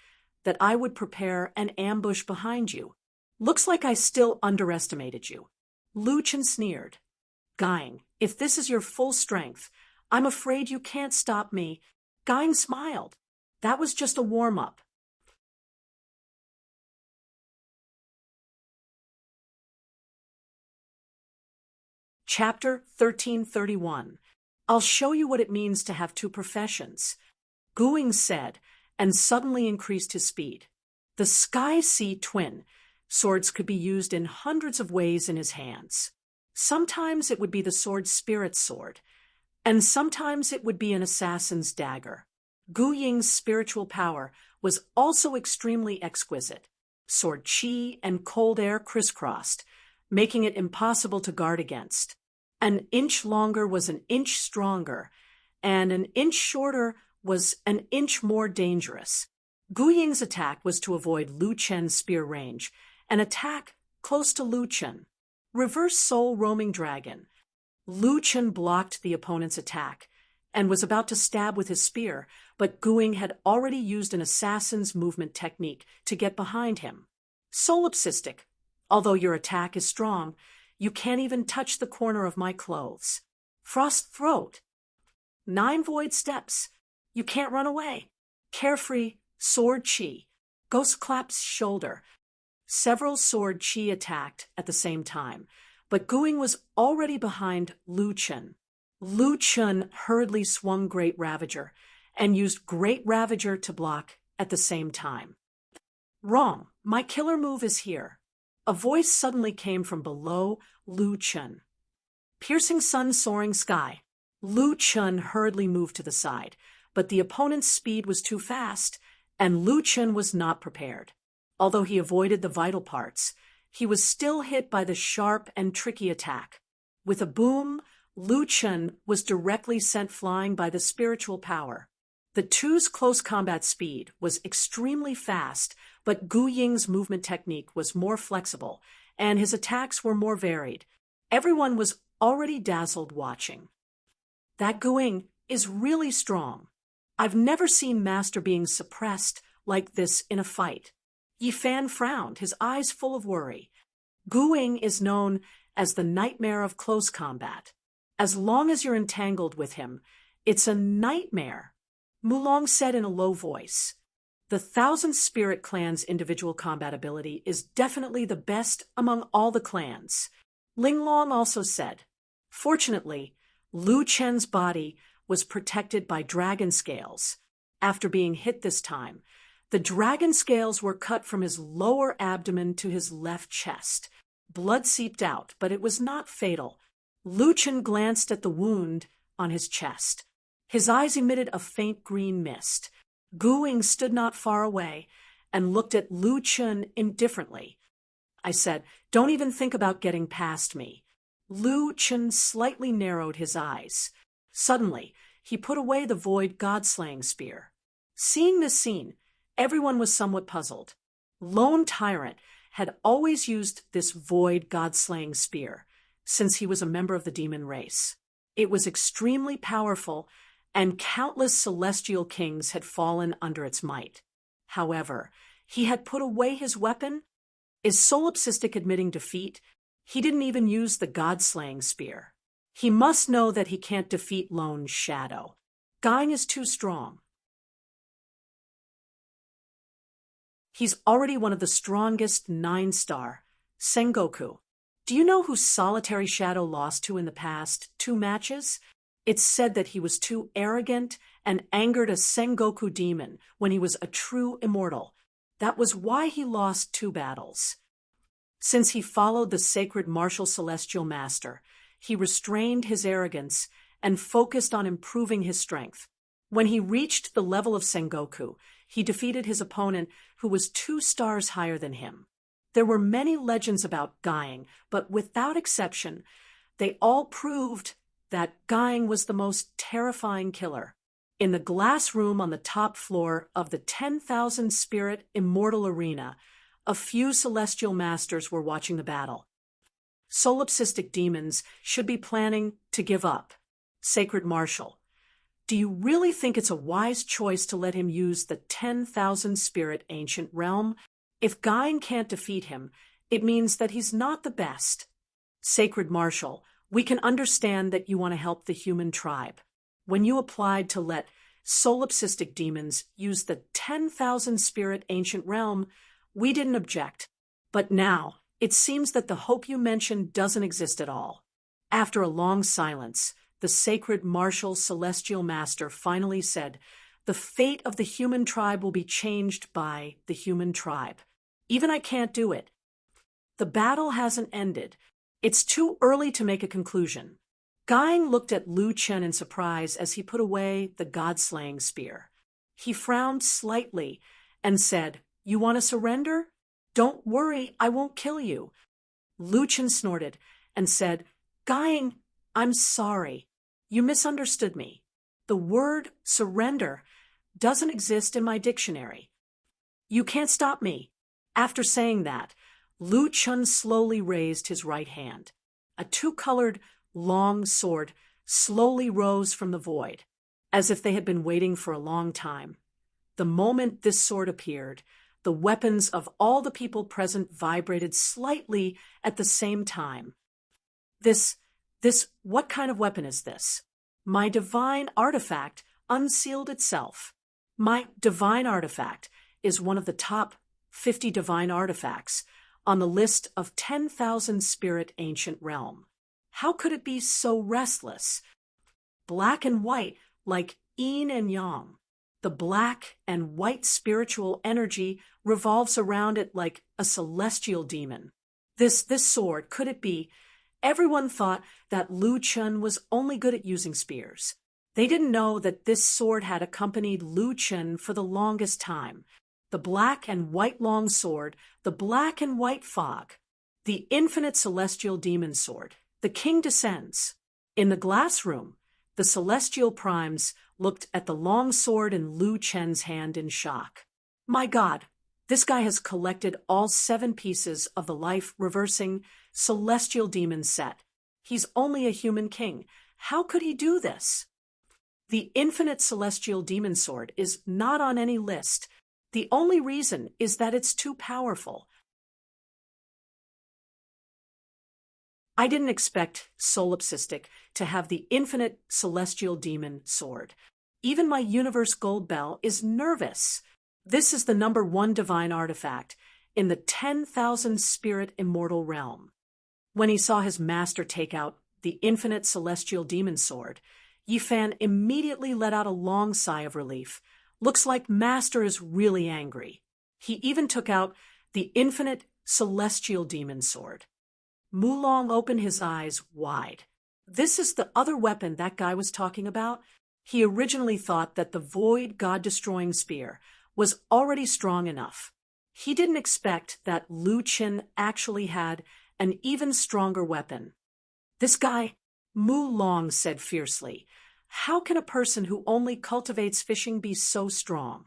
Speaker 1: that I would prepare an ambush behind you. Looks like I still underestimated you. Lu Chen sneered. Gying, if this is your full strength, I'm afraid you can't stop me. Gying smiled. That was just a warm-up. Chapter 1331. I'll show you what it means to have two professions, Guing said, and suddenly increased his speed. The Sky Sea twin swords could be used in hundreds of ways in his hands. Sometimes it would be the sword Spirit's sword, and sometimes it would be an assassin's dagger. Gu Ying's spiritual power was also extremely exquisite. Sword Qi and cold air crisscrossed, making it impossible to guard against. An inch longer was an inch stronger, and an inch shorter was an inch more dangerous. Gu Ying's attack was to avoid Lu Chen's spear range, and attack close to Lu Chen. Reverse soul roaming dragon. Lu Chen blocked the opponent's attack, and was about to stab with his spear, but Guing had already used an assassin's movement technique to get behind him. Solipsistic. Although your attack is strong, you can't even touch the corner of my clothes. Frost throat. 9 void steps. You can't run away. Carefree, sword Qi. Ghost claps shoulder. Several sword Qi attacked at the same time, but Guing was already behind Lu Chen. Lu Chen hurriedly swung Great Ravager and used Great Ravager to block at the same time. Wrong. My killer move is here. A voice suddenly came from below Lu Chen. Piercing sun, soaring sky. Lu Chen hurriedly moved to the side, but the opponent's speed was too fast, and Lu Chen was not prepared. Although he avoided the vital parts, he was still hit by the sharp and tricky attack. With a boom, Lu Chen was directly sent flying by the spiritual power. The two's close combat speed was extremely fast, but Gu Ying's movement technique was more flexible, and his attacks were more varied. Everyone was already dazzled watching. That Gu Ying is really strong. I've never seen Master being suppressed like this in a fight. Yi Fan frowned, his eyes full of worry. Gu Ying is known as the nightmare of close combat. As long as you're entangled with him, it's a nightmare. Mulong said in a low voice. The Thousand Spirit Clan's individual combat ability is definitely the best among all the clans. Ling Long also said. Fortunately, Lu Chen's body was protected by dragon scales. After being hit this time, the dragon scales were cut from his lower abdomen to his left chest. Blood seeped out, but it was not fatal. Lu Chen glanced at the wound on his chest. His eyes emitted a faint green mist. Gu Ying stood not far away and looked at Lu Chen indifferently. I said, "Don't even think about getting past me." Lu Chen slightly narrowed his eyes. Suddenly, he put away the void god-slaying spear. Seeing this scene, everyone was somewhat puzzled. Lone Tyrant had always used this void god-slaying spear since he was a member of the demon race. It was extremely powerful, and countless celestial kings had fallen under its might. However, he had put away his weapon. Is Solipsistic admitting defeat? He didn't even use the god-slaying spear. He must know that he can't defeat Lone Shadow. Guing is too strong. He's already one of the strongest 9-star, Sengoku. Do you know who Solitary Shadow lost to in the past 2 matches? It's said that he was too arrogant and angered a Sengoku demon when he was a true immortal. That was why he lost 2 battles. Since he followed the sacred martial celestial master, he restrained his arrogance and focused on improving his strength. When he reached the level of Sengoku, he defeated his opponent, who was 2 stars higher than him. There were many legends about Guing, but without exception, they all proved that Guing was the most terrifying killer. In the glass room on the top floor of the 10,000 Spirit Immortal Arena, a few celestial masters were watching the battle. Solipsistic demons should be planning to give up. Sacred Marshal, do you really think it's a wise choice to let him use the 10,000 Spirit Ancient Realm? If Guing can't defeat him, it means that he's not the best. Sacred Marshal, we can understand that you want to help the human tribe. When you applied to let solipsistic demons use the 10,000 Spirit Ancient Realm, we didn't object. But now, it seems that the hope you mentioned doesn't exist at all. After a long silence, the sacred martial celestial master finally said, "The fate of the human tribe will be changed by the human tribe. Even I can't do it. The battle hasn't ended. It's too early to make a conclusion." Guing looked at Lu Chen in surprise as he put away the god-slaying spear. He frowned slightly and said, "You want to surrender? Don't worry, I won't kill you." Lu Chen snorted and said, "Guing, I'm sorry. You misunderstood me. The word surrender doesn't exist in my dictionary. You can't stop me." After saying that, Lu Chen slowly raised his right hand. A 2-colored, long sword slowly rose from the void, as if they had been waiting for a long time. The moment this sword appeared, the weapons of all the people present vibrated slightly at the same time. What kind of weapon is this? My divine artifact unsealed itself. My divine artifact is one of the top 50 divine artifacts. on the list of 10,000 spirit ancient realm. How could it be so restless? Black and white, like yin and yang. The black and white spiritual energy revolves around it like a celestial demon. This sword, could it be? Everyone thought that Lu Chen was only good at using spears. They didn't know that this sword had accompanied Lu Chen for the longest time. The black and white long sword, the black and white fog, the infinite celestial demon sword. The king descends. In the glass room, the celestial primes looked at the long sword in Lu Chen's hand in shock. My God, this guy has collected all 7 pieces of the life-reversing celestial demon set. He's only a human king. How could he do this? The infinite celestial demon sword is not on any list. The only reason is that it's too powerful. I didn't expect Solipsistic to have the infinite celestial demon sword. Even my universe gold bell is nervous. This is the #1 divine artifact in the 10,000 spirit immortal realm. When he saw his master take out the infinite celestial demon sword, Yifan immediately let out a long sigh of relief. Looks like master is really angry. He even took out the infinite celestial demon sword. Mulong opened his eyes wide. This is the other weapon that guy was talking about? He originally thought that the void god-destroying spear was already strong enough. He didn't expect that Lu Chen actually had an even stronger weapon. This guy, Mulong said fiercely, how can a person who only cultivates fishing be so strong?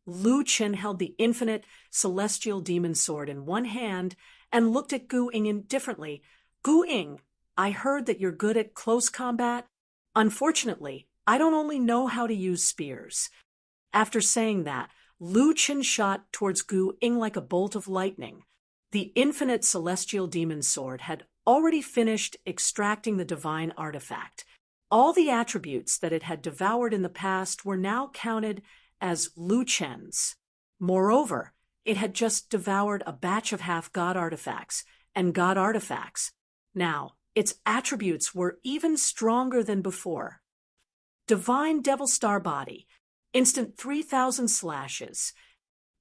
Speaker 1: Lu Chen held the infinite celestial demon sword in one hand and looked at Gu Ying indifferently. Gu Ying, I heard that you're good at close combat. Unfortunately, I don't only know how to use spears. After saying that, Lu Chen shot towards Gu Ying like a bolt of lightning. The infinite celestial demon sword had already finished extracting the divine artifact. All the attributes that it had devoured in the past were now counted as Lu Chen's. Moreover, it had just devoured a batch of half-god artifacts and god artifacts. Now, its attributes were even stronger than before. Divine Devil Star Body, instant 3,000 slashes.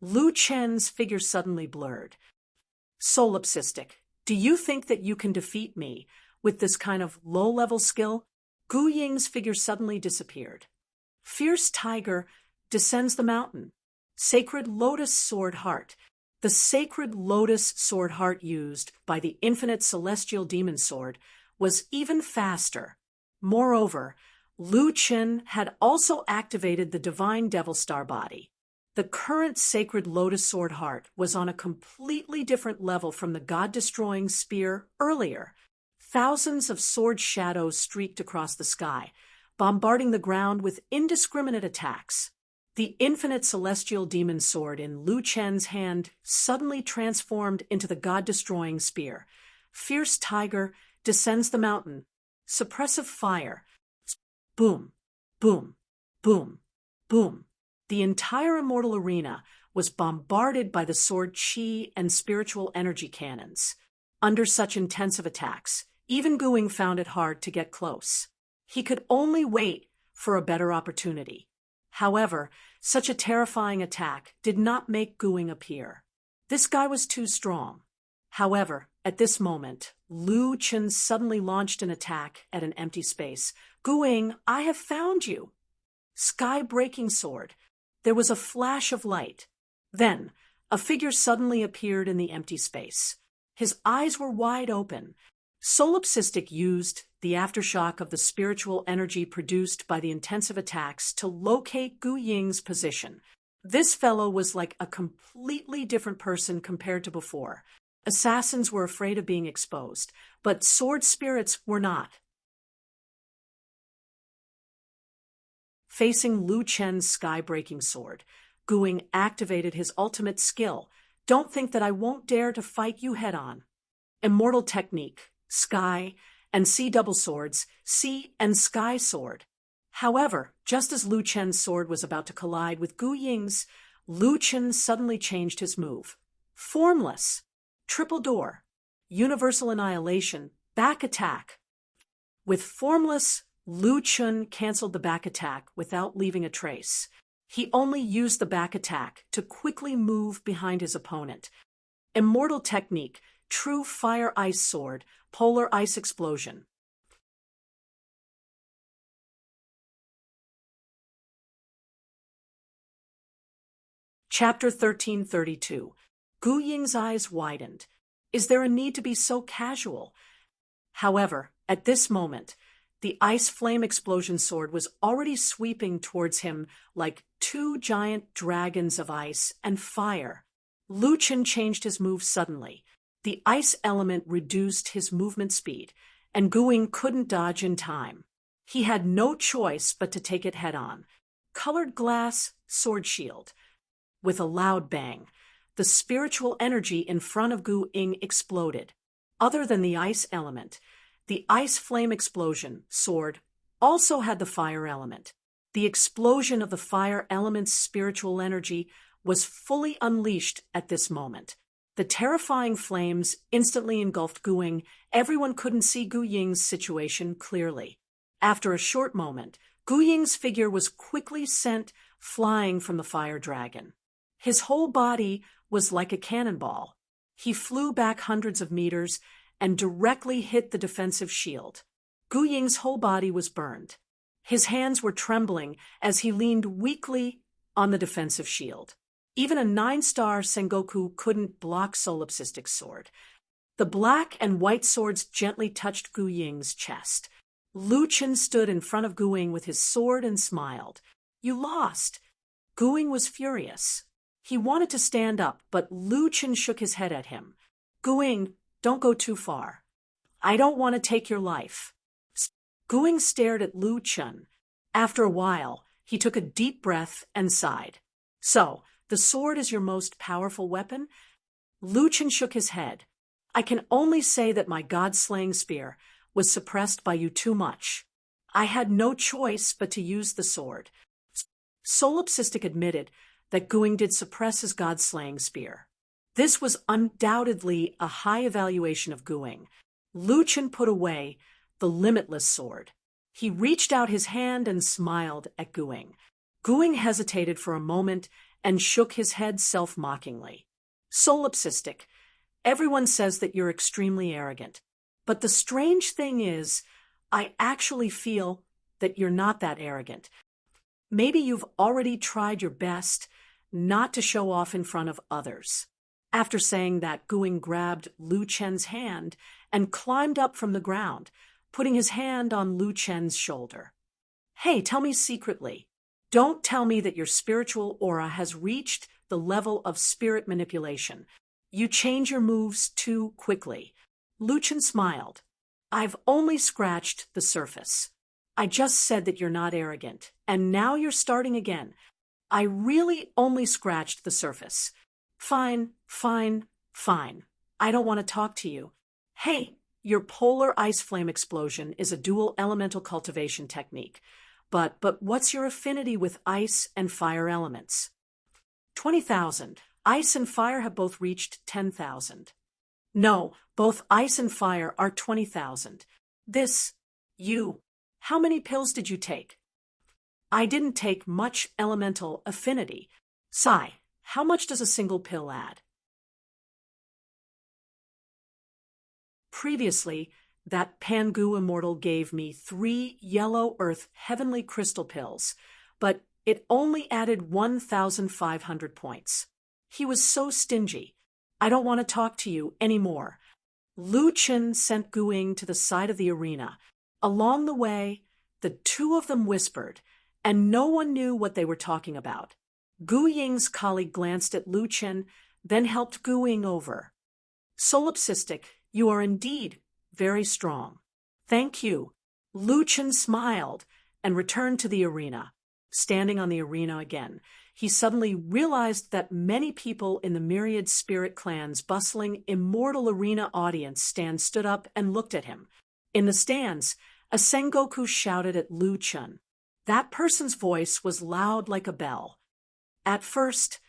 Speaker 1: Lu Chen's figure suddenly blurred. Solipsistic, do you think that you can defeat me with this kind of low-level skill? Gu Ying's figure suddenly disappeared. Fierce Tiger descends the mountain. Sacred Lotus Sword Heart. The Sacred Lotus Sword Heart used by the infinite celestial demon sword was even faster. Moreover, Lu Chen had also activated the divine Devil Star Body. The current Sacred Lotus Sword Heart was on a completely different level from the god-destroying spear earlier. Thousands of sword shadows streaked across the sky, bombarding the ground with indiscriminate attacks. The infinite celestial demon sword in Lu Chen's hand suddenly transformed into the god-destroying spear. Fierce Tiger descends the mountain. Suppressive fire. Boom, boom, boom, boom. The entire immortal arena was bombarded by the sword chi and spiritual energy cannons. Under such intensive attacks, even Gu Ying found it hard to get close. He could only wait for a better opportunity. However, such a terrifying attack did not make Gu Ying appear. This guy was too strong. However, at this moment, Lu Chen suddenly launched an attack at an empty space. Gu Ying, I have found you! Sky-breaking sword. There was a flash of light. Then, a figure suddenly appeared in the empty space. His eyes were wide open. Solipsistic used the aftershock of the spiritual energy produced by the intensive attacks to locate Gu Ying's position. This fellow was like a completely different person compared to before. Assassins were afraid of being exposed, but sword spirits were not. Facing Lu Chen's sky-breaking sword, Gu Ying activated his ultimate skill. Don't think that I won't dare to fight you head-on. Immortal technique, sky, and sea double swords, sea and sky sword. However, just as Lu Chen's sword was about to collide with Gu Ying's, Lu Chen suddenly changed his move. Formless. Triple door. Universal annihilation. Back attack. With formless, Lu Chun canceled the back attack without leaving a trace. He only used the back attack to quickly move behind his opponent. Immortal technique. True fire-ice sword. Polar ice explosion. Chapter 1332. Gu Ying's eyes widened. Is there a need to be so casual? However, at this moment, the ice flame explosion sword was already sweeping towards him like two giant dragons of ice and fire. Lu Chen changed his move suddenly. The ice element reduced his movement speed, and Gu Ying couldn't dodge in time. He had no choice but to take it head-on. Colored glass sword shield. With a loud bang, the spiritual energy in front of Gu Ying exploded. Other than the ice element, the ice flame explosion sword also had the fire element. The explosion of the fire element's spiritual energy was fully unleashed at this moment. The terrifying flames instantly engulfed Gu Ying. Everyone couldn't see Gu Ying's situation clearly. After a short moment, Gu Ying's figure was quickly sent flying from the fire dragon. His whole body was like a cannonball. He flew back hundreds of meters and directly hit the defensive shield. Gu Ying's whole body was burned. His hands were trembling as he leaned weakly on the defensive shield. Even a 9-star Sengoku couldn't block Solipsistic's sword. The black and white swords gently touched Gu Ying's chest. Lu Chen stood in front of Gu Ying with his sword and smiled. You lost. Gu Ying was furious. He wanted to stand up, but Lu Chen shook his head at him. Gu Ying, don't go too far. I don't want to take your life. Gu Ying stared at Lu Chen. After a while, he took a deep breath and sighed. So, the sword is your most powerful weapon? Lu Chen shook his head. I can only say that my god-slaying spear was suppressed by you too much. I had no choice but to use the sword. Solipsistic admitted that Gu Ying did suppress his god-slaying spear. This was undoubtedly a high evaluation of Gu Ying. Lu Chen put away the limitless sword. He reached out his hand and smiled at Gu Ying. Gu Ying hesitated for a moment and shook his head self-mockingly. Solipsistic, everyone says that you're extremely arrogant. But the strange thing is, I actually feel that you're not that arrogant. Maybe you've already tried your best not to show off in front of others. After saying that, Gu Ying grabbed Lu Chen's hand and climbed up from the ground, putting his hand on Lu Chen's shoulder. Hey, tell me secretly. Don't tell me that your spiritual aura has reached the level of spirit manipulation. You change your moves too quickly. Lu Chen smiled. I've only scratched the surface. I just said that you're not arrogant, and now you're starting again. I really only scratched the surface. Fine. I don't want to talk to you. Hey, your polar ice flame explosion is a dual elemental cultivation technique. But what's your affinity with ice and fire elements? 20,000. Ice and fire have both reached 10,000. No, both ice and fire are 20,000. How many pills did you take? I didn't take much elemental affinity. Sigh, how much does a single pill add? Previously, that Pangu immortal gave me 3 yellow earth heavenly crystal pills, but it only added 1,500 points. He was so stingy. I don't want to talk to you anymore. Lu Chen sent Gu Ying to the side of the arena. Along the way, the two of them whispered, and no one knew what they were talking about. Gu Ying's colleague glanced at Lu Chen, then helped Gu Ying over. Solipsistic, you are indeed very strong. Thank you. Lu Chen smiled and returned to the arena. Standing on the arena again, he suddenly realized that many people in the myriad spirit clan's bustling immortal arena audience stand stood up and looked at him. In the stands, a Sengoku shouted at Lu Chen. That person's voice was loud like a bell. At first,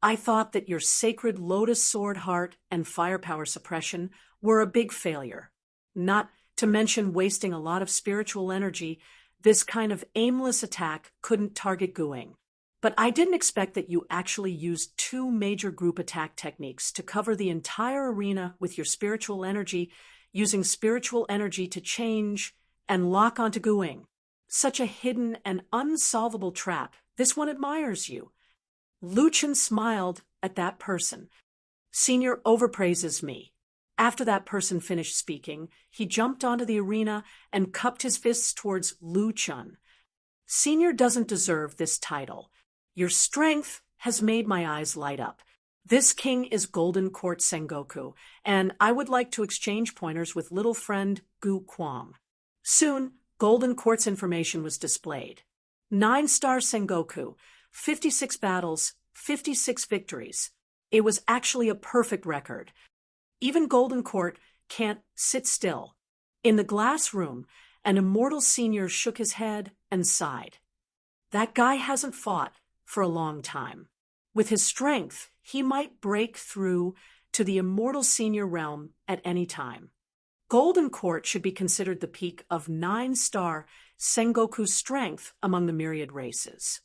Speaker 1: I thought that your sacred lotus sword heart and firepower suppression were a big failure. Not to mention wasting a lot of spiritual energy, this kind of aimless attack couldn't target Guing. But I didn't expect that you actually used two major group attack techniques to cover the entire arena with your spiritual energy, using spiritual energy to change and lock onto Guing. Such a hidden and unsolvable trap. This one admires you. Lu Chen smiled at that person. Senior overpraises me. After that person finished speaking, he jumped onto the arena and cupped his fists towards Lu Chen. Senior doesn't deserve this title. Your strength has made my eyes light up. This king is Golden Court Sengoku, and I would like to exchange pointers with little friend Gu Kwang. Soon, Golden Court's information was displayed. 9-star Sengoku, 56 battles, 56 victories. It was actually a perfect record. Even Golden Court can't sit still. In the glass room, an immortal senior shook his head and sighed. That guy hasn't fought for a long time. With his strength, he might break through to the immortal senior realm at any time. Golden Court should be considered the peak of 9-star Sengoku's strength among the myriad races.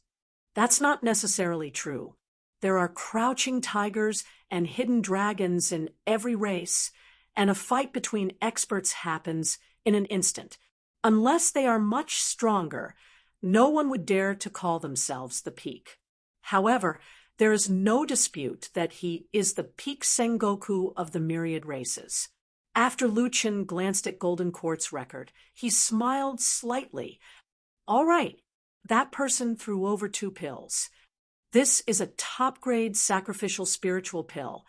Speaker 1: That's not necessarily true. There are crouching tigers and hidden dragons in every race, and a fight between experts happens in an instant. Unless they are much stronger, no one would dare to call themselves the peak. However, there is no dispute that he is the peak Sengoku of the myriad races. After Lu Chen glanced at Golden Court's record, he smiled slightly. All right, that person threw over 2 pills. This is a top-grade sacrificial spiritual pill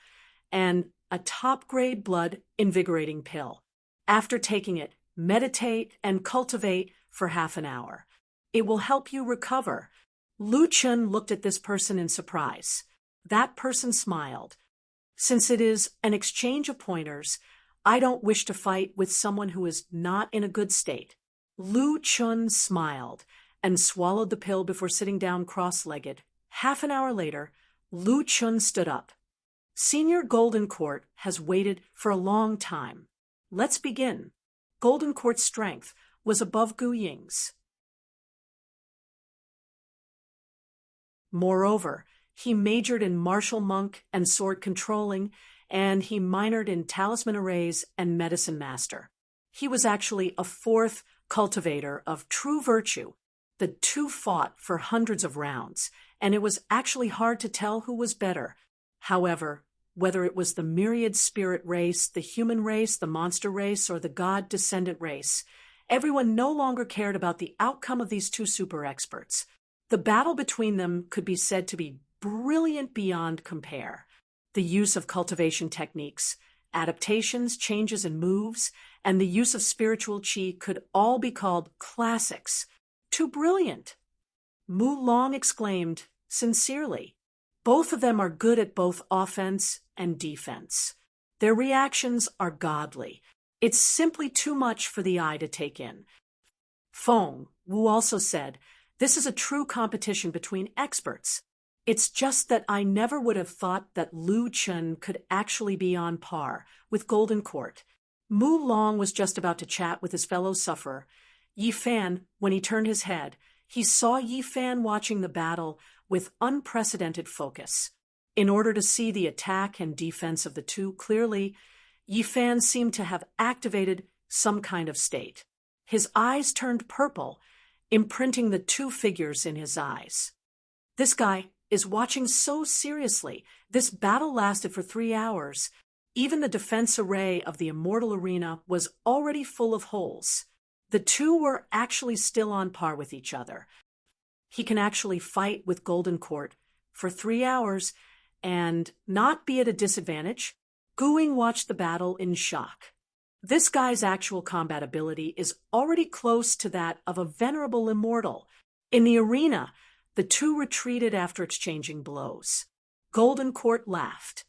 Speaker 1: and a top-grade blood invigorating pill. After taking it, meditate and cultivate for half an hour. It will help you recover. Lu Chen looked at this person in surprise. That person smiled. Since it is an exchange of pointers, I don't wish to fight with someone who is not in a good state. Lu Chen smiled and swallowed the pill before sitting down cross-legged. Half an hour later, Lu Chen stood up. Senior Golden Court has waited for a long time. Let's begin. Golden Court's strength was above Gu Ying's. Moreover, he majored in martial monk and sword controlling, and he minored in talisman arrays and medicine master. He was actually a 4th cultivator of true virtue. The two fought for hundreds of rounds, and it was actually hard to tell who was better. However, whether it was the myriad spirit race, the human race, the monster race, or the god descendant race, everyone no longer cared about the outcome of these two super experts. The battle between them could be said to be brilliant beyond compare. The use of cultivation techniques, adaptations, changes in moves, and the use of spiritual qi could all be called classics. Too brilliant. Mu Long exclaimed, sincerely. Both of them are good at both offense and defense. Their reactions are godly. It's simply too much for the eye to take in. Feng Wu also said, this is a true competition between experts. It's just that I never would have thought that Lu Chen could actually be on par with Golden Court. Mu Long was just about to chat with his fellow sufferer. Yi Fan, when he turned his head, he saw Yi Fan watching the battle with unprecedented focus. In order to see the attack and defense of the two clearly, Yi Fan seemed to have activated some kind of state. His eyes turned purple, imprinting the two figures in his eyes. This guy is watching so seriously. This battle lasted for 3 hours. Even the defense array of the immortal arena was already full of holes. The two were actually still on par with each other. He can actually fight with Golden Court for 3 hours and not be at a disadvantage. Guing watched the battle in shock. This guy's actual combat ability is already close to that of a venerable immortal. In the arena, the two retreated after exchanging blows. Golden Court laughed.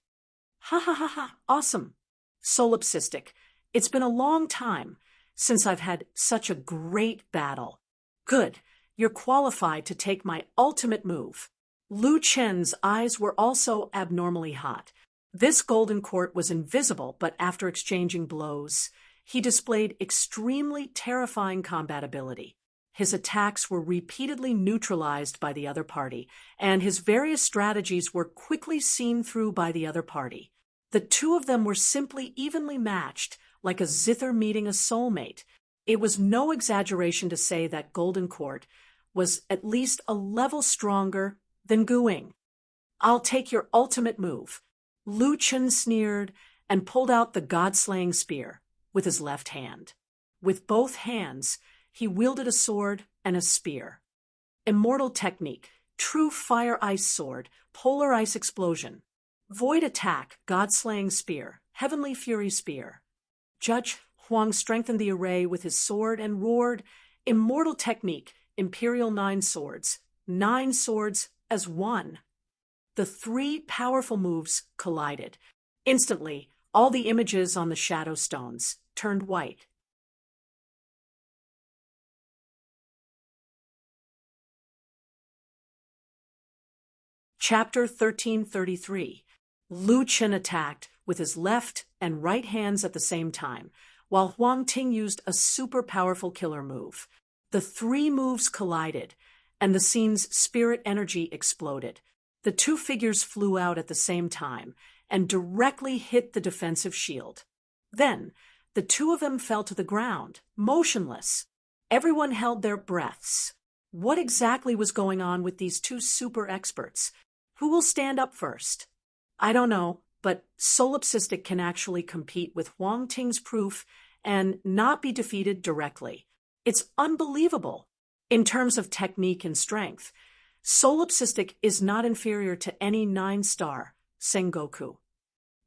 Speaker 1: Ha ha ha ha, awesome. Solipsistic, it's been a long time since I've had such a great battle. Good, you're qualified to take my ultimate move. Lu Chen's eyes were also abnormally hot. This golden court was invisible, but after exchanging blows, he displayed extremely terrifying combat ability. His attacks were repeatedly neutralized by the other party, and his various strategies were quickly seen through by the other party. The two of them were simply evenly matched, like a zither meeting a soulmate. It was no exaggeration to say that Golden Court was at least a level stronger than Guing. "I'll take your ultimate move." Lu Chen sneered and pulled out the god-slaying spear with his left hand. With both hands, he wielded a sword and a spear. Immortal technique, true fire-ice sword, polar ice explosion. Void attack, god-slaying spear, heavenly fury spear. Judge Huang strengthened the array with his sword and roared, "Immortal technique, imperial 9 swords as one." The three powerful moves collided. Instantly, all the images on the shadow stones turned white. Chapter 1333. Lu Chen attacked with his left and right hands at the same time, while Huang Ting used a super powerful killer move. The three moves collided, and the scene's spirit energy exploded. The two figures flew out at the same time and directly hit the defensive shield. Then, the two of them fell to the ground, motionless. Everyone held their breaths. What exactly was going on with these two super experts? Who will stand up first? I don't know, but Solipsistic can actually compete with Huang Ting's proof and not be defeated directly. It's unbelievable. In terms of technique and strength, Solipsistic is not inferior to any 9-star Sengoku.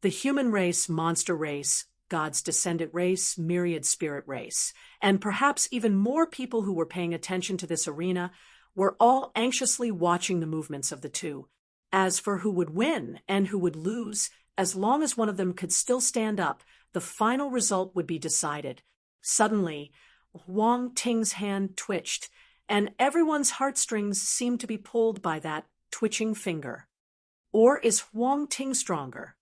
Speaker 1: The human race, monster race, God's descendant race, myriad spirit race, and perhaps even more people who were paying attention to this arena were all anxiously watching the movements of the two. As for who would win and who would lose, as long as one of them could still stand up, the final result would be decided. Suddenly, Huang Ting's hand twitched, and everyone's heartstrings seemed to be pulled by that twitching finger. Or is Huang Ting stronger?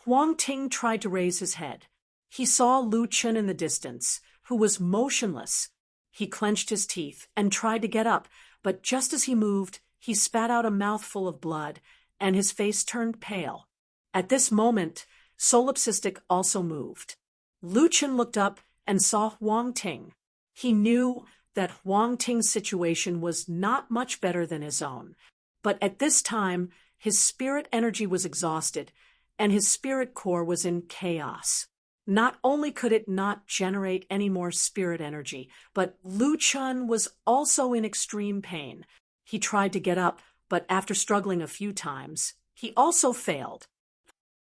Speaker 1: Huang Ting tried to raise his head. He saw Lu Chen in the distance, who was motionless. He clenched his teeth and tried to get up, but just as he moved, he spat out a mouthful of blood, and his face turned pale. At this moment, Solipsistic also moved. Lu Chen looked up and saw Huang Ting. He knew that Huang Ting's situation was not much better than his own, but at this time, his spirit energy was exhausted, and his spirit core was in chaos. Not only could it not generate any more spirit energy, but Lu Chen was also in extreme pain. He tried to get up, but after struggling a few times, he also failed.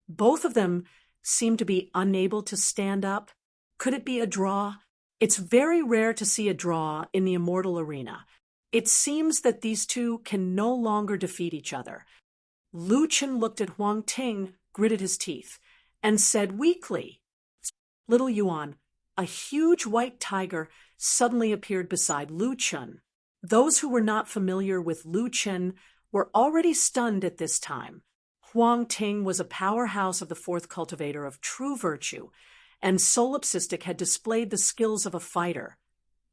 Speaker 1: Both of them seemed to be unable to stand up. Could it be a draw? It's very rare to see a draw in the immortal arena. It seems that these two can no longer defeat each other. Lu Chen looked at Huang Ting, gritted his teeth, and said weakly, "Little Yuan." A huge white tiger suddenly appeared beside Lu Chen. Those who were not familiar with Lu Chen were already stunned at this time. Huang Ting was a powerhouse of the fourth cultivator of true virtue, and Solipsistic had displayed the skills of a fighter,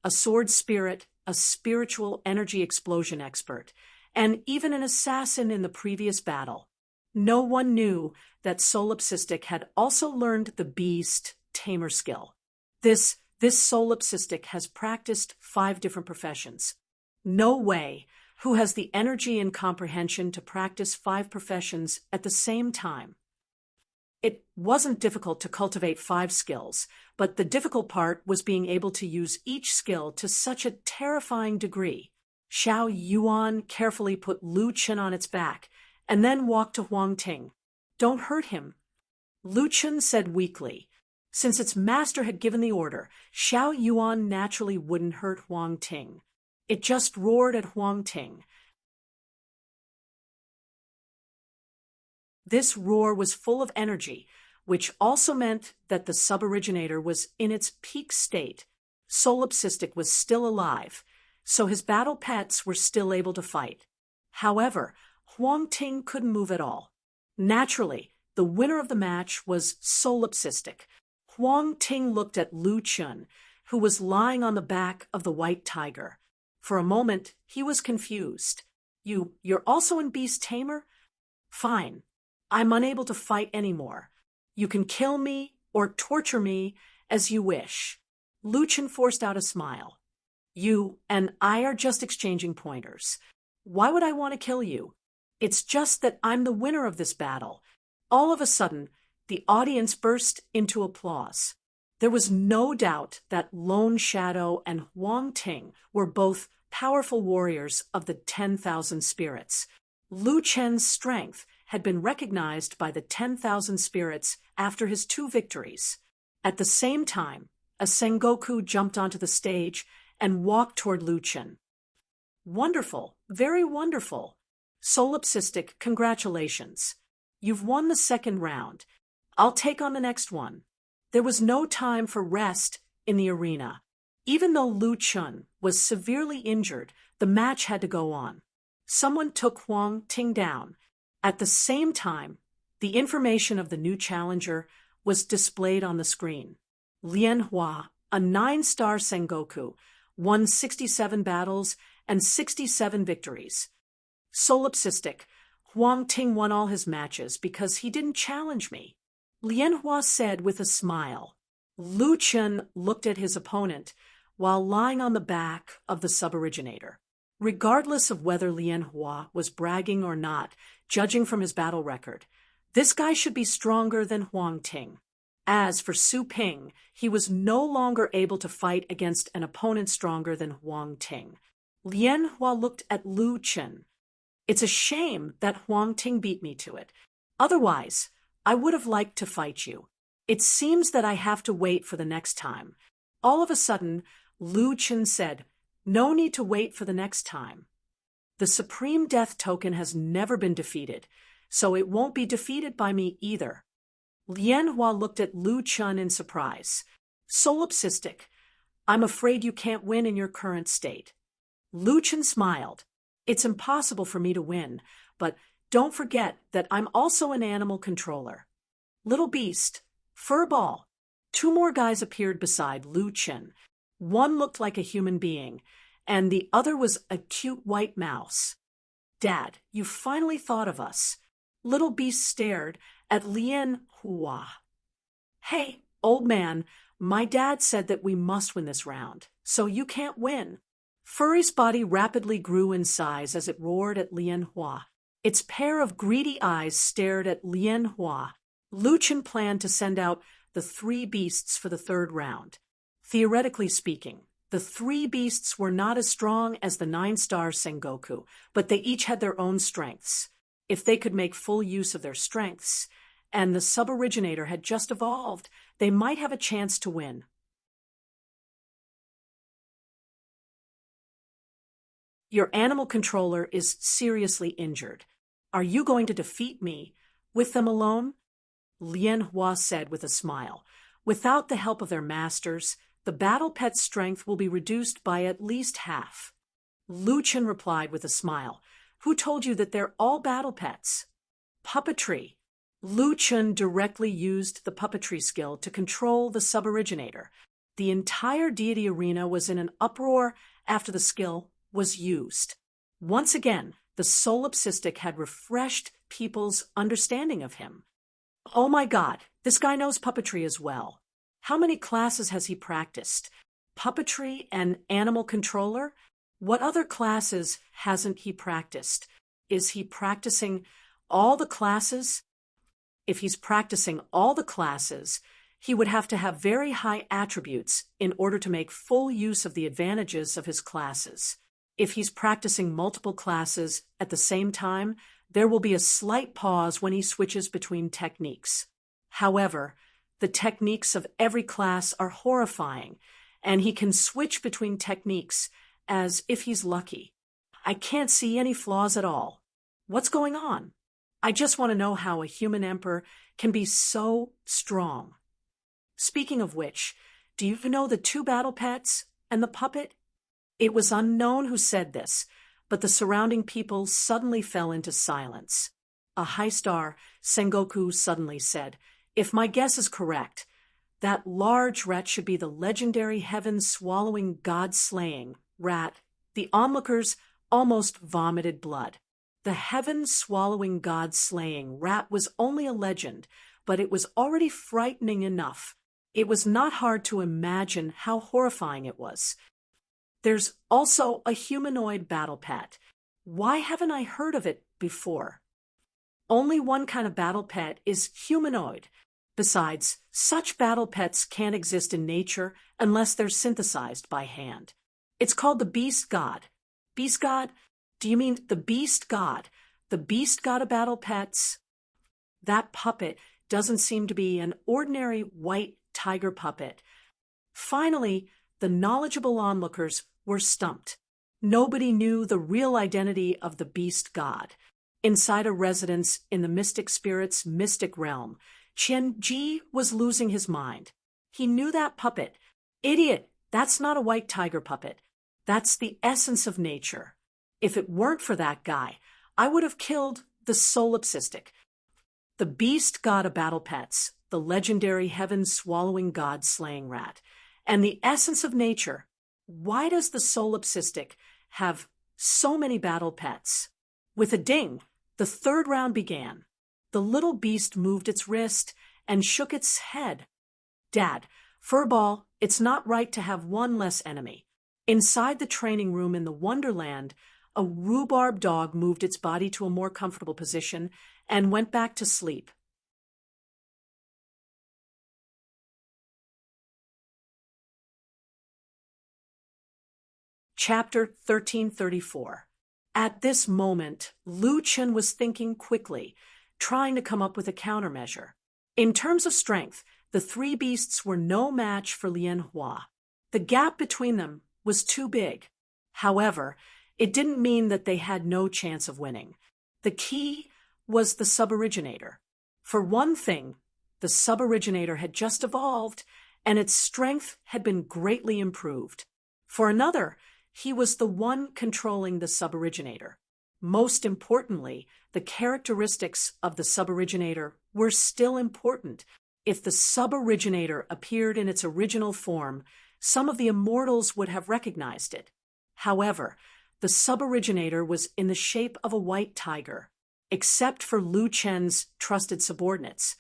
Speaker 1: a sword spirit, a spiritual energy explosion expert, and even an assassin in the previous battle. No one knew that Solipsistic had also learned the beast tamer skill. This Solipsistic has practiced 5 different professions. No way. Who has the energy and comprehension to practice 5 professions at the same time? It wasn't difficult to cultivate 5 skills, but the difficult part was being able to use each skill to such a terrifying degree. Xiao Yuan carefully put Lu Chen on its back, and then walked to Huang Ting. "Don't hurt him," Lu Chen said weakly. Since its master had given the order, Xiao Yuan naturally wouldn't hurt Huang Ting. It just roared at Huang Ting. This roar was full of energy, which also meant that the sub-originator was in its peak state. Solipsistic was still alive, so his battle pets were still able to fight. However, Huang Ting couldn't move at all. Naturally, the winner of the match was solipsistic. Huang Ting looked at Lu Chun, who was lying on the back of the white tiger. For a moment, he was confused. You're also in Beast Tamer? Fine. I'm unable to fight anymore. You can kill me or torture me as you wish. Lu Chun forced out a smile. You and I are just exchanging pointers. Why would I want to kill you? It's just that I'm the winner of this battle. All of a sudden, the audience burst into applause. There was no doubt that Lone Shadow and Huang Ting were both powerful warriors of the 10,000 spirits. Lu Chen's strength had been recognized by the 10,000 spirits after his 2 victories. At the same time, a Sengoku jumped onto the stage and walked toward Lu Chen. Wonderful, very wonderful. Solipsistic, congratulations. You've won the 2nd round. I'll take on the next one. There was no time for rest in the arena. Even though Lu Chun was severely injured, the match had to go on. Someone took Huang Ting down. At the same time, the information of the new challenger was displayed on the screen. Lian Hua, a 9-star Sengoku, won 67 battles and 67 victories. Solipsistic, Huang Ting won all his matches because he didn't challenge me. Lian Hua said with a smile. Lu Chun looked at his opponent while lying on the back of the suboriginator. Regardless of whether Lian Hua was bragging or not, judging from his battle record, this guy should be stronger than Huang Ting. As for Su Ping, he was no longer able to fight against an opponent stronger than Huang Ting. Lian Hua looked at Lu Chun. It's a shame that Huang Ting beat me to it. Otherwise, I would have liked to fight you. It seems that I have to wait for the next time. All of a sudden, Lu Chun said, "No need to wait for the next time. The Supreme Death Token has never been defeated, so it won't be defeated by me either." Lian Hua looked at Lu Chun in surprise. Solipsistic, I'm afraid you can't win in your current state. Lu Chun smiled. It's impossible for me to win, but don't forget that I'm also an animal controller. Little Beast, Furball. 2 more guys appeared beside Lu Chun. One looked like a human being, and the other was a cute white mouse. Dad, you finally thought of us. Little Beast stared at Lian Hua. Hey, old man, my dad said that we must win this round, so you can't win. Furry's body rapidly grew in size as it roared at Lian Hua. Its pair of greedy eyes stared at Lian Hua. Lu Chun planned to send out the 3 beasts for the 3rd round. Theoretically speaking, the 3 beasts were not as strong as the 9-star Sengoku, but they each had their own strengths. If they could make full use of their strengths, and the suboriginator had just evolved, they might have a chance to win. Your animal controller is seriously injured. Are you going to defeat me with them alone? Lian Hua said with a smile. Without the help of their masters, the battle pet's strength will be reduced by at least half. Lu Chun replied with a smile. Who told you that they're all battle pets? Puppetry. Lu Chun directly used the puppetry skill to control the suboriginator. The entire deity arena was in an uproar after the skill was used. Once again, the solipsistic had refreshed people's understanding of him. Oh my God, this guy knows puppetry as well. How many classes has he practiced? Puppetry and animal controller? What other classes hasn't he practiced? Is he practicing all the classes? If he's practicing all the classes, he would have to have very high attributes in order to make full use of the advantages of his classes. If he's practicing multiple classes at the same time, there will be a slight pause when he switches between techniques. However, the techniques of every class are horrifying, and he can switch between techniques as if he's lucky. I can't see any flaws at all. What's going on? I just want to know how a human emperor can be so strong. Speaking of which, do you know the 2 battle pets and the puppet? It was unknown who said this, but the surrounding people suddenly fell into silence. A high star, Sengoku suddenly said, "If my guess is correct, that large rat should be the legendary heaven-swallowing, god-slaying rat." The onlookers almost vomited blood. The heaven-swallowing, god-slaying rat was only a legend, but it was already frightening enough. It was not hard to imagine how horrifying it was. There's also a humanoid battle pet. Why haven't I heard of it before? Only one kind of battle pet is humanoid. Besides, such battle pets can't exist in nature unless they're synthesized by hand. It's called the beast god. Beast god? Do you mean the beast god? The beast god of battle pets? That puppet doesn't seem to be an ordinary white tiger puppet. Finally, the knowledgeable onlookers were stumped. Nobody knew the real identity of the beast god. Inside a residence in the mystic spirit's mystic realm, Qian Ji was losing his mind. He knew that puppet. Idiot, that's not a white tiger puppet. That's the essence of nature. If it weren't for that guy, I would have killed the solipsistic. The beast god of battle pets, the legendary heaven-swallowing god-slaying rat, and the essence of nature. Why does the solipsistic have so many battle pets? With a ding, the third round began. The little beast moved its wrist and shook its head. "Dad, Furball, it's not right to have one less enemy." Inside the training room in the Wonderland, a rhubarb dog moved its body to a more comfortable position and went back to sleep. Chapter 1334. At this moment, Lu Chen was thinking quickly, trying to come up with a countermeasure. In terms of strength, the three beasts were no match for Lian Hua. The gap between them was too big. However, it didn't mean that they had no chance of winning. The key was the suboriginator. For one thing, the suboriginator had just evolved, and its strength had been greatly improved. For another, he was the one controlling the suboriginator. Most importantly, the characteristics of the suboriginator were still important. If the suboriginator appeared in its original form, some of the immortals would have recognized it. However, the suboriginator was in the shape of a white tiger. Except for Lu Chen's trusted subordinates,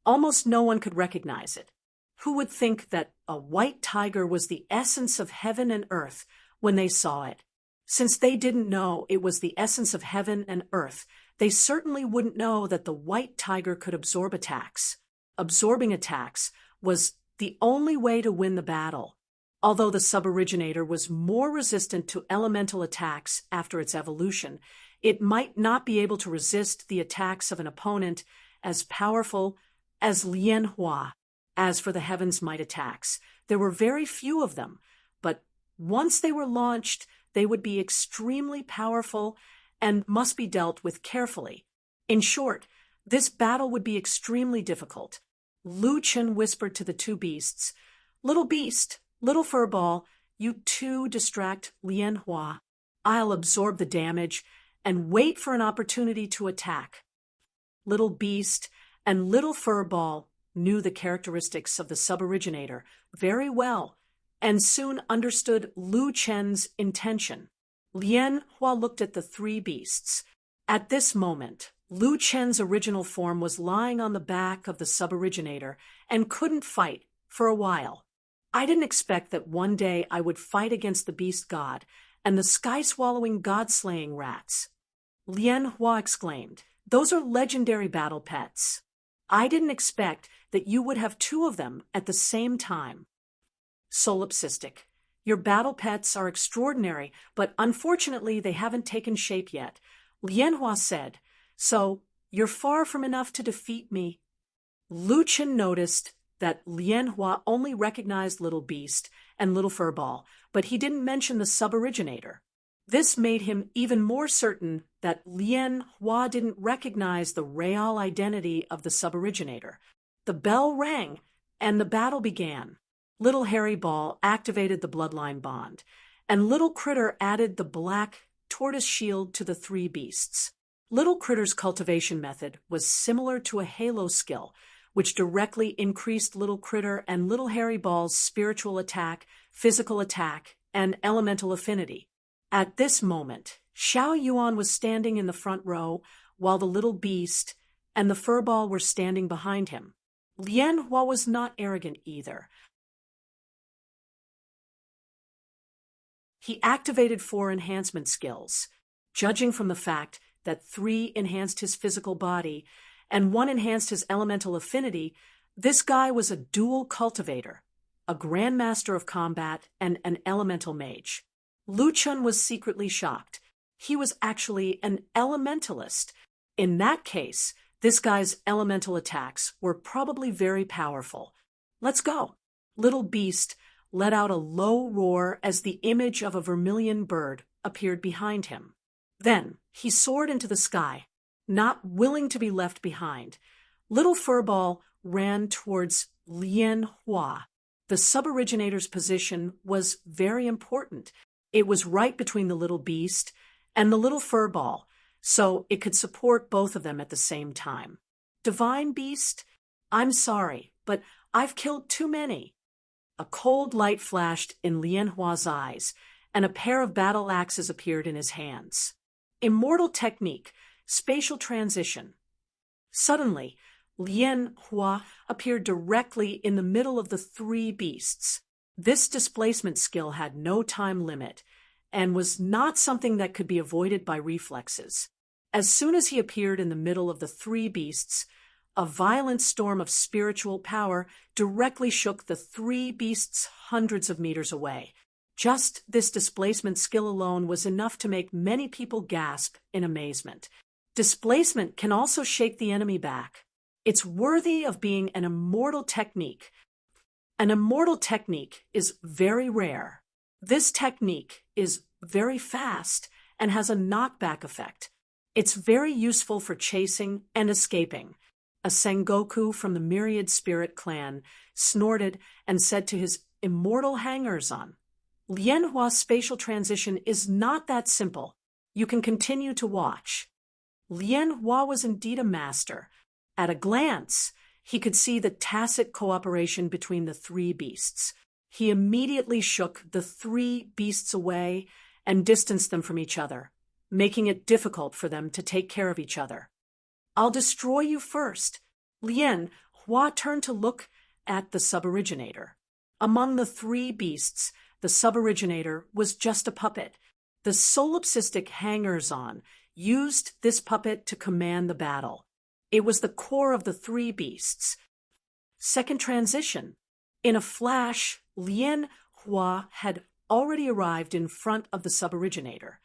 Speaker 1: almost no one could recognize it. Who would think that a white tiger was the essence of heaven and earth when they saw it? Since they didn't know it was the essence of heaven and earth, they certainly wouldn't know that the white tiger could absorb attacks. Absorbing attacks was the only way to win the battle. Although the suboriginator was more resistant to elemental attacks after its evolution, it might not be able to resist the attacks of an opponent as powerful as Lian Hua. As for the Heaven's Might attacks, there were very few of them, but once they were launched, they would be extremely powerful and must be dealt with carefully. In short, this battle would be extremely difficult. Lu Chen whispered to the two beasts, "Little beast, little furball, you two distract Lian Hua. I'll absorb the damage and wait for an opportunity to attack." Little beast and little furball knew the characteristics of the suboriginator very well and soon understood Lu Chen's intention. Lian Hua looked at the three beasts. At this moment, Lu Chen's original form was lying on the back of the suboriginator and couldn't fight for a while. I didn't expect that one day I would fight against the beast god and the sky-swallowing god-slaying rats. Lian Hua exclaimed, "Those are legendary battle pets. I didn't expect that you would have two of them at the same time." Solipsistic, your battle pets are extraordinary, but unfortunately they haven't taken shape yet, Lian Hua said, "so you're far from enough to defeat me." Lu Chen noticed that Lian Hua only recognized Little Beast and Little Furball, but he didn't mention the suboriginator. This made him even more certain that Lian Hua didn't recognize the real identity of the suboriginator. The bell rang, and the battle began. Little Hairy Ball activated the bloodline bond, and Little Critter added the black tortoise shield to the three beasts. Little Critter's cultivation method was similar to a halo skill, which directly increased Little Critter and Little Hairy Ball's spiritual attack, physical attack, and elemental affinity. At this moment, Xiao Yuan was standing in the front row, while the little beast and the furball were standing behind him. Lian Hua was not arrogant either. He activated 4 enhancement skills. Judging from the fact that 3 enhanced his physical body and 1 enhanced his elemental affinity, this guy was a dual cultivator, a grandmaster of combat, and an elemental mage. Lu Chun was secretly shocked. He was actually an elementalist. In that case, this guy's elemental attacks were probably very powerful. Let's go. Little Beast let out a low roar as the image of a vermilion bird appeared behind him. Then he soared into the sky, not willing to be left behind. Little Furball ran towards Lian Hua. The suboriginator's position was very important. It was right between the little beast and the little furball, so it could support both of them at the same time. Divine Beast, I'm sorry, but I've killed too many. A cold light flashed in Lian Hua's eyes, and a pair of battle axes appeared in his hands. Immortal technique, spatial transition. Suddenly, Lian Hua appeared directly in the middle of the 3 beasts. This displacement skill had no time limit and was not something that could be avoided by reflexes. As soon as he appeared in the middle of the 3 beasts, a violent storm of spiritual power directly shook the 3 beasts hundreds of meters away. Just this displacement skill alone was enough to make many people gasp in amazement. Displacement can also shake the enemy back. It's worthy of being an immortal technique. An immortal technique is very rare. This technique is very fast and has a knockback effect. It's very useful for chasing and escaping. A Sengoku from the Myriad Spirit clan snorted and said to his immortal hangers-on, Lian Hua's spatial transition is not that simple. You can continue to watch. Lian Hua was indeed a master. At a glance, he could see the tacit cooperation between the 3 beasts. He immediately shook the 3 beasts away and distanced them from each other, making it difficult for them to take care of each other. I'll destroy you first. Lian Hua turned to look at the suboriginator. Among the 3 beasts, the suboriginator was just a puppet. The solipsistic hangers-on used this puppet to command the battle. It was the core of the 3 beasts. Second transition. In a flash, Lian Hua had already arrived in front of the suboriginator.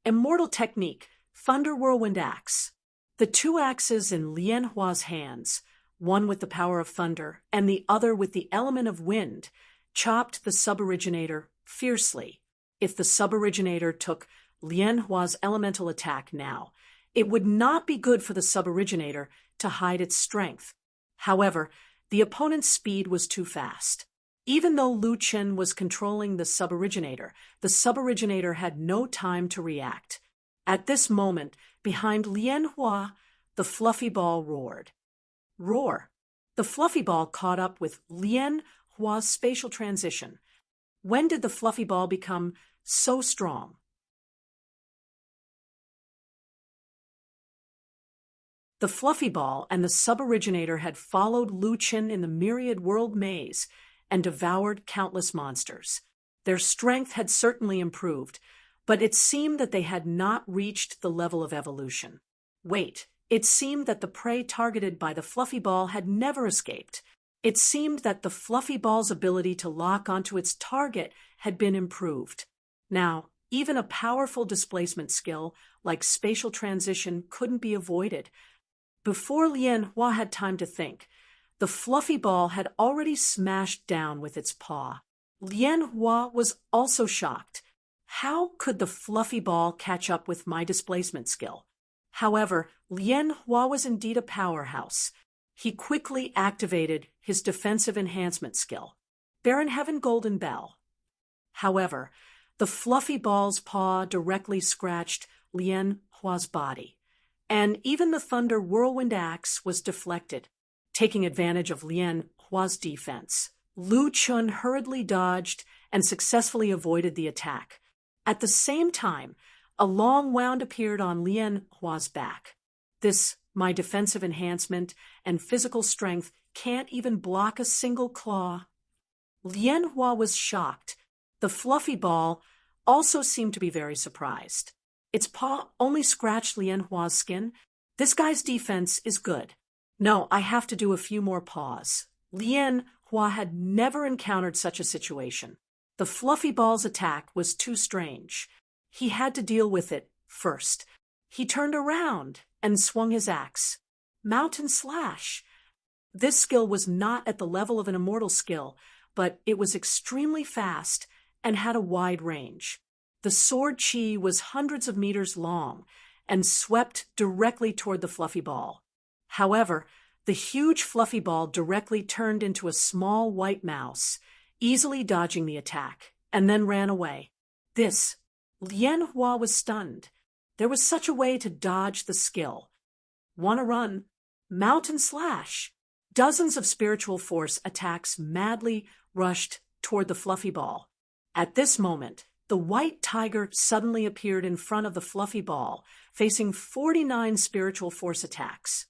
Speaker 1: Immortal technique, Thunder Whirlwind Axe. The 2 axes in Lian Hua's hands, one with the power of thunder and the other with the element of wind, chopped the suboriginator fiercely. If the suboriginator took Lian Hua's elemental attack now, it would not be good for the suboriginator to hide its strength. However, the opponent's speed was too fast. Even though Lu Chen was controlling the suboriginator had no time to react. At this moment, behind Lian Hua, the fluffy ball roared. Roar. The fluffy ball caught up with Lian Hua's spatial transition. When did the fluffy ball become so strong? The fluffy ball and the suboriginator had followed Lu Chen in the myriad world maze and devoured countless monsters. Their strength had certainly improved, but it seemed that they had not reached the level of evolution. Wait, it seemed that the prey targeted by the fluffy ball had never escaped. It seemed that the fluffy ball's ability to lock onto its target had been improved. Now, even a powerful displacement skill like spatial transition couldn't be avoided. Before Lian Hua had time to think, the fluffy ball had already smashed down with its paw. Lian Hua was also shocked. How could the fluffy ball catch up with my displacement skill? However, Lian Hua was indeed a powerhouse. He quickly activated his defensive enhancement skill, Baron Heaven Golden Bell. However, The fluffy ball's paw directly scratched Lian Hua's body, and even the thunder whirlwind axe was deflected. Taking advantage of Lian Hua's defense, Lu Chun hurriedly dodged and successfully avoided the attack. At the same time, a long wound appeared on Lian Hua's back. This, my defensive enhancement and physical strength, can't even block a single claw. Lian Hua was shocked. The fluffy ball also seemed to be very surprised. Its paw only scratched Lian Hua's skin. This guy's defense is good. No, I have to do a few more paws. Lian Hua had never encountered such a situation. The fluffy ball's attack was too strange. He had to deal with it first. He turned around and swung his axe. Mountain Slash. This skill was not at the level of an immortal skill, but it was extremely fast and had a wide range. The sword chi was hundreds of meters long and swept directly toward the fluffy ball. However, the huge fluffy ball directly turned into a small white mouse, easily dodging the attack, and then ran away. Lian Hua was stunned. There was such a way to dodge the skill. Wanna run? Mountain Slash! Dozens of spiritual force attacks madly rushed toward the fluffy ball. At this moment, the white tiger suddenly appeared in front of the fluffy ball, facing 49 spiritual force attacks.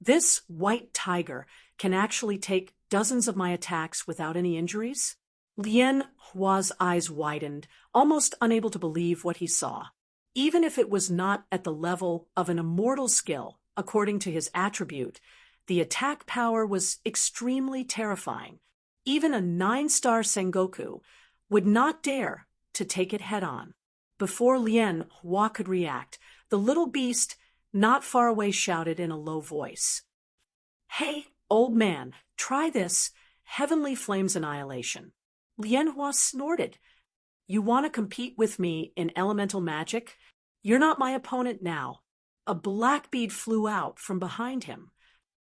Speaker 1: This white tiger can actually take dozens of my attacks without any injuries? Lian Hua's eyes widened, almost unable to believe what he saw. Even if it was not at the level of an immortal skill, according to his attribute, the attack power was extremely terrifying. Even a 9-star Sengoku would not dare to take it head-on. Before Lian Hua could react, the little beast not far away shouted in a low voice, "Hey, old man, try this, Heavenly Flames Annihilation." Lian Hua snorted. "You want to compete with me in elemental magic? You're not my opponent now." A black bead flew out from behind him.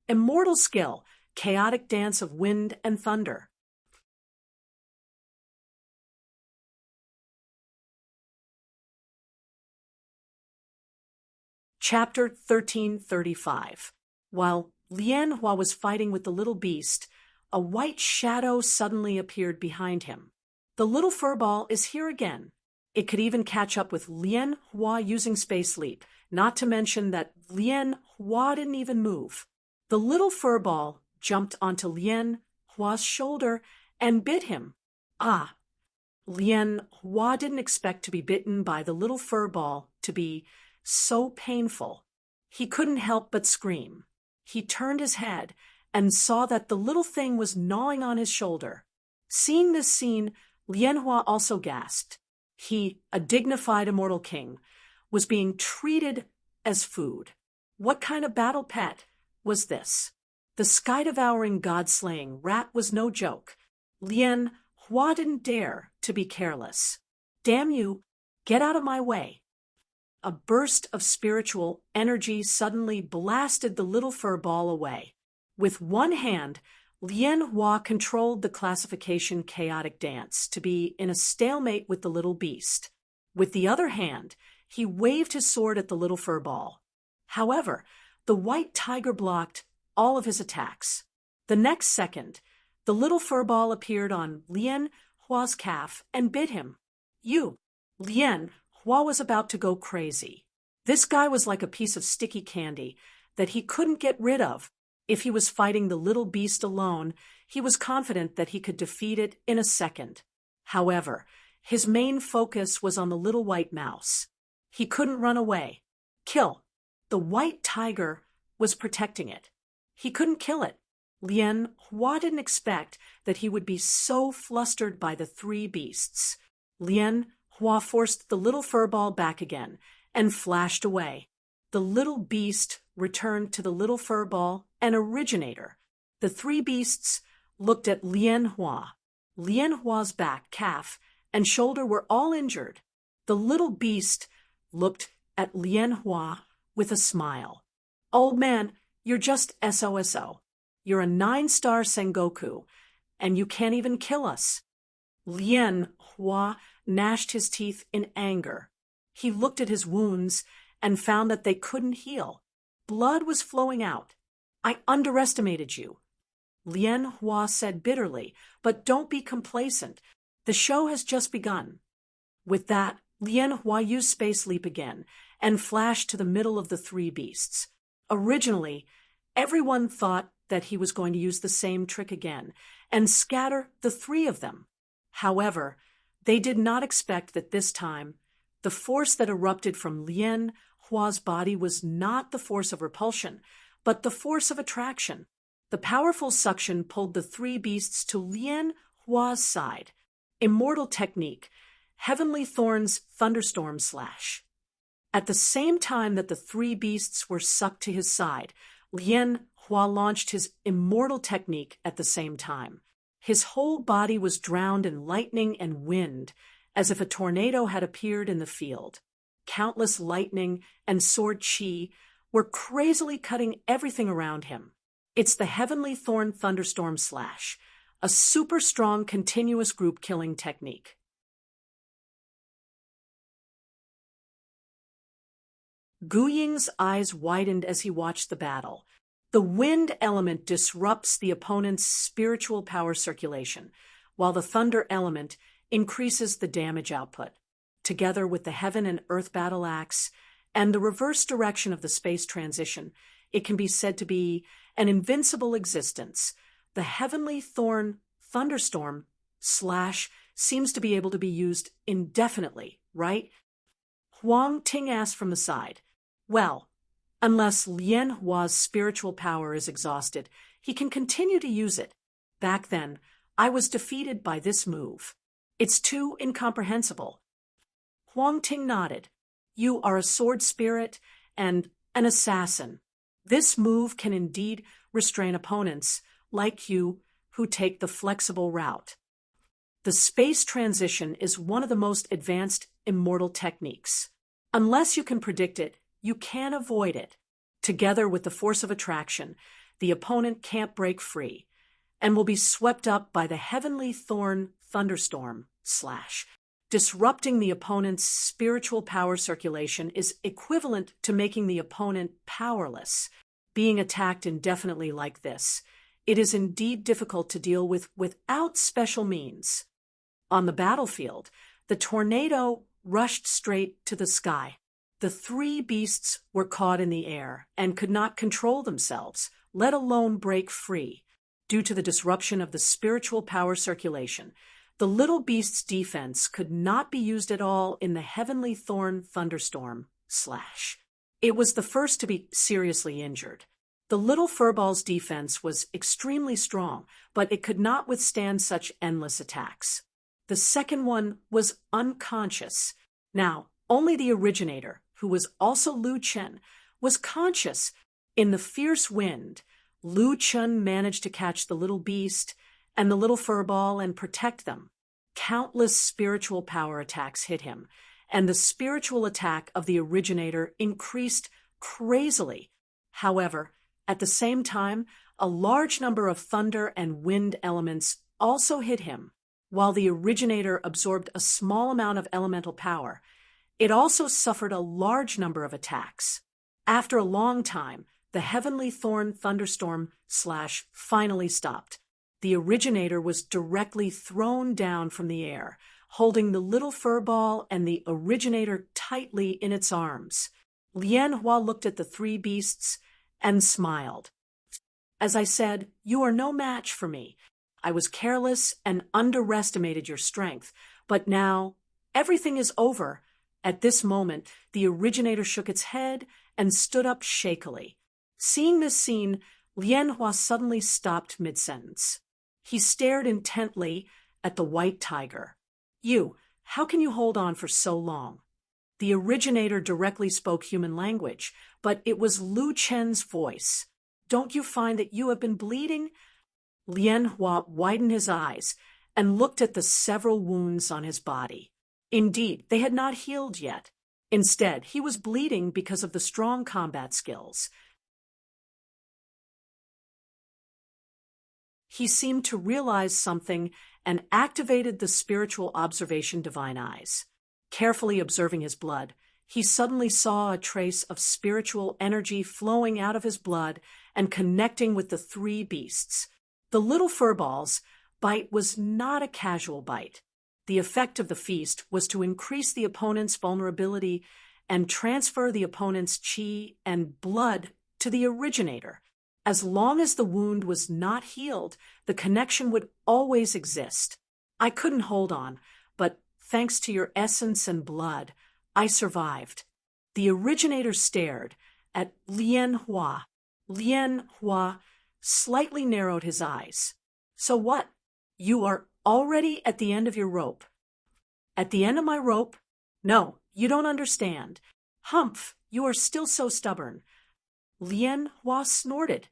Speaker 1: Immortal skill, chaotic dance of wind and thunder. Chapter 1335. While Lian Hua was fighting with the little beast, a white shadow suddenly appeared behind him. The little furball is here again. It could even catch up with Lian Hua using Space Leap, not to mention that Lian Hua didn't even move. The little furball jumped onto Lian Hua's shoulder and bit him. Lian Hua didn't expect to be bitten by the little furball to be so painful. He couldn't help but scream. He turned his head and saw that the little thing was gnawing on his shoulder. Seeing this scene, Lian Hua also gasped. He, a dignified immortal king, was being treated as food. What kind of battle pet was this? The sky-devouring, god-slaying rat was no joke. Lian Hua didn't dare to be careless. "Damn you, get out of my way." A burst of spiritual energy suddenly blasted the little fur ball away. With one hand, Lian Hua controlled the classification chaotic dance to be in a stalemate with the little beast. With the other hand, he waved his sword at the little fur ball. However, the white tiger blocked all of his attacks. The next second, the little fur ball appeared on Lian Hua's calf and bit him. Lian Hua was about to go crazy. This guy was like a piece of sticky candy that he couldn't get rid of. If he was fighting the little beast alone, he was confident that he could defeat it in a second. However, his main focus was on the little white mouse. He couldn't run away. Kill. The white tiger was protecting it. He couldn't kill it. Lian Hua didn't expect that he would be so flustered by the three beasts. Lian Hua forced the little furball back again and flashed away. The little beast returned to the little furball and originator. The three beasts looked at Lian Hua. Lian Hua's back, calf, and shoulder were all injured. The little beast looked at Lian Hua with a smile. "Old man, you're just SOSO. You're a 9-star Sengoku, and you can't even kill us." Lian Hua gnashed his teeth in anger. He looked at his wounds and found that they couldn't heal. Blood was flowing out. "I underestimated you," Lien Hua said bitterly, "but don't be complacent. The show has just begun." With that, Lien Hua used Space Leap again and flashed to the middle of the three beasts. Originally, everyone thought that he was going to use the same trick again and scatter the three of them. However, they did not expect that this time, the force that erupted from Lien Hua's body was not the force of repulsion, but the force of attraction. The powerful suction pulled the three beasts to Lien Hua's side. Immortal technique, Heavenly Thorn's Thunderstorm Slash. At the same time that the three beasts were sucked to his side, Lien Hua launched his immortal technique at the same time. His whole body was drowned in lightning and wind, as if a tornado had appeared in the field. Countless lightning and sword chi were crazily cutting everything around him. It's the Heavenly Thorn Thunderstorm Slash, a super strong continuous group killing technique. Gu Ying's eyes widened as he watched the battle. The wind element disrupts the opponent's spiritual power circulation, while the thunder element increases the damage output. Together with the heaven and earth battle axe and the reverse direction of the space transition, it can be said to be an invincible existence. The Heavenly Thorn Thunderstorm Slash seems to be able to be used indefinitely, right? Huang Ting asked from the side. Well, unless Lien Hua's spiritual power is exhausted, he can continue to use it. Back then, I was defeated by this move. It's too incomprehensible. Huang Ting nodded. You are a sword spirit and an assassin. This move can indeed restrain opponents, like you, who take the flexible route. The space transition is one of the most advanced immortal techniques. Unless you can predict it, you can't avoid it. Together with the force of attraction, the opponent can't break free and will be swept up by the Heavenly Thorn Thunderstorm Slash. Disrupting the opponent's spiritual power circulation is equivalent to making the opponent powerless. Being attacked indefinitely like this, it is indeed difficult to deal with without special means. On the battlefield, the tornado rushed straight to the sky. The three beasts were caught in the air and could not control themselves, let alone break free. Due to the disruption of the spiritual power circulation, the little beast's defense could not be used at all in the Heavenly Thorn Thunderstorm Slash. It was the first to be seriously injured. The little furball's defense was extremely strong, but it could not withstand such endless attacks. The second one was unconscious. Now, only the originator, who was also Lu Chen, was conscious. In the fierce wind, Lu Chen managed to catch the little beast and the little furball and protect them. Countless spiritual power attacks hit him, and the spiritual attack of the originator increased crazily. However, at the same time, a large number of thunder and wind elements also hit him. While the originator absorbed a small amount of elemental power, it also suffered a large number of attacks. After a long time, the Heavenly Thorn Thunderstorm Slash finally stopped. The originator was directly thrown down from the air, holding the little furball and the originator tightly in its arms. Lien Hua looked at the three beasts and smiled. As I said, you are no match for me. I was careless and underestimated your strength, but now everything is over. At this moment, the originator shook its head and stood up shakily. Seeing this scene, Lien Hua suddenly stopped mid-sentence. He stared intently at the white tiger. You, how can you hold on for so long? The originator directly spoke human language, but it was Lu Chen's voice. Don't you find that you have been bleeding? Lien Hua widened his eyes and looked at the several wounds on his body. Indeed, they had not healed yet. Instead, he was bleeding because of the strong combat skills. He seemed to realize something and activated the spiritual observation divine eyes. Carefully observing his blood, he suddenly saw a trace of spiritual energy flowing out of his blood and connecting with the three beasts. The little furball's bite was not a casual bite. The effect of the feast was to increase the opponent's vulnerability and transfer the opponent's chi and blood to the originator. As long as the wound was not healed, the connection would always exist. I couldn't hold on, but thanks to your essence and blood, I survived. The originator stared at Lien Hua. Lien Hua slightly narrowed his eyes. So what? You are already at the end of your rope. At the end of my rope? No, you don't understand. Humph, you are still so stubborn. Lien Hua snorted.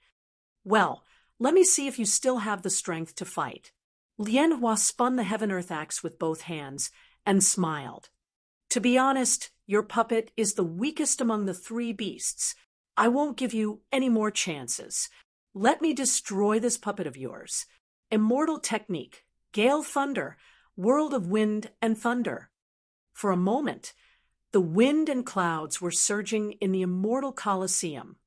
Speaker 1: Well, let me see if you still have the strength to fight. Lien Hua spun the heaven-earth axe with both hands and smiled. To be honest, your puppet is the weakest among the three beasts. I won't give you any more chances. Let me destroy this puppet of yours. Immortal technique, Gale Thunder, world of wind and thunder. For a moment, the wind and clouds were surging in the immortal Colosseum,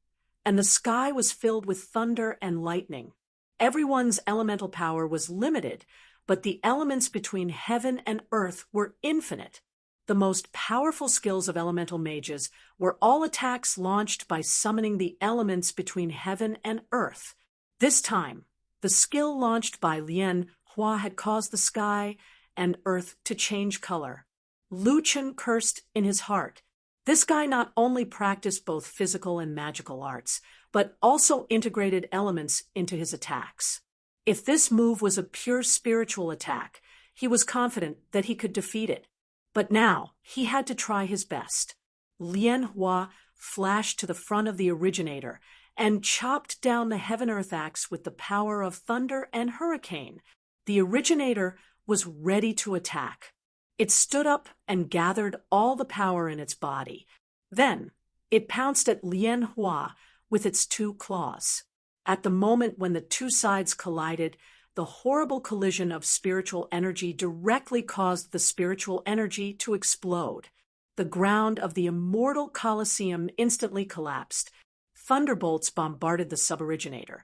Speaker 1: and the sky was filled with thunder and lightning. Everyone's elemental power was limited, but the elements between heaven and earth were infinite. The most powerful skills of elemental mages were all attacks launched by summoning the elements between heaven and earth. This time, the skill launched by Lien Hua had caused the sky and earth to change color. Lu Chen cursed in his heart. This guy not only practiced both physical and magical arts, but also integrated elements into his attacks. If this move was a pure spiritual attack, he was confident that he could defeat it. But now, he had to try his best. Lien Hua flashed to the front of the originator and chopped down the heaven-earth axe with the power of thunder and hurricane. The originator was ready to attack. It stood up and gathered all the power in its body. Then, it pounced at Lien Hua with its two claws. At the moment when the two sides collided, the horrible collision of spiritual energy directly caused the spiritual energy to explode. The ground of the immortal Colosseum instantly collapsed. Thunderbolts bombarded the suboriginator,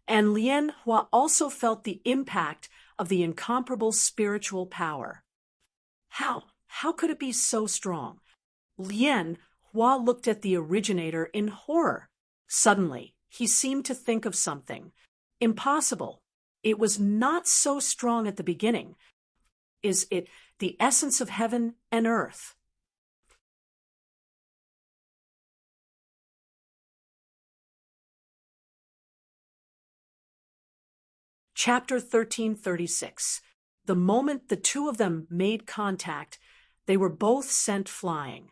Speaker 1: and Lien Hua also felt the impact of the incomparable spiritual power. How could it be so strong? Lien Hua looked at the originator in horror. Suddenly, he seemed to think of something. Impossible. It was not so strong at the beginning. Is it the essence of heaven and earth? Chapter 1336. The moment the two of them made contact, they were both sent flying.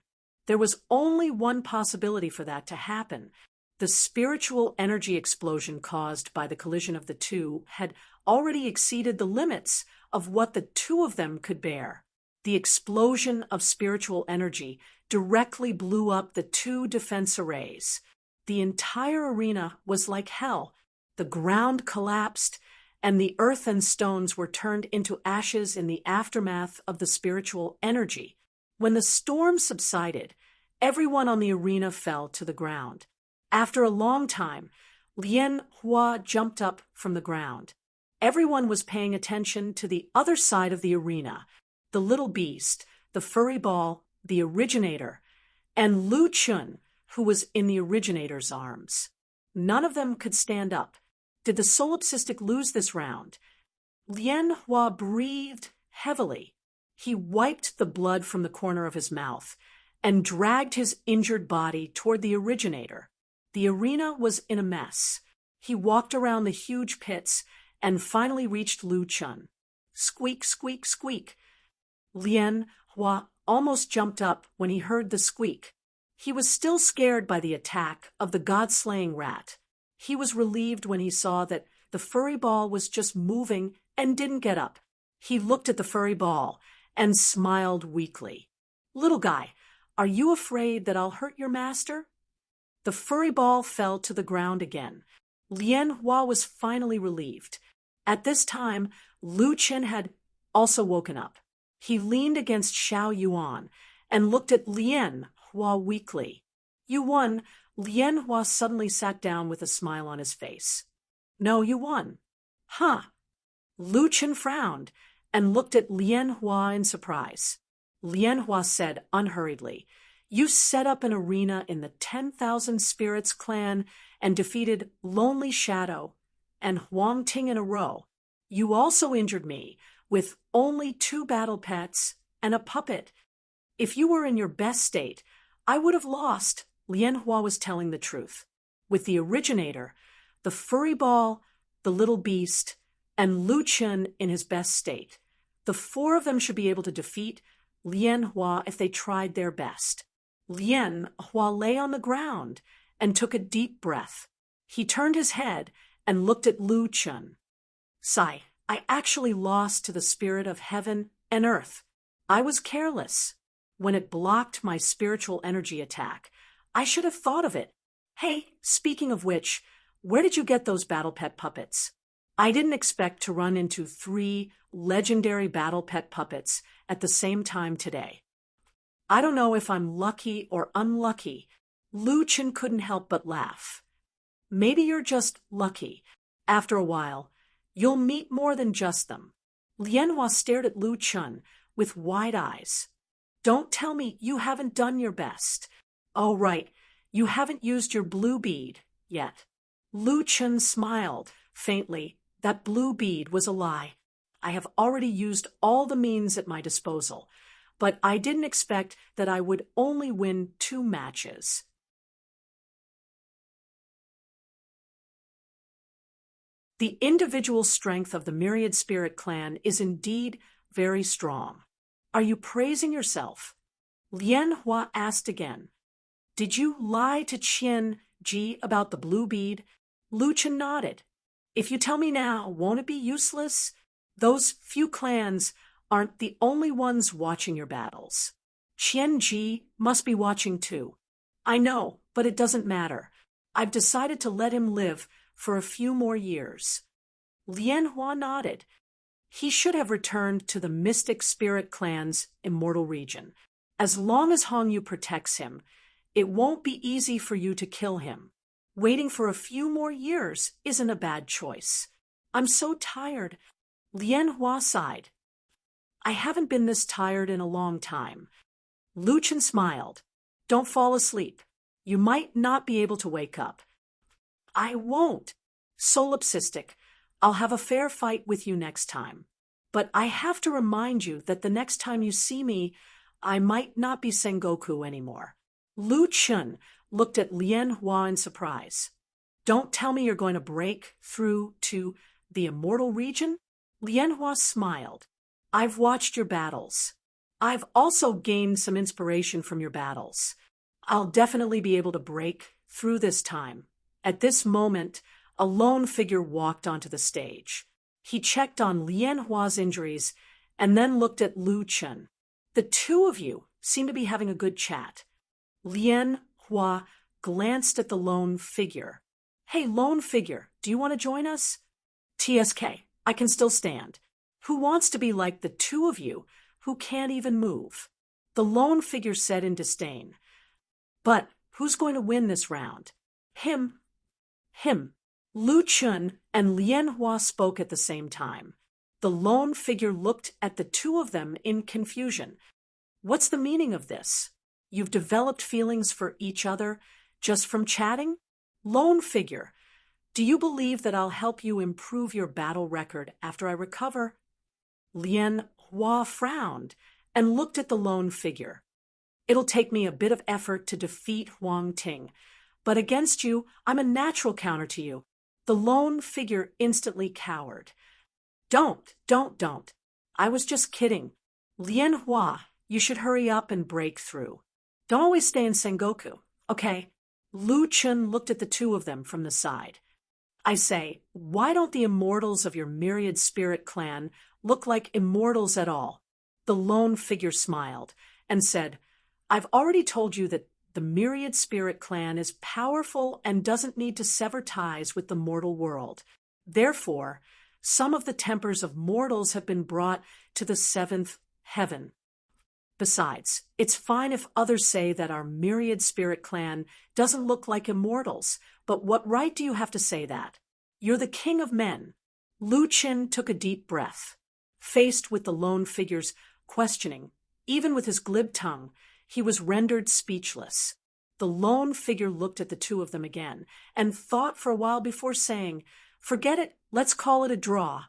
Speaker 1: There was only one possibility for that to happen. The spiritual energy explosion caused by the collision of the two had already exceeded the limits of what the two of them could bear. The explosion of spiritual energy directly blew up the two defense arrays. The entire arena was like hell. The ground collapsed, and the earth and stones were turned into ashes in the aftermath of the spiritual energy. When the storm subsided, everyone on the arena fell to the ground. After a long time, Lien Hua jumped up from the ground. Everyone was paying attention to the other side of the arena. The little beast, the furry ball, the originator, and Lu Chun, who was in the originator's arms. None of them could stand up. Did the solipsistic lose this round? Lien Hua breathed heavily. He wiped the blood from the corner of his mouth and dragged his injured body toward the originator. The arena was in a mess. He walked around the huge pits and finally reached Lu Chun. Squeak, squeak, squeak. Lien Hua almost jumped up when he heard the squeak. He was still scared by the attack of the god-slaying rat. He was relieved when he saw that the furry ball was just moving and didn't get up. He looked at the furry ball and smiled weakly. Little guy, are you afraid that I'll hurt your master? The furry ball fell to the ground again. Lien Hua was finally relieved. At this time, Lu Chen had also woken up. He leaned against Xiao Yuan and looked at Lien Hua weakly. "You won." Lien Hua suddenly sat down with a smile on his face. "No, you won." "Huh." Lu Chen frowned and looked at Lien Hua in surprise. Lien Hua said unhurriedly, "You set up an arena in the 10,000 Spirits clan and defeated Lonely Shadow and Huang Ting in a row. You also injured me with only 2 battle pets and a puppet. If you were in your best state, I would have lost." Lien Hua was telling the truth. With the originator, the furry ball, the little beast, and Lu Chen in his best state, the 4 of them should be able to defeat Lien Hua if they tried their best. Lien Hua lay on the ground and took a deep breath. He turned his head and looked at Lu Chen. "Sai, I actually lost to the spirit of heaven and earth. I was careless. When it blocked my spiritual energy attack, I should have thought of it. Hey, speaking of which, where did you get those battle pet puppets? I didn't expect to run into 3 legendary battle pet puppets at the same time today. I don't know if I'm lucky or unlucky." Lu Chen couldn't help but laugh. "Maybe you're just lucky. After a while, you'll meet more than just them." Lien Hua stared at Lu Chen with wide eyes. "Don't tell me you haven't done your best. Oh, right, you haven't used your blue bead yet." Lu Chen smiled faintly. "That blue bead was a lie. I have already used all the means at my disposal, but I didn't expect that I would only win 2 matches." The individual strength of the Myriad Spirit clan is indeed very strong. Are you praising yourself? Lien Hua asked again. "Did you lie to Qian Ji about the blue bead?" Lu Chen nodded. "If you tell me now, won't it be useless? Those few clans aren't the only ones watching your battles. Qian Ji must be watching too." "I know, but it doesn't matter. I've decided to let him live for a few more years." Lien Hua nodded. He should have returned to the Mystic Spirit clan's immortal region. As long as Hongyu protects him, it won't be easy for you to kill him. Waiting for a few more years isn't a bad choice. "I'm so tired." Lien Hua sighed. "I haven't been this tired in a long time." Lu Chen smiled. "Don't fall asleep. You might not be able to wake up." "I won't." "Solipsistic. I'll have a fair fight with you next time. But I have to remind you that the next time you see me, I might not be Sengoku anymore." Lu Chen looked at Lien Hua in surprise. "Don't tell me you're going to break through to the immortal region?" Lien Hua smiled. "I've watched your battles. I've also gained some inspiration from your battles. I'll definitely be able to break through this time." At this moment, a lone figure walked onto the stage. He checked on Lien Hua's injuries and then looked at Lu Chen. "The 2 of you seem to be having a good chat." Lien Hua glanced at the lone figure. "Hey, lone figure, do you want to join us?" "TSK, I can still stand. Who wants to be like the 2 of you who can't even move?" The lone figure said in disdain. "But who's going to win this round?" Him. Lu Chen and Lien Hua spoke at the same time. The lone figure looked at the 2 of them in confusion. "What's the meaning of this? You've developed feelings for each other just from chatting?" "Lone figure, do you believe that I'll help you improve your battle record after I recover?" Lien Hua frowned and looked at the lone figure. "It'll take me a bit of effort to defeat Huang Ting, but against you, I'm a natural counter to you." The lone figure instantly cowered. Don't. I was just kidding. Lien Hua, you should hurry up and break through. Don't always stay in Sengoku, okay?" Lu Chen looked at the 2 of them from the side. "I say, why don't the immortals of your Myriad Spirit clan look like immortals at all?" The lone figure smiled and said, "I've already told you that the Myriad Spirit clan is powerful and doesn't need to sever ties with the mortal world. Therefore, Some of the tempers of mortals have been brought to the seventh heaven. Besides, it's fine if others say that our myriad spirit clan doesn't look like immortals, but what right do you have to say that? You're the king of men. Lu Qin took a deep breath. Faced with the lone figure's questioning, even with his glib tongue, he was rendered speechless. The lone figure looked at the two of them again and thought for a while before saying, "Forget it, let's call it a draw."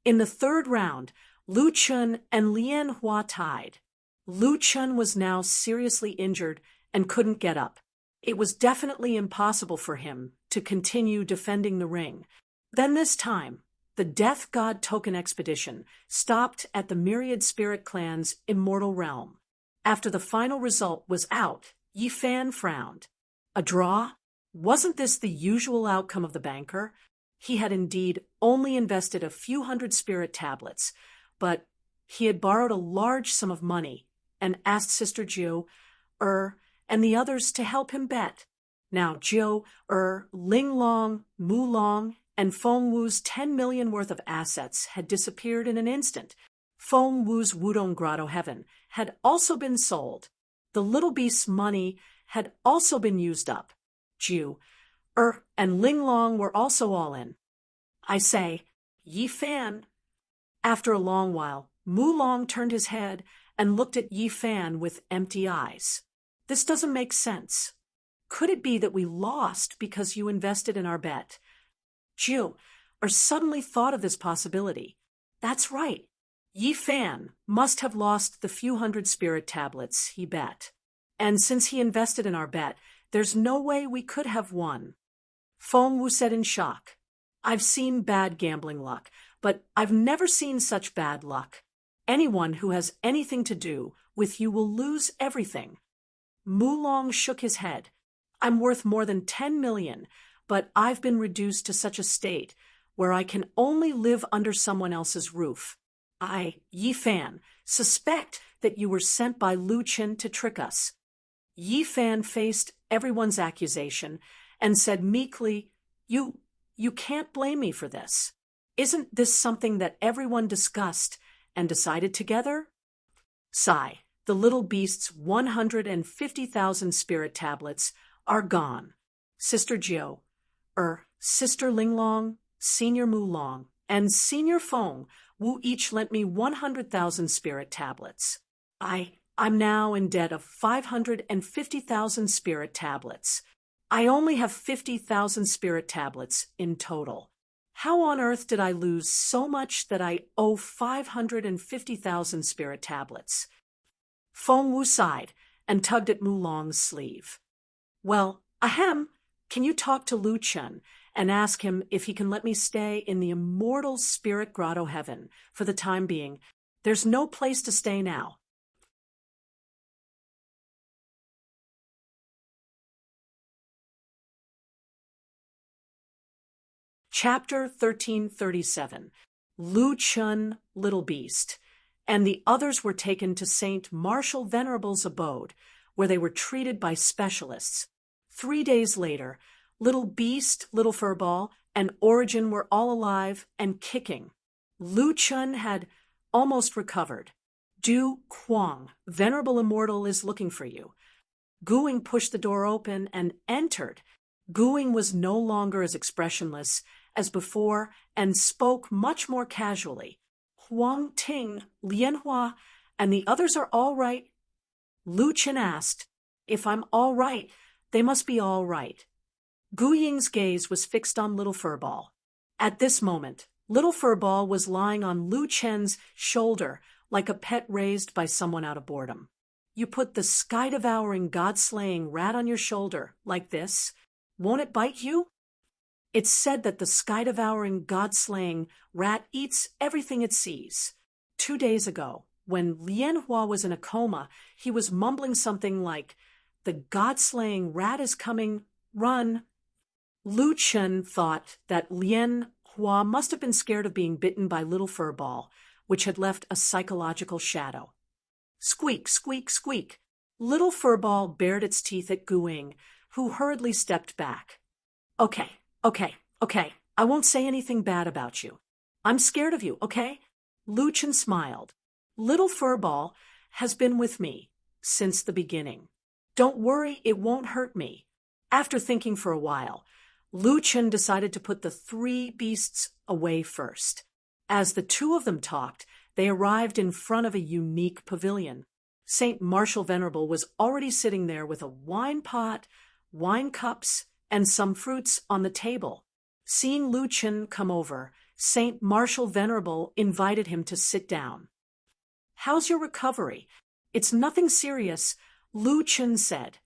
Speaker 1: In the third round, Lu Chun and Lian Hua tied. Lu Chun was now seriously injured and couldn't get up. It was definitely impossible for him to continue defending the ring. Then this time, the Death God Token expedition stopped at the Myriad Spirit Clan's immortal realm. After the final result was out, Yi Fan frowned. A draw? Wasn't this the usual outcome of the banker? He had indeed only invested a few hundred spirit tablets, but he had borrowed a large sum of money and asked Sister Jiu, and the others to help him bet. Now Jiu, Ling Long, Mu Long, and Feng Wu's 10 million worth of assets had disappeared in an instant. Feng Wu's Wudong Grotto Heaven had also been sold. The little beast's money had also been used up. Jiu, and Ling Long were also all in. I say, Yi Fan. After a long while, Mu Long turned his head and looked at Yi Fan with empty eyes. This doesn't make sense. Could it be that we lost because you invested in our bet? Jiu, suddenly thought of this possibility. That's right. Yi Fan must have lost the few hundred spirit tablets he bet. And since he invested in our bet, there's no way we could have won. Feng Wu said in shock. I've seen bad gambling luck, but I've never seen such bad luck. Anyone who has anything to do with you will lose everything. Mu Long shook his head. I'm worth more than 10 million, but I've been reduced to such a state where I can only live under someone else's roof. I, Yi Fan, suspect that you were sent by Lu Qin to trick us. Yi Fan faced everyone's accusation and said meekly, You can't blame me for this. Isn't this something that everyone discussed and decided together? Sigh, the little beast's 150,000 spirit tablets are gone. Sister Jiu, Sister Ling Long, Senior Mu Long, and Senior Feng Wu each lent me 100,000 spirit tablets. I'm now in debt of 550,000 spirit tablets. I only have 50,000 spirit tablets in total. How on earth did I lose so much that I owe 550,000 spirit tablets? Feng Wu sighed and tugged at Mu Long's sleeve. Well, ahem, can you talk to Lu Chun and ask him if he can let me stay in the immortal spirit grotto heaven for the time being? There's no place to stay now. Chapter 1337, Lu Chun, Little Beast, and the others were taken to Saint Martial Venerable's abode, where they were treated by specialists. 3 days later, Little Beast, Little Furball, and Origin were all alive and kicking. Lu Chun had almost recovered. Du Kuang, Venerable Immortal, is looking for you. Guing pushed the door open and entered. Guing was no longer as expressionless as before and spoke much more casually. Huang Ting, Lianhua, and the others are all right? Lu Qin asked. If I'm all right, they must be all right. Gu Ying's gaze was fixed on Little Furball. At this moment, Little Furball was lying on Lu Chen's shoulder like a pet raised by someone out of boredom. You put the sky-devouring, god-slaying rat on your shoulder like this, won't it bite you? It's said that the sky-devouring, god-slaying rat eats everything it sees. 2 days ago, when Lianhua was in a coma, he was mumbling something like, "The god-slaying rat is coming, run." Lu Chen thought that Lianhua must have been scared of being bitten by Little Furball, which had left a psychological shadow. Squeak, squeak, squeak. Little Furball bared its teeth at Guing, who hurriedly stepped back. Okay, okay. I won't say anything bad about you. I'm scared of you, okay? Luchin smiled. Little Furball has been with me since the beginning. Don't worry, it won't hurt me. After thinking for a while, Luchin decided to put the three beasts away first. As the two of them talked, they arrived in front of a unique pavilion. Saint Martial Venerable was already sitting there with a wine pot, wine cups, and some fruits on the table. Seeing Luchin come over, Saint Martial Venerable invited him to sit down. How's your recovery? It's nothing serious, Luchin said.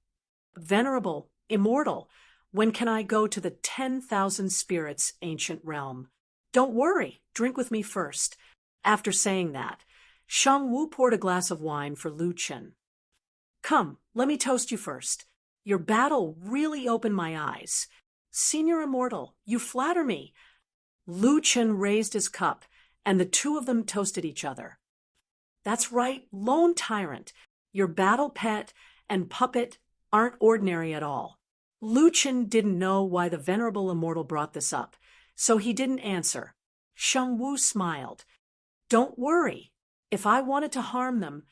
Speaker 1: Venerable, immortal, when can I go to the 10,000 spirits ancient realm? Don't worry, drink with me first. After saying that, Shang Wu poured a glass of wine for Luchin. Come, let me toast you first. Your battle really opened my eyes. Senior Immortal, you flatter me. Luchin raised his cup, and the two of them toasted each other. That's right, Lone Tyrant. Your battle pet and puppet aren't ordinary at all. Luchin didn't know why the Venerable Immortal brought this up, so he didn't answer. Shang Wu smiled. Don't worry. If I wanted to harm them,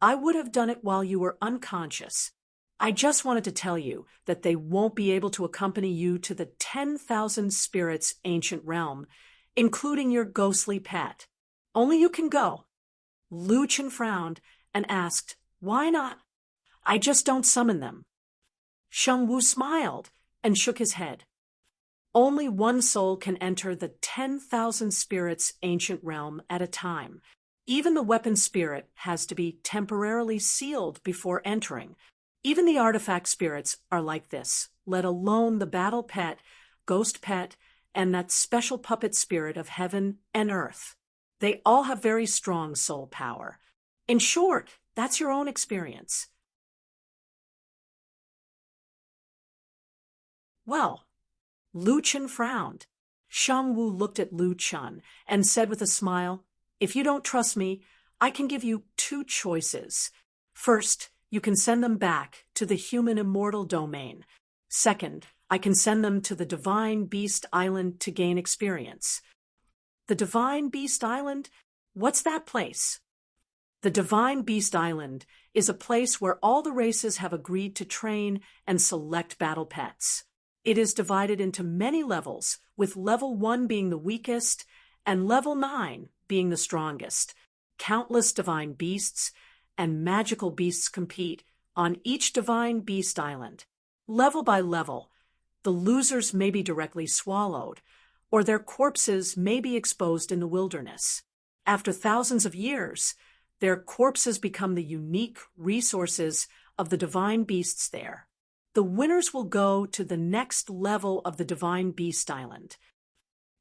Speaker 1: I would have done it while you were unconscious. I just wanted to tell you that they won't be able to accompany you to the 10,000 spirits ancient realm, including your ghostly pet. Only you can go. Luchin frowned and asked, Why not? I just don't summon them. Shang Wu smiled and shook his head. Only one soul can enter the 10,000 spirits ancient realm at a time. Even the weapon spirit has to be temporarily sealed before entering. Even the artifact spirits are like this, let alone the battle pet, ghost pet, and that special puppet spirit of heaven and earth. They all have very strong soul power. In short, that's your own experience. Well, Luchin frowned. Shang Wu looked at Luchin and said with a smile, If you don't trust me, I can give you two choices. First, you can send them back to the human immortal domain. Second, I can send them to the Divine Beast Island to gain experience. The Divine Beast Island? What's that place? The Divine Beast Island is a place where all the races have agreed to train and select battle pets. It is divided into many levels, with level 1 being the weakest and level 9 being the strongest. Countless divine beasts and magical beasts compete on each Divine Beast Island. Level by level, the losers may be directly swallowed, or their corpses may be exposed in the wilderness. After thousands of years, their corpses become the unique resources of the divine beasts there. The winners will go to the next level of the Divine Beast Island.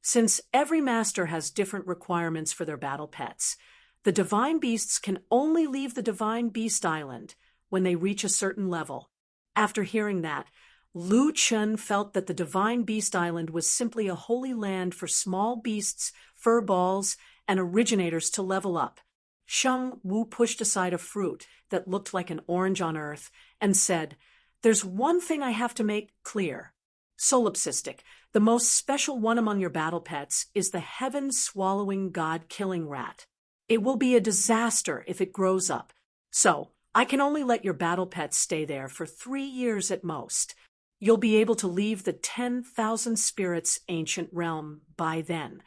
Speaker 1: Since every master has different requirements for their battle pets, the divine beasts can only leave the Divine Beast Island when they reach a certain level. After hearing that, Luchin felt that the Divine Beast Island was simply a holy land for small beasts, fur balls, and originators to level up. Shang Wu pushed aside a fruit that looked like an orange on earth and said, There's one thing I have to make clear. Solipsistic, the most special one among your battle pets, is the heaven-swallowing god-killing rat. It will be a disaster if it grows up. So, I can only let your battle pets stay there for 3 years at most. You'll be able to leave the 10,000 spirits ancient realm by then.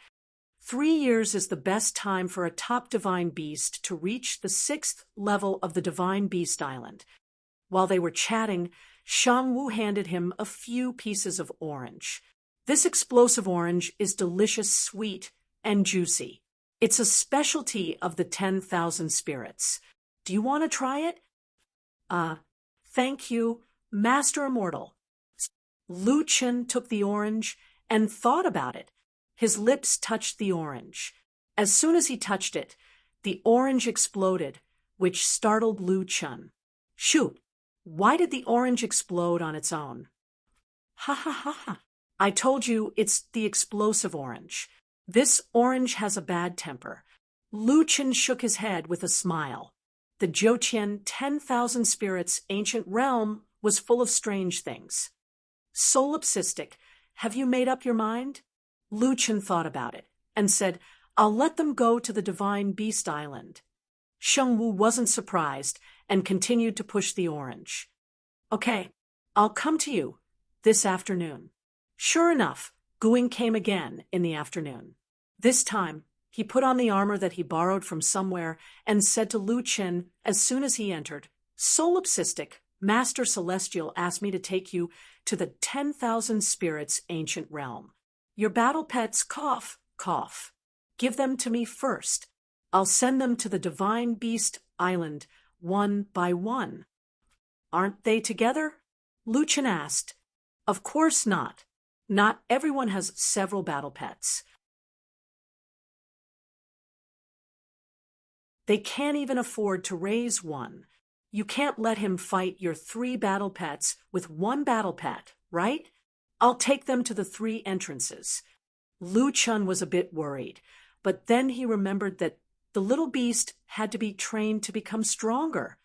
Speaker 1: 3 years is the best time for a top divine beast to reach the 6th level of the Divine Beast Island. While they were chatting, Shang Wu handed him a few pieces of orange. This explosive orange is delicious, sweet, and juicy. It's a specialty of the 10,000 spirits. Do you want to try it? Thank you, Master Immortal. Luchin took the orange and thought about it. His lips touched the orange. As soon as he touched it, the orange exploded, which startled Luchin. Shoot! Why did the orange explode on its own? Ha ha ha ha. I told you it's the explosive orange. This orange has a bad temper. Luchin shook his head with a smile. The Jotian 10,000 spirits ancient realm was full of strange things. Solipsistic, Have you made up your mind? Lu Chen thought about it and said, I'll let them go to the Divine Beast Island. Sheng Wu wasn't surprised and continued to push the orange. Okay, I'll come to you this afternoon. Sure enough, Guing came again in the afternoon. This time, he put on the armor that he borrowed from somewhere and said to Lu Chen as soon as he entered, Solipsistic, Master Celestial asked me to take you to the 10,000 spirits ancient realm. Your battle pets cough, cough. Give them to me first. I'll send them to the Divine Beast Island one by one. Aren't they together? Lu Chen asked. Of course not. Not everyone has several battle pets. They can't even afford to raise one. You can't let him fight your 3 battle pets with 1 battle pet, right? I'll take them to the 3 entrances. Lu Chen was a bit worried, but then he remembered that the little beast had to be trained to become stronger.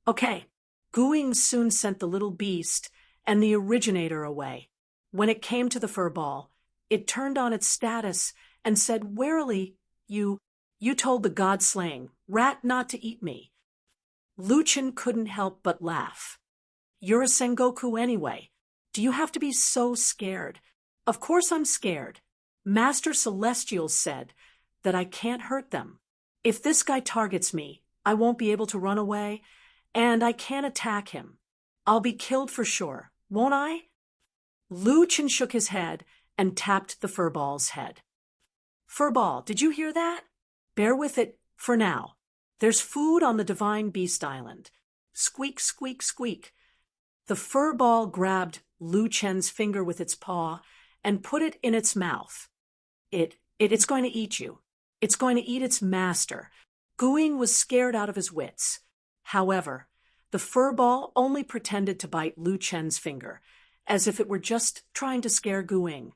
Speaker 1: Okay, Guing soon sent the little beast and the originator away. When it came to the fur ball, it turned on its status and said warily, You told the god-slaying rat not to eat me. Lu Chen couldn't help but laugh. You're a Sengoku anyway. Do you have to be so scared? Of course I'm scared. Master Celestial said that I can't hurt them. If this guy targets me, I won't be able to run away, and I can't attack him. I'll be killed for sure, won't I? Lu Chen shook his head and tapped the furball's head. Furball, did you hear that? Bear with it for now. There's food on the Divine Beast Island. Squeak, squeak, squeak. The furball grabbed Lu Chen's finger with its paw and put it in its mouth. It's going to eat you. It's going to eat its master. Guing was scared out of his wits. However, the furball only pretended to bite Lu Chen's finger, as if it were just trying to scare Guing.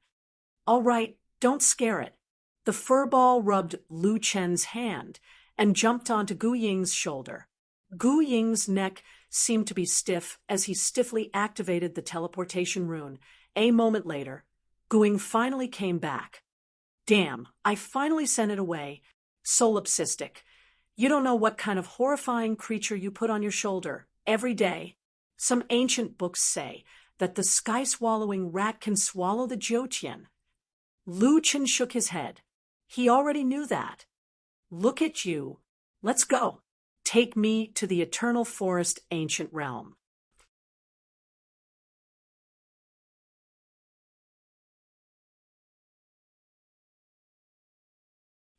Speaker 1: All right, don't scare it. The furball rubbed Lu Chen's hand and jumped onto Gu Ying's shoulder. Gu Ying's neck seemed to be stiff as he stiffly activated the teleportation rune. A moment later, Guing finally came back. Damn, I finally sent it away. Solipsistic. You don't know what kind of horrifying creature you put on your shoulder every day. Some ancient books say that the sky-swallowing rat can swallow the Jiutian. Lu Chen shook his head. He already knew that. Look at you. Let's go. Take me to the eternal forest ancient realm.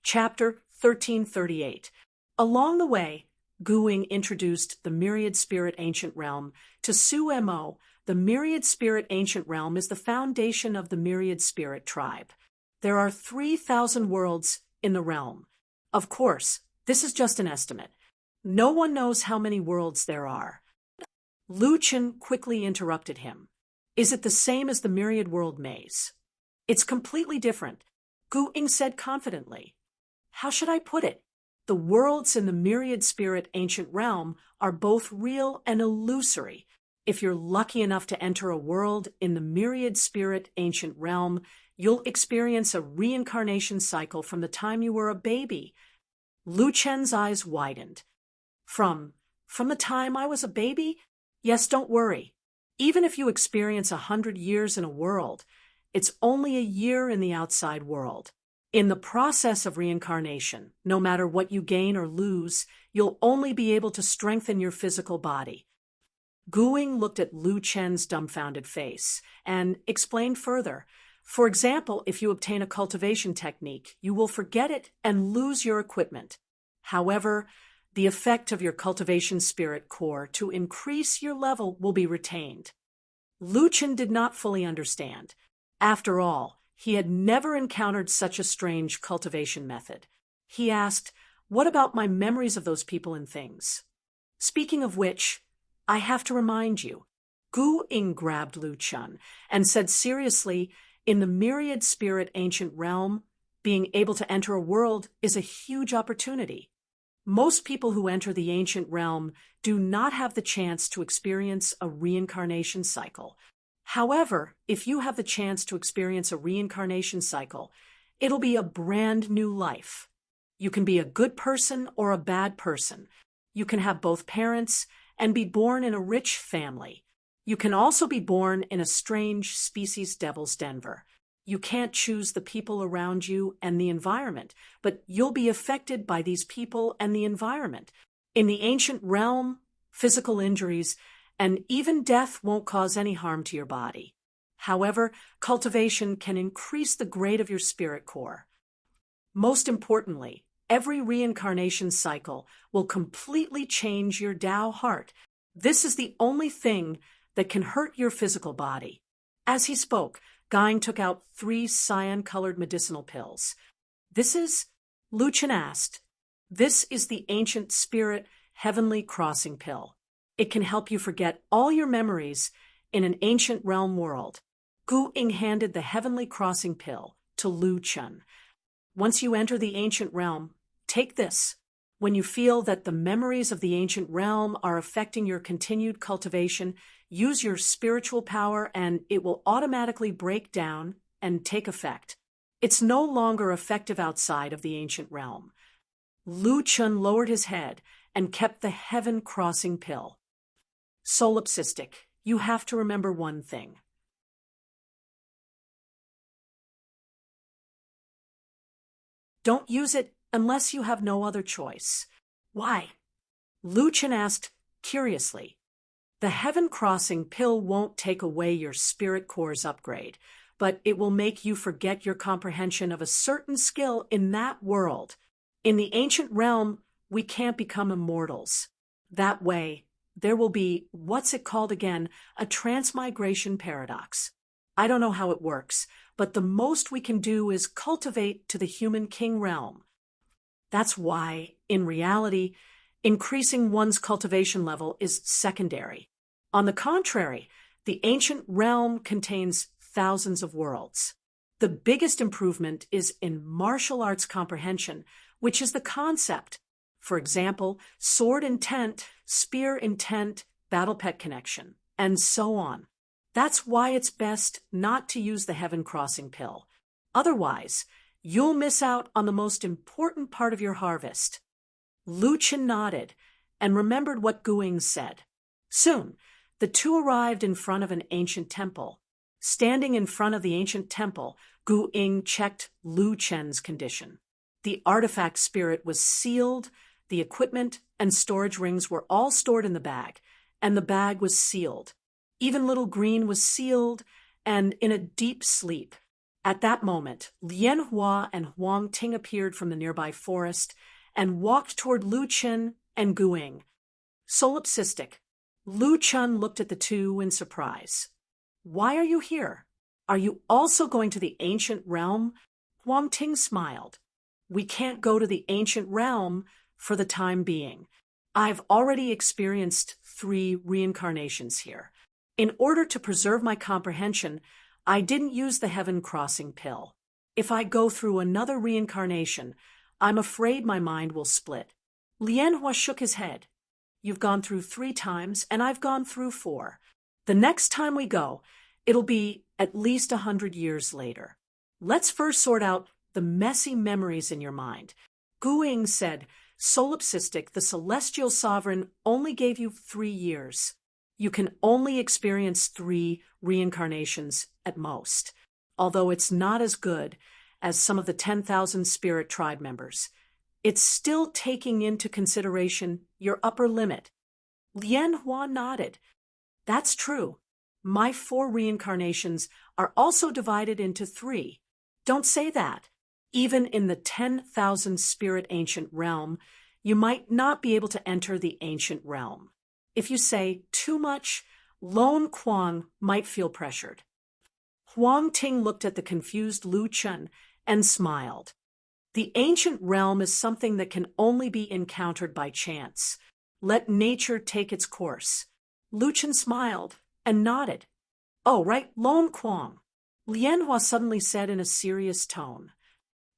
Speaker 1: Chapter 1338. Along the way, Guing introduced the Myriad Spirit Ancient Realm to Su Mo. The Myriad Spirit Ancient Realm is the foundation of the Myriad Spirit tribe. There are 3,000 worlds in the realm. Of course, this is just an estimate. No one knows how many worlds there are. Lu Chen quickly interrupted him. Is it the same as the Myriad World Maze? It's completely different, Guing said confidently. How should I put it? The worlds in the Myriad Spirit Ancient Realm are both real and illusory. If you're lucky enough to enter a world in the Myriad Spirit Ancient Realm, you'll experience a reincarnation cycle from the time you were a baby. Lu Chen's eyes widened. From the time I was a baby? Yes, don't worry. Even if you experience 100 years in a world, it's only a year in the outside world. In the process of reincarnation, no matter what you gain or lose, you'll only be able to strengthen your physical body. Guing looked at Lu Chen's dumbfounded face and explained further. For example, if you obtain a cultivation technique, you will forget it and lose your equipment. However, the effect of your cultivation spirit core to increase your level will be retained. Lu Chen did not fully understand. After all, he had never encountered such a strange cultivation method. He asked, What about my memories of those people and things? Speaking of which, I have to remind you. Guing grabbed Lu Chen and said seriously, in the Myriad Spirit Ancient Realm, being able to enter a world is a huge opportunity. Most people who enter the ancient realm do not have the chance to experience a reincarnation cycle. However, if you have the chance to experience a reincarnation cycle, it'll be a brand new life. You can be a good person or a bad person. You can have both parents and be born in a rich family. You can also be born in a strange species devil's Denver. You can't choose the people around you and the environment, but you'll be affected by these people and the environment. In the ancient realm, physical injuries and even death won't cause any harm to your body. However, cultivation can increase the grade of your spirit core. Most importantly, every reincarnation cycle will completely change your Tao heart. This is the only thing that can hurt your physical body. As he spoke, Gaing took out 3 cyan-colored medicinal pills. Lu Chen asked, "This is the ancient spirit heavenly crossing pill. It can help you forget all your memories in an ancient realm world." Gu Ying handed the heavenly crossing pill to Lu Chen. "Once you enter the ancient realm, take this. When you feel that the memories of the ancient realm are affecting your continued cultivation, use your spiritual power and it will automatically break down and take effect. It's no longer effective outside of the ancient realm." Lu Chen lowered his head and kept the heaven crossing pill. "Solipsistic, you have to remember one thing. Don't use it unless you have no other choice." "Why?" Lu Chen asked curiously. "The heaven crossing pill won't take away your spirit core's upgrade, but it will make you forget your comprehension of a certain skill in that world. In the ancient realm, we can't become immortals. That way, there will be, what's it called again, a transmigration paradox. I don't know how it works, but the most we can do is cultivate to the human king realm. That's why, in reality, increasing one's cultivation level is secondary. On the contrary, the ancient realm contains thousands of worlds. The biggest improvement is in martial arts comprehension, which is the concept. For example, sword intent, spear intent, battle pet connection, and so on. That's why it's best not to use the heaven crossing pill. Otherwise, you'll miss out on the most important part of your harvest." Lu Chen nodded and remembered what Gu Ying said. Soon, the two arrived in front of an ancient temple. Standing in front of the ancient temple, Gu Ying checked Lu Chen's condition. The artifact spirit was sealed, the equipment and storage rings were all stored in the bag, and the bag was sealed. Even little Green was sealed and in a deep sleep. At that moment, Lian Hua and Huang Ting appeared from the nearby forest and walked toward Lu Chen and Gu Ying. Solipsistic, Lu Chen looked at the two in surprise. "Why are you here? Are you also going to the ancient realm?" Huang Ting smiled. "We can't go to the ancient realm for the time being. I've already experienced 3 reincarnations here. In order to preserve my comprehension, I didn't use the heaven crossing pill. If I go through another reincarnation, I'm afraid my mind will split." Lian Hua shook his head. "You've gone through 3 times, and I've gone through 4. The next time we go, it'll be at least 100 years later. Let's first sort out the messy memories in your mind." Gu Ying said, "Solipsistic, the celestial sovereign only gave you 3 years. You can only experience 3 reincarnations at most, although it's not as good as some of the 10,000 spirit tribe members. It's still taking into consideration your upper limit." Lian Hua nodded. "That's true. My 4 reincarnations are also divided into 3. Don't say that. Even in the 10,000 spirit ancient realm, you might not be able to enter the ancient realm. If you say too much, Lone Kuang might feel pressured." Huang Ting looked at the confused Lu Chen and smiled. "The ancient realm is something that can only be encountered by chance. Let nature take its course." Lu Chen smiled and nodded. "Oh, right, Lone Kuang," Lian Hua suddenly said in a serious tone.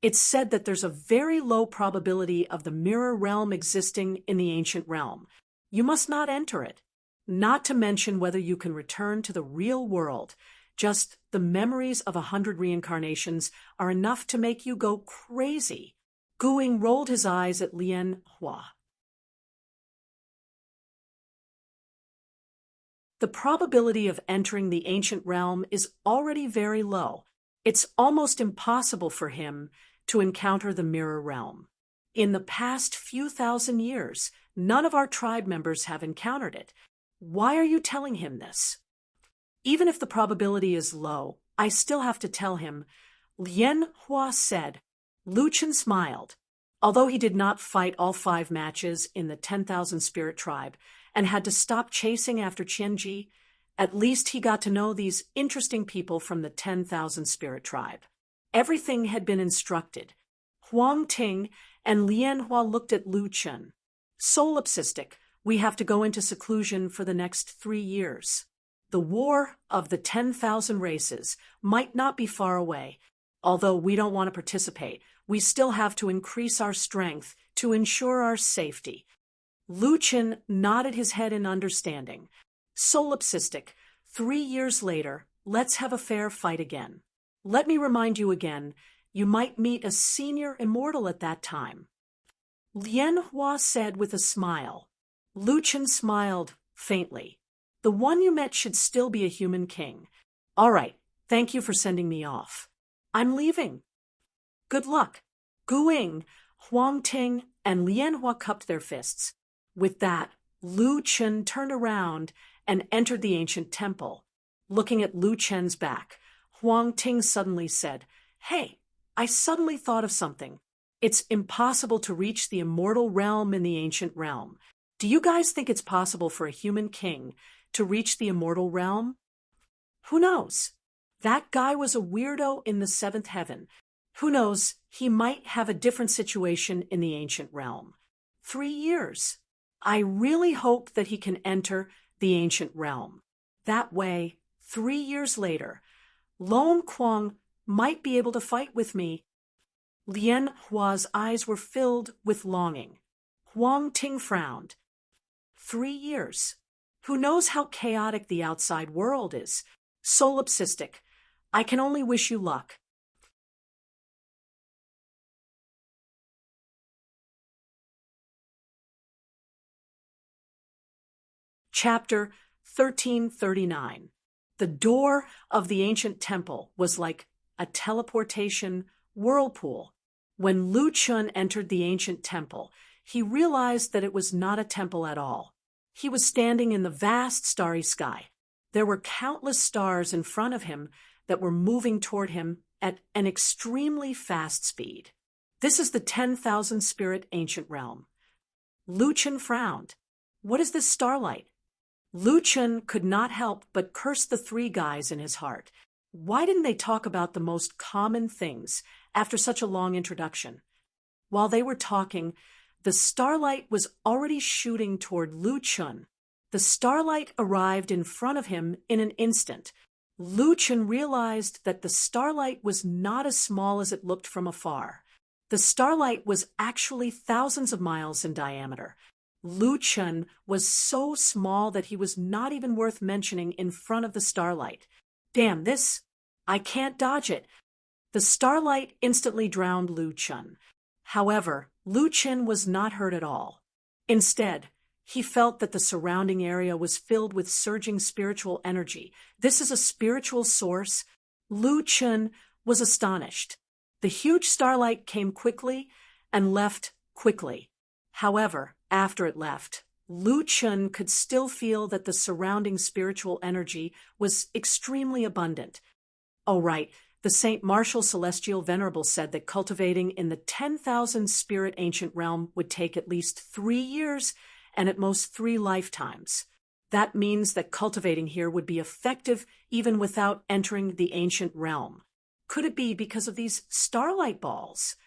Speaker 1: "It's said that there's a very low probability of the mirror realm existing in the ancient realm. You must not enter it. not to mention whether you can return to the real world. Just the memories of 100 reincarnations are enough to make you go crazy. Guing rolled his eyes at Lian Hua. The probability of entering the ancient realm is already very low. It's almost impossible for him to encounter the mirror realm. In the past few thousand years, none of our tribe members have encountered it. Why are you telling him this? Even if the probability is low, I still have to tell him, Lian Hua said. Lu Chen smiled. Although he did not fight all 5 matches in the 10,000 spirit tribe and had to stop chasing after Qianji, at least he got to know these interesting people from the 10,000 spirit tribe. Everything had been instructed. Huang Ting and Lian Hua looked at Lu Chen. Solipsistic, we have to go into seclusion for the next 3 years. The war of the 10,000 races might not be far away. Although we don't want to participate, we still have to increase our strength to ensure our safety. Lu Chen nodded his head in understanding. Solipsistic, 3 years later, let's have a fair fight again. Let me remind you again, you might meet a senior immortal at that time. Lian Hua said with a smile. Lu Chen smiled faintly. The one you met should still be a human king. All right, thank you for sending me off. I'm leaving. Good luck. Guing, Huang Ting, and Lian Hua cupped their fists. With that, Lu Chen turned around and entered the ancient temple. Looking at Lu Chen's back, Huang Ting suddenly said, Hey, I suddenly thought of something. It's impossible to reach the immortal realm in the ancient realm. Do you guys think it's possible for a human king to reach the immortal realm? Who knows? That guy was a weirdo in the 7th heaven. Who knows, he might have a different situation in the ancient realm. 3 years. I really hope that he can enter the ancient realm. That way, 3 years later, Lone Kuang might be able to fight with me. Lian Hua's eyes were filled with longing. Huang Ting frowned. 3 years. Who knows how chaotic the outside world is? Solipsistic. I can only wish you luck. Chapter 1339. The door of the ancient temple was like a teleportation whirlpool. When Lu Chen entered the ancient temple, he realized that it was not a temple at all. He was standing in the vast starry sky. There were countless stars in front of him that were moving toward him at an extremely fast speed. This is the 10,000 spirit ancient realm. Lu Chen frowned. What is this starlight? Lu Chen could not help but curse the 3 guys in his heart. Why didn't they talk about the most common things after such a long introduction? While they were talking, the starlight was already shooting toward Lu Chen. The starlight arrived in front of him in an instant. Lu Chen realized that the starlight was not as small as it looked from afar. The starlight was actually thousands of miles in diameter. Lu Chen was so small that he was not even worth mentioning in front of the starlight. Damn this! I can't dodge it. The starlight instantly drowned Lu Chen. However, Lu Chen was not hurt at all. Instead, he felt that the surrounding area was filled with surging spiritual energy. This is a spiritual source. Lu Chen was astonished. The huge starlight came quickly and left quickly. However, after it left, Lu Chen could still feel that the surrounding spiritual energy was extremely abundant. Oh, right. The St. Martial Celestial Venerable said that cultivating in the 10,000 spirit ancient realm would take at least 3 years and at most 3 lifetimes. That means that cultivating here would be effective even without entering the ancient realm. Could it be because of these starlight balls?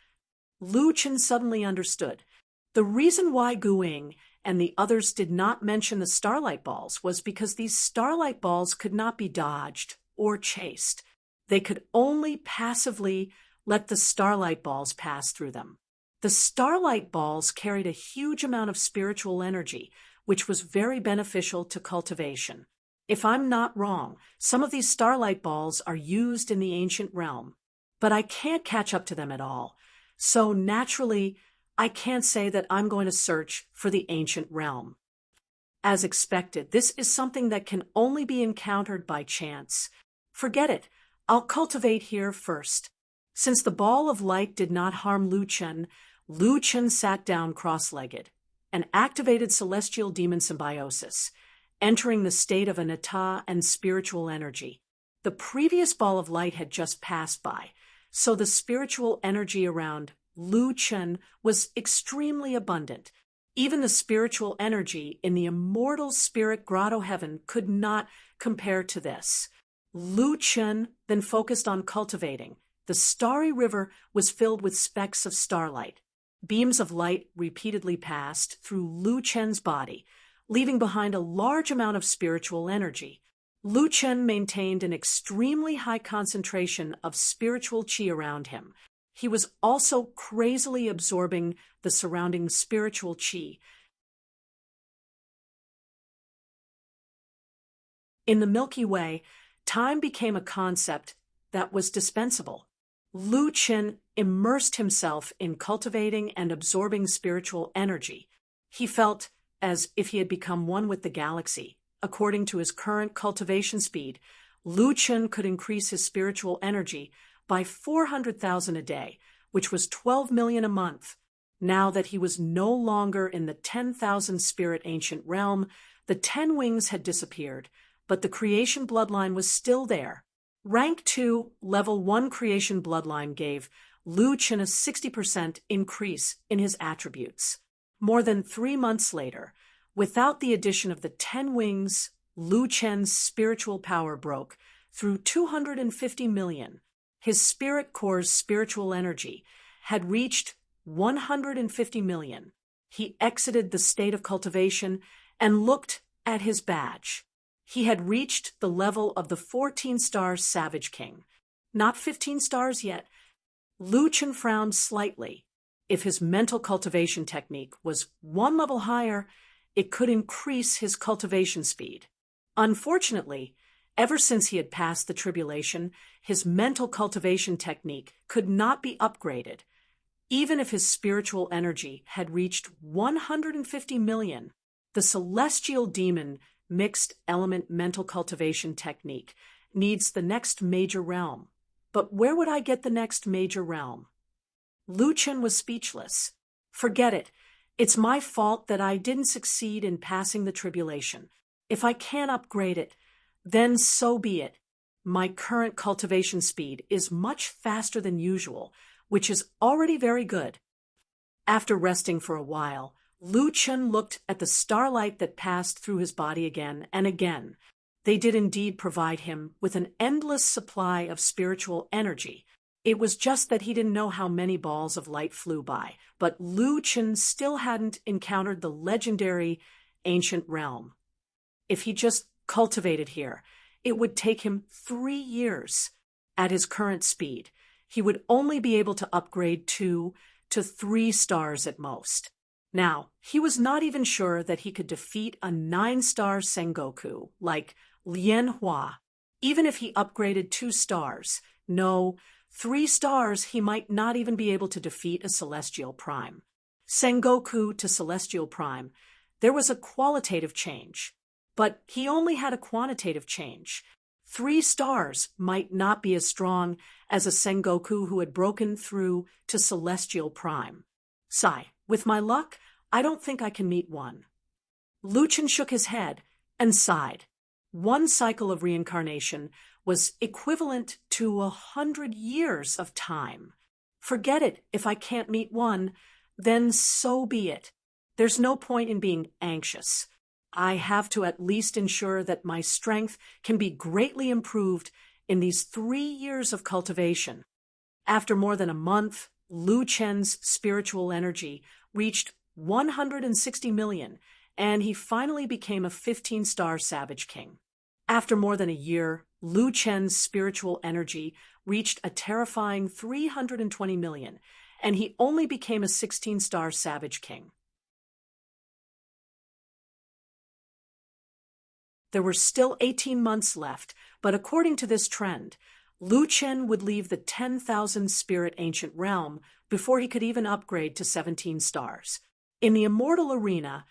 Speaker 1: Lu Chen suddenly understood. The reason why Guing and the others did not mention the starlight balls was because these starlight balls could not be dodged or chased. They could only passively let the starlight balls pass through them. The starlight balls carried a huge amount of spiritual energy, which was very beneficial to cultivation. If I'm not wrong, some of these starlight balls are used in the ancient realm, but I can't catch up to them at all. So naturally, I can't say that I'm going to search for the ancient realm. As expected, this is something that can only be encountered by chance. Forget it. I'll cultivate here first. Since the ball of light did not harm Lu Chen sat down cross-legged and activated celestial demon symbiosis, entering the state of anatta and spiritual energy. The previous ball of light had just passed by, so the spiritual energy around Lu Chen was extremely abundant. Even the spiritual energy in the immortal spirit grotto heaven could not compare to this. Lu Chen then focused on cultivating. The starry river was filled with specks of starlight. Beams of light repeatedly passed through Lu Chen's body, leaving behind a large amount of spiritual energy. Lu Chen maintained an extremely high concentration of spiritual qi around him. He was also crazily absorbing the surrounding spiritual qi. In the Milky Way, time became a concept that was dispensable. Lu Chen immersed himself in cultivating and absorbing spiritual energy. He felt as if he had become one with the galaxy. According to his current cultivation speed, Lu Chen could increase his spiritual energy by 400,000 a day, which was 12 million a month. Now that he was no longer in the 10,000 spirit ancient realm, the 10 wings had disappeared, but the creation bloodline was still there. Rank 2, Level 1 creation bloodline gave Lu Chen a 60% increase in his attributes. More than 3 months later, without the addition of the 10 wings, Lu Chen's spiritual power broke through 250 million. His spirit core's spiritual energy had reached 150 million. He exited the state of cultivation and looked at his badge. He had reached the level of the 14-star Savage King. Not 15 stars yet. Lu Chen frowned slightly. If his mental cultivation technique was 1 level higher, it could increase his cultivation speed. Unfortunately, ever since he had passed the tribulation, his mental cultivation technique could not be upgraded. Even if his spiritual energy had reached 150 million, the celestial demon mixed element mental cultivation technique needs the next major realm. But where would I get the next major realm? Lu Chen was speechless. Forget it. It's my fault that I didn't succeed in passing the tribulation. If I can't upgrade it, then so be it. My current cultivation speed is much faster than usual, which is already very good. After resting for a while, Lu Chen looked at the starlight that passed through his body again and again. They did indeed provide him with an endless supply of spiritual energy. It was just that he didn't know how many balls of light flew by, but Lu Chen still hadn't encountered the legendary ancient realm. If he just cultivated here, it would take him 3 years. At his current speed, he would only be able to upgrade 2 to 3 stars at most. Now, he was not even sure that he could defeat a 9-star Sengoku like Lian Hua. Even if he upgraded 2 stars, no, 3 stars, he might not even be able to defeat a Celestial Prime. Sengoku to Celestial Prime, there was a qualitative change, but he only had a quantitative change. 3 stars might not be as strong as a Sengoku who had broken through to Celestial Prime. Sigh, with my luck, I don't think I can meet one. Lu Chen shook his head and sighed. 1 cycle of reincarnation was equivalent to 100 years of time. Forget it, if I can't meet one, then so be it. There's no point in being anxious. I have to at least ensure that my strength can be greatly improved in these 3 years of cultivation. After more than a month, Lu Chen's spiritual energy reached 160 million, and he finally became a 15-star Savage King. After more than a year, Lu Chen's spiritual energy reached a terrifying 320 million, and he only became a 16-star Savage King. There were still 18 months left, but according to this trend, Lu Chen would leave the 10,000 spirit ancient realm before he could even upgrade to 17 stars. In the immortal arena,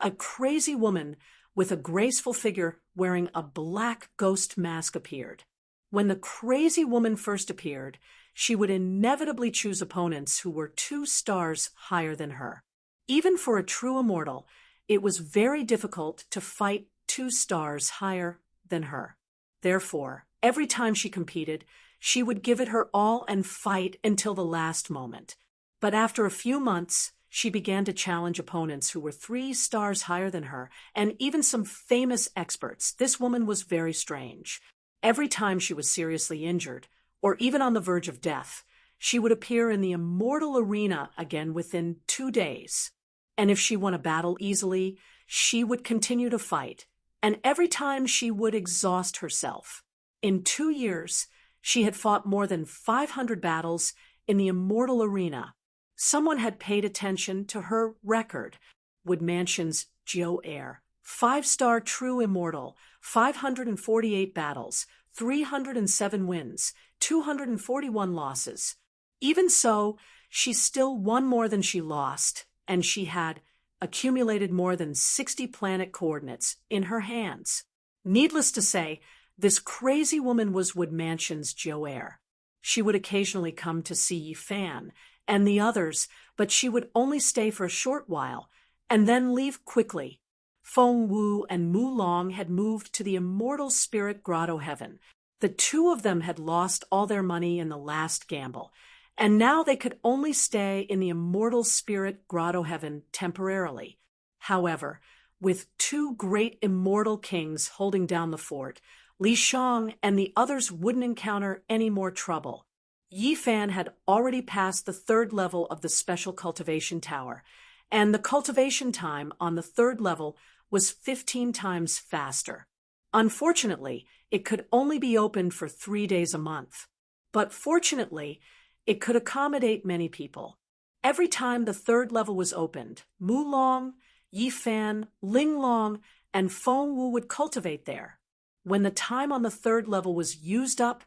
Speaker 1: a crazy woman with a graceful figure wearing a black ghost mask appeared. When the crazy woman first appeared, she would inevitably choose opponents who were 2 stars higher than her. Even for a true immortal, it was very difficult to fight 2 stars higher than her. Therefore, every time she competed, she would give it her all and fight until the last moment. But after a few months, she began to challenge opponents who were 3 stars higher than her, and even some famous experts. This woman was very strange. Every time she was seriously injured, or even on the verge of death, she would appear in the immortal arena again within 2 days. And if she won a battle easily, she would continue to fight, and every time she would exhaust herself. In 2 years, she had fought more than 500 battles in the immortal arena. Someone had paid attention to her record. Wood Mansion's Joe Air, 5-star true immortal, 548 battles, 307 wins, 241 losses. Even so, she still won more than she lost, and she had accumulated more than 60 planet coordinates in her hands. Needless to say, this crazy woman was Wood Mansion's Joe Air. She would occasionally come to see Yi Fan and the others, but she would only stay for a short while and then leave quickly. Feng Wu and Mu Long had moved to the immortal spirit grotto heaven. The 2 of them had lost all their money in the last gamble, and now they could only stay in the immortal spirit grotto heaven temporarily. However, with 2 great immortal kings holding down the fort, Li Shang and the others wouldn't encounter any more trouble. Yi Fan had already passed the 3rd level of the special cultivation tower, and the cultivation time on the 3rd level was 15 times faster. Unfortunately, it could only be opened for 3 days a month. But fortunately, it could accommodate many people. Every time the 3rd level was opened, Mu Long, Yi Fan, Ling Long, and Feng Wu would cultivate there. When the time on the 3rd level was used up,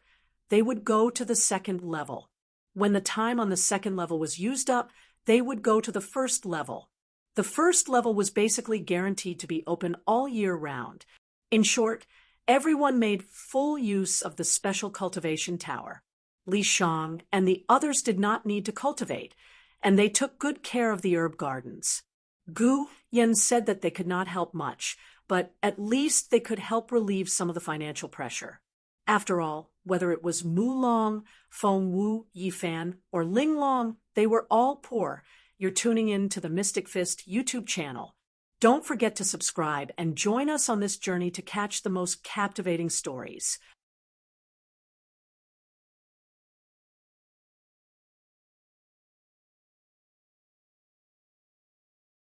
Speaker 1: they would go to the 2nd level. When the time on the 2nd level was used up, they would go to the 1st level. The 1st level was basically guaranteed to be open all year round. In short, everyone made full use of the special cultivation tower. Li Shang and the others did not need to cultivate, and they took good care of the herb gardens. Gu Yan said that they could not help much, but at least they could help relieve some of the financial pressure. After all, whether it was Mu Long, Feng Wu, Yi Fan, or Ling Long, they were all poor. You're tuning in to the Mystic Fist YouTube channel. Don't forget to subscribe and join us on this journey to catch the most captivating stories.